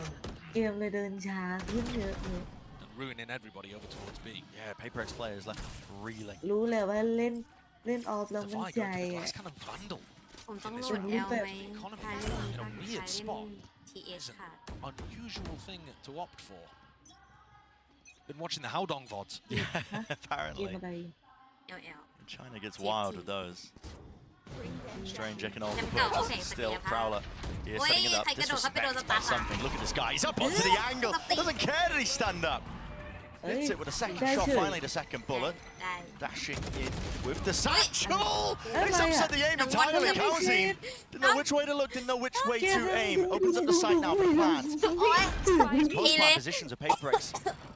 เกมเลยเดินช้าขึ้นเยอะเลย and ruining everybody over towards B. Yeah, PRX players left reeling. รู้เลยว่าเล่นออฟแล้วมัน Defy ใจ going to the อ่ะ glass cannon vandal. ๆผมต้องโหล This ด is แอล แบบ ไหม economy ใครเล่น in a ต้อง weird ใช้เล่ spot. น TS It's ค่ะ an unusual thing to opt for. Been watching the Howdong VODs. Yeah, เกม apparently. อะไร LL China gets TNT. wild with those. Strange economic Them go, approaches. okay, Still, but yeah, Prowler here Oi, setting it up. I could do- I could do the Disrespect by back. something. Look at this guy. He's up onto the angle. Something. Doesn't care that he stand up. Hits it with a second That's shot. it. Finally, the second bullet. ได้ Dashing in with the satchel. Oh He's my upset God. the aim No entirely. wonder. Kaozi didn't know which way to look, didn't know which way to Get aim. him. Opens up the sight now for plants. โอ๊ย Post Hele. positions of PRX.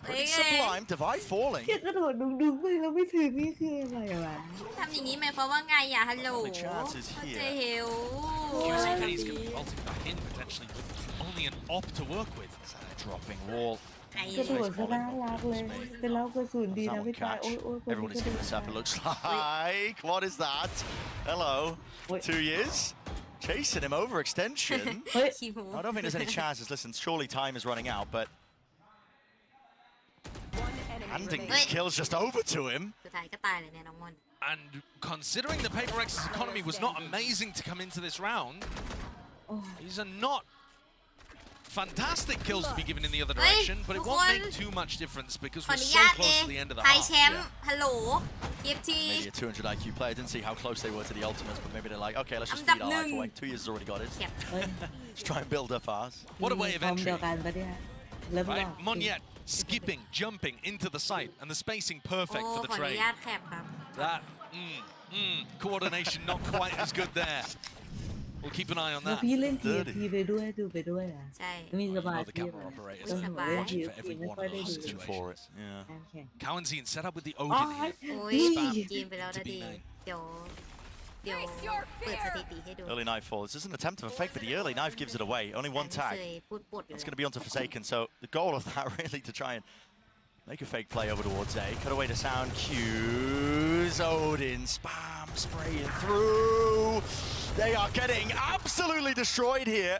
Pretty Hele. sublime. Divide falling. แค่กระโดดดุงๆไปแล้วไม่ถึงนี่คืออะไรวะ ทำอย่างนี้หมายความว่าไงอ่ะฮัลโหล Only chance is เข้า here. ใจเฮล QCK's going to be ulting back in potentially with only an op to work with. Dropping wall. ไอ้ กระโดดซะน่ารักเลยเป็นเล่ากระสุนดีนะไม่ตาย catch. โอ้ยโอ้ยคนนี้ Everybody's กระโด giving ด this up. It looks like. What is that? Hello. Wait. 2 years. Chasing him over extension. เฮ้ย ขี้หมู I don't think there's any chances. Listen, surely time is running out, but One enemy handing remaining. these kills just over to him. สุดท้ายก็ตายเลยเนี่ยน้องมอน And considering the PRX's economy was not amazing to come into this round, these are not fantastic kills to be given in the other direction, but it won't make too much difference because ขอ we're นุ so ญาต close เอ to the end of the ไทย half. แชมป์ฮัลโหลเก็บที Maybe a 200 IQ player. Didn't see how close they were to the ultimates, but maybe they're like, okay, let's just I'm feed our life done. away. 2 years has already got it. เก็บ เฮ้ย Let's try and build up ours. What a way of พร้อม entry. เดียวกันปะเนี่ยเริ่มหล Right? อก Monyet skipping, jumping into the site, and the spacing โอ้ perfect ข for อ the อนุ trade. ญาตแคปครับ That coordination not quite as good there. We'll keep an eye on แล้ว that. พี่เล่น TFT ไปด้วยดูไปด้วยอ่ะ ใช่ มีสมา You know the ธิ camera operators ก็ are หนูเล่น watching for TFT every ไม่ one ค่อย of ได้ those ดู Looking for it. situations. Yeah. การแข่ง Cowanzine set up with the อ๋อ Odin here. โอ้ย นี่ จีนไปแล้วนะดี เดี๋ยวเปิดสถิติให้ดู Early knife falls. This is an attempt of a fake, but the early knife gives it away. Only one ไม่ tag. เคยพูดปดอยู่ That's เล going ย to be onto Forsaken. So the goal of that really to try and make a fake play over towards A. Cut away to sound cues. Odin spam spraying through. They are getting absolutely destroyed here.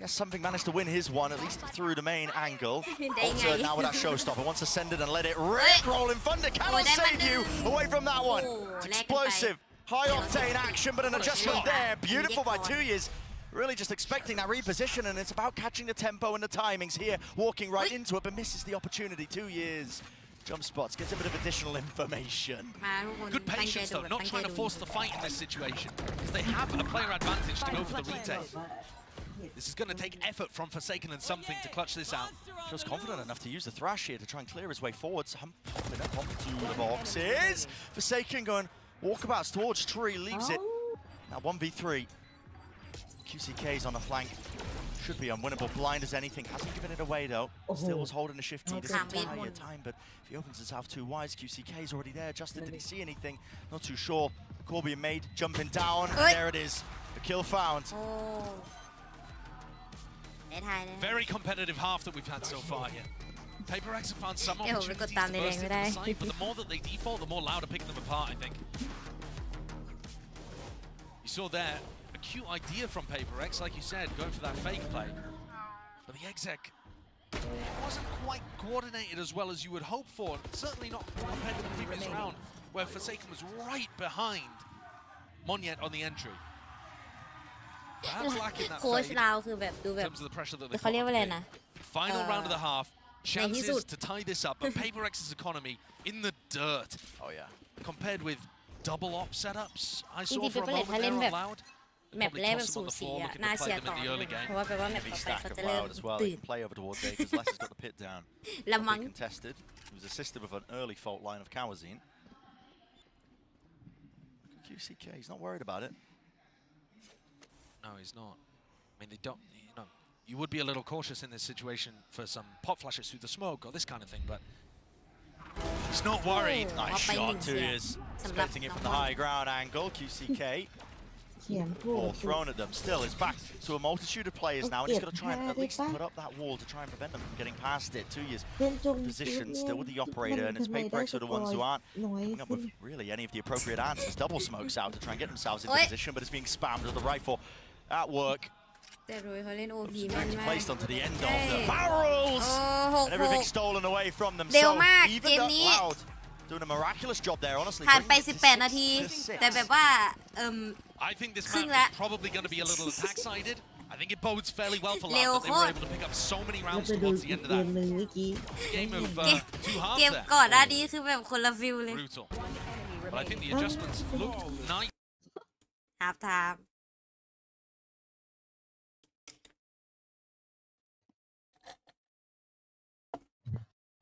Yes, something managed to win his one, at least through the main angle. Alter now with that showstopper. Wants to send it and let it rip. Rolling Thunder cannot save you away from that one. It's explosive. High octane action, but an adjustment there. Beautiful by 2 years. Really just expecting that reposition, and it's about catching the tempo and the timings here. Walking right into it, but misses the opportunity. 2 years. Jump spots, gets a bit of additional information. มาทุกคน Good ตั้งใจ patience ดู though, แบบ not ตั้งใจ trying to ดู force the fight in this situation because they have a player advantage to go for the retake. This is going to take effort from Forsaken and something to clutch this out. Feels confident enough to use the thrash here to try and clear his way forward. So I'm popping up onto the boxes. Forsaken going walkabouts towards tree, leaves it. Now 1v3. QCK's on the flank. Should be unwinnable. Blind as anything. Hasn't given it away though. Still was holding the shifty this entire time, but if he opens himself too wide, QCK's already there. Justin, did he see anything? Not too sure. Call being made, jumping down. And there it is. The kill found. โอ้ได้ทายเลย Very competitive half that we've had so far here. PRX have found some Yeah, opportunities we've got to down the burst lane, into the right? site, but the more that they default, the more Loud are picking them apart, I think. You saw there a cute idea from PRX, like you said, going for that fake play. But the exec, it wasn't quite coordinated as well as you would hope for. Certainly not compared to the previous round, where Forsaken was right behind Monyet on the entry. Perhaps lacking that โค้ช fade เราคือแบบดู in แบบ terms of the pressure that they เขาเรียกว่าอะไร put on นะ the Final round of the half. chances to tie this up, but PRX's economy in the dirt. Oh yeah. Compared with double op setups, I จริ saw งๆ for a Pepperlet ถ้า moment เล่น there แบบ allowed. แมปแรกแบบสูสีอะน่าเชียร์ต่อเลยเพราะว่าแปลว่าแมป Heavy ต่อไป stack เขา of จะเริ่ม Loud as well. ตื่ They น can play over towards A because Les has got the pit down. ละมั้ง Probably contested. He was assisted with an early fault line of Kawazine. QCK, he's not worried about it. No, he's not. I mean, they don't, you know, you would be a little cautious in this situation for some pop flashes through the smoke or this kind of thing, but he's not worried. Nice shot, 2 years. Expecting it from the high ground angle. QCK. เขียนพูด Ball thrown at them. Still, it's back to a multitude of players now, and he's got to try and at least put up that wall to try and prevent them from getting past it. 2 years เล่นจง position still with the operator, and it's PRX are the ones who aren't น้อย coming up ขึ้น with really any of the appropriate answers. Double smokes out to try and get themselves into position, but it's being spammed with the rifle at work. แต่โดยเขาเล่น OP แม่น It's มาก placed onto the end of ใช่ the barrels, โอ้ and everything stolen away from them. เร็ว So มาก even เกม that นี้ Loud doing a miraculous job there, honestly. ผ่านไป bringing it to 18 นาที 6 to แต่แบบว่าI think this Clean map that. is probably going to be a little attack-sided. I think it bodes fairly well for เร็ว Loud that they โค were ตร able to pick up so many แล้ว rounds ไปดู towards the อีก end of เกม that หนึ่งเมื่อกี้ game of 2 halves เกม there. ก่อนหน้านี้คือแบบคนละฟิลเลย Brutal. But I think the adjustments looked nice. ฮาล์ฟไทม์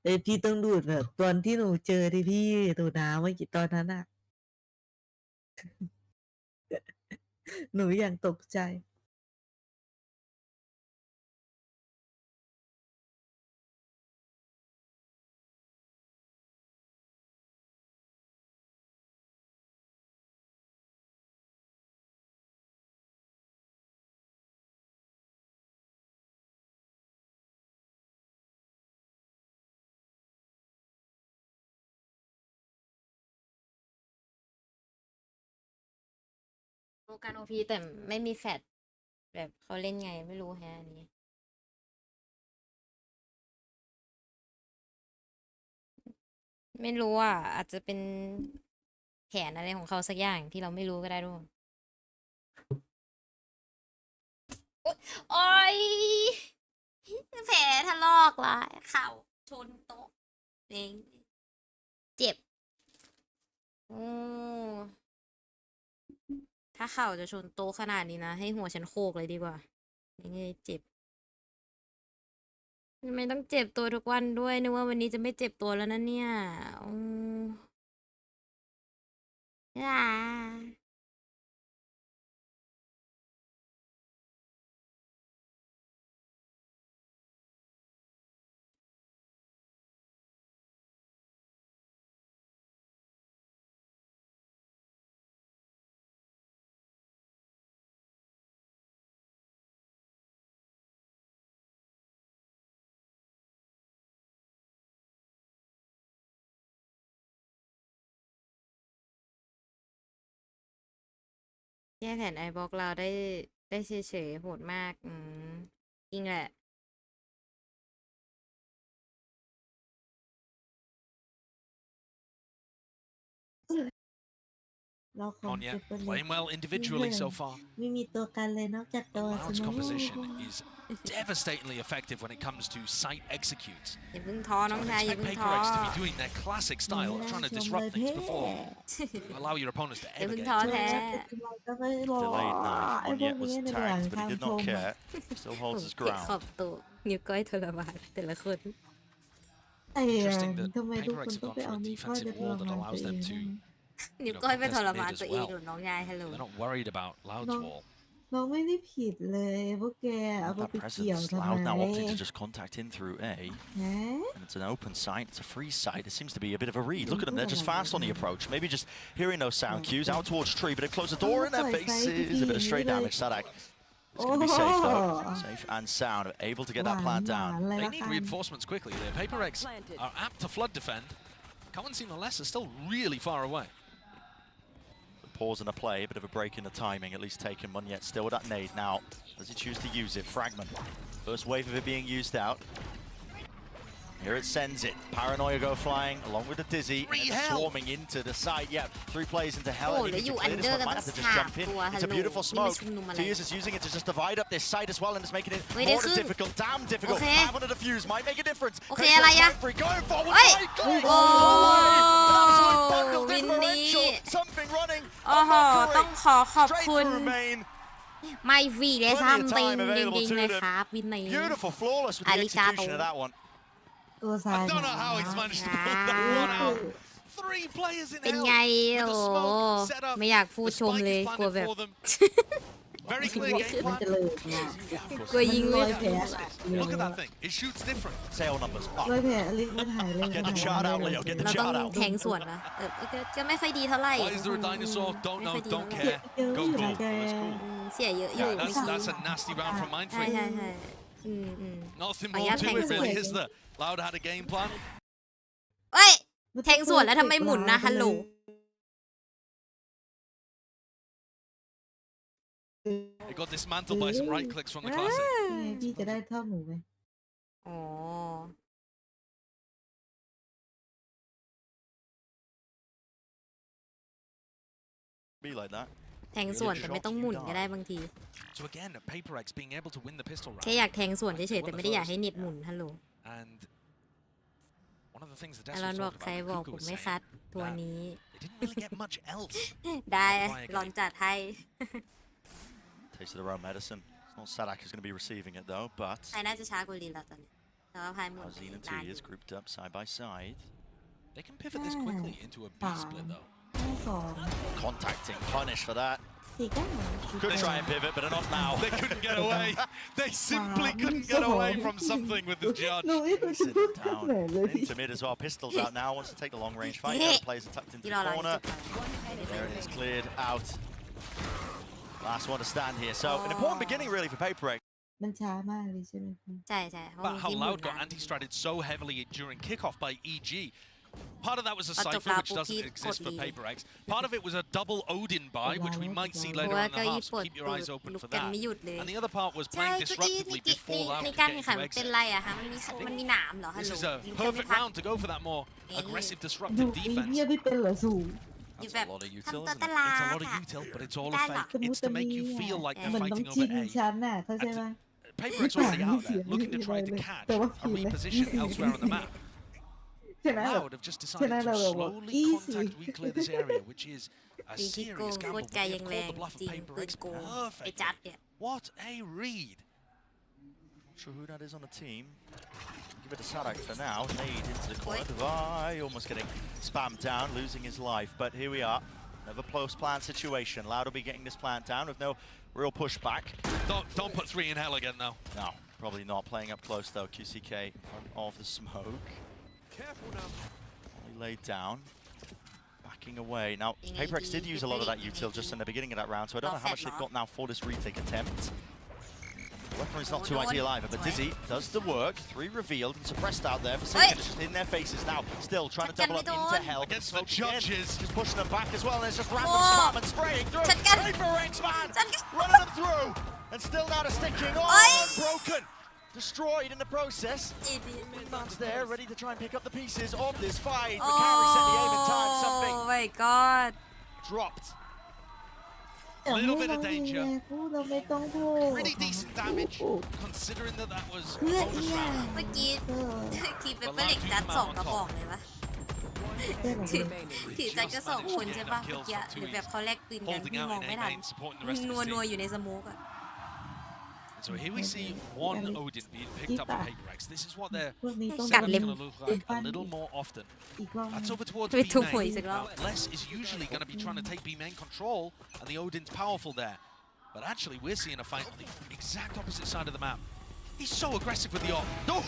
เอ้ยพี่ต้องดูดแบบตอนที่หนูเจอที่พี่ดูดน้ำเมื่อกี้ตอนนั้นอะ หนูยังตกใจ โลกัน OP แต่ไม่มีแฟดแบบเขาเล่นไงไม่รู้แฮะอันนี้ ไม่รู้อ่ะ อาจจะเป็นแผนอะไรของเขาสักอย่างที่เราไม่รู้ก็ได้ด้วยโอ๊ยแผลถลอกละเข่าชนโต๊ะเองเจ็บโอ้ถ้าเข่าจะชนโต๊ะขนาดนี้นะ ให้หัวฉันโขกเลยดีกว่าไม่งั้นเจ็บทำไมต้องเจ็บตัวทุกวันด้วยนึกว่าวันนี้จะไม่เจ็บตัวแล้วนะเนี่ยอ่าแก้แผนไอบล็อกเราได้เฉยๆโหดมากจริงแหละ เราของ Anya เก็บไปเลย playing well individually so far. ไม่มีตัวกันเลยนอกจากตัว Loud's สโนว์ composition is devastatingly effective when it comes to site executes. อย่าเพิ่งท้อน้อง So ชาย I อย่า expect เพิ่งท้อ PRX to be doing their classic style of trying to disrupt things before you allow your opponents to อย่า ever เพิ่ง get ท้อ into แท้ ก็ไม่รอ Delayed knife. ไอ้พวก Onyet was นี้ในหลัง tagged, but ทา he ง did ช not ม care. Still holds his เตะขอบ ground. ตัวนิ้วก้อยทรมานแต่ละคน ไอ้ Interesting that ทำไมทุกคน PRX ต้อง have ไปเอา gone for a นิ้วก้อยไป defensive ทร wall that มาน allows ตัวเอ them ง to นิ้วก้อยไปทรมาน contest ตัว mid เอง as หรือน้องยายฮัลโหล They're not worried about Loud's No. wall. น้องไม่ได้ผิดเลยพวกแกเอา Not ไป that เกี่ยว presence. ทำไม Loud now opting to just contact in through A. ฮะ And it's an open site, it's a free site. It seems to be a bit of a read. Look at them, they're just fast on the approach. Maybe just hearing those sound cues out towards tree, but it closed the door in their faces. A bit of straight damage. Sadak. It's going to be safe though. Safe and sound. Able to get that plant down. เลย They ละ need กัน reinforcements quickly. Their PRX are apt to flood defend. Kawazine and Les are still really far away. The pause in the play, a bit of a break in the timing, at least taken one yet. Still with that nade now. Does he choose to use it? Fragment. First wave of it being used out. Here it sends it. Paranoia go flying along with the Dizzy. And it's swarming into the site. Yeah, 3 plays into hell. Oh, And you clear this one. under Might have to just jump in. It's a beautiful smoke. Tears is using it to just divide up this site as well, and it's making it more difficult. Damn difficult. 5 on the defuse might make a difference. โอเคอะไรอะ Going forward. เฮ้ย โอ้ Bundle วินนี้ differential. Something running. โอ้โห ต้องขอบ Straight คุณ through main. ไม่วีเลยซ้ำติง Plenty of time จ available ริง to ๆเลย them. ครับวินนี้ Beautiful, flawless with the Arigato. execution of that one. ตัวซ้าย I don't know how he's managed to pull that one out. 3 players in เป็น hell ไง with โอ้ the smoke set up. ไม่อยากพูด The ชม spike เลย is กลัว planted แบบ for them. Very clear game มัน plan. จะเลยนะ กลัวยิง มัน ไม่ ลอยแผล Look at that thing. It shoots different. Sale numbers ลอย up. แผลลิฟต์มันหายเลย Get the shot out, Leo. Get the เรา shot ต้อง out. แทงสวนปะก็ไม่ค่อยดีเท่าไหร่ Why is there a dinosaur? Don't ไม่ค่ know, อยดี don't เท่าไหร่ care. Go, go. That's cool. เสียเยอะอยู่ Yeah, that's a nasty round from ใช่ Mindfreak. ใช่ใช่ Nothing I more am to it, thankful. really, is there? Loud had a game plan. เอ้ย แทงสวนแล้วทำไมหมุนนะฮัลโหล It got dismantled by some right clicks from the classic. ยังไงพี่จะได้เท่าหนูไหม อ๋อ Be like that. แทงสวนแต่ไม่ต้องหมุนก็ได้บางที So again, PRX being able to win the pistol แค่ round. อยากแทงสวนเฉยๆแต่ไม่ได้อยากให้เน็ตหมุนฮัลโหล And one of the things that อ Des ารอน was บอก talking ใคร about, บอก Kuku ผม was ไม่ saying, คัดตัวนี้ they didn't really get much else. ได้ลองจัดให้ Taste of their own medicine. It's not Sadak who's going to be receiving it though, but ใครน่าจะช้ากว่าลีนแล้วตอนนี้แต่ว่าพายหมุน now Xen and นาน T อยู่ is grouped up side by side. They can pivot this quickly into a B split though. ไม่สอง Contacting, punish for that. สี่ก้าสี่ Could ก้า try and pivot, but not now. They couldn't get away. They simply couldn't get away from something with the judge. หนูไม่รู้จะ Sit พูด down. แหนเลยพี่ Into mid as well. Pistols out now. Wants to take the long range fight. The other players are tucked into ที่ the รอเรา corner. จุด There it is, cleared out. Last one to stand here. So an important beginning really for PRX. มันช้ามากเลยใช่ไหมพี่ ใช่ใช่เพราะ About บาง how ทีหมุน Loud got นาน anti-stratted so heavily during kickoff by EG. Part of that was a But the cipher which doesn't Flappy exist for Kid PRX. Part of it was a double Odin buy, which we might see เพ later ราะว่า on in เก้า the อี้ half, ปว so ด keep your eyes open ลุก for กัน that. ไม่หยุดเลย And the other part was ใช่ playing เก้าอี้ disruptively ใน before Loud ใน could การ get แข่งขัน into เป็น exit. ไรอะคะมันมีหนามเหรอฮัล This โหล is a ลุกกันไม่ perfect พัก round to go for that more aggressive, หนู disruptive อี defense. เนี่ยไม่เป็นเหรอสูง อยู่ That's แบบ a lot of ทำ util, ตัว isn't ต it? ลา It's a ด lot of อะ util, but it's all a ได้หรอ fake. It's to make you feel like เห they're มือนต้อง fighting ชิ over ง A. ชั้นน่ะเข้าใจไหม PRX already out there, looking to try to catch a reposition elsewhere on the map. ชนะแบบ Loud have just decided to slowly contact reclear this area, which is a ปีที่โก serious งโค gamble. ต But รไกล they've ยังแร called ง the bluff จริ of งปืน PRX โกงไอ้ perfect. จัดเนี่ย What a read! Not sure who that is on the team. Give it to Sadak for now. Nade into the corner. Devai almost getting spammed down, losing his life. But here we are. Another close plant situation. Loud will be getting this plant down with no real pushback. Don't put 3 in hell again, though. No, probably not. Playing up close though. QCK in front of the smoke. Careful now. Only laid down. Backing away. Now, PRX did use a lot of that util just in the beginning of that round, so I don't know how much they've got now for this retake attempt. The weaponry's not too ideal either, but Dizzy does the work. 3 revealed and suppressed out there for seconds, just in their faces now. Still trying to double up into hell. Against the Smoke again, judges. just pushing them back as well, and it's just random Oh. spam and spraying through. Shotgun. PRX, man! Shotgun. Running them through! And still now to sticking. Oh, broken! Destroyed in the process. Man's there, ready to try and pick up the pieces of this fight. But Carry set the aim in time. Something โอ้ my god dropped. Little bit of danger. พูดเราไม่ต้องพูด Pretty decent damage, considering that that was a เพื่อ bonus เอีย round. เมื่อกี้ เออ คีเปเปอร์เล็กจัด2กระบอกเลยวะ เพื่อนของ ถือ เรา ถือจัดก็2คนใช่ปะเมื่อกี้หรือแบบเขาแลกปืนกัน Holding พี่ out มอง in ไม่ A ทัน main, supporting the rest of นั the วนัว team. อยู่ในสโมกอะ And so here we see one Odin being picked up by PRX. This is what they're พวกนี้ต้อง กัด going เล็บ to look like a little more often. อีกรอบหนึ่ง That's over towards ไป B ทุบหัว main. อีกสักรอบ Now, Les is usually going to be trying to take B main control, and the Odin's powerful there. But actually, we're seeing a fight on the exact opposite side of the map. He's so aggressive with the op. Oh!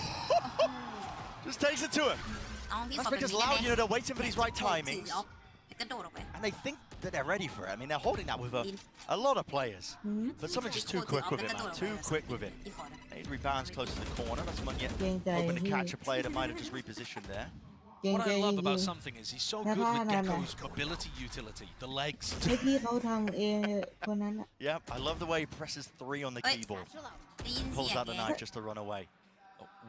Just takes it to him. เอาพี่ข That's อเป็น because พี่ได้ Loud, ไหม you know, they're waiting for these right ถือ timings. แล้วกระโดดออกไป And they think that they're ready for it. I mean, they're holding that with a lot of players. หืม But something just too quick with it, man. Too quick with it. พี่ขอนะ Nade rebounds close to the corner. That's Munya เกรงใจ hoping to พี่ catch a player that might have just repositioned there. เกรง What ใจ I จ love ริ about ง something is he's so That's good with why I Gecko's mobility utility, the legs. ๆให้พี่เขาทำเองคนนั้นอะ Yeah, I love the way he presses 3 on the เอ้ย keyboard. ได้ยินเสี Pulls ยง out the ไง knife just to run away.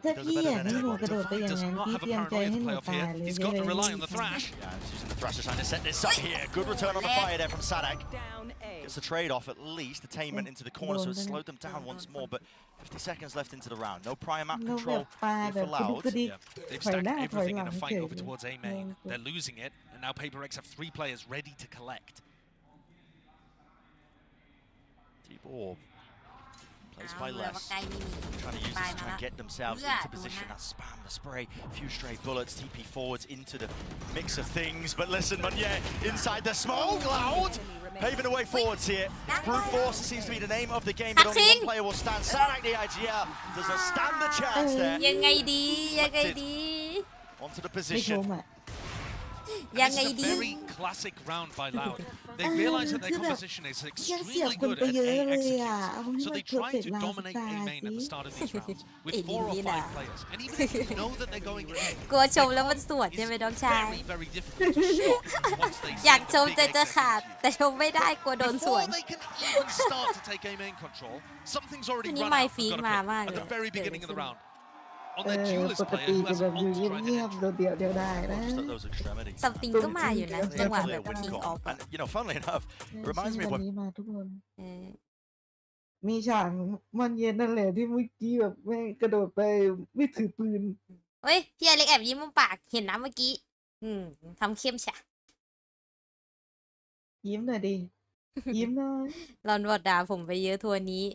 ถ้า Does a พี่ better อยาก than ให้หนู anyone. กระโดดไป Defy อย่าง does นั้น not พี่ have เตรี a ยมใจ priority ให้หนู playoff ตาย here. เลย He's ใช่ got ไหม to rely on the thrash. Yeah, he's using the thrash to trying to set this up here. Good return on the fire there from Sadak. Down A. Gets the trade off at least. Attainment into the corner, so it slowed them down once more. But 50 seconds left into the round. No prior map แล้วแบ control บปลา if แบบกระดุก allowed. กระดิก They've ถอยห stacked น้าถอย everything หลั in ง a เฉ fight ย over towards A main. They're losing it, and now PRX have 3 players ready to collect. Deep orb. Placed เอา by เลยว่า less. ใกล้ไม่มี Trying to use ไป this to มา try ละ and get themselves Yeah, into doing position. that. That spam, the spray, a few stray bullets, TP forwards into the mix of things. But listen, Munye inside the smoke, loud, paving the way forwards here. Brute force seems to be the name of the game, but only one player will stand. Sadak, the IGL, does not stand a chance there. ยังไงดียังไงดี Onto the ไม่ช position. มอ่ะ ยัง This ไง is a ดี very classic round by Loud. They realize that their composition is ยังเสียบ extremely คน good ไป at เยอะ A เลย execution. อ่ะเอาให้ So มัน they เพอร์ try เฟก to ต์ลาส dominate ตา A ร์ main สิ at the start of these rounds with 4 or นี่แหละ 5 players. And even if you know that they're going ahead, กลัวชมแล้วมันสวนใช่ไหมน้อง it's ชาย very, very difficult to stop once they อยาก see ช the ม big ใจจะ execution. ขาด แต่ชมไม่ได้กลัวโดนสวน Before they can even start to take A main control, something's already อันนี้ run ไม out ค์ and ฟีก got a มา pick มาก at เลย the very beginning of the round. On เอ their อ duelist ปก player ติ who จะ has แบ an บอยู่ ult trying to เงียบ hit. ๆเดียวๆได้นะ Just at those extremities. ซัมติงก็มาอยู่นะ จังหวะแบบ Clear win king call. off อะ And you know, funnily enough, เออ reminds me ชื่ of อวัน when นี้มาทุกคน เออ มีฉากมันเย็นนั่นแหละที่เมื่อกี้แบบแม่งกระโดดไปไม่ถือปืน เฮ้ยพี่อเล็กแอบยิ้มมุมปากเห็นนะเมื่อกี้ ทำเข้มฉะ ยิ้มหน่อยดิ ยิ้มหน่อย รอนวอดด่าผมไปเยอะทัวร์นี้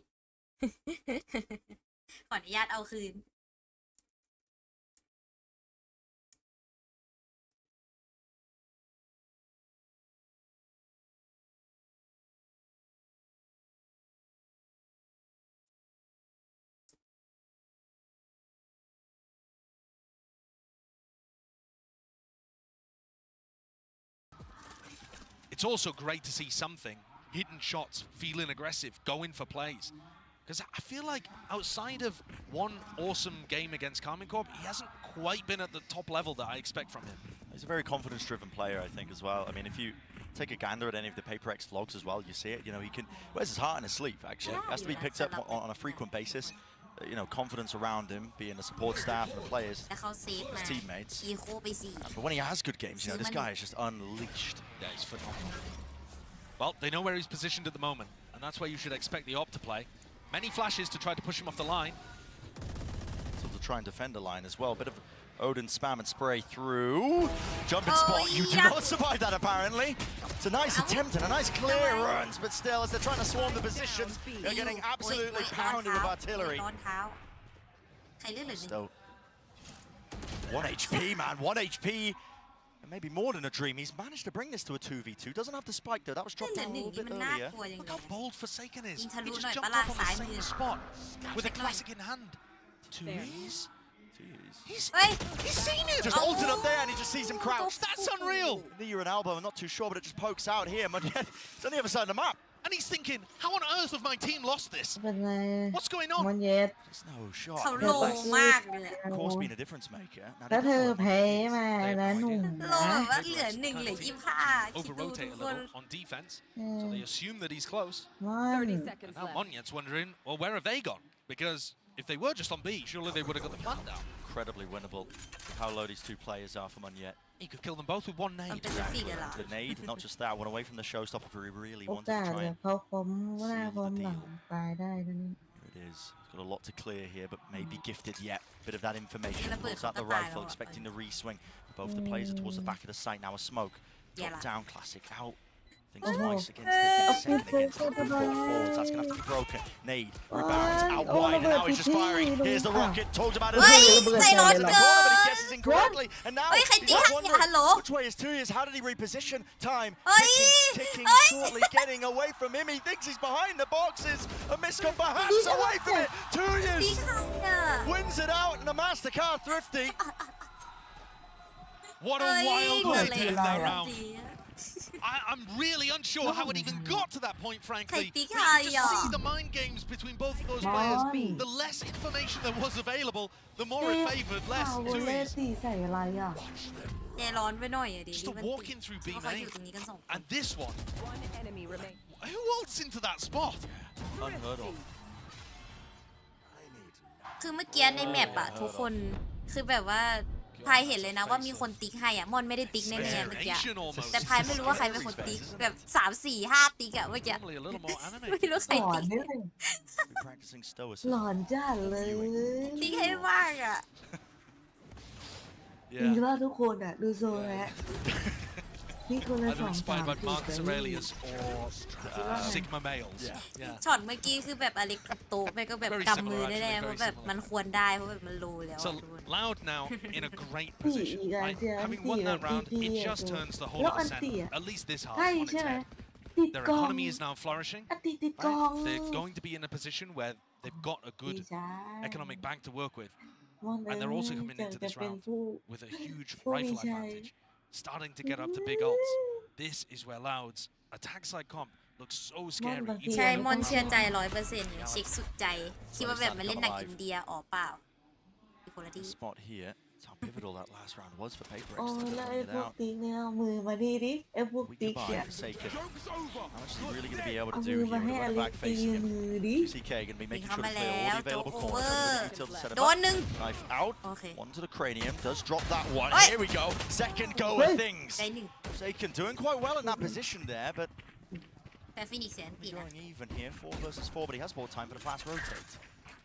ขออนุญาตเอาคืน It's also great to see something, hidden shots, feeling aggressive, going for plays. Because I feel like outside of one awesome game against Carmine Corp, he hasn't quite been at the top level that I expect from him. He's a very confidence-driven player, I think, as well. I mean, if you take a gander at any of the PRX vlogs as well, you see it. You know, he wears his heart on his sleeve, actually. He has to be picked up on a frequent basis. You know, confidence around him, being the support staff and the players, แต่เขาเซฟ his มา teammates. อีโคไปสี่ But when he has good games, you know, this guy is just unleashed. Yeah, he's phenomenal. Well, they know where he's positioned at the moment, and that's where you should expect the op to play. Many flashes to try to push him off the line. So to try and defend the line as well. Bit of Odin spam and spray through. Jumping spot. You do yeah. not survive that, apparently. It's a nice attempt and a nice clearance, but still, as they're trying to swarm the positions, they're getting absolutely pounded with artillery. ร้อนเท้า ใครเลือดเหลือหนึ่ง So, 1 HP, man. 1 HP. And maybe more than a dream. He's managed to bring this to a 2v2. Doesn't have the spike, though. That was เลือด dropped เหลือ down ห a นึ่ง little นี่ bit มันน่า earlier. กลัวจัง Look เล how ย bold Forsaken is.ยิงทะลุ He หน่อย just ปะ jumped ล่ะ up on ซ้าย the มือ same spot with a Check classic in hand. Two E's? Jeez. เฮ้ย He's seen it! Just ulted up there and he just sees him crouched. That's unreal! Knee or an elbow, I'm not too sure, but it just pokes out here. But yet, it's on the other side of the map. And he's thinking, how on earth have my team lost this? เป็นไร What's going มั on? นเย็ด There's no shot. เขาโลงมากเลยอะ Of course, being a difference maker. Now, แล้ว they เธอ don't know แพ้ what it is. มานะหนุ่ม โลง นะ แบบว่าเหลือหนึ่งเหลือ25คิด Over ดูทุ rotate ก a คน little on defense, เอ so อ they assume that he's close. มัน 30 seconds Now left. Monyet's wondering, well, where have they gone? Because if they were just on B, surely they would have got the plant down. Incredibly winnable. How low these two players are for Munye. He could kill them both with one มัน nade. เป็นปีกเหรอ The nade, not just that, went away from the showstopper, but he really โอ wanted กา to ส try แบ and บเขาคมหน้าคมหลังตายได้นะนี่ Here it is. He's got a lot to clear here, but maybe gifted yet. Bit of that information. Gonna put Pulls out the the rifle, pile. expecting the re-swing. Both the players are towards the back of the site. Now a smoke. Yeah, Drop like- down, classic out. Thinks Oh. twice against it. Second against the forwards. That's going to have to be broken. Nade. Rebounds out Oh, wide, and now he's just but firing. he- Here's the rocket. Talked about it. เฮ้ย earlier. ใจร้อน In the เกิ corner, but he น guesses incorrectly. And now เฮ้ยใคร he's ตี just ฮั wondering ลโหล which way his two is. How did he reposition? Time Oi! ticking Oi! shortly, getting away from him. He thinks he's behind the boxes. A miscom perhaps away from it. ตี Two years ใครอ่ะ wins it out, and the MasterCard Thrifty. What a เฮ้ย wild เกิ way ดอะไร to ขึ้ end น that อ่ะ round. ตี I'm really unsure how it even got to that point, frankly. Hey, But you Pika, can yeah. just see the mind games between both of those players. Mom. The less information that was available, the more it favored ข่า less วเล่ Tui's. ตีใส่อะไรอ่ะ ใจร้อนไปหน่อยอะดิ Just ที่ a มัน walk ติ in through B เพราะเขาอ main. ยู่ตรงนี้กันสองคน And this one, One enemy remains. who ults into that spot? Unheard of. คือเมื่อกี้ในแมปอะทุกคนคือแบบว่าพายเห็นเลยนะว่ามีคนติ๊กให้อะมอนไม่ได้ติ๊กแน่ๆเมื่อกี้แต่พายไม่รู้ว่าใครเป็นคนติ๊กแบบ3 4 5ติ๊กอะเมื่อกี้ Normally a little more ไม่รู้ animated. ใคร หลอน ติ๊ก นิดนึง Practicing หล stoicism. อนจัดเลย ติ๊กให้บ้างอะ ดี Yeah. ว่าทุกคนอ่ะ ดูโซแล้วนี่คนละ Either 2-3 inspired by จุด Marcus เลย Aurelius or Sigma males. Yeah. ช็อตเมื่อกี้คือแบบอเล็กกับโต๊ะแม่ก็แบบ Very กำ similar, มือแน่ actually, ๆเพ very ราะแบบ similar. มันควรได้เพราะแบบมันโลแล้ว So อะทุกคน Loud now in a great พี่ position. อีกอัน Right? เสีย Having พี่ won แบ that บ round, พี่ it อ่ะ just turns the whole แล้ว of อัน Ascent, ตีอ่ะ at least this half, ใช่ on ใช่ its ไหม head. ติด Their กอง economy is now flourishing. อันติดกอง Right? They're going to be in a position where they've got a ดี good จ้า economic bank to work with, มอนเอ้ and ย they're also coming จะ into จะ this เป็น round ผู้ with a huge ผู้มี rifle ชัย advantage, starting to get up to big ults. This is where Loud's attack side comp looks so scary. บางที ใช่ อะ มอนเชื่อใจ100%เช็คสุดใจคิดว่าแบบมันเล่นหนังอินเดียอ๋อเปล่าอีโคลที Spot here. That's how pivotal that last round was for PRX. โอ้ย They're แล้วไอ้ running พ it วก out. ติ๊กเนี่ยเอามือมาดีดิไอ้พวก We ติ๊ก combine เนี่ย Forsaken. How much is he really going to be able เอา to มื do อมา here ให้ with อ the เล็ runner ก back ตี facing him? มือดิ QCK going to be making เข้า sure มา to clear แล้ all ว the โจ available โอ corners. เวอ Looking ร์ for details to set him โดน up. หนึ่ง Knife out. โอเค Onto the cranium. Does drop that one. Oi. Here we go. Second go Oi. of things. ได้หนึ่ง Forsaken doing quite well in that position there, but แต่ฟินิกซ์เสียนตีนะ going even here. 4 versus 4, but he has more time for the fast rotate.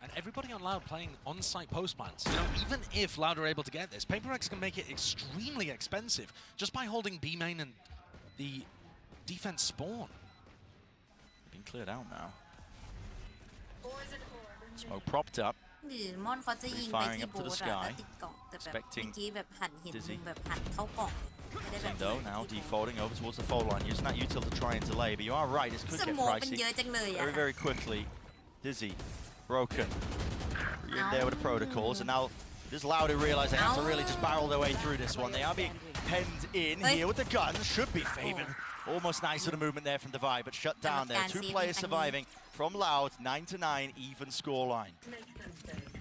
And everybody on Loud playing on-site post plants. You know, even if Loud are able to get this, PRX can make it extremely expensive just by holding B main and the defense spawn. Being cleared out now. Smoke propped up. หรือมอนเขาจะยิงไปที่โบสอะแล้วติดกล่องแต่แบบเมื่อกี้แบบหันเห็นมุมแบบหันเข้ากล่องไม่ได้แบบ Though now defaulting over towards the foul line, using that util to try and delay. But you are right, this could ส get โมกเป็น pricey เยอะจังเลยอะ very, very quickly. Dizzy, broken. In there with the protocols, and now it is Loud who realise they have to really just barrel their way through this one. They are being penned in here with the guns, should be favoured. Almost nice with the movement there from Divide, but shut down there. 2 players surviving from Loud, 9-9, even scoreline.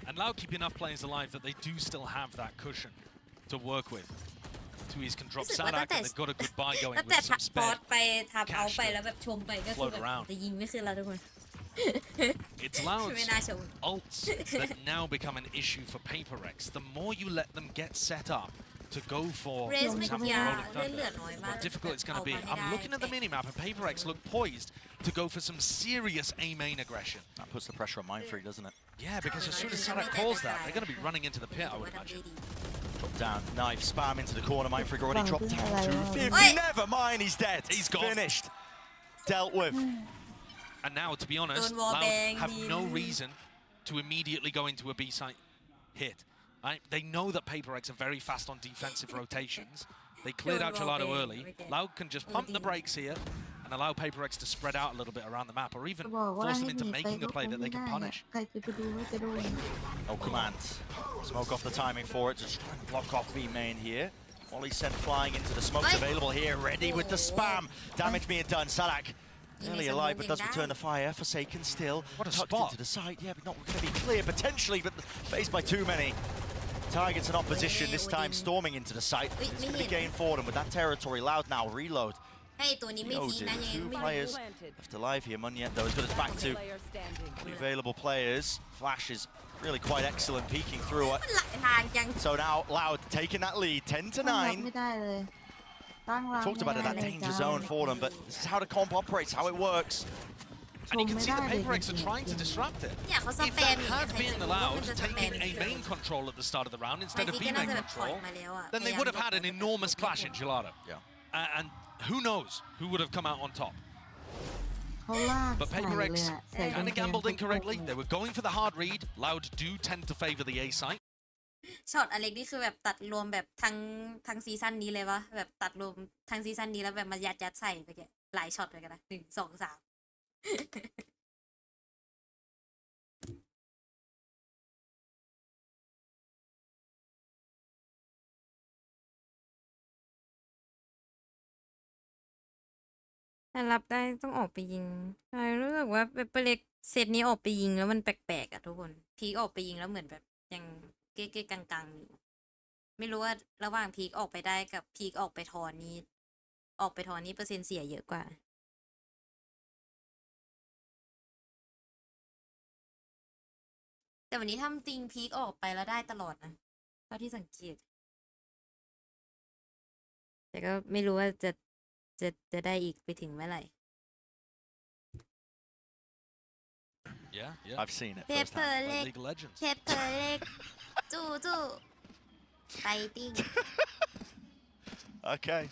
And Loud keep enough players alive that they do still have that cushion to work with. Tui's can drop Sadak and they've got a good buy going ตั้ง with แต่ some พอ spare. ดไปทับเอาไปแล้วแบบชมไปก็คือแบบจะยิงไม่ขึ้นแล้วทุกคน It's Loud's ไม่น่าชม ults that now become an issue for PRX. The more you let them get set up to go for เรส for เมื่อ example, กี้ Rolling เลื่อนเหลือ Thunder, น้อย the มาก more difficult it's going to be. เอามาให้ I'm ได้ looking at the minimap and PRX look poised to go for some serious A main aggression. That puts the pressure on Mindfreak, doesn't it? Yeah, because as soon as Sadak calls that, they're going to be running into the pit, I would ว่าทำได้ imagine. ดี Drop down, knife, spam into the corner. Mindfreak already Bang, dropped down bang, to bang. 50. Never mind, he's dead. He's gone. Finished. Dealt with. And now, to be honest, Don't wall Loud bang, have no Neil. reason to immediately go into a B site hit. Right? They know that PRX are very fast on defensive rotations. They cleared out Don't wall Gelato bang, early. okay. Loud can just pump the brakes here and allow PRX to spread out a little bit around the map, or even จะบอกว่า force ให้ them ห into นีไป making ก็ a ค play ง that ไม่ they can ได้อะ punish. ใครจะไปดูว่าจะโดน No command. Smoke off the timing for it. Just trying to block off B main here. Molly sent flying into the smokes Oi. available here. Ready with the spam. Damage being done. Sadak nearly alive, but does return the fire. Forsaken still. What a tucked spot. into the side. Yeah, but not going to be clear potentially, but faced by too many targets in opposition. This time storming into the site. Wait, It's going to be Mihin. gained for them with that territory. Loud now. Reload. ให้ตัวนี้ไม่ Knows ทิ้ง it. นะยัง Two ไม่ players รู้ Planted. left alive here. Munyet though has got us back to Player standing. the available players. Flash is really quite excellent, peeking through it. มันหลายทางจัง So now Loud taking that lead, 10 to ตั้งรับ 9. ไม่ได้เลยตั้งรับ Talked ไม่ about it, ได้ that เลย danger จ้า zone for them, but this is how the comp operates, how it works. And you can see the Don't matter, PRX are they trying to can- disrupt it. เนี่ยเขาส If แปม that อย่างเงี้ย had ใคร been จะรู้ว่า allowed มันจะสแปม taking A main control at the start of the round ไม่ instead of พี่ B ก็น่า main จะแบบปล่อย control, มาแล้วอะ then they would have had an enormous clash in Gelato. Yeah. And who knows who would have come out on top. เขาลาก But ใส่เลย PRX อะใส่ kind of กำแพง gambled ทุก incorrectly. คน They were going for the hard read. Loud do tend to favor the A site. ช็อตอเล็กนี่คือแบบตัดรวมแบบทั้งซีซั่นนี้เลยวะแบบตัดรวมทั้งซีซั่นนี้แล้วแบบมายัดใส่ไปแกหลายช็อตเลยกันนะ1 2 3 แต่รับได้ต้องออกไปยิงใช่รู้สึกว่าแบบเล็กเซตนี้ออกไปยิงแล้วมันแปลกๆอะทุกคนพีคออกไปยิงแล้วเหมือนแบบยังเก๊ๆกังๆอยู่ไม่รู้ว่าระหว่างพีคออกไปได้กับพีคออกไปทอนนี้เปอร์เซ็นต์เสียเยอะกว่า แต่วันนี้ทำจริงพีคออกไปแล้วได้ตลอดนะเท่าที่สังเกต แต่ก็ไม่รู้ว่าจะได้อีกไปถึงเมื่อไหร่ Yeah, yeah. I've seen it เทป firsthand. เปอร์ Like เล็ก League of Legends. เทปเปอร์เล็ก จู้จู้ไฟติ้ง Okay,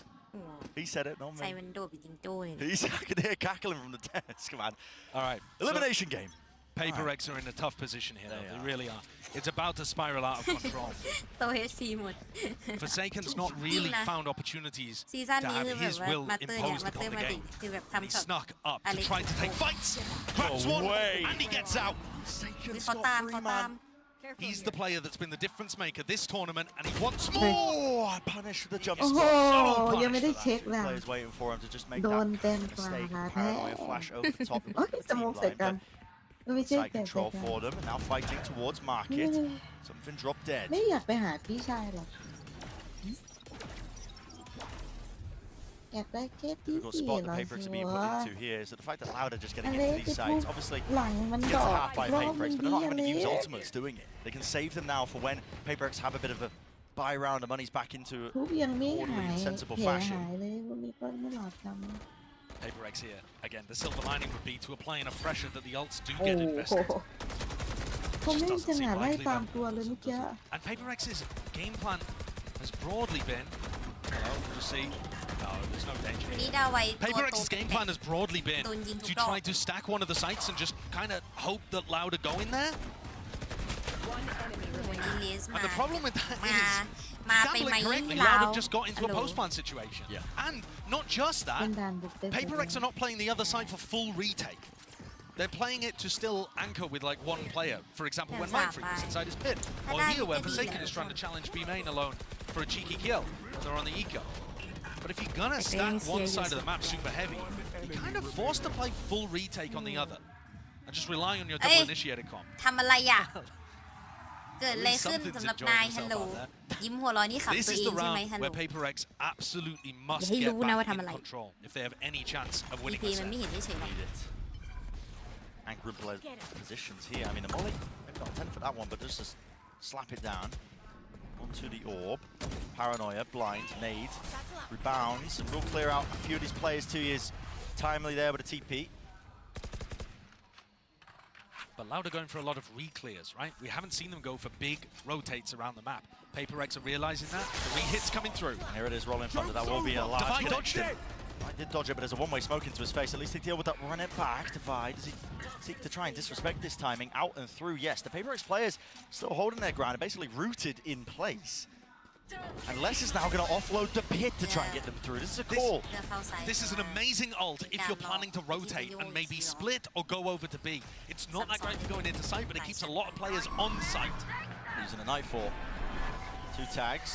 he said it, not ไฟ me. มันโดดไปจริงโจ้เลยนะ He's I can hear cackling from the desk, man. All right. Elimination game. PRX are in a tough position here, though. They They are. really are. It's about to spiral out of control. โต HP หมด Forsaken's not really Jing na. found opportunities ซีซั่น to นี้คือ have แบบ his ว่า will มาเตอร์เนี่ย imposed มาเตอ upon ร์ the มาดิ game. คือแบบ And he ทำช็อต snuck up to Alex try to take fights. Grabs one, way. and he gets out. เขาตามเขาตาม He's the player that's been the difference maker this tournament, and he wants more. Oh, I punished with the jump โอ้โห spot. ยังไม่ได้ So เช็ค punished นะ for that. Players waiting for him to just make โดน that เต็มกว่า mistake. แท้ Paranoia flash over the top. โอ้ย of ส the มอง team ใส่ line, กัน but ไม่ใช่ side แต่ใส่ control กัน for them, and now fighting towards ไม่ market. Something dropped dead. ไม่อยากไปหาพี่ชายหรอกอยากได้แค่ที่ Difficult สี่ spot เหร that อ PRX สิ are being วะ put into here is that the fact that Lauda just getting อะไร into ไป these ทุบ sites, obviously หลังมันด gets อก half by รอบมัน PRX, but ดี they're not อะ having ไร to use ultimates doing it. They can save them now for when PRX have a bit of a buy round, the money's back into ทุบยังไม่หาย orderly and sensible แผล fashion. หายเลยวันนี้ก็ไม่หลอดจ PRX here. Again, the silver lining would be to apply enough pressure that the ults do ำโอ้ get โห invested. เขาไม่จังหวะไล่ตามตัวเลยเมื่อกี้ And PRX's game plan has broadly been, hello, we'll see. No, there's no danger วัน here. นี้ดาวไว้ตัวโต PRX's game plan has broadly been Don't yin to to try dog. to stack one of the sites and just kind of hope that Lauda go in there. One enemy วันนี้ remaining. เลส And มา the problem with that มา is, มาไปไหม gambling correctly, เรา Lauda just got into a ฮัลโหล post-plan situation. Yeah. And not just เป็ that, นด่านบุกเต็ม PRX are not playing the other side for full retake. They're playing it to still anchor with like one player. For example, when That's Mindfreak was fine. inside his pit. But Or that here, where could be Forsaken like is trying to one. challenge B main alone for a cheeky kill. And they're on the eco. But if you're gonna But stack then one here side is- of the map super heavy, you're kind of forced to play full retake on the other. And just rely on your double Hey. initiator comp. ทำอะไรอ่ะ เกิด At อะไร least ขึ้น something's สำหรับ enjoying นายฮัล himself โหล out there. ยิ้มหัวเร้อนนี่ขำ This ตัว is เอง the ใช่ไหม round ฮัลโหล where PRX absolutely must Hey, get Luna, what back in am I like? control if they have any chance of winning พี the มันไม่ set. เห็นเฉยๆหรอก Need it. And group positions here. I mean, the molly, maybe not 10 for that one, but just to slap it down onto the orb. Paranoia, blind, nade, rebounds, and will clear out a few of these players too. He is timely there with a TP. But Lauda going for a lot of re-clears, right? We haven't seen them go for big rotates around the map. PRX are realizing that. The re-hits coming through. And here it is, rolling thunder. That will be a large Divide dodged connection. it. I did dodge it, but there's a one-way smoke into his face. At least they deal with that. Run it back. Divide. Does he seek to try and disrespect this timing? Out and through. Yes, the PRX players still holding their ground and basically rooted in place. And Les is now going to offload the pit to try and get them through. This is a call. เลือกเข้าซ้าย This is an amazing ult if you're planning to rotate and maybe split or go over to B. It's not that great for going into sight, but it keeps a lot of players on site. Using a nightfall. 2 tags.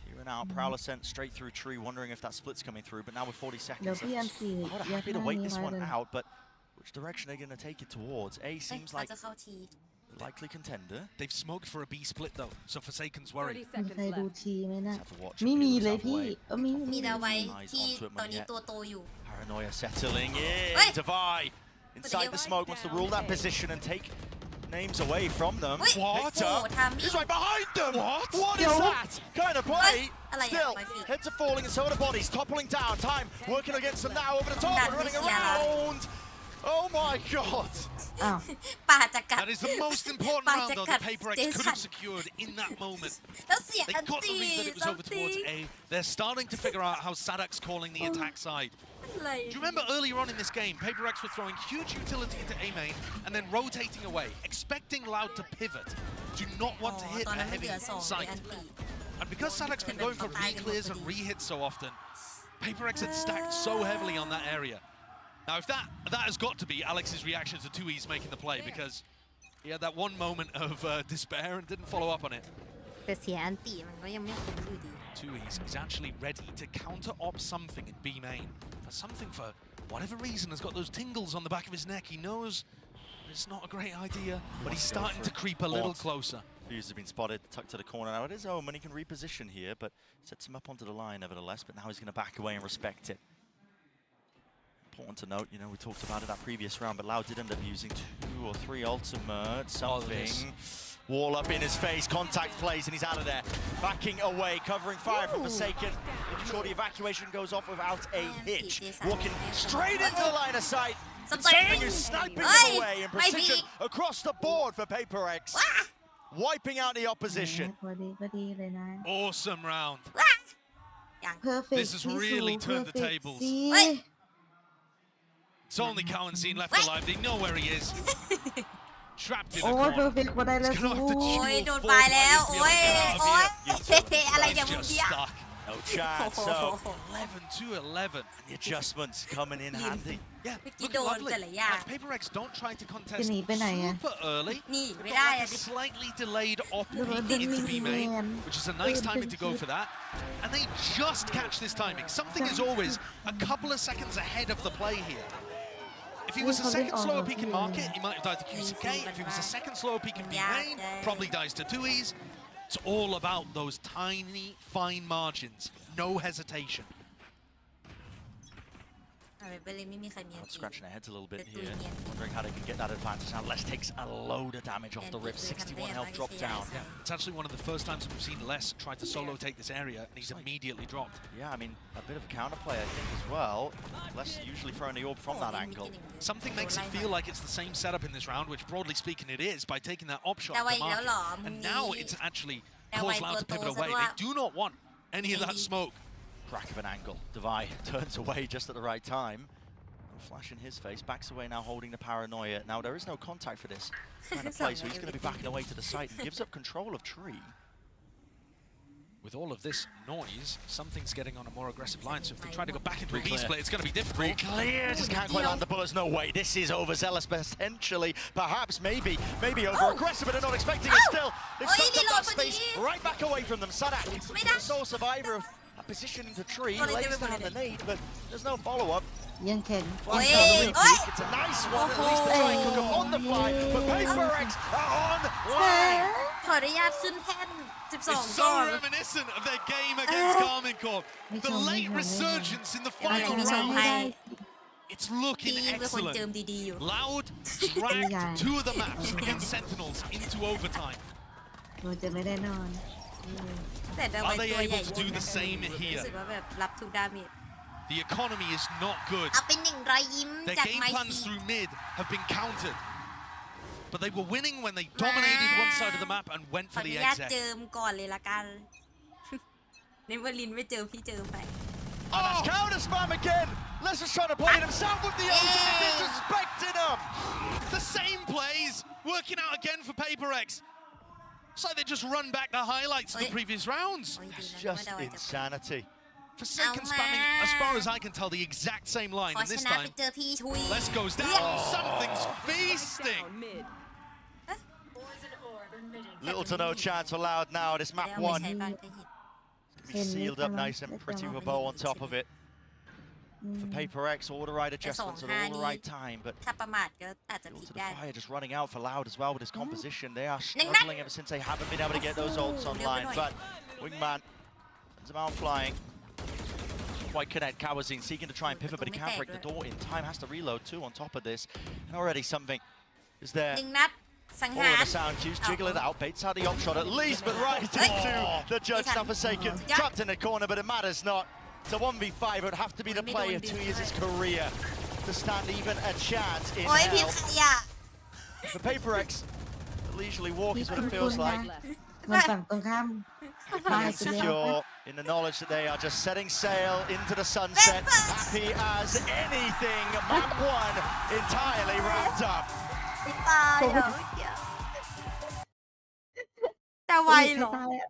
Here and out. Prowler sent straight through tree, wondering if that split's coming through. But now with 40 seconds, เดี๋ยวพี่อันสี่ I'm ยัด happy ห to น้า wait นี้ this ไว้ one เลย out. But which direction are they going to take it towards? A เอ้ย seems เขา like จะเข้าที the likely contender. They've smoked for a B split though, so Forsaken's 30 worried. มี seconds ใครดู left. ทีไหมนะ Have to watch ไม่ it. มี Looks เลย that พี่ way. มี มีดาวไว้ Eyes ที่ onto it ตอนนี้ yet. ตัวโตอยู่ Paranoia settling in. Wait. Divide inside the smoke wants to rule that position and take names away from them. Wait. What? Oh, timing. He's right behind them. What? What is Yo. that kind of play? I like Still, it, my feet. heads are falling and so are the bodies. Toppling down. Time working against them now over the top That and running was yellow. around. Oh my god. อ้าว ป่าจะกัด That is the most important Bye, round though Jack. that PRX could Jason. have secured in that moment. แล้วเสีย They อัน got ตี the read that it was over towards something A. They're starting to figure out how Sadak's calling the attack side. อะไร Do you remember earlier on in this game, PRX were throwing huge utility into A main and then rotating away, expecting Loud to pivot. Do not อ๋อ want to hit ตอน a นั้นมันเห heavy ลือสองเลย site. อันตี And because Sadak's been going for re-clears and re-hits so often, PRX had stacked so heavily on that area. Now, if that has got to be Alex's reaction to 2E's making the play, because he had that one moment of despair and didn't follow up on it. แต่เสียอันตีมันก็ยังไม่คุ้มอยู่ดี 2E's is actually ready to counter-op something in B main. For something, for whatever reason, has got those tingles on the back of his neck. He knows it's not a great idea, but he's starting to creep a little closer. Fuse has been spotted, tucked to the corner. Now it is home and he can reposition here, but sets him up onto the line nevertheless. But now he's going to back away and respect it. important to note, we talked about it that previous round, but Lau did end up using 2 or 3 ultimates, something. Wall up in his face, contact plays, and he's out of there. Backing away, covering fire from Forsaken. Making sure the evacuation goes off without a hitch. Walking straight into the line of sight. Something is sniping him away in precision across the board for PRX. Wiping out the opposition. พอดีเลยนะ Awesome round. perfect This has ที่ really สูง turned the perfect tables. สิ It's only Cowan left alive. They know where he is. Trapped in โอ้ a ย corner. perfect บ่ได้แล้ว He's สู gonna have to โอ้ย chew โดน 4 ปลายแล้ว players to โอ้ be ย able to get out of โอ้ย here. อะไรอย่าง He's มึง just เนี่ย stuck. No chance. So 11 to 11. The adjustments coming in handy. Yeah, เมื่อกี้ look โดน lovely. แต่ละอย่าง Like PRX don't try to contest จะหนีไปไหนอะ super early. หนีไม่ Got ได้ like อะ a ดิ slightly delayed op Didn't into B main, man. which is a nice timing to go for that. And they just catch this timing. Something is always a couple of seconds ahead of the play here. If he was a second slower peak in market, he might have died to QCK. If he was a second slower peak in B main, probably dies to 2Es. It's all about those tiny, fine margins. No hesitation. ไปเลยไม่มีใครมี Not scratching their heads a little bit Let's do here, it again. wondering how they can get that advantage. Now Les takes a load of damage off the rip, 61 health drop down. It's actually one of the first times we've seen Les try to solo take this area, and he's immediately dropped. Yeah, I mean, a bit of a counterplay, I think, as well. Les usually throwing the orb from that angle. Something makes it feel like it's the same setup in this round, which broadly speaking it is, by taking that op shot แต่ to ว่าอีกแล้ว market. เหรอมึ And ง now นี่ it's actually แต่ว่า caused อีก Loud ตัว to โต pivot ซะ away. ด้วย They do not want any of that smoke. Crack of an angle. Devi turns away just at the right time. Flash in his face, backs away now holding the paranoia. Now there is no contact for this kind of play, so he's going to be backing away to the site and gives up control of Tree. With all of this noise, something's getting on a more aggressive line, so if they try to go back into a Pretty B clear. split, it's going to be difficult. Pretty clear, just can't quite land the bullets. No way, this is overzealous potentially. Perhaps, maybe over aggressive, but they're not expecting it still. They've sucked up that space right back away from them. Sadak, the sole survivor of a position into Tree, lays down the nade, but there's no follow-up. ยังแข็ง Flash down the peak. It's a nice one, at least to try and cook up on the fly, but PRX are on line. ขออนุญาตขึ้นแท่น It's 12 ก่อน so reminiscent of their game against Carmen Corp. The late resurgence in the final มีชม round. ให้ It's พี่ looking ยิ่งเป็นคนเจิม excellent. ดีๆอยู่ Loud dragged 2 of the maps against Sentinels into overtime. หนูจะไม่ได้นอน แต่ดา Are ไว้ they ตัวใหญ่ able to do the same รู้ here? สึกว่าแบบรับทุกดาเมจ The economy is not good. เอาเป็น100 ยิ้ม Their จาก game ไมค์ plans ซี through mid have been countered. But they were winning when they dominated one side of the map and went ขอ for อนุ the ญาต exit. เจิมก่อนเลยละกัน ในเวอร์ลินไม่เจิมพี่เจิมไป And that's counter spam again. Les is trying to play it himself with the ultimate, disrespecting him. The same plays working out again for PRX. It's like they just run back the highlights of the previous rounds. โอ้ยดี It's นะ just ว่าดาไว้จะ insanity. Forsaken spamming, as far as I can tell, the exact same line. ขอ And ช this นะไป time, เจอพี่ชุย Les goes down. Something's feasting. Down mid. Little to no chance allowed now. This แล้ว map ไม่ one ใช่บ้านเคยเห็น be sealed up nice and pretty with a bow on top of it. For PRX, all the right adjustments at all the right time, but ถ้าประมาทก็อาจจะพลิก to the ได้ fire just running out for Loud as well with his composition. They are Ning struggling ever since they haven't been able to get those ults online. But Wingman sends him out flying. Quite connect Kawazin seeking to try and pivot, but he can't break the door in time. Has to reload too on top of this. And already something is there. 1 นัด สัง All หาร of the sound cues, jiggle it out, baits out the op shot at least, but right into the judge now Forsaken. Trapped in the corner, but it matters not. It's a 1v5, it would have to be the play of 2 years' career to stand even a chance in โอ้ยพี่ hell. ขยะ For PRX, a leisurely walk is what it feels like. Left. มันฝั่งตรงข้ามตาย And ไปแล้ว secure in the knowledge that they are just setting sail into the sunset, happy as anything. Map 1 entirely wrapped up. พี่ตายเหรอเมื่อกี้แต่ไวเหรอ ตายอะ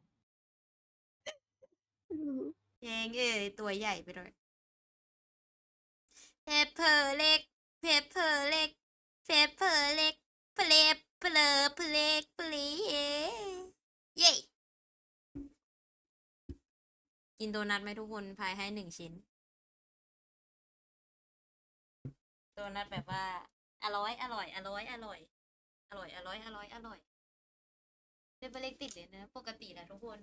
เองตัวใหญ่ไปเลยเพปเพอร์เล็กเพปเพอร์เล็กเพปเพอร์เล็กเพลฟเพลอเพลกเพลเย้กินโดนัทไหมทุกคนพายให้1 ชิ้น โดนัทแบบว่าอร่อยเปเล็กติดเลยนะปกติแหละทุกคน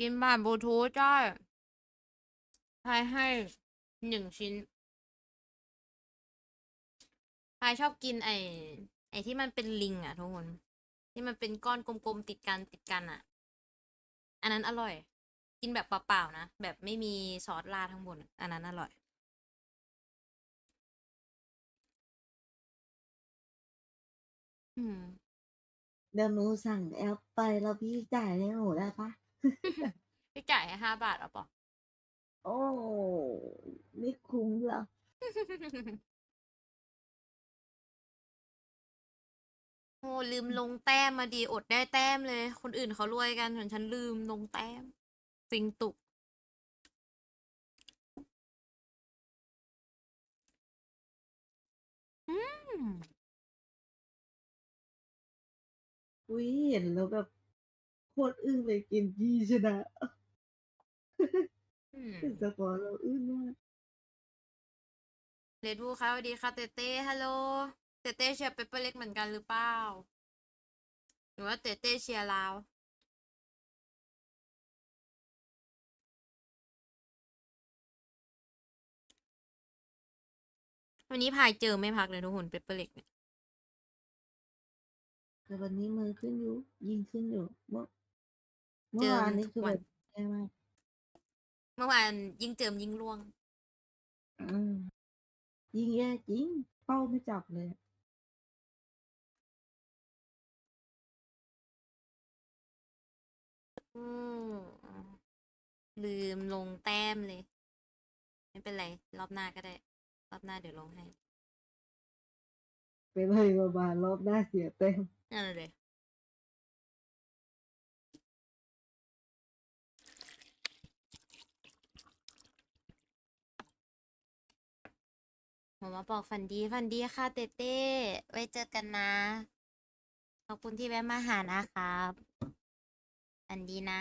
กินผ่านบลูทูธได้พายให้1 ชิ้นพายชอบกินไอ้ที่มันเป็นลิงอ่ะทุกคนที่มันเป็นก้อนกลมๆติดกันอ่ะ อันนั้นอร่อย กินแบบเปล่าๆนะแบบไม่มีซอสราดข้างบนอันนั้นอร่อยอืม เดี๋ยวหนูสั่งแอปไปแล้วพี่จ่ายให้หนูได้ปะ พี่จ่ายให้5 บาทเอาปะ โอ้ไม่คุ้มหรอก โอ้ลืมลงแต้มมาดีอดได้แต้มเลย คนอื่นเขารวยกันส่วนฉันลืมลงแต้มสิงตุกอืม อุ้ยเห็นแล้วแบบโคตรอึ้งเลยกินพี่ชนะ อืม เป็นสกอร์เราอึ้งมาก เรดบูค่ะสวัสดีค่ะเต้เต้ฮัลโหลเต้เต้เชียร์เปเปอร์เล็กเหมือนกันหรือเปล่าหรือว่าเต้เต้เชียร์ลาววันนี้พายเจอไม่พักเลยทุกคนเปเปอร์เล็กเนี่ย แต่วันนี้มือขึ้นอยู่ยิงขึ้นอยู่เมื่อ เจิม วานนี้ ทุก คือ วั แบ น บแย่มาก เมื่อวานยิ่งเจิมยิ่งร่วง อืมยิงแย่จริงเป้าไม่จับเลย อืมลืมลงแต้มเลย ไม่เป็นไร รอบหน้าก็ได้ รอบหน้าเดี๋ยวลงให้ ไปเลยบาๆรอบหน้าเสียแต้ม นั่นเลยผมมาบอกฝันดีค่ะเต้เต้ไว้เจอกันนะ ขอบคุณที่แวะมาหานะครับฝันดีนะ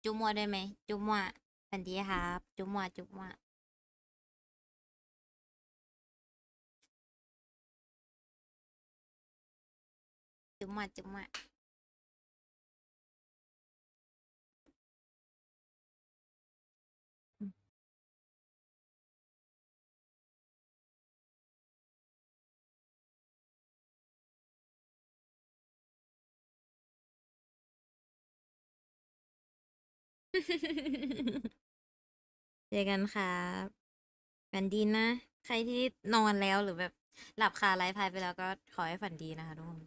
จุ๊มัวได้ไหม จุ๊มัวฝันดีครับ จุ๊มัวจุ๊มัวจุ๊มัวจุ๊มัวเจอกันครับฝันดีนะ ใครที่นอนแล้วหรือแบบหลับคาไลฟ์พายไปแล้วก็ขอให้ฝันดีนะคะทุกคน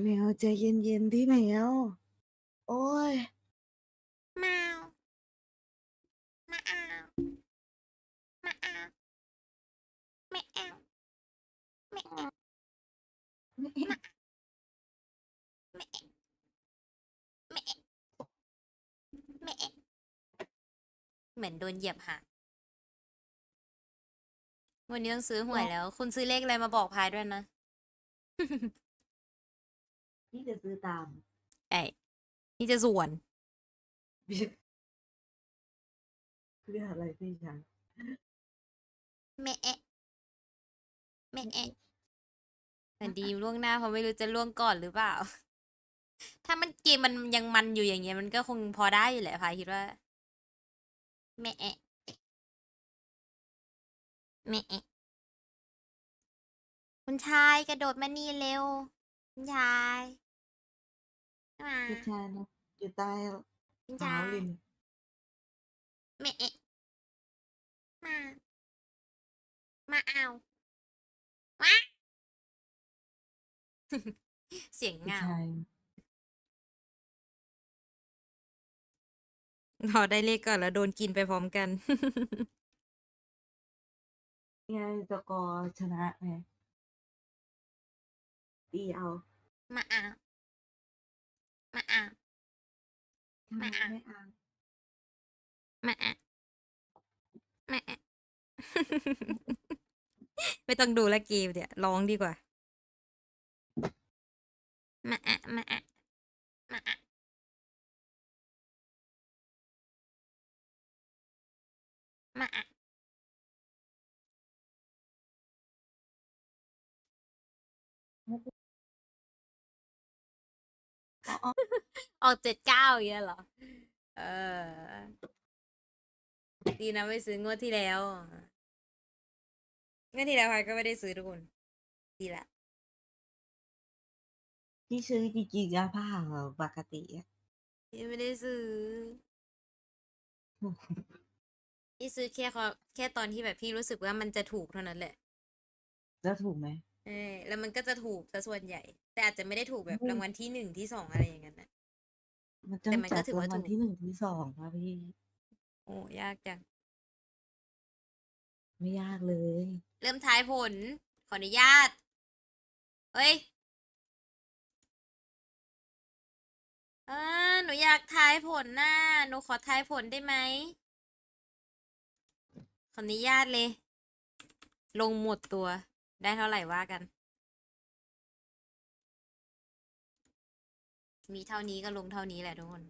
แมวใจเย็นๆที่แมวโอ้ย แมวมาเอามาเอาไม่เอาไม่เอาไม่ไม่ไม่เหมือนโดนเหยียบหางวันนี้ต้องซื้อหวยแล้ว คุณซื้อเลขอะไรมาบอกพายด้วยนะ พี่จะซื้อตาม ไอ้นี่จะส่วน เพื่ออะไรพี่ช้าง แม่แอะแม่แอะแต่ดีล่วงหน้าเพราะไม่รู้จะล่วงก่อนหรือเปล่า ถ้ามันเกมมันยังมันอยู่อย่างเงี้ยมันก็คงพอได้อยู่แหละพายคิดว่าแม่แอะแม่แอะคุณชายกระโดดมานี่เร็วคุณชายมา พี่ชายนะอยู่ใต้ คุณ เท้า ชาย ลิน แม่เอะมามาเอาว้า เสียง พี่ เงา ชาย พอได้เลขก่อนแล้วโดนกินไปพร้อมกัน ไงสกอร์ชนะไงตีเอา มาเอามาเอา ทำไม ไม่เอา ไม่เอา มาอะมาอะ ไม่ต้องดูแลวเกมเดี๋ยวร้องดีกว่า มาอะมาอะมาอะมาอะ อ๋อ ออก79อย่างเงี้ยเหรอ เออ ดีนะไม่ซื้องวดที่แล้วงวดที่แล้วใครก็ไม่ได้ซื้อทุกคน ดีละ พี่ซื้อจริงๆอะผ้าปกติอะ พี่ไม่ได้ซื้อ พี่ซื้อแค่ตอนที่แบบพี่รู้สึกว่ามันจะถูกเท่านั้นแหละ แล้วถูกไหม แล้วมันก็จะถูกซะส่วนใหญ่ แต่อาจจะไม่ได้ถูกแบบรางวัลที่ 1 ที่ 2อะไรอย่างนั้นนะ มัน แต่ ต้อง มัน จั ก็ ด ถือ รา ว่าง วัล ถูก ที่ 1 ที่ 2ค่ะพี่ โอ้ ยากจัง ไม่ยากเลย เริ่มทายผล ขออนุญาต เฮ้ย หนูอยากทายผลน่ะ หนูขอทายผลได้ไหม ขออนุญาตเลย ลงหมดตัว ได้เท่าไหร่ว่ากัน มีเท่านี้ก็ลงเท่านี้แหละทุกคน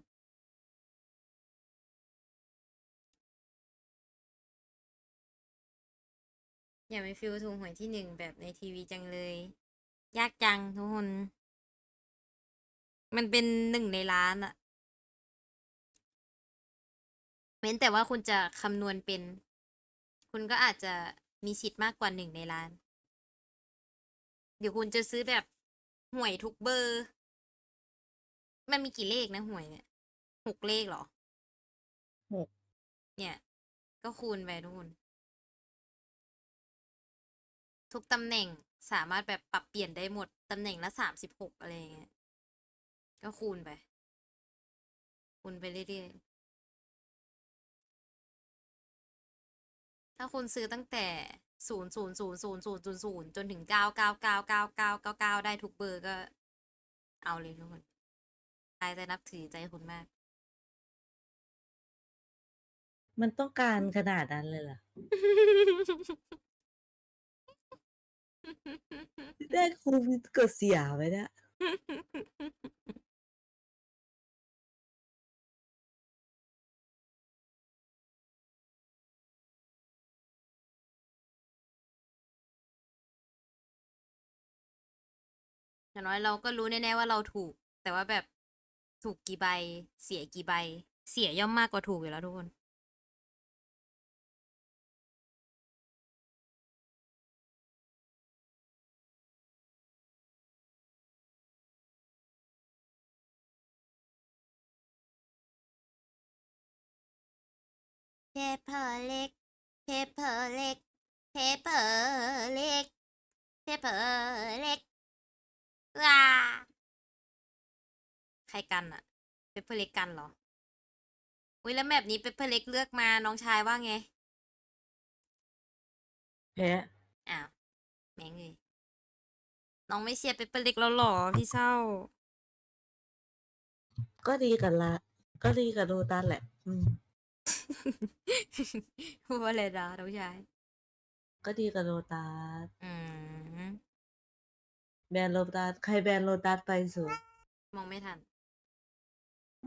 อย่าไปฟิลถูกหวยที่ 1 แบบในทีวีจังเลย ยากจังทุกคน มันเป็น 1 ในล้านอะเว้นแต่ว่าคุณจะคำนวณเป็น คุณก็อาจจะมีสิทธิ์มากกว่า 1 ในล้าน เดี๋ยวคุณจะซื้อแบบหวยทุกเบอร์ มันมีกี่เลขนะหวยเนี่ย 6 เลขเหรอ 6 เนี่ย ก็คูณไปทุกคน ทุกตำแหน่งสามารถแบบปรับเปลี่ยนได้หมด ตำแหน่งละ 36 อะไรอย่างเงี้ย ก็คูณไป คูณไปเรื่อยๆ ถ้าคุณซื้อตั้งแต่ 0 0 0 0 0 0 0 0 จนถึง 9 9 9 9 9 9 9 ได้ทุกเบอร์ก็ เอาเลยทุกคนใครจะนับถือใจคุณมาก มันต้องการขนาดนั้นเลยเหรอ ได้คุ้มกับเสียไหมเนี่ย อย่างน้อยเราก็รู้แน่ๆว่าเราถูก แต่ว่าแบบถูกกี่ใบ เสียกี่ใบ เสียย่อมมากกว่าถูกอยู่แล้วทุกคน เพเปอร์เล็ก เพเปอร์เล็ก เพเปอร์เล็ก เพเปอร์เล็ก ว้า ใครกันอะเปเปอร์เล็กกันเหรอ อุ้ยแล้วแบบนี้เปเปอร์เล็กเลือกมาน้องชายว่าไง แพ้ อ้าว แม่งเลยน้องไม่เชียร์เปเปอร์เล็กแล้วเหรอ พี่เศร้า ก็ดีกับก็ดีกับโลตัสแหละ พูดว่าอะไรนะน้องชาย ก็ดีกับโลตัส ม แบรนด์โลตัส ใครแบรนด์โลตัสไปสุด มองไม่ทัน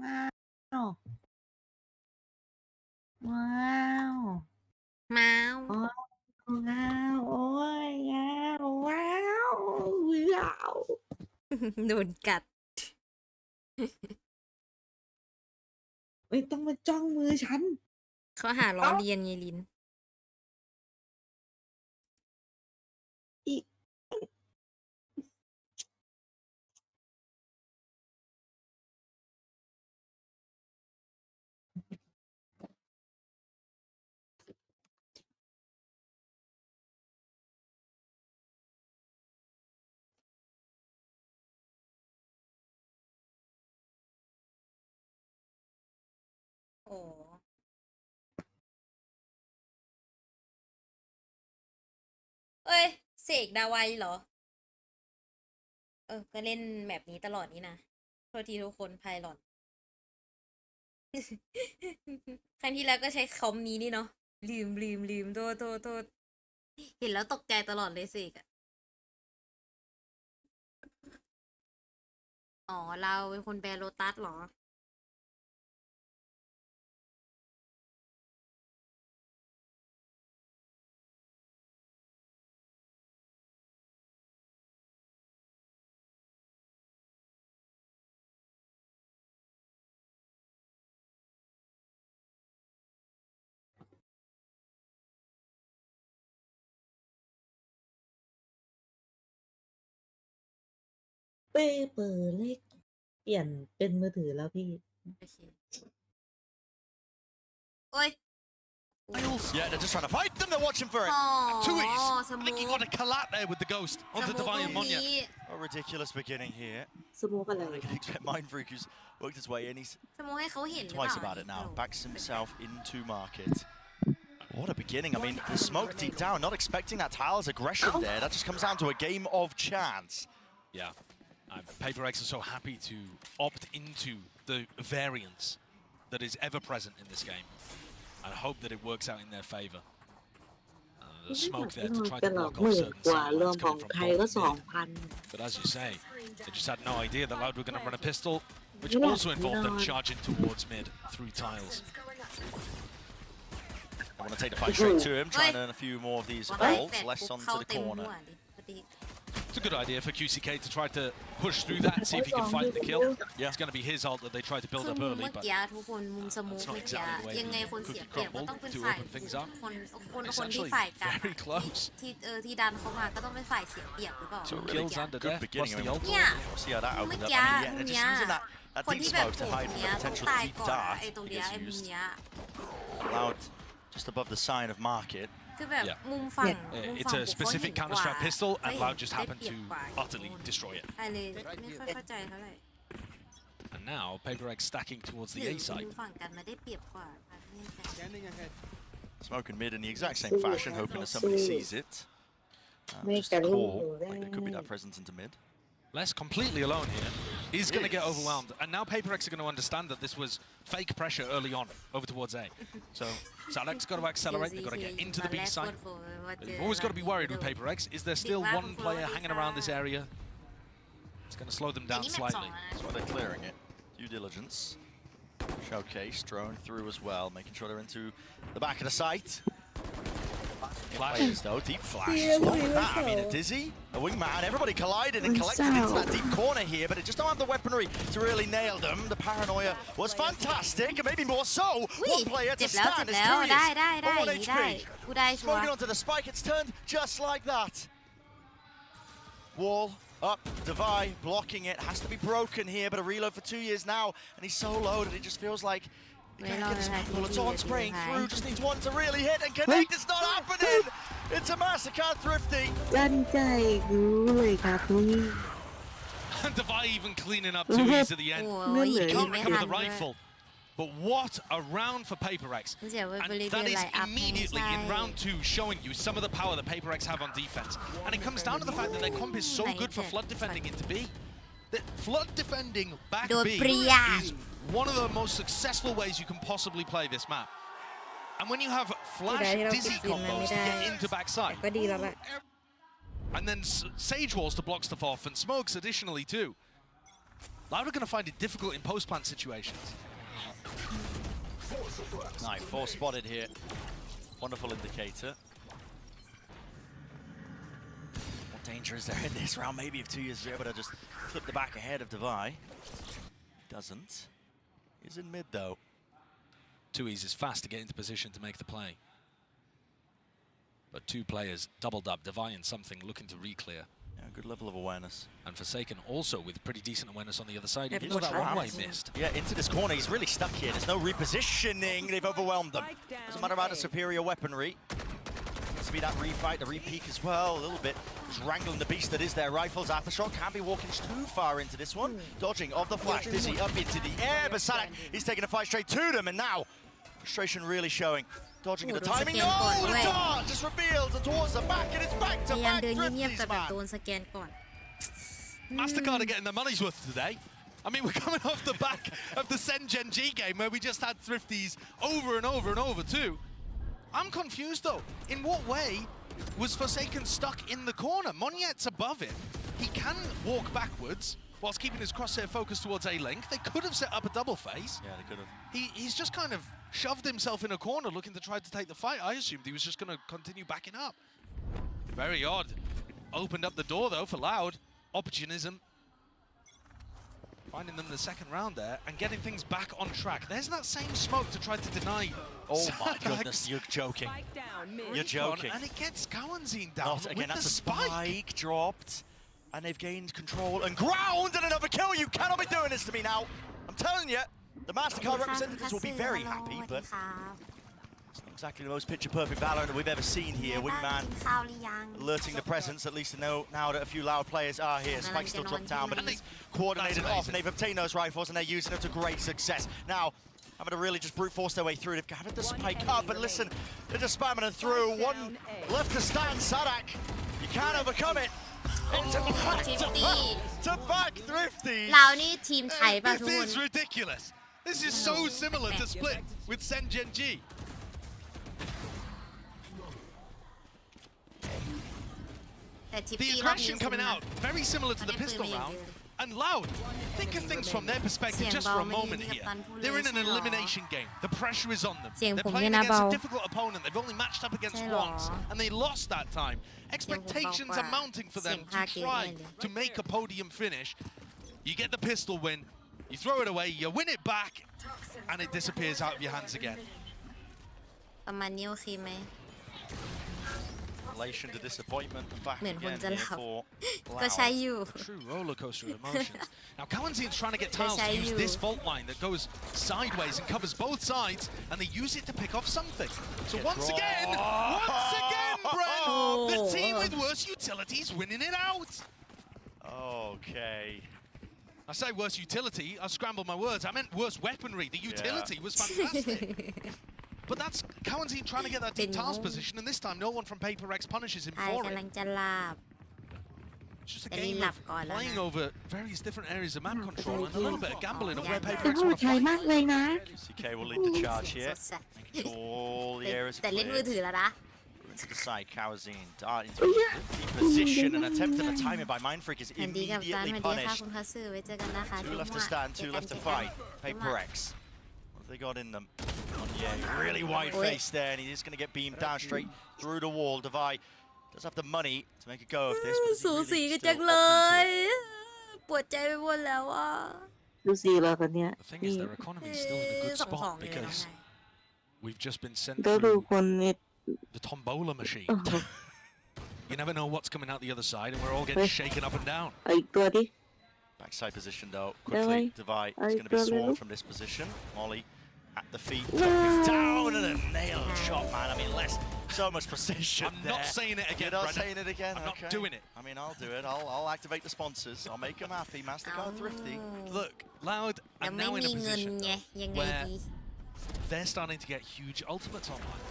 ว้าว ว้าว เมาส์ อ๋อ ว้าว โอ๊ย ว้าว ว้าว ว้าว โดนกัด ไม่ต้องมาจ้องมือฉัน เขาหาล้อเลียนไงลิน อีก โอ้ เอ้ย เสกดาวัยเหรอ ก็เล่นแบบนี้ตลอดนี่นะ โทษทีทุกคนไพลอต ครั้งที่แล้วก็ใช้คอมนี้นี่เนาะ ลืม โทษ เห็นแล้วตกใจตลอดเลยเสกอะอ๋อ เราเป็นคนแบรโลตัสเหรอ เป้เปิดเลขเปลี่ยนเป็นมือถือแล้วพี่ โอเคโอ้ย Yeah, they're just trying to fight them. They're watching for it. อ๋อ Tui's. ส I มู think he got a collat there with the ghost ส onto มู Divine ตร and ง Monya. นี้ A ridiculous beginning here. สโมกอะไร I can expect Mindfreak, who's worked his way in. He's สมูให้เขาเห็นหรือเป twice ล่า about it now. Backs himself into market. What a beginning. I mean, the smoke deep down, not expecting that Tyler's aggression there. That just comes down to a game of chance. Yeah. PRX are so happy to opt into the variance that is ever present in this game and hope that it works out in their favor. The ไม่ smoke อยาก there น to อน try กั to นหรอก block ห off มื่น certain กว่ารวม sidelines ของ coming ใคร from ก็ both สอง mid. พัน But as you say, they just had no idea that Loud were going to run a pistol, which Yeah, also involved them no. charging towards mid through tiles. I want to take the fight straight to him, trying to earn a few more of these พอได้ ults, แฟด less ปุ๊บ onto เข้า the เต็มหัว corner. ดิพอดี It's a good idea for QCK to try to push through that and see if he can find the kill. Yeah. It's going to be his ult that they try to คื build อ up มุม early, เมื่อ but กี้ทุกคนมุมสมูท That's เมื่อ not กี้ exactly the way ยังไง the คนเสีย cookie เปรียบก็ crumbled ต้องเป็น to ฝ่าย open things up. คน It's ที่ actually ฝ่ายกัน very close. ที่ดันเข้ามาก็ต้องเป็นฝ่ายเสียเปรียบหรือเปล่า Two Really kills good under beginning. death plus I the mean, ult. Yeah. we'll see how that เมื่ opens อ up. กี้ I mean, yeah, มุ they're ม just เนี้ย using that คน deep ที่แบบ smoke โผ to ล่ hide ตรง from เนี้ the ยต้อง potential ตาย deep ก่อน dart ไอ้ตรง that เนี้ย is ไอ้มุม used. เนี้ย Loud just above the sign of market. คือแบบ Yeah. มุมฝั่ง It's a specific counter-strike pistol, and Loud just ได้ happened เปรีย to บกว่า utterly destroy it. ใช่เลยไม่ค่อยเข้าใจเท่าไหร่ And now PRX stacking towards ห the รือ A มุ side. มฝั่งกันมาได้เปรียบกว่าอันนี้แต่ Smoking mid in the exact same fashion, hoping that somebody sees it. Just Make a core. little Like there could be that presence into mid. Les completely alone here. He's going to get Yes. overwhelmed. And now PRX are going to understand that this was fake pressure early on over towards A. So Salek's got to accelerate. They've got to get into the B side. But you've always got to be worried with PRX. Is there still one player hanging around this area? It's going to slow them down slightly. That's why they're clearing it. Due diligence. Showcase, drone through as well, making sure they're into the back of the site. Flash. Players though, deep flash. What was that? I mean, a dizzy, a wingman, everybody collided and collected into that deep corner here, but it just don't have the weaponry to really nail them. The paranoia was fantastic, and maybe more so. อุ้ย One player เจ็ to บแล้ว stand เจ็บ is แล้ว Tui's ได้ได้ on ได้ 1 อย่างนี้ได้ HP. กูได้ชัวร์ Smoking onto the spike, it's turned just like that. Wall up, Divide blocking it, has to be broken here, but a reload for 2 years now, and he's so low that it just feels like he can't get the smoke bullets on, spraying through, just needs one to really hit and connect, it's not happening! It's a massacre, Thrifty! จันใจรู้เลยครับพี่ And Divide even cleaning up too easy at the โอ้ end. โห ไม่ ยิง Can't ไม่ recover ทัน the ด้วย rifle. But what a round for PRX. เสีย And believe that is ไลน์อัพไม่ immediately ใช่ in round 2 showing you some of the power that PRX have on defense. And it comes down to the fact that their comp is so good for flood defending into B. That flood defending back โดน B เปรี้ย is one of the most successful ways you can possibly play this map. And when you have flash dizzy combos to get into backside, ก็ดีแล้วแหละ and then Sage Walls to block stuff off, and smokes additionally too. Loud are going to find it difficult in post-plant situations. Nice, 4 spotted here. Wonderful indicator. What danger is there in this round? Maybe if 2 years is able to just flip the back ahead of Divide. Doesn't. He's in mid though. Tui's is fast to get into position to make the play. But 2 players doubled up, Divine and something looking to re-clear. Yeah, good level of awareness. And Forsaken also with pretty decent awareness on the other side. Yeah, Even though that but- one-way missed. Yeah, into this corner. He's really stuck here. There's no repositioning. They've overwhelmed them. Doesn't matter about the superior weaponry. Needs to be that refight, the re-peek as well. A little bit just wrangling the beast that is their rifles. Aftershock can't be walking too far into this one. Dodging of the flash. Dizzy up into the air. But Salak, he's taking a fight straight to them. And now, frustration really showing. Dodging at the timing. No, the dart just reveals and towards the back. And it's back พ to ยายาม back. เดินเงียบๆ Thrifty's แต่แบบโด man. นสแกนก่อน MasterCard are getting their money's worth today. I mean, we're coming off the back of the SEN Gen G game where we just had Thrifties over and over and over too. I'm confused though. In what way was Forsaken stuck in the corner? Monyet's above it. He can walk backwards whilst keeping his crosshair focused towards A-Link. They could have set up a double face. Yeah, they could have. He's just kind of shoved himself in a corner looking to try to take the fight. I assumed he was just going to continue backing up. Very odd. Opened up the door though for Loud. Opportunism. Finding them the second round there and getting things back on track. There's that same smoke to try to deny. Oh my Salak's goodness, you're joking. Spike down mid. You're recon, joking. And it gets Cowanzine down Not again, with that's the a spike dropped. And they've gained control and ground and another kill. You cannot be doing this to me now. I'm telling you, the MasterCard representatives will be very happy, but it's not exactly the most picture-perfect Valorant that we've ever seen here. Wingman alerting the presence, at least to know now that a few loud players are here. Spike still dropped down, but it's coordinated off, and they've obtained those rifles, and they're using them to great success. Now, having to really just brute force their way through. They've gathered the spike up, but listen, they're just spamming it through. One left to stand, Sadak. You can't overcome it. It's a back Thrifty. เรานี่ทีมไทยป่ะทุกคน This is ridiculous. This is so similar to Split with SEN Genji. The aggression coming out, very similar to the pistol round. And Loud, think of things from their perspective just for a moment here. They're in an elimination game. The pressure is on them. They're playing against a difficult opponent. They've only matched up against once, and they lost that time. Expectations are mounting for them to try to make a podium finish. You get the pistol win, you throw it away, you win it back, and it disappears out of your hands again. ประมาณนี้โอเคไหม Relation to disappointment, back เหมือนคน again จะห here ลับ for ก็ใช้อยู่ True roller coaster of emotions. Now, Kalanzin's trying to get Tiles to use this fault line that goes sideways and covers both sides, and they use it to pick off something. So once again, Bren, the team with worse utilities winning it out. Okay. I say worse utility, I scrambled my words. I meant worse weaponry. The utility was fantastic. But that's Kalanzin trying to get that deep Tiles position, and this time no one from PRX punishes him ไอ for กำลัง it. จะหลับ It's just a game of playing over various different areas of map control and a little bit of gambling of where แต่ PRX พูด want to ไทย fight. มากเลยนะ CK will lead the charge here. Make sure all the areas แต่ are เล่นมือ cleared. ถือแล้วนะ To the side, Kalanzin dart into a risky position and attempting a timing by Mindfreak is สวัสดีกับจาน immediately สวัสดีค่ะ punished. คุณคัสซื่อไว้เจอกันนะคะ Two left to stand, two left to fight. PRX. What have they got in them? Yeah, really wide face there, and he's going to get beamed down straight through the wall. Divide does have the money to make a go of this. But สู does he สี really กัน still จัง opt เล into ย it? ปวดใจไปหมดแล้วอ่ะ ดูสิเรากันเนี่ย The thing is, their economy is still in a good สองสอง spot เลยนะ because we've just been sent แล้วดู through คนเนี่ย the tombola machine. โอ้โห You never know what's coming out the other side, and we're all getting shaken up and down. เอาอีกตัวดิ Backside position though, quickly. Divide is going to be swarmed from this position. Molly at the feet, down and a nailed shot, man. I mean, so much precision. I'm not saying it again, You're not Brendan. saying it again. I'm not Okay. doing it. I mean, I'll do it. I'll activate the sponsors. I'll make them happy. Mastercard Thrifty. Look, Loud แต่ are ไม่ now in มี a เงิน position ไงยังไง where ดี they're starting to get huge ultimates online.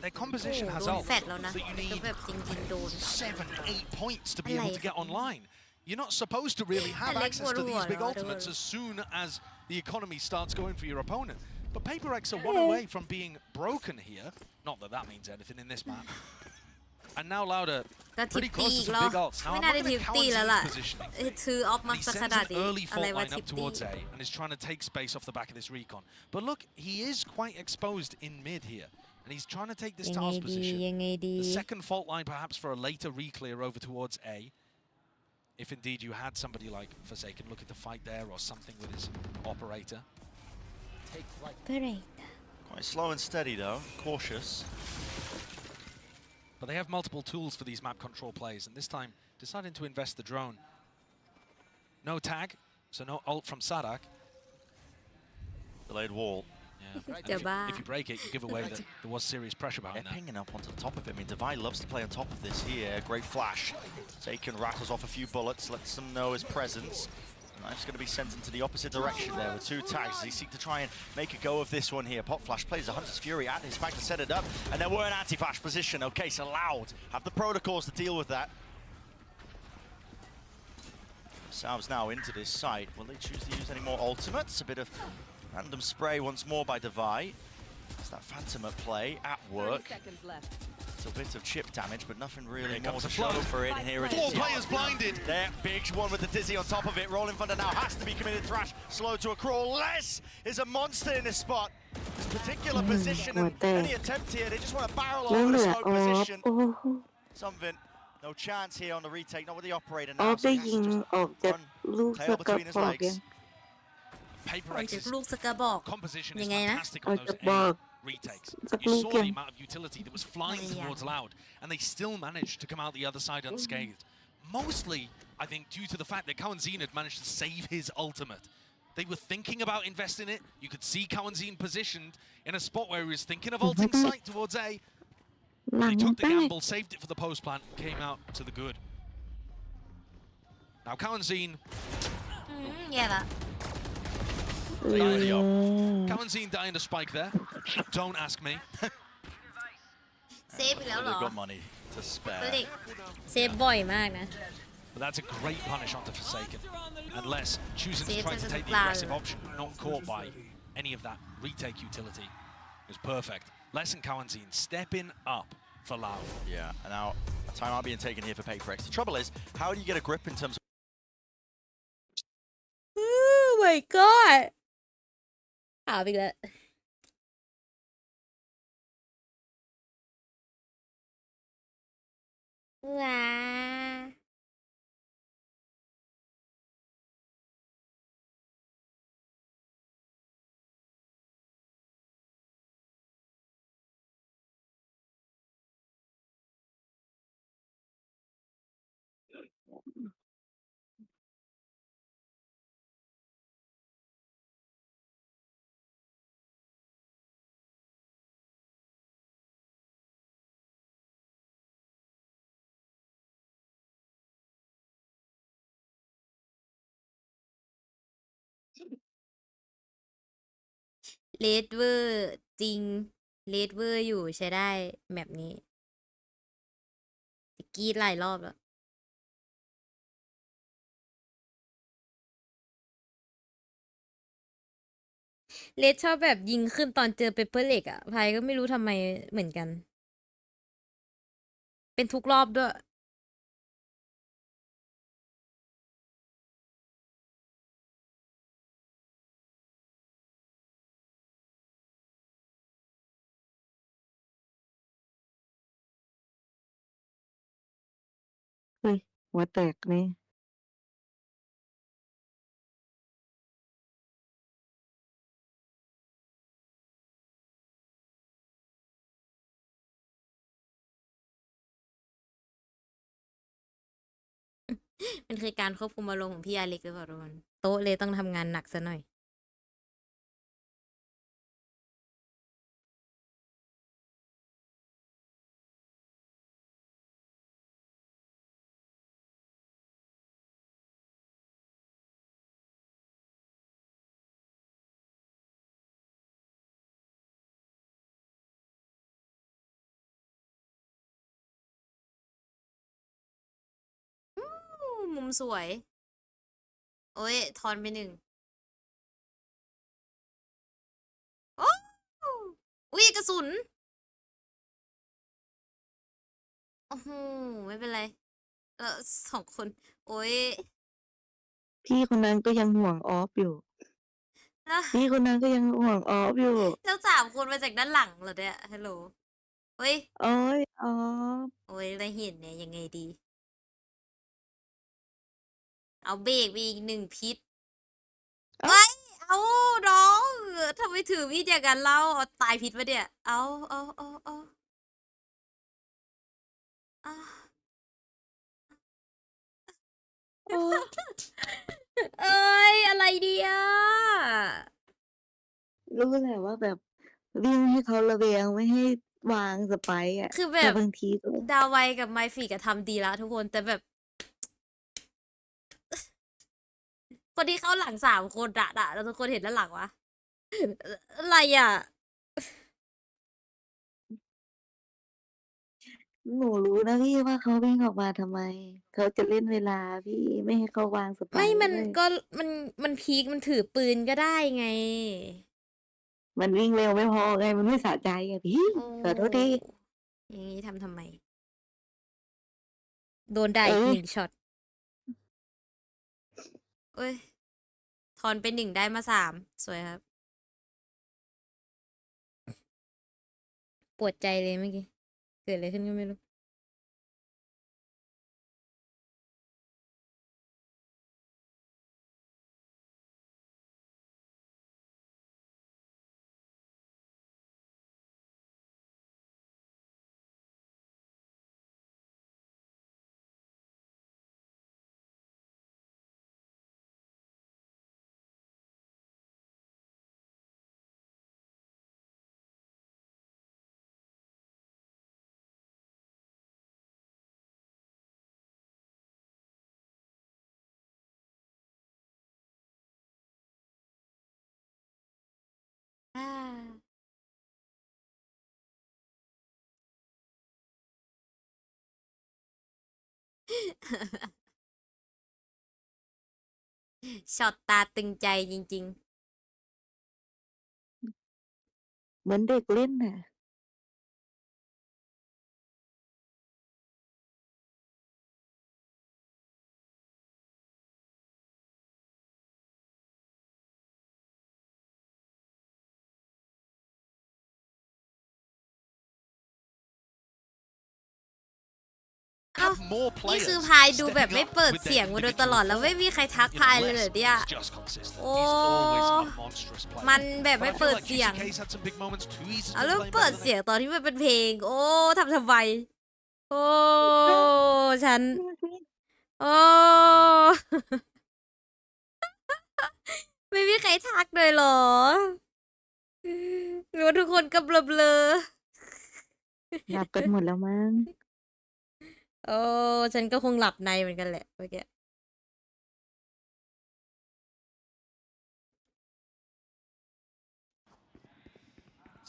Their composition โอ้ has โดน ult แฟดแล้วนะ that you ก็ need แบบจริงๆโดน 7-8 points to be able to get online. You're not supposed to really have Alex access to these big Waterwater. ultimates as soon as the economy starts going for your opponent. But PRX are one away from being broken here. Not that that means anything in this map. And now Lauda ก็ทิป pretty ตี้ close อี to ก some รอบ big ults. Now ไม่ I'm น่าได้ looking ทิ at ปตี้แล้วล่ะ Kalanzin's positioning. ถือออฟมา And he สักข sends นาด an นี้ early อะไร fault วะ line ทิป up ตี้ towards A and is trying to take space off the back of this recon. But look, he is quite exposed in mid here. And he's trying to take this ยังไง Tiles ดี position. ยังไงดี The second fault line perhaps for a later re-clear over towards A. If indeed you had somebody like Forsaken looking to fight there or something with his operator. เพื่ออะไร Quite slow and steady though. Cautious. But they have multiple tools for these map control plays, and this time deciding to invest the drone. No tag, so no ult from Sadak. Delayed wall. Yeah. And จะบ้า if you break it, you give away that there was serious pressure behind They're that. pinging up onto the top of it. I mean, Divide loves to play on top of this here. Great flash. Taken, rattles off a few bullets, lets them know his presence. Knife's going to be sent into the opposite direction there with two tags. They seek to try and make a go of this one here. Pop Flash plays the Hunter's Fury at his back to set it up. And then we're in anti-flash position. Okay, so Loud have the protocols to deal with that. Themselves now into this site. Will they choose to use any more ultimates? A bit of random spray once more by Divide. It's that Phantom at play, at 30 work. seconds left. It's a bit of chip damage, but nothing really Here more comes to the show flood. for it. And here it is. 4 players blinded. There, big one with the Dizzy on top of it. Rolling Thunder now has to be committed. Thrash slow to a crawl. Les is a monster in this spot. This particular position and any attempt here, they just want to barrel แล้ว over เห the ลือ smoke ออฟ position. โอ้โห Something, no chance here on the retake, not with the operator ออ now. ฟ So ได้ he has ยิง to just ออกจาก run ลูกส tail กัด between his บอกยัง legs. ออก PRX's จากลูกสกระบอก composition is ยังไงนะ fantastic อ on อก those จากบอก A retakes. สัก You ลูก saw ยั the ง amount of utility that was flying Yeah. towards Loud, and they still managed to come out the other side unscathed. mostly, I think, due to the fact that Kawanzin had managed to save his ultimate. They were thinking about investing it. You could see Kawanzin positioned in a spot where he was thinking of ulting sight towards A. หลัง He มัน took แต the ก gamble, saved it for the post plant, came out to the good. Now Kawanzin, แย่ละ dying the op. Kawanzin dying to spike there. Don't ask me. เซฟอีกแล้วเหรอ They've got money to ตัว spare. เด็กเซฟบ่อยมากนะ But that's a great punish onto Forsaken. Unless choosing to See, try it's to a take the cloud. aggressive option, not caught by any of that retake utility. It was perfect. Lesson Kawanzin stepping up for Lau. Yeah, and now timeout being taken here for PRX. The trouble is, how do you get a grip in terms of Oh my god ถามอีกแล้วว้าเลดเวอร์จริงเลดเวอร์อยู่ใช้ได้แบบนี้กรีดหลายรอบแล้วเลดชอบแบบยิงขึ้นตอนเจอเปเปอร์เล็กอะพายก็ไม่รู้ทำไมเหมือนกัน เป็นทุกรอบด้วย เฮ้ยหัวแตกนี่ มันคือการควบคุมอารมณ์ของพี่อาเล็กหรือเปล่าทุกคนโต๊ะเลยต้องทำงานหนักซะหน่อย มุมสวย โอ้ย ทอนไปหนึ่ง โอ้อุ้ยกระสุน โอ้โห ไม่เป็นไร สองคน โอ้ย พี่คนนั้นก็ยังห่วงออฟอยู่ แล้ว พี่คนนั้นก็ยังห่วงออฟอยู่ แล้วสามคนมาจากด้านหลังเหรอเนี่ยฮัลโหลเฮ้ย โอ้ยออฟ โอ้ยได้เห็นเนี่ยยังไงดี เอาเบรกไปอีกหนึ่งพิษเอ้ย เอาน้องทำไมถือมีดอย่างนั้นเล่าเอาตายพิษมาเนี่ย เอาอ่ะ โอ้ย เอ้ย อะไรดีอ่ะ รู้แหละว่าแบบวิ่งให้เขาระแวงไม่ให้วางสไปร์อ่ะ คือแบ แต่ บ บางทีก็ ดาวไวกับไมฟีก็ทำดีแล้วทุกคนแต่แบบ คนที่เข้าหลังสามคนด่าแล้วทุกคนเห็นด้านหลังวะ อะไรอ่ะ หนูรู้นะพี่ว่าเขาวิ่งออกมาทำไม เขาจะเล่นเวลาพี่ไม่ให้เขาวางสไป ไม่ ร์ มัน เลย ก็มันพีคมันถือปืนก็ได้ไง มันวิ่งเร็วไม่พอไงมันไม่สะใจอ่ะพี่ โอ้ ขอโทษที อย่างนี้ทำไม โดนด่าอีก เอ้ย หนึ่งช็อตเอ้ย ทอนไปหนึ่งได้มาสามสวยครับ ปวดใจเลยเมื่อกี้ เกิดอะไรขึ้นก็ไม่รู้ ช็อตตาตึงใจจริง เหมือนเด็กเล่นน่ะ ๆ เอ้า Have more นี่คือ players พายดูแบบ stepping ไม่ up เปิด with their เสียงมาโดยต individual ลอดแล้วไม่มีใครทัก You พาย know, เลยเหร Les อเนี่ย is just consistent. Oh. He's always a monstrous player. มันแบบไม่ But I เปิ feel ด like เสียง QCK's had some big moments too. He's เอา been แล้ว playing เปิด better เสี than ยงตอนที่มันเป็นเพลง โอ้ทำไม โอ้ฉัน โอ้ ไม่มีใครทักเลยเหรอ หรือว่าทุกคนก็เบลอ หลับกันหมดแล้วมั้ง ๆโอ้ฉันก็คงหลับในเหมือนกันแหละเมื่อกี้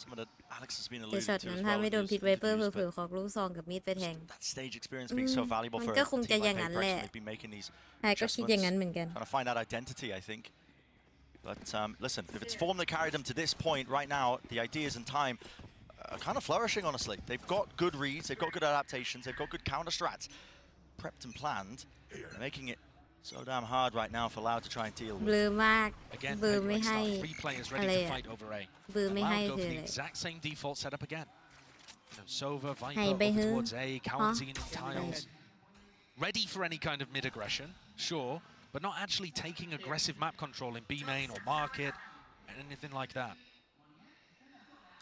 Some of the Alex has been แต่ alluding ช็อต to นั้น as ถ้า well. ไม่โดน with พิษ those ไวเปอร์ interviews, เผล but อๆขอลูกซองกับมีดไปแทง that stage experience being so valuable มัน for ก็ a คง team จะ like อย่างนั้น PRX แหละ when they've been making these ใช่ก็คิดอย่างนั้น adjustments, เหมือนกัน trying to find that identity, I think. But listen, if it's form that carried them to this point right now, the ideas and time are kind of flourishing, honestly. They've got good reads, they've got good adaptations, they've got good counter strats prepped and planned. They're making it so damn hard right now for Loud to try and deal เบ with. ลอมาก Again, เบลอไม่ PRX ให้ start 3 players ready to Alea. fight over A. เบลอ And ไม่ให้ Loud go คือ for อะ the ไร exact same default setup again. You know, Sova, ให้ Viper ไป over ฮือ towards A, อ๋อ counting in tiles. Ready for any kind of mid-aggression, sure, but not actually taking aggressive map control in B main or market, anything like that.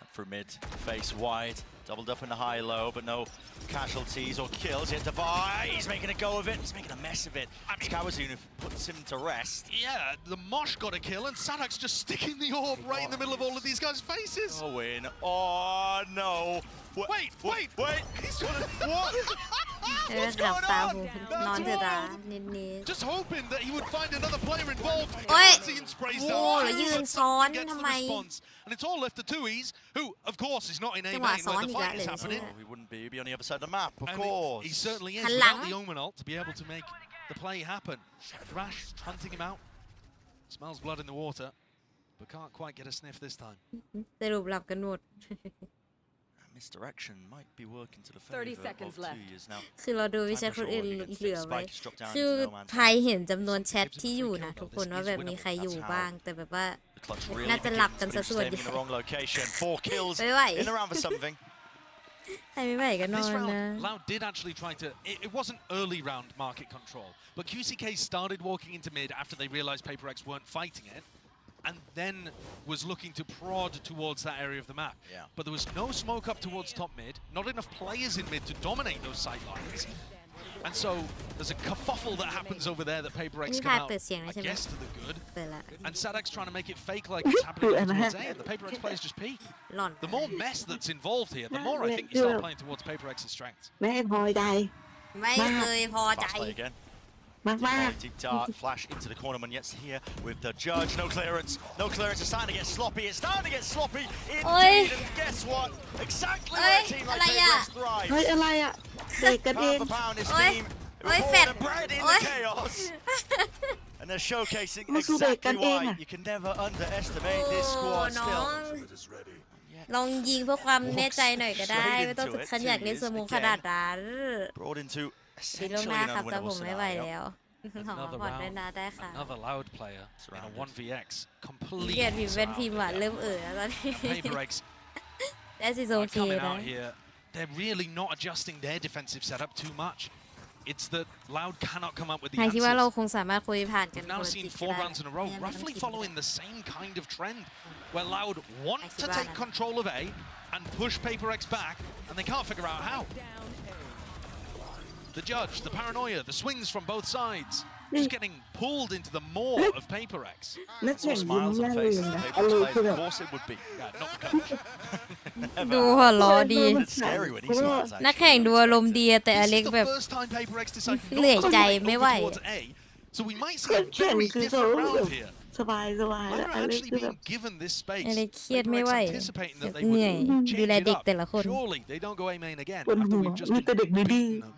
Up for mid, face wide, doubled up in the high-low, but no casualties or kills yet. Divide, he's making a go of it, he's making a mess of it. Skawazunu puts him to rest. Yeah, the Mosh got a kill, and Sadak's just sticking the orb right in the middle of all of these guys' faces. Oh, in. Oh, no. Wait. He's what? เออหลับตาหูนอนเถอะตานิด Just hoping that he would find another player involved. Oi. And sprays Oh, down.แล้วยืน But ซ้อน someone gets ทำ the ไม response, and it's all left to Tui's, who, of course, is not in A จัง main หวะ where ซ้อน the อีกแล้ว fight เล is ย happening.ใช่ He wouldn't be. He'd be on the other side of the map, of And course. he certainly isหันหลัง without the Omen ult to be able to make the play happen. Thrash hunting him out. Smells blood in the water, but can't quite get a sniff this time. สรุปหลับกันหมด Misdirection might be working to the 30 favor of seconds left. 2 years now. คือเราดูวิชาคนอื่นเหลือไว้ คือไทยเห็นจำนวนแชทที่อยู่นะทุกคนว่าแบบมีใครอยู่บ้าง แต่แบบว่า The clutch really น่าจะหลับ begins, กัน but ซะ he was ส่วน staying ให in ญ่ the wrong location. 4 kills ไม่ไหว in the round for something. ใครไม่ไหวก็นอ This น round, นะ Loud did actually try to. It wasn't early round market control, but QCK started walking into mid after they realized PaperX weren't fighting it, and then was looking to prod towards that area of the map. Yeah. But there was no smoke up towards top mid, not enough players in mid to dominate those sight lines. And so there's a kerfuffle that happens over there that PaperX Any come bad out, bits, yeah, I isn't it? guess, to the good. เปิดละ And Sadak's trying to make it fake like it's happening towards A, and the PaperX players just peek. หล่อน The more mess that's involved here, the more I think you start playing towards PaperX's strengths. แม่พอใจ ไม่เคยพอใจ Fast play again. มาก Deep dart, flash into the corner, Munyet's here with the judge. No clearance. No clearance. It's starting to get sloppy. It's starting to get sloppy. Oi. Indeed. And guess what? Exactly where a team like Alaya. PaperX ๆ thrives. เฮ้ย อะไรอ่ะเด็กกันเอง Pound for pound, this Oi. team Oi, were Fed. born and bred in Oi. the chaos. And they're showcasing มาสู้เด็กกั exactly นเอง why อ่ะ you can never underestimate โอ้ this squad น้อ still. ง ลองยิงเพื่อความแน่ใจหน่อยก็ได้ ไม่ต้องฉันอยากเล่นสโมงขนาดนั้น Brought into ดีล่วงห essentially น้า an ครับแต่ผม unwinnable ไม่ไหว scenario. แล้วขอ Another ผ่อนด้วย round, นะได้ค่ะ another Loud player in a Surrounded. 1vx, เกลียด completely พิมพ์เป็นพิมพ์ surrounded. อ่ะเริ่มแล้วตอนนี้ PaperX แต่สิโอ are เค coming นะ out here. They're really not adjusting their defensive setup too much. It's that Loud cannot come up with the ใครคิดว่าเรา answers. คงสามารถคุยผ่านกัน We've คน now ละจิ seen ตก็ 4 ได้ rounds in a row, ไม่งั้นมันต้อง roughly คิด following the same kind of trend, where Loud want I to see take that. control of A and push PaperX back, and they can't figure out how. The judge, the paranoia, the swings from both sides, just getting pulled into the maw of PaperX. นัก Saw แข่งยิ้ม smiles ล่า on เริง faces นะ of อาร PaperX มณ์คือ players. แบ Of บ course it would be. Yeah, not the coach. ดูหัวล้อดี It's scary when he smiles, นัก actually. แข่งดูอารมณ์ดีอะแต่อ This เล็ก is แบ the บ first time PaperX decided เหนื่อย not to ใจ fight ไม่ไหว over towards A, so we might see a แข่ง very คือเขา different แบบ round here. สบายแล้ว Loud อ are เล็ก actually คือแบบ being given this space. อเล็กเครียดไม่ไหว PaperX anticipating that they เหนื่อย would ดูแล change เด็ it ก up. แต่ละคน Surely they don't go A main again ปวด after หัว we've just มี been แต่เด็กดื้อ beating them.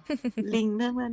ๆลิงทั้งนั้น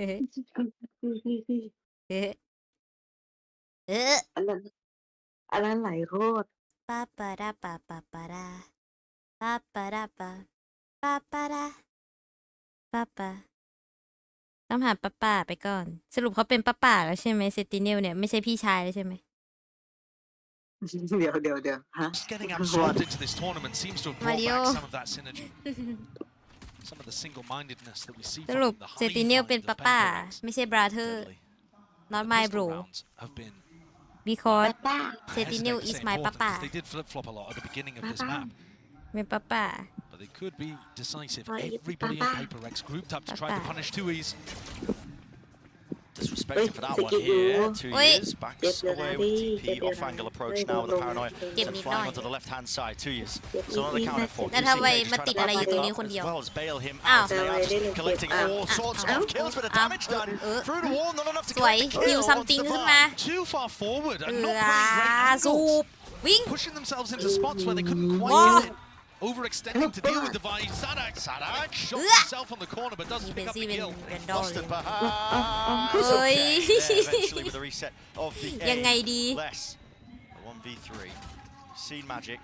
เฮ้เฮ้อันนั้นไหลโคตร ปาปาราปาปาปาราปาปาราปาปาปาราปาปาต้องหาป้าป่าไปก่อน สรุปเขาเป็นป้าป่าแล้วใช่ไหมเซติเนลเนี่ยไม่ใช่พี่ชายแล้วใช่ไหม เดี๋ยวฮะ Just getting absorbed into this tournament seems to have brought Mario. back some of that synergy. Some of the single-mindedness that we see สรุป from the เซติเนล hive เป็น mind ป้า of ป่า PRX. ไม่ใช่ brother Deadly. not The my pistol bro rounds have been because ป้า I Sentinel hesitate to is say my important papa. because they did flip-flop a lot at the beginning of this Papa. map, เป็นป้าป่า but they could be decisive. Why is it Everybody in Papa? PRX grouped up to try to Papa. punish Tui's. Disrespected for that one Siki here. Blue. 2 Oi. years. Backs away with TP. Off-angle approach now with the paranoia. Give Sent me flying noise. onto the left-hand side. 2 years. So another counter for แล้ว QCK ทำไม just มา trying ติด to อะไรอยู่ตรงนี้ back คน up เดียว as well as bail him อ้าว out. They are just collecting all sorts of kills, but the damage done through the wall. Not enough to สวย collect the ฮิว kill. ซัม Wants ติง the ขึ้น buy. มา Too far forward เอ and อ not playing great สู angles. บวิ่ง Pushing themselves into spots where they couldn't quite Whoa. get it. Overextending to deal with the Vice. Sadak shots himself on the corner but doesn't pick up the เป็น kill. แรนดอลเล Busted ย perhaps. Oi. Okay, there eventually with the reset of the ยังไง A. ดี Less. 1v3. Seen magic.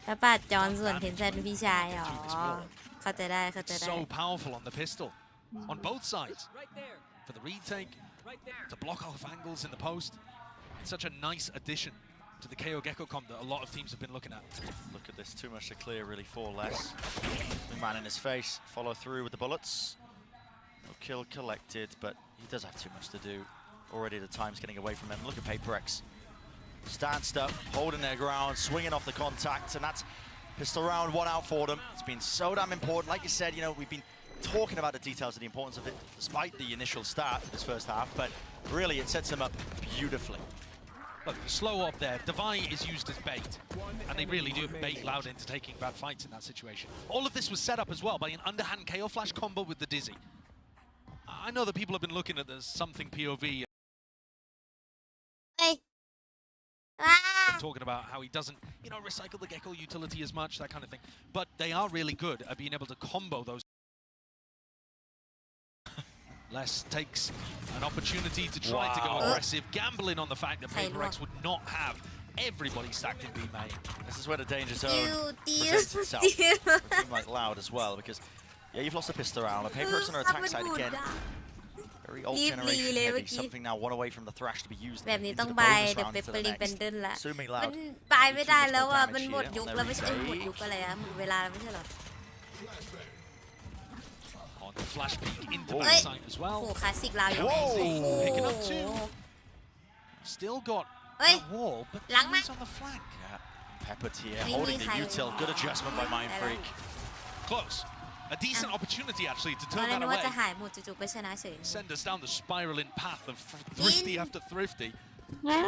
ป้าป่าจอนส่วนเทนเซนพี่ชายอ๋อเข้าใจได้ So powerful on the pistol. On both sides. For the retake. To block off angles in the post. It's such a nice addition to the KO Gecko comp that a lot of teams have been looking at. Look at this, too much to clear, really, 4 less. Big man in his face, follow through with the bullets. No kill collected, but he does have too much to do. Already the time's getting away from him. Look at PRX. Stanced up, holding their ground, swinging off the contact, and that's pistol round 1 out for them. It's been so damn important. Like you said, you know, we've been talking about the details of the importance of it, despite the initial start of this first half, but really it sets them up beautifully. Look, the slow up there. Divine is used as bait. And they really do bait Loud into taking bad fights in that situation. All of this was set up as well by an underhand KO flash combo with the Dizzy. I know that people have been looking at this something POV เฮ้ยอ้า and talking about how he doesn't, you know, recycle the Gecko utility as much, that kind of thing. But they are really good at being able to combo those. Les takes an opportunity to try to go Wow. aggressive, gambling on the fact that Hey, PRX would not have everybody stacked in B main. This is where the danger ติว zone ติว presents itself. ติว For a team like Loud as well, because yeah, you've lost the pistol round. The PRX on our attack side again. Very old Leave generation Lee heavy. Lee. Something now one away from the thrash to be used แบบนี้ into ต้อง the บาย bonus เดี๋ยว round เป into เปอ the ร์ลิงเป็น next. ดึนละ Assuming มัน Loud บายไม่ได้แล้วอ่ะ damage มันหมด here ยุค on แล้ว their ไม่ใช่หมด retake. ยุคอะไรอะหมดเวลาแล้วไม่ใช่เหรอ On the flash peek into Oh. that side as โอ้โห well. คลาสสิกลาวอย่าง Whoa. โอ้โห Picking up two. Still got Oi. that wall, but Lang he's on the flank. Yeah, Peppered here, Oi, holding Lee the Hai. util. Good adjustment by Mind Freak. Close. A decent opportunity actually to ตอน turn แรก that นึกว่าจะ away. หายหมดจู่ๆก็ชนะเฉย Send us down the spiraling path of thrifty after thrifty.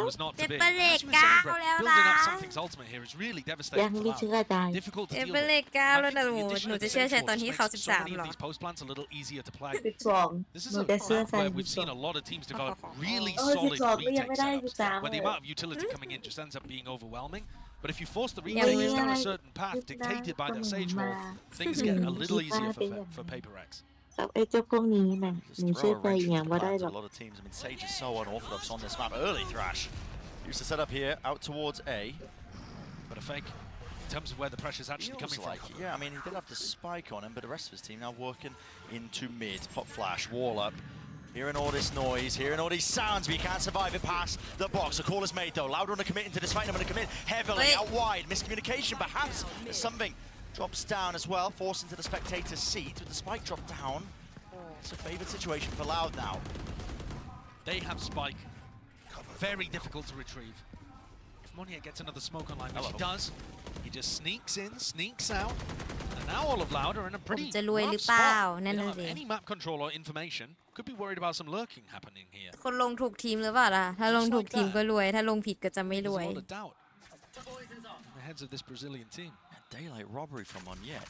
It was not to be. เปเปอร์เล็ก As we เก้า celebrate, แล้ว building นะ up something's ultimate here is really ยัง devastating for ไม่เชื่ Loud. อใจ Difficult เป to deal เปอร์ with. เล็กเก้าแล้วนะ I โอ้ think โห the addition หนู of จะ the เชื่อใจ Sage ตอนที่ Force เขา makes so many 13 หร of อ these post plants a little easier to play. 12 This is หนู a จะเชื่อใจ map where we've seen a lot of teams develop really เออ solid 12ก็ยังไม่ retake ได้ setups 13 where the เลย amount of utility coming in just ends up being overwhelming. But if you force the ยัง retakes ไม่ down ได้ a certain path dictated by that Sage มา Wall, things get a little easier for PRX. กับไอ้เจ้าพวกนี้น่ะ Just หนู throw เชื่อ a ใจ wrench อย่าง into ว่าได้ plans หร of อก a lot of teams. I mean, Sage is so unorthodox on this map. Early thrash. Used to set up here, out towards A. But a fake in terms of where the pressure's actually Feels coming from. like, yeah, I mean, he did have the spike on him, but the rest of his team now working into mid. Pop flash, wall up. Hearing all this noise, hearing all these sounds, but you can't survive it past the box. A call is made though. Loud want to commit into this fight. I'm going to commit heavily Wait. out wide. Miscommunication, perhaps. Something drops down as well, forced into the spectator's seat with the spike drop down. It's a favoured situation for Loud now. They have Spike. Very difficult to retrieve. If Monier gets another smoke online, which he Hello. does, he just sneaks in, sneaks out, and now all of Loud are in a pretty ผมจะรวยหรือ rough เปล่า spot. นั่ They น don't น่ะ have สิ any map control or information. Could be worried about some lurking happening here. คนลงถูกทีมหรือเปล่าล่ะ ถ้าลงถูกทีมก็รวย ถ้าลงผิดก็จะไม่ร There's วย a lot of doubt in the heads of this Brazilian team. A daylight robbery from Monier.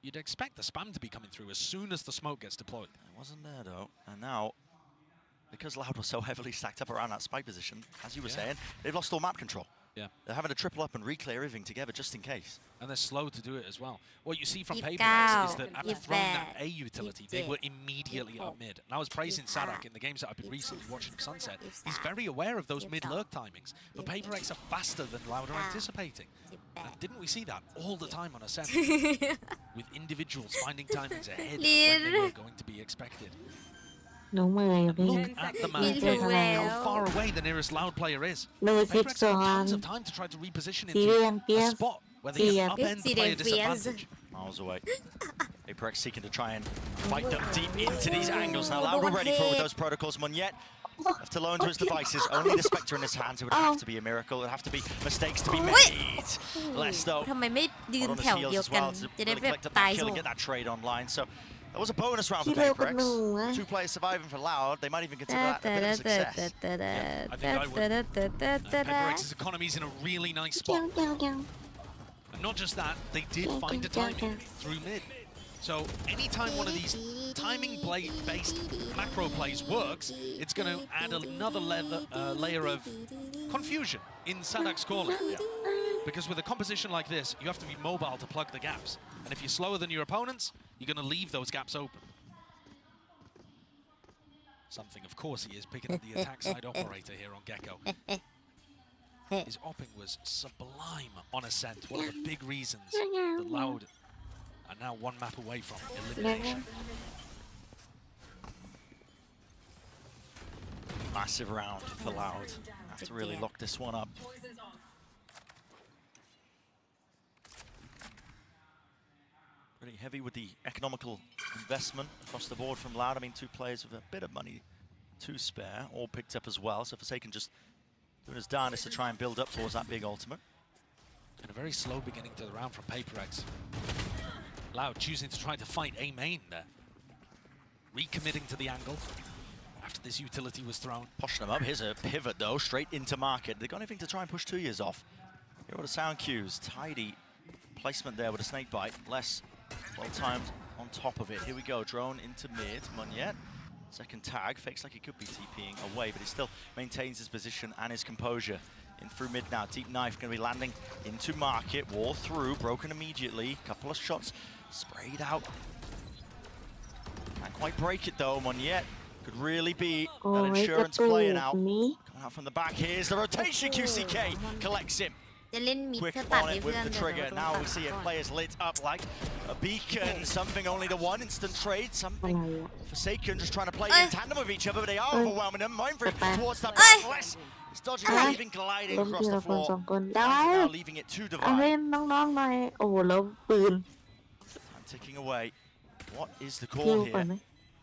You'd expect the spam to be coming through as soon as the smoke gets deployed. It wasn't there though, and now, because Loud was so heavily stacked up around that spike position, as you were Yeah. saying, they've lost all map control. Yeah. They're having to triple up and reclear everything together just in case. And they're slow to do it as well. What you see from Keep PRX is out, that after keep throwing back, that A utility, keep they it, were immediately keep up up, mid. And I was praising keep Sadak back, in the games that I've been keep recently up, watching Sunset. keep He's back, very aware of those keep mid up, lurk timings. But keep PRX are faster than Loud are back, anticipating. keep And back. didn't we see that all the time on a set? With individuals finding timings ahead of when they were going to be expected. น้องเมย์ And พี่ look at the map, ไม่รู้แล้ว how far away the nearest Loud player is. เบอร์ PRX 12 have tons of time to try to reposition สี into แดงเปีย a ส spot where they สี can upend the player disadvantage. Miles away. PRX seeking to try and fight them deep into these angles. Now Loud are ready for it with those protocols. Monyet left alone to his devices. Only the Spectre in his hands. It would have to be a miracle. It would have to be mistakes to be made. Less though. ทำไมไม่ยืน On แถ his ว heels เดียว as กัน well to จะได้ really แบบ collect up ตาย that โห kill ง and get that trade online. So that was a bonus round for ที่เร็วกว่า PRX. หนูอะ Two players surviving for Loud. They might even consider that a bit of a success. I think I would. PRX's economy is in a really nice เกี่ยว spot. เกี่ยวเกี่ยว And not just that, they did find a timing through mid. So anytime one of these timing based macro plays works, it's going to add another layer of confusion in Sadak's calling. Because with a composition like this, you have to be mobile to plug the gaps. And if you're slower than your opponents, you're going to leave those gaps open. Something, of course, he is picking up the attack side operator here on Gecko. His opping was sublime on Ascent. One of the big reasons that Loud are now one map away from elimination. Massive round for Loud. Have to really lock this one up. Really heavy with the economical investment across the board from Loud. I mean, two players with a bit of money to spare, all picked up as well. So Forsaken just doing his darnest to try and build up towards that big ultimate. And a very slow beginning to the round from PRX. Loud choosing to try to fight A main there. Recommitting to the angle after this utility was thrown. Pushing them up. Here's a pivot though, straight into market. They've got anything to try and push 2 years off. Here are the sound cues. Tidy placement there with a snake bite. Less well timed on top of it. Here we go. Drone into mid. Monyet. Second tag. Fakes like he could be TPing away, but he still maintains his position and his composure. In through mid now. Deep knife going to be landing into market. Wall through. Broken immediately. Couple of shots sprayed out. Can't quite break it though. Monyet could really be โอ้ that ยกระ insurance ตุก playing out. นี้ Coming out from the back. Here's the rotation. QCK collects him. จะเล่นมิด Quick เพื่อตัด on ให้ it เพื่ with อน the เดี๋ยว trigger. เรา Now ต้อง we ตัด see ก่ it อน players lit up like a beacon. Something only the one instant trade. อะไร Something อะ Forsaken just trying to play Oi. in tandem with each other, but they are Oi. overwhelming them. Mindfree Bye-bye. towards that Oi. back. Less. It's dodging, Oi. leaving, gliding ล้ม across ที the ละคนสอง floor. คนได้ Fans are now leaving it to เอาให้ divide. น้องๆหน่อยโอ้โหแล้วปืน Time ticking away. What is the คิว call ก่อน here? ไหม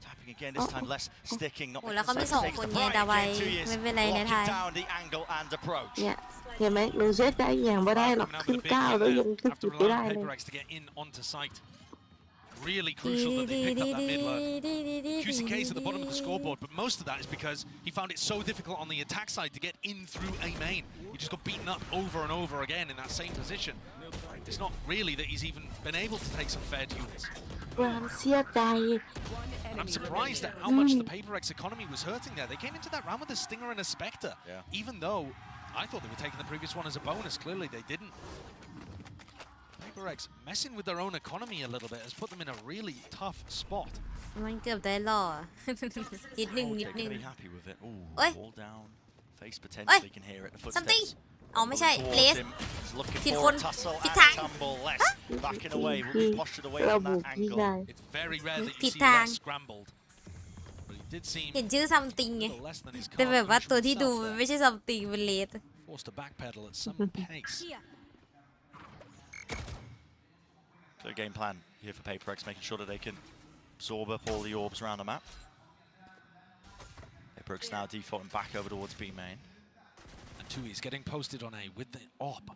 Tapping again, this time less sticking. Not โอ้ making แล้วเขามี mistakes, สอง takes คน the ไง pride ดาไว again, 2 years. ไม่เป็นไรในไท Locking ย down the angle and approach. เนี่ยเห็นไหมรู้เช็คได้อย่างไม่ได้หรอก Coming out ขึ้ with น a big ก้าว hit แล้ว there ยังขึ้น after จุดไม่ได้ allowing เลย PRX to get in onto site. Really crucial that they pick up that mid lane. QCK's at the bottom of the scoreboard, but most of that is because he found it so difficult on the attack side to get in through A main. He just got beaten up over and over again in that same position. It's not really that he's even been able to take some fair duels. ความเสียใจ And I'm surprised at how much the PRX economy was hurting there. They came into that round with a Stinger and a Spectre, even though I thought they were taking the previous one as a bonus. Clearly they didn't. PRX messing with their own economy a little bit has put them in a really tough spot. มันเกือบได้หล่อ นิดนึง Oh, นิด they're นึง gonna be happy with it. Ooh, Oi. wall down. Face potentially can hear it. The something footsteps. อ๋อไม่ใช่ Towards เลส him. He's looking ผิด for คน a tussle ผิด and ทาง a tumble. Less backing away. Will be postured away เรา from บุก that พี่ angle. ได้ It's very rare that you ผิด see ทาง less scrambled. But he did seem เห็นชื่อซัมติง a ไง little less than his แต่แบบว่า usual ตัวที่ดู self มัน there. ไม่ใช่ซัมติงเป็นเลส Forced to backpedal at some pace. Clear game plan here for PRX, making sure that they can absorb up all the orbs around the map. PRX now defaulting back over towards B main. And Tui's getting posted on A with the AWP.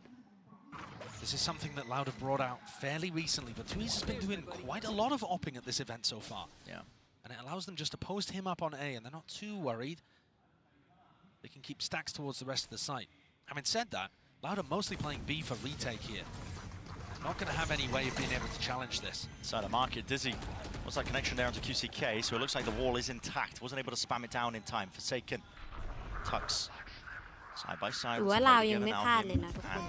This is something that Loud have brought out fairly recently, but Tui's has been doing quite a lot of AWPing at this event so far. Yeah. And it allows them just to post him up on A, and they're not too worried. They can keep stacks towards the rest of the site. Having said that, Loud are mostly playing B for retake here. Not going to have any way of being able to challenge this. Inside the market, Dizzy. What's that connection there onto QCK? So it looks like the wall is intact. Wasn't able to spam it down in time. Forsaken. Tux. Side by side. หรือว่าเรายังไม่พลาดเลยนะทุกคน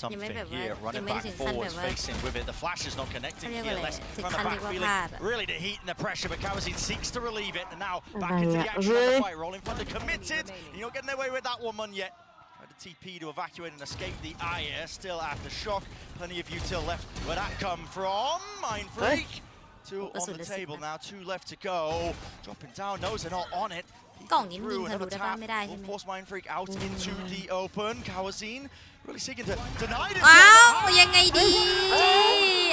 Somethingแบบว่า here, ยัง running ไม่ได้ back ถึงขั้นแบบ forwards, ว่า facing with it. The flash is not connecting เขาเรียกว่า here. อะไร Let's ถึง run ขั้น the เรีย back กว่าพ feeling ลาดอะ really the heat and the pressure, but Kawazin seeks to relieve it. And now back Alright, into the yeah. action of the Really? fight. Rolling thunder committed. You're not getting away with that one yet. Tried to TP to evacuate and escape the ire. Still after shock. Plenty of util left. Where that come from? Mind Freak. Two on the table now. Two left to go. Dropping down. Knows they're not on it. กล่องนี้มันยิ Through งทะลุ another ได้บ้าง tap. ไม่ได้ใช่ Will ไหม force Mind Freak out into the open. Kawazin really seeking to deny this. อ้าวยังไงดี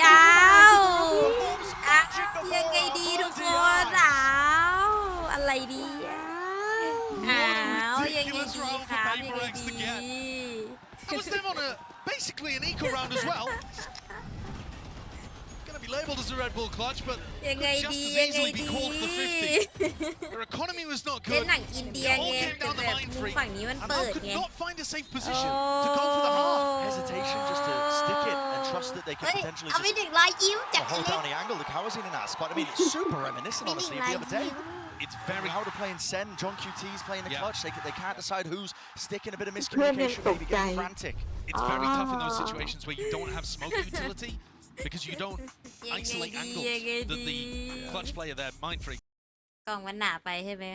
อ้าวอ้าวยังไงดีทุกคนอ้าวอะไรดีอ้าวยังไงดีครับยังไงดี That was them on a basically an eco round as well. Going to be labelled as a Red Bull clutch, but ยังไง could ดี just as ยังไง easily ดี be called the 50. Their economy was not เล่น good. หนังอินเดีย They ไง all came แต่ down the แบบ Mind มุม Freak ฝั่งนี้มัน and เปิ now ด could ไง not find a safe position to go for the half. Hesitation just to stick it and trust that they could เฮ้ย potentially เอา just ไปถึงรอยยิ้มจาก hold เล็ down the angle. The Kawazin in that spot. I mean, it's super reminiscent, ไม่ honestly, ถึง of ร the อย other ยิ้ day. ม It's very How to play in SEN, John QT's playing the Yeah. clutch. They can't decide who's sticking. A bit of เพื่อนยัง miscommunication, ตก maybe ใจ getting frantic. It's very tough in those situations where you don't have smoke utility because you don't ยังไง isolate ดี angles ยังไง that ดี the clutch player there, Mind Freak, กล่องมันหนาไปใช่ไหม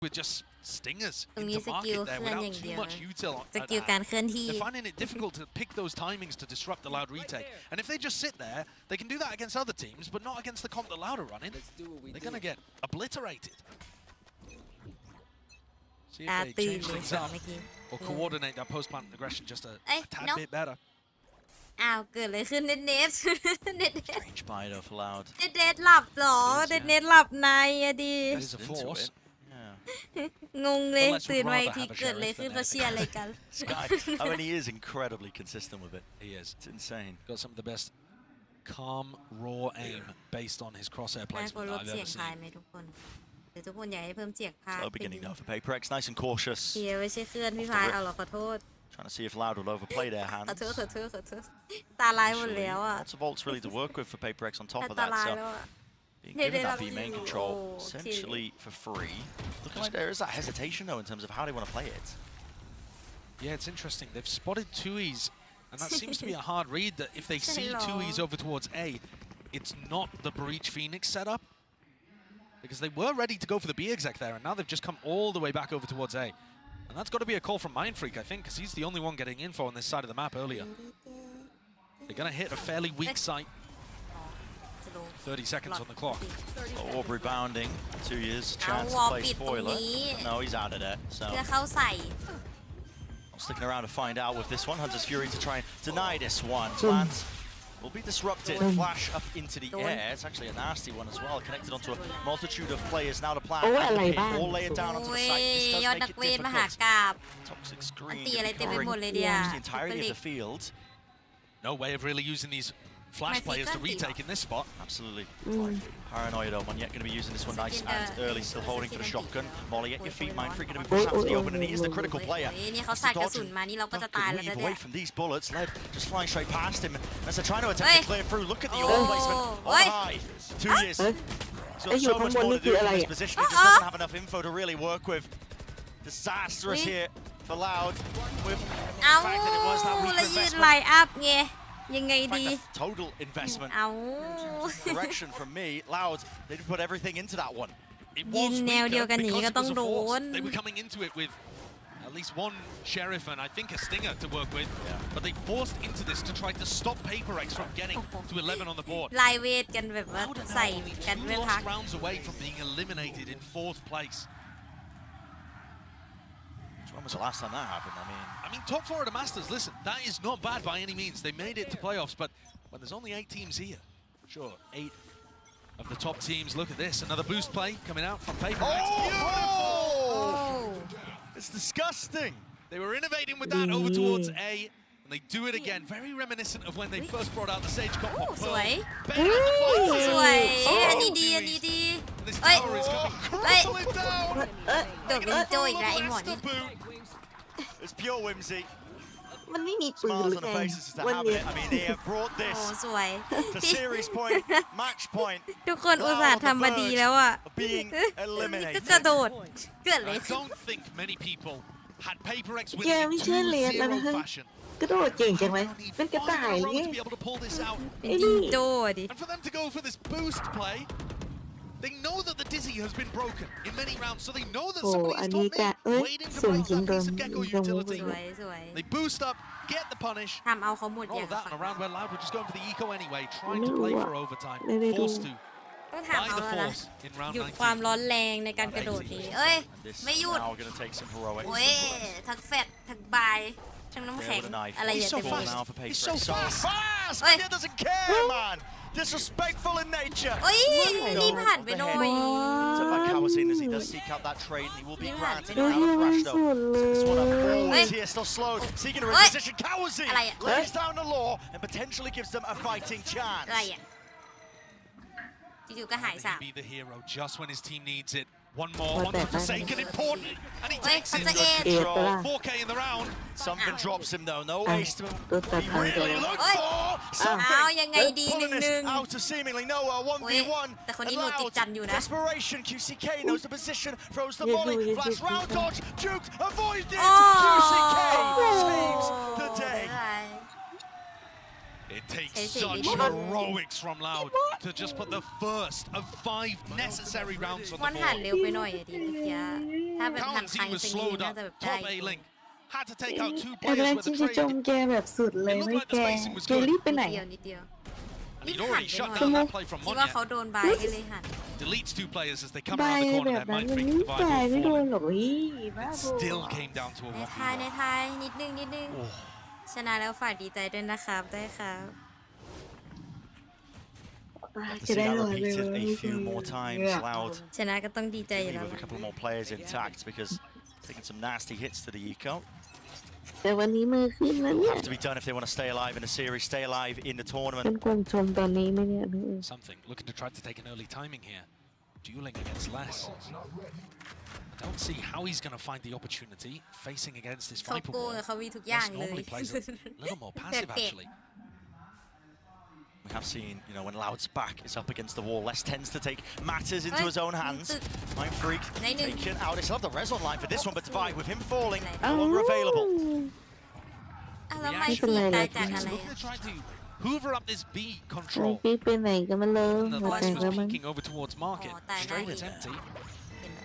with just stingers ตรงนี้ into สกิล market เค there ลื่อนอ without ย่างเดี too ยว much util ส at กิล hand. การเคลื่อนที่ They're finding it difficult to pick those timings to disrupt the Loud retake. And if they just sit there, they can do that against other teams, but not against the comp that Loud are running. They're going to get obliterated. See ตา if they ตื่น change เลย things สอง up เมื่อกี้ or coordinate that post-plant aggression just a tad no. bit better. อ้าวเกิดอะไรขึ้นเน็ตเน็ตเน็ต Strange buy though for Loud. เน็ตหลับเหรอเน็ตเน็ตหลับในอะดิ That is a Into force. it. Yeah. งงเลย Unless we'd ตื่นมา rather อีกที have a เกิดอะไร sheriff ขึ้น than เขาเชียร์อะไรกัน Sky. I mean, he is incredibly consistent with it. He is. It's insane. Got some of the best calm, raw aim based on his crosshair น่ากลัว placement ล that ด I've เสีย ever งพาย seen. ไหมทุกคนหรือทุกคนอยากให้เพิ่มเสียงพาย Slow beginning though for PRX. Nice and cautious. เชียร์ไม่ใช่เคลื่อนพี่พายเอาเหรอขอโทษ Trying to see if Loud will overplay their ขอ hands. โทษขอโทษขอโทษตาลายหมดแล้วอ่ะ Lots of ults really to work with for PRX on top of ตา that. ลาย So แล้วอ่ะ being Hey, given they that love B main you. control Oh, essentially for free. Looking like there is that hesitation though in terms of how they want to play it. Yeah, it's interesting. They've spotted 2Es, and that seems to be a hard read that if they see Hello. 2Es over towards A, it's not the Breach Phoenix setup. Because they were ready to go for the B exec there, and now they've just come all the way back over towards A. And that's got to be a call from Mind Freak, I think, because he's the only one getting info on this side of the map earlier. They're going to hit a fairly weak site. 30 seconds on the clock. Orb rebounding. 2 years. Chance to wall play beat spoiler. ตรงนี้ No, he's out of there. So เพื่อเข้าใส่ sticking around to find out with this one. Hunter's Fury to try and deny this one. Plans will be disrupted. Flash up into the air. It's actually a nasty one as well. Connected onto a multitude of players. Now the plan. โอ้ย and อะไร the pin บ้าง all lay it down onto โอ้ the ย site. This ยอด does นัก make เว it ทมหา difficult. กาบ Toxic screen Antiอะไรเต็มไป covering หมดเลยเนี่ย almost the entirety of the field. No way of really using these flash My players to feet retake in this spot. Absolutely. Paranoia though, Monyet going to be using this one nice and early, still holding for the shotgun. Molly at your feet, Mind Freak going to be pushed out to the open, and he is the critical player. เฮ้ยนี่เขาสาดกระสุนมานี่เราก็จะตายแล้ว Weave นะ away เนี่ย from these bullets, Led just flying straight past him. As they're trying to attempt Hey. to clear through, look at the Oh. orb placement on Hey. high. 2 years. Hey. He's got Hey, so you much come on, more to do Nikki, from this like- position. He just doesn't have enough info to really work with. Disastrous Hey. here for Loud with the เอา fact that it was that แล้ว weaker ยืน investment. ไลน์อัพไงยังไง In fact, ดี the total investment เอา correction from me. Loud, they did put everything into that one. It Nhìn was nèo weaker điều cả nhỉ, because có it was tông a force. đồn. They were coming into it with at least one sheriff and I think a stinger to work with. Yeah. But they forced into this to try to stop PRX from getting to 11 on the board. ไลน์เวทกันแบบว่า Loud are ใส่ now only กัน 2 ไม่พัก lost rounds away from being eliminated in 4th place. When was the last time that happened? I mean, I mean, top 4 of the Masters, listen, that is not bad by any means. They made it to playoffs, but when there's only 8 teams here. Sure, 8 of the top teams. Look at this, another boost play coming out from PRX. Oh! It's disgusting. They were innovating with that over towards A, and they do it again. Very reminiscent of when they first brought out the Sage Cop Pop สวย Better at the flanks. สวยอันนี้ดีอันนี้ดี This Oi. tower is coming Oi. crumbling down. โดดเป็นโจอีกแล้วไอ้หมอ Lost นี่ the boot. It's pure whimsy. มันไม่มีปืน Smiles หรือ on the ไง faces as they're วัน having เนี้ย it. I mean, they have brought โอ้ this สวย to series point, match point, ทุกคนอุตส่าห์ทำมาดีแล้วอ่ะ of being ก็ eliminated. กระโดดเกิดอะไร I ขึ้น don't think many people had PRX แก winning ไม่ in ใช่เลสแล้วนะ 2-0 fashion. กระโดดเก่งจังไหม They need เป็นกระ 5 ต่าย in a row ไง to be able to pull this out. เป็นจิงโจ้อะดิ And for them to go for this boost play, they know that the Dizzy has been broken in many rounds, so they know that โอ้ somebody อัน is นี้ top กะ mid เอ้ย waiting to ส่วน place จริง that โดน piece of Gecko ตรงมุม utility. สวยสวย They boost up, get the punish. ทำเอาเขาหมด All อย่าง of that in a round where Loud were just going for the eco anyway, trying to No, play what? for overtime, They do. forced to ต้องถาม by เขา the แล้วนะ force in round หยุดความ 19. ร้อนแรงในการกระโดดนี้ เอ้ย This ไม่ is หยุด now going to take some heroics. โอ้ยทั้งแฟตทั้งบายทั้งน้ำแข็ง There with a knife. อะไรอย่า He's so เต็มไปหมด fast. Now for He's PRX. so fast. fast! Oi. He doesn't care, man. Disrespectful in nature. เอ้ยรีบผ่านไปหน่อย To by Kawazin as he does seek out that trade, and he will be Yeah, granted but out of no. Rash though. This one up forward Oi. here, still slowed, seeking a Oi. reposition. Kawazin Alay. lays down the law and potentially gives them a fighting อะไร chance. อ่ะอยู่ๆก็หาย Will สาบ he be the hero just when his team needs it? One more What onto the- Forsaken, important, and he Oi, takes it. what's the Good aim? control. 4K in the round. Something drops him though. No Ah, ace to him. good What he that really time. looked Oi. for. Ow, Something.ยังไงดี Pulling this 1-1 out of seemingly nowhere. 1v1. แต่คนนี้หนูติด And จันอยู่ Loud. นะ Desperation. QCK knows the position. Throws the Yeah, volley. do it, Flash do it, round do it. dodge. Juked. Avoided. Oh. QCK saves the day. It takes Hey, say, such Limon. heroics from Loud to just put the first of 5 necessary rounds on มอน the หัน board. เร็วไปหน่อยอะดิเมื่อกี้ถ้าแบบหัน Cowan ครั้ง team was เป็นนี้ slowed น่า up. จะแบบได้ Top A link. Had to take out 2 ตอนแร players ก with ที่ the จะจม trade. แกแบบสุดเลยไม่แกแกรีบไปไหน นิดเดียวนิดเดียว And รีบ he'd หัน already ไป shut หน่อย down that play from คิดว่า Monya. เขาโดนบายก็เลยหัน Deletes 2 players as they come บา around ย the corner. แบบ That นั้น might มัน think ไม่ the ตาย Vibe ไม่ will โด fall. นหรอกพี่บ้า It บอ still came down to a ใน 1v1. ท้ายในท้ายนิดนึงนิดนึง Oh. ชนะแล้วฝากดีใจด้วยนะครับได้ครับ To see that repeated a few more times. Loud ชนะก็ต้องดีใจอยู่ maybe แล้ว with a couple more players intact because taking some nasty hits to the eco. แต่วันนี้มือขึ้นแล้ว Will เนี่ย have to be done if they want to stay alive in the series, stay alive in the เป็น tournament. คนชมตอนนี้ไหมเนี่ย Something looking to try to take an early timing here. Dueling against less. I don't see how he's going to find the opportunity facing against this เขา Viper โกง wall. อะเขามีทุกอย่าง Less เลย normally plays a little more passive actually. We have seen, you know, when Loud's back is up against the wall, Les tends to take matters into Oi. his own hands. Mind Freak Nay, nay. taken out. They still have the res online for this one, but Divide with him falling, Nay. no longer available. อ่ะแล้วไม่ เป็น ที ไร ตาย เลย จาก He's อะไร looking อะ to try to hoover up this B ไอ้ control. พี่ไปไหนกันมาเลย And the มา Les แต่ง was แล้วมั้ง peeking over towards Market. Oh, try Straight na is here. empty.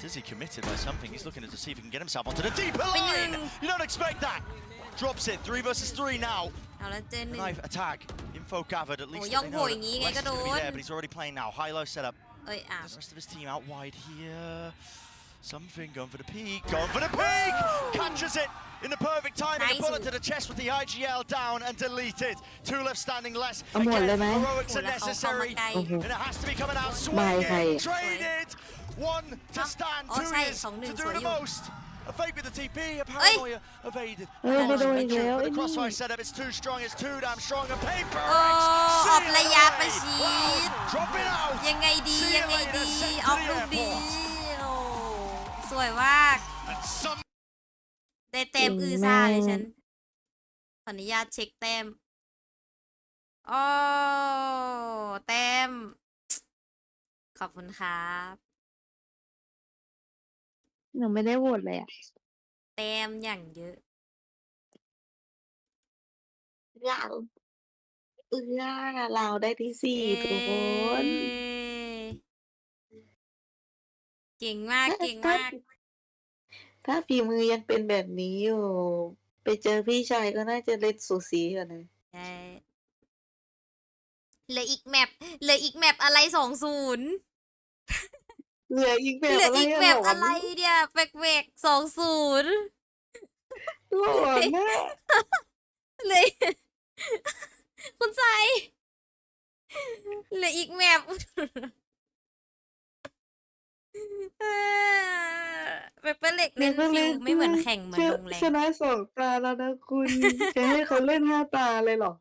Dizzy committed by something. He's looking to see if he can get himself onto the deeper But line. you- You don't expect that. Drops it. 3 versus 3 now. เอาแล้วเจอหนึ่ง Knife attack. Info gathered. At least Oh, they young know boy, that ni Les ngay is gonna be ganon. there, but he's already playing now. High-low setup. เอ้ยอ่ะ The rest of his team out wide here. Something going for the peak. Going for the peak! Catches it in the perfect timing. A Nice. bullet to the chest with the IGL down and deleted. 2 left standing less. Ang Again, wala na. heroics are Wala kang necessary. kamatay. And it has to be coming out Bye, swinging. bye. Traded. 1 to stand. Oh, 2 sorry, is song to dun, do sorry. the most. A fake with the TP. A paranoia evaded. เฮ้ยไม่โดนอีกแล้ว With ไอ้ the นี่ crossfire setup, it's too strong. It's too damn strong. And PRX. โอ้ออกระยะประชิ Wow. ด Drop it out. ยังไงดี See you ยังไง later. ดี Sent อ to อก the ลูกดี airport. โอ้สวยมาก And some ได้แต้มอือซ่าเลยฉัน ขออนุญาตเช็คแต้มโอ้แต้ม ขอบคุณครับ หนูไม่ได้โหวตเลยอ่ะ แต้มอย่างเยอะ เราได้ที่สี่ทุกคน เย้เก่งมากเก่งมาก ถ้าฝีมือยังเป็นแบบนี้อยู่ ไปเจอพี่ชายก็น่าจะเล่นสูสีกันนะ ใช่เหลืออีกแมปเหลืออีกแมปอะไร20 เหลืออีกแบบ เหลือ อะไร อีก อะ แมป หล อะไร น เนี่ยแปลกๆ20 หลอนมาก เลย คุณใจ เหลืออีกแมปเปเปอร์เล็กเล่นฟิลไม่เหมือนแข่งเหมือนลงแรง ชนะ2 ตาแล้วนะคุณ จะให้เขาเล่น5 ตาเลยเหรอ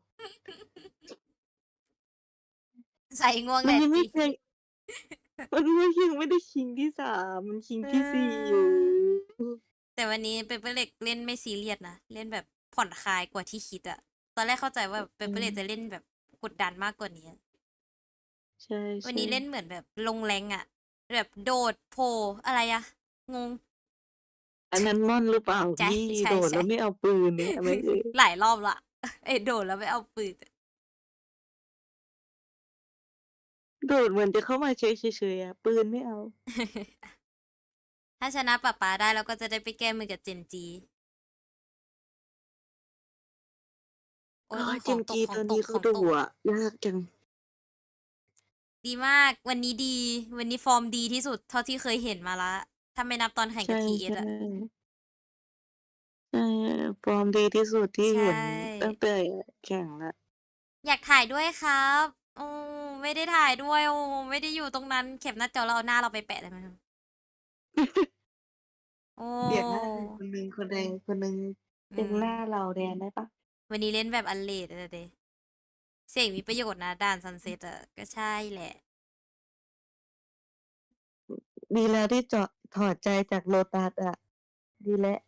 ใส่ง่วง มั แห น ละ ยัง จ ไม่ ริง เคยมันยังไม่ได้คิงที่3มันคิงที่4อยู่ แต่วันนี้เปเปอร์เล็กเล่นไม่ซีเรียสนะ เล่นแบบผ่อนคลายกว่าที่คิดอะตอนแรกเข้าใจว่าเปเปอร์เล็กจะเล่นแบบกดดันมากกว่านี้ ใช่ วันนี้เล่นเหมือนแบบลงแรงอะแบบโดดโผล่อะไรอะงง อันนั้นม่อนหรือเปล่า ใช่ พี่ ใช่ โดด ใช่ แล้วไม่เอาปืนเนี่ยไม่เคย หลายรอบละเอ้ยโดดแล้วไม่เอาปืน โดดเหมือนจะเข้ามาเฉยๆอะปืนไม่เอา ถ้าชนะป๊าป๊าได้เราก็จะได้ไปแก้มือกับเจนจี โอ้ย เจ ของ น ต จี กข ต อ อง น ต นี้ กข เขา อง ดู ตก อะยากจัง ดีมาก วันนี้ดี วันนี้ฟอร์มดีที่สุดเท่าที่เคยเห็นมาละ ถ้าไม่นับตอนแข่ง ใช่ กับทีเอส ใช่ อะ ใช่ฟอร์มดีที่สุดที่ ใช่ เห็นตั้งแต่แข่งละ อยากถ่ายด้วยครับโอ้ไม่ได้ถ่ายด้วยโอ้ไม่ได้อยู่ตรงนั้นเข็บหน้าจอแล้วเอาหน้าเราไปแปะได้ไหมครับ โอ้ เปลี่ยนหน้าคนหนึงคนใดคนหนึง อื เป็น ม หน้าเราแทนได้ปะ วันนี้เล่นแบบอันเลดเลยเดเสียงมีประโยชน์นะด่านซันเซ็ตอะก็ใช่แหละ ดีแล้วที่ถอดใจจากโลตัสอะดีแล้ว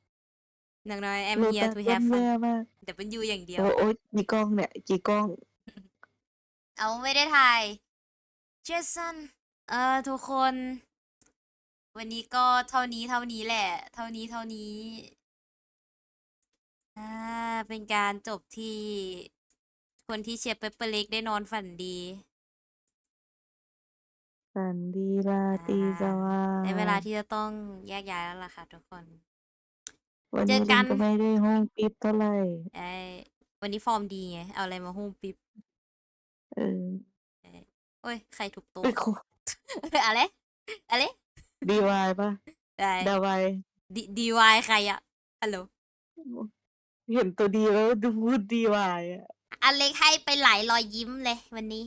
อย่างน้อย I'm โล here ตัส to ย่ have fun แย่มาก แต่เป็นยูอย่างเดียว โอ๊ยกี่กล้องเนี่ยกี่กล้อง เอาไม่ได้ถ่ายเจสันทุกคน วันนี้ก็เท่านี้แหละ เท่านี้เป็นการจบที่ คนที่เชียร์เปปเปอร์เล็กได้นอนฝันดี ฝันดีราตรีสวัส ในเวลา ดิ์ ที่จะต้องแยกย้ายแล้วล่ะค่ะทุกคน วัน เจ นี้ อ เล่ กัน นก็ไม่ได้ห้องปิ๊บเท่าไหร่ วันนี้ฟอร์มดีไง เอาอะไรมาหุ้มปิ๊บ เออ โอ้ย ใครทุบโต๊ะ ไปโค อะไรอะไร DY ปะ ได้ ดาวาย DY ใครอะฮัลโหล เห็นตัวดีแล้วดูพูด DY อะ อเล็กให้ไปหลายรอยยิ้มเลยวันนี้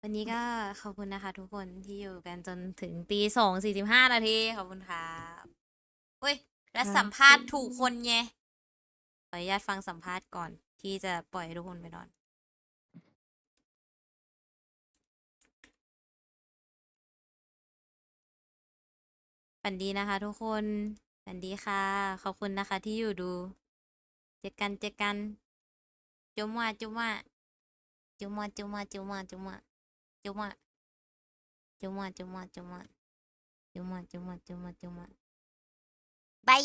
วันนี้ก็ขอบคุณนะคะทุกคนที่อยู่กันจนถึงตี 2:45 นาที ขอบคุณครับเฮ้ย และสัมภาษณ์ถูกคนไง ขออนุญาตฟังสัมภาษณ์ก่อนที่จะปล่อยให้ทุกคนไปนอน ฝันดีนะคะทุกคน ฝันดีค่ะ ขอบคุณนะคะที่อยู่ดู เจอกันจุ๊มว่าจุ๊มว่าจุ๊มว่าจุ๊มว่าจุ๊มว่าจุ๊มว่าจุ๊มว่าจุ๊มว่าจุ๊มว่าจุ๊มว่าจุ๊มว่าจุ๊มว่าจุ๊มว่าจุ๊มว่าบาย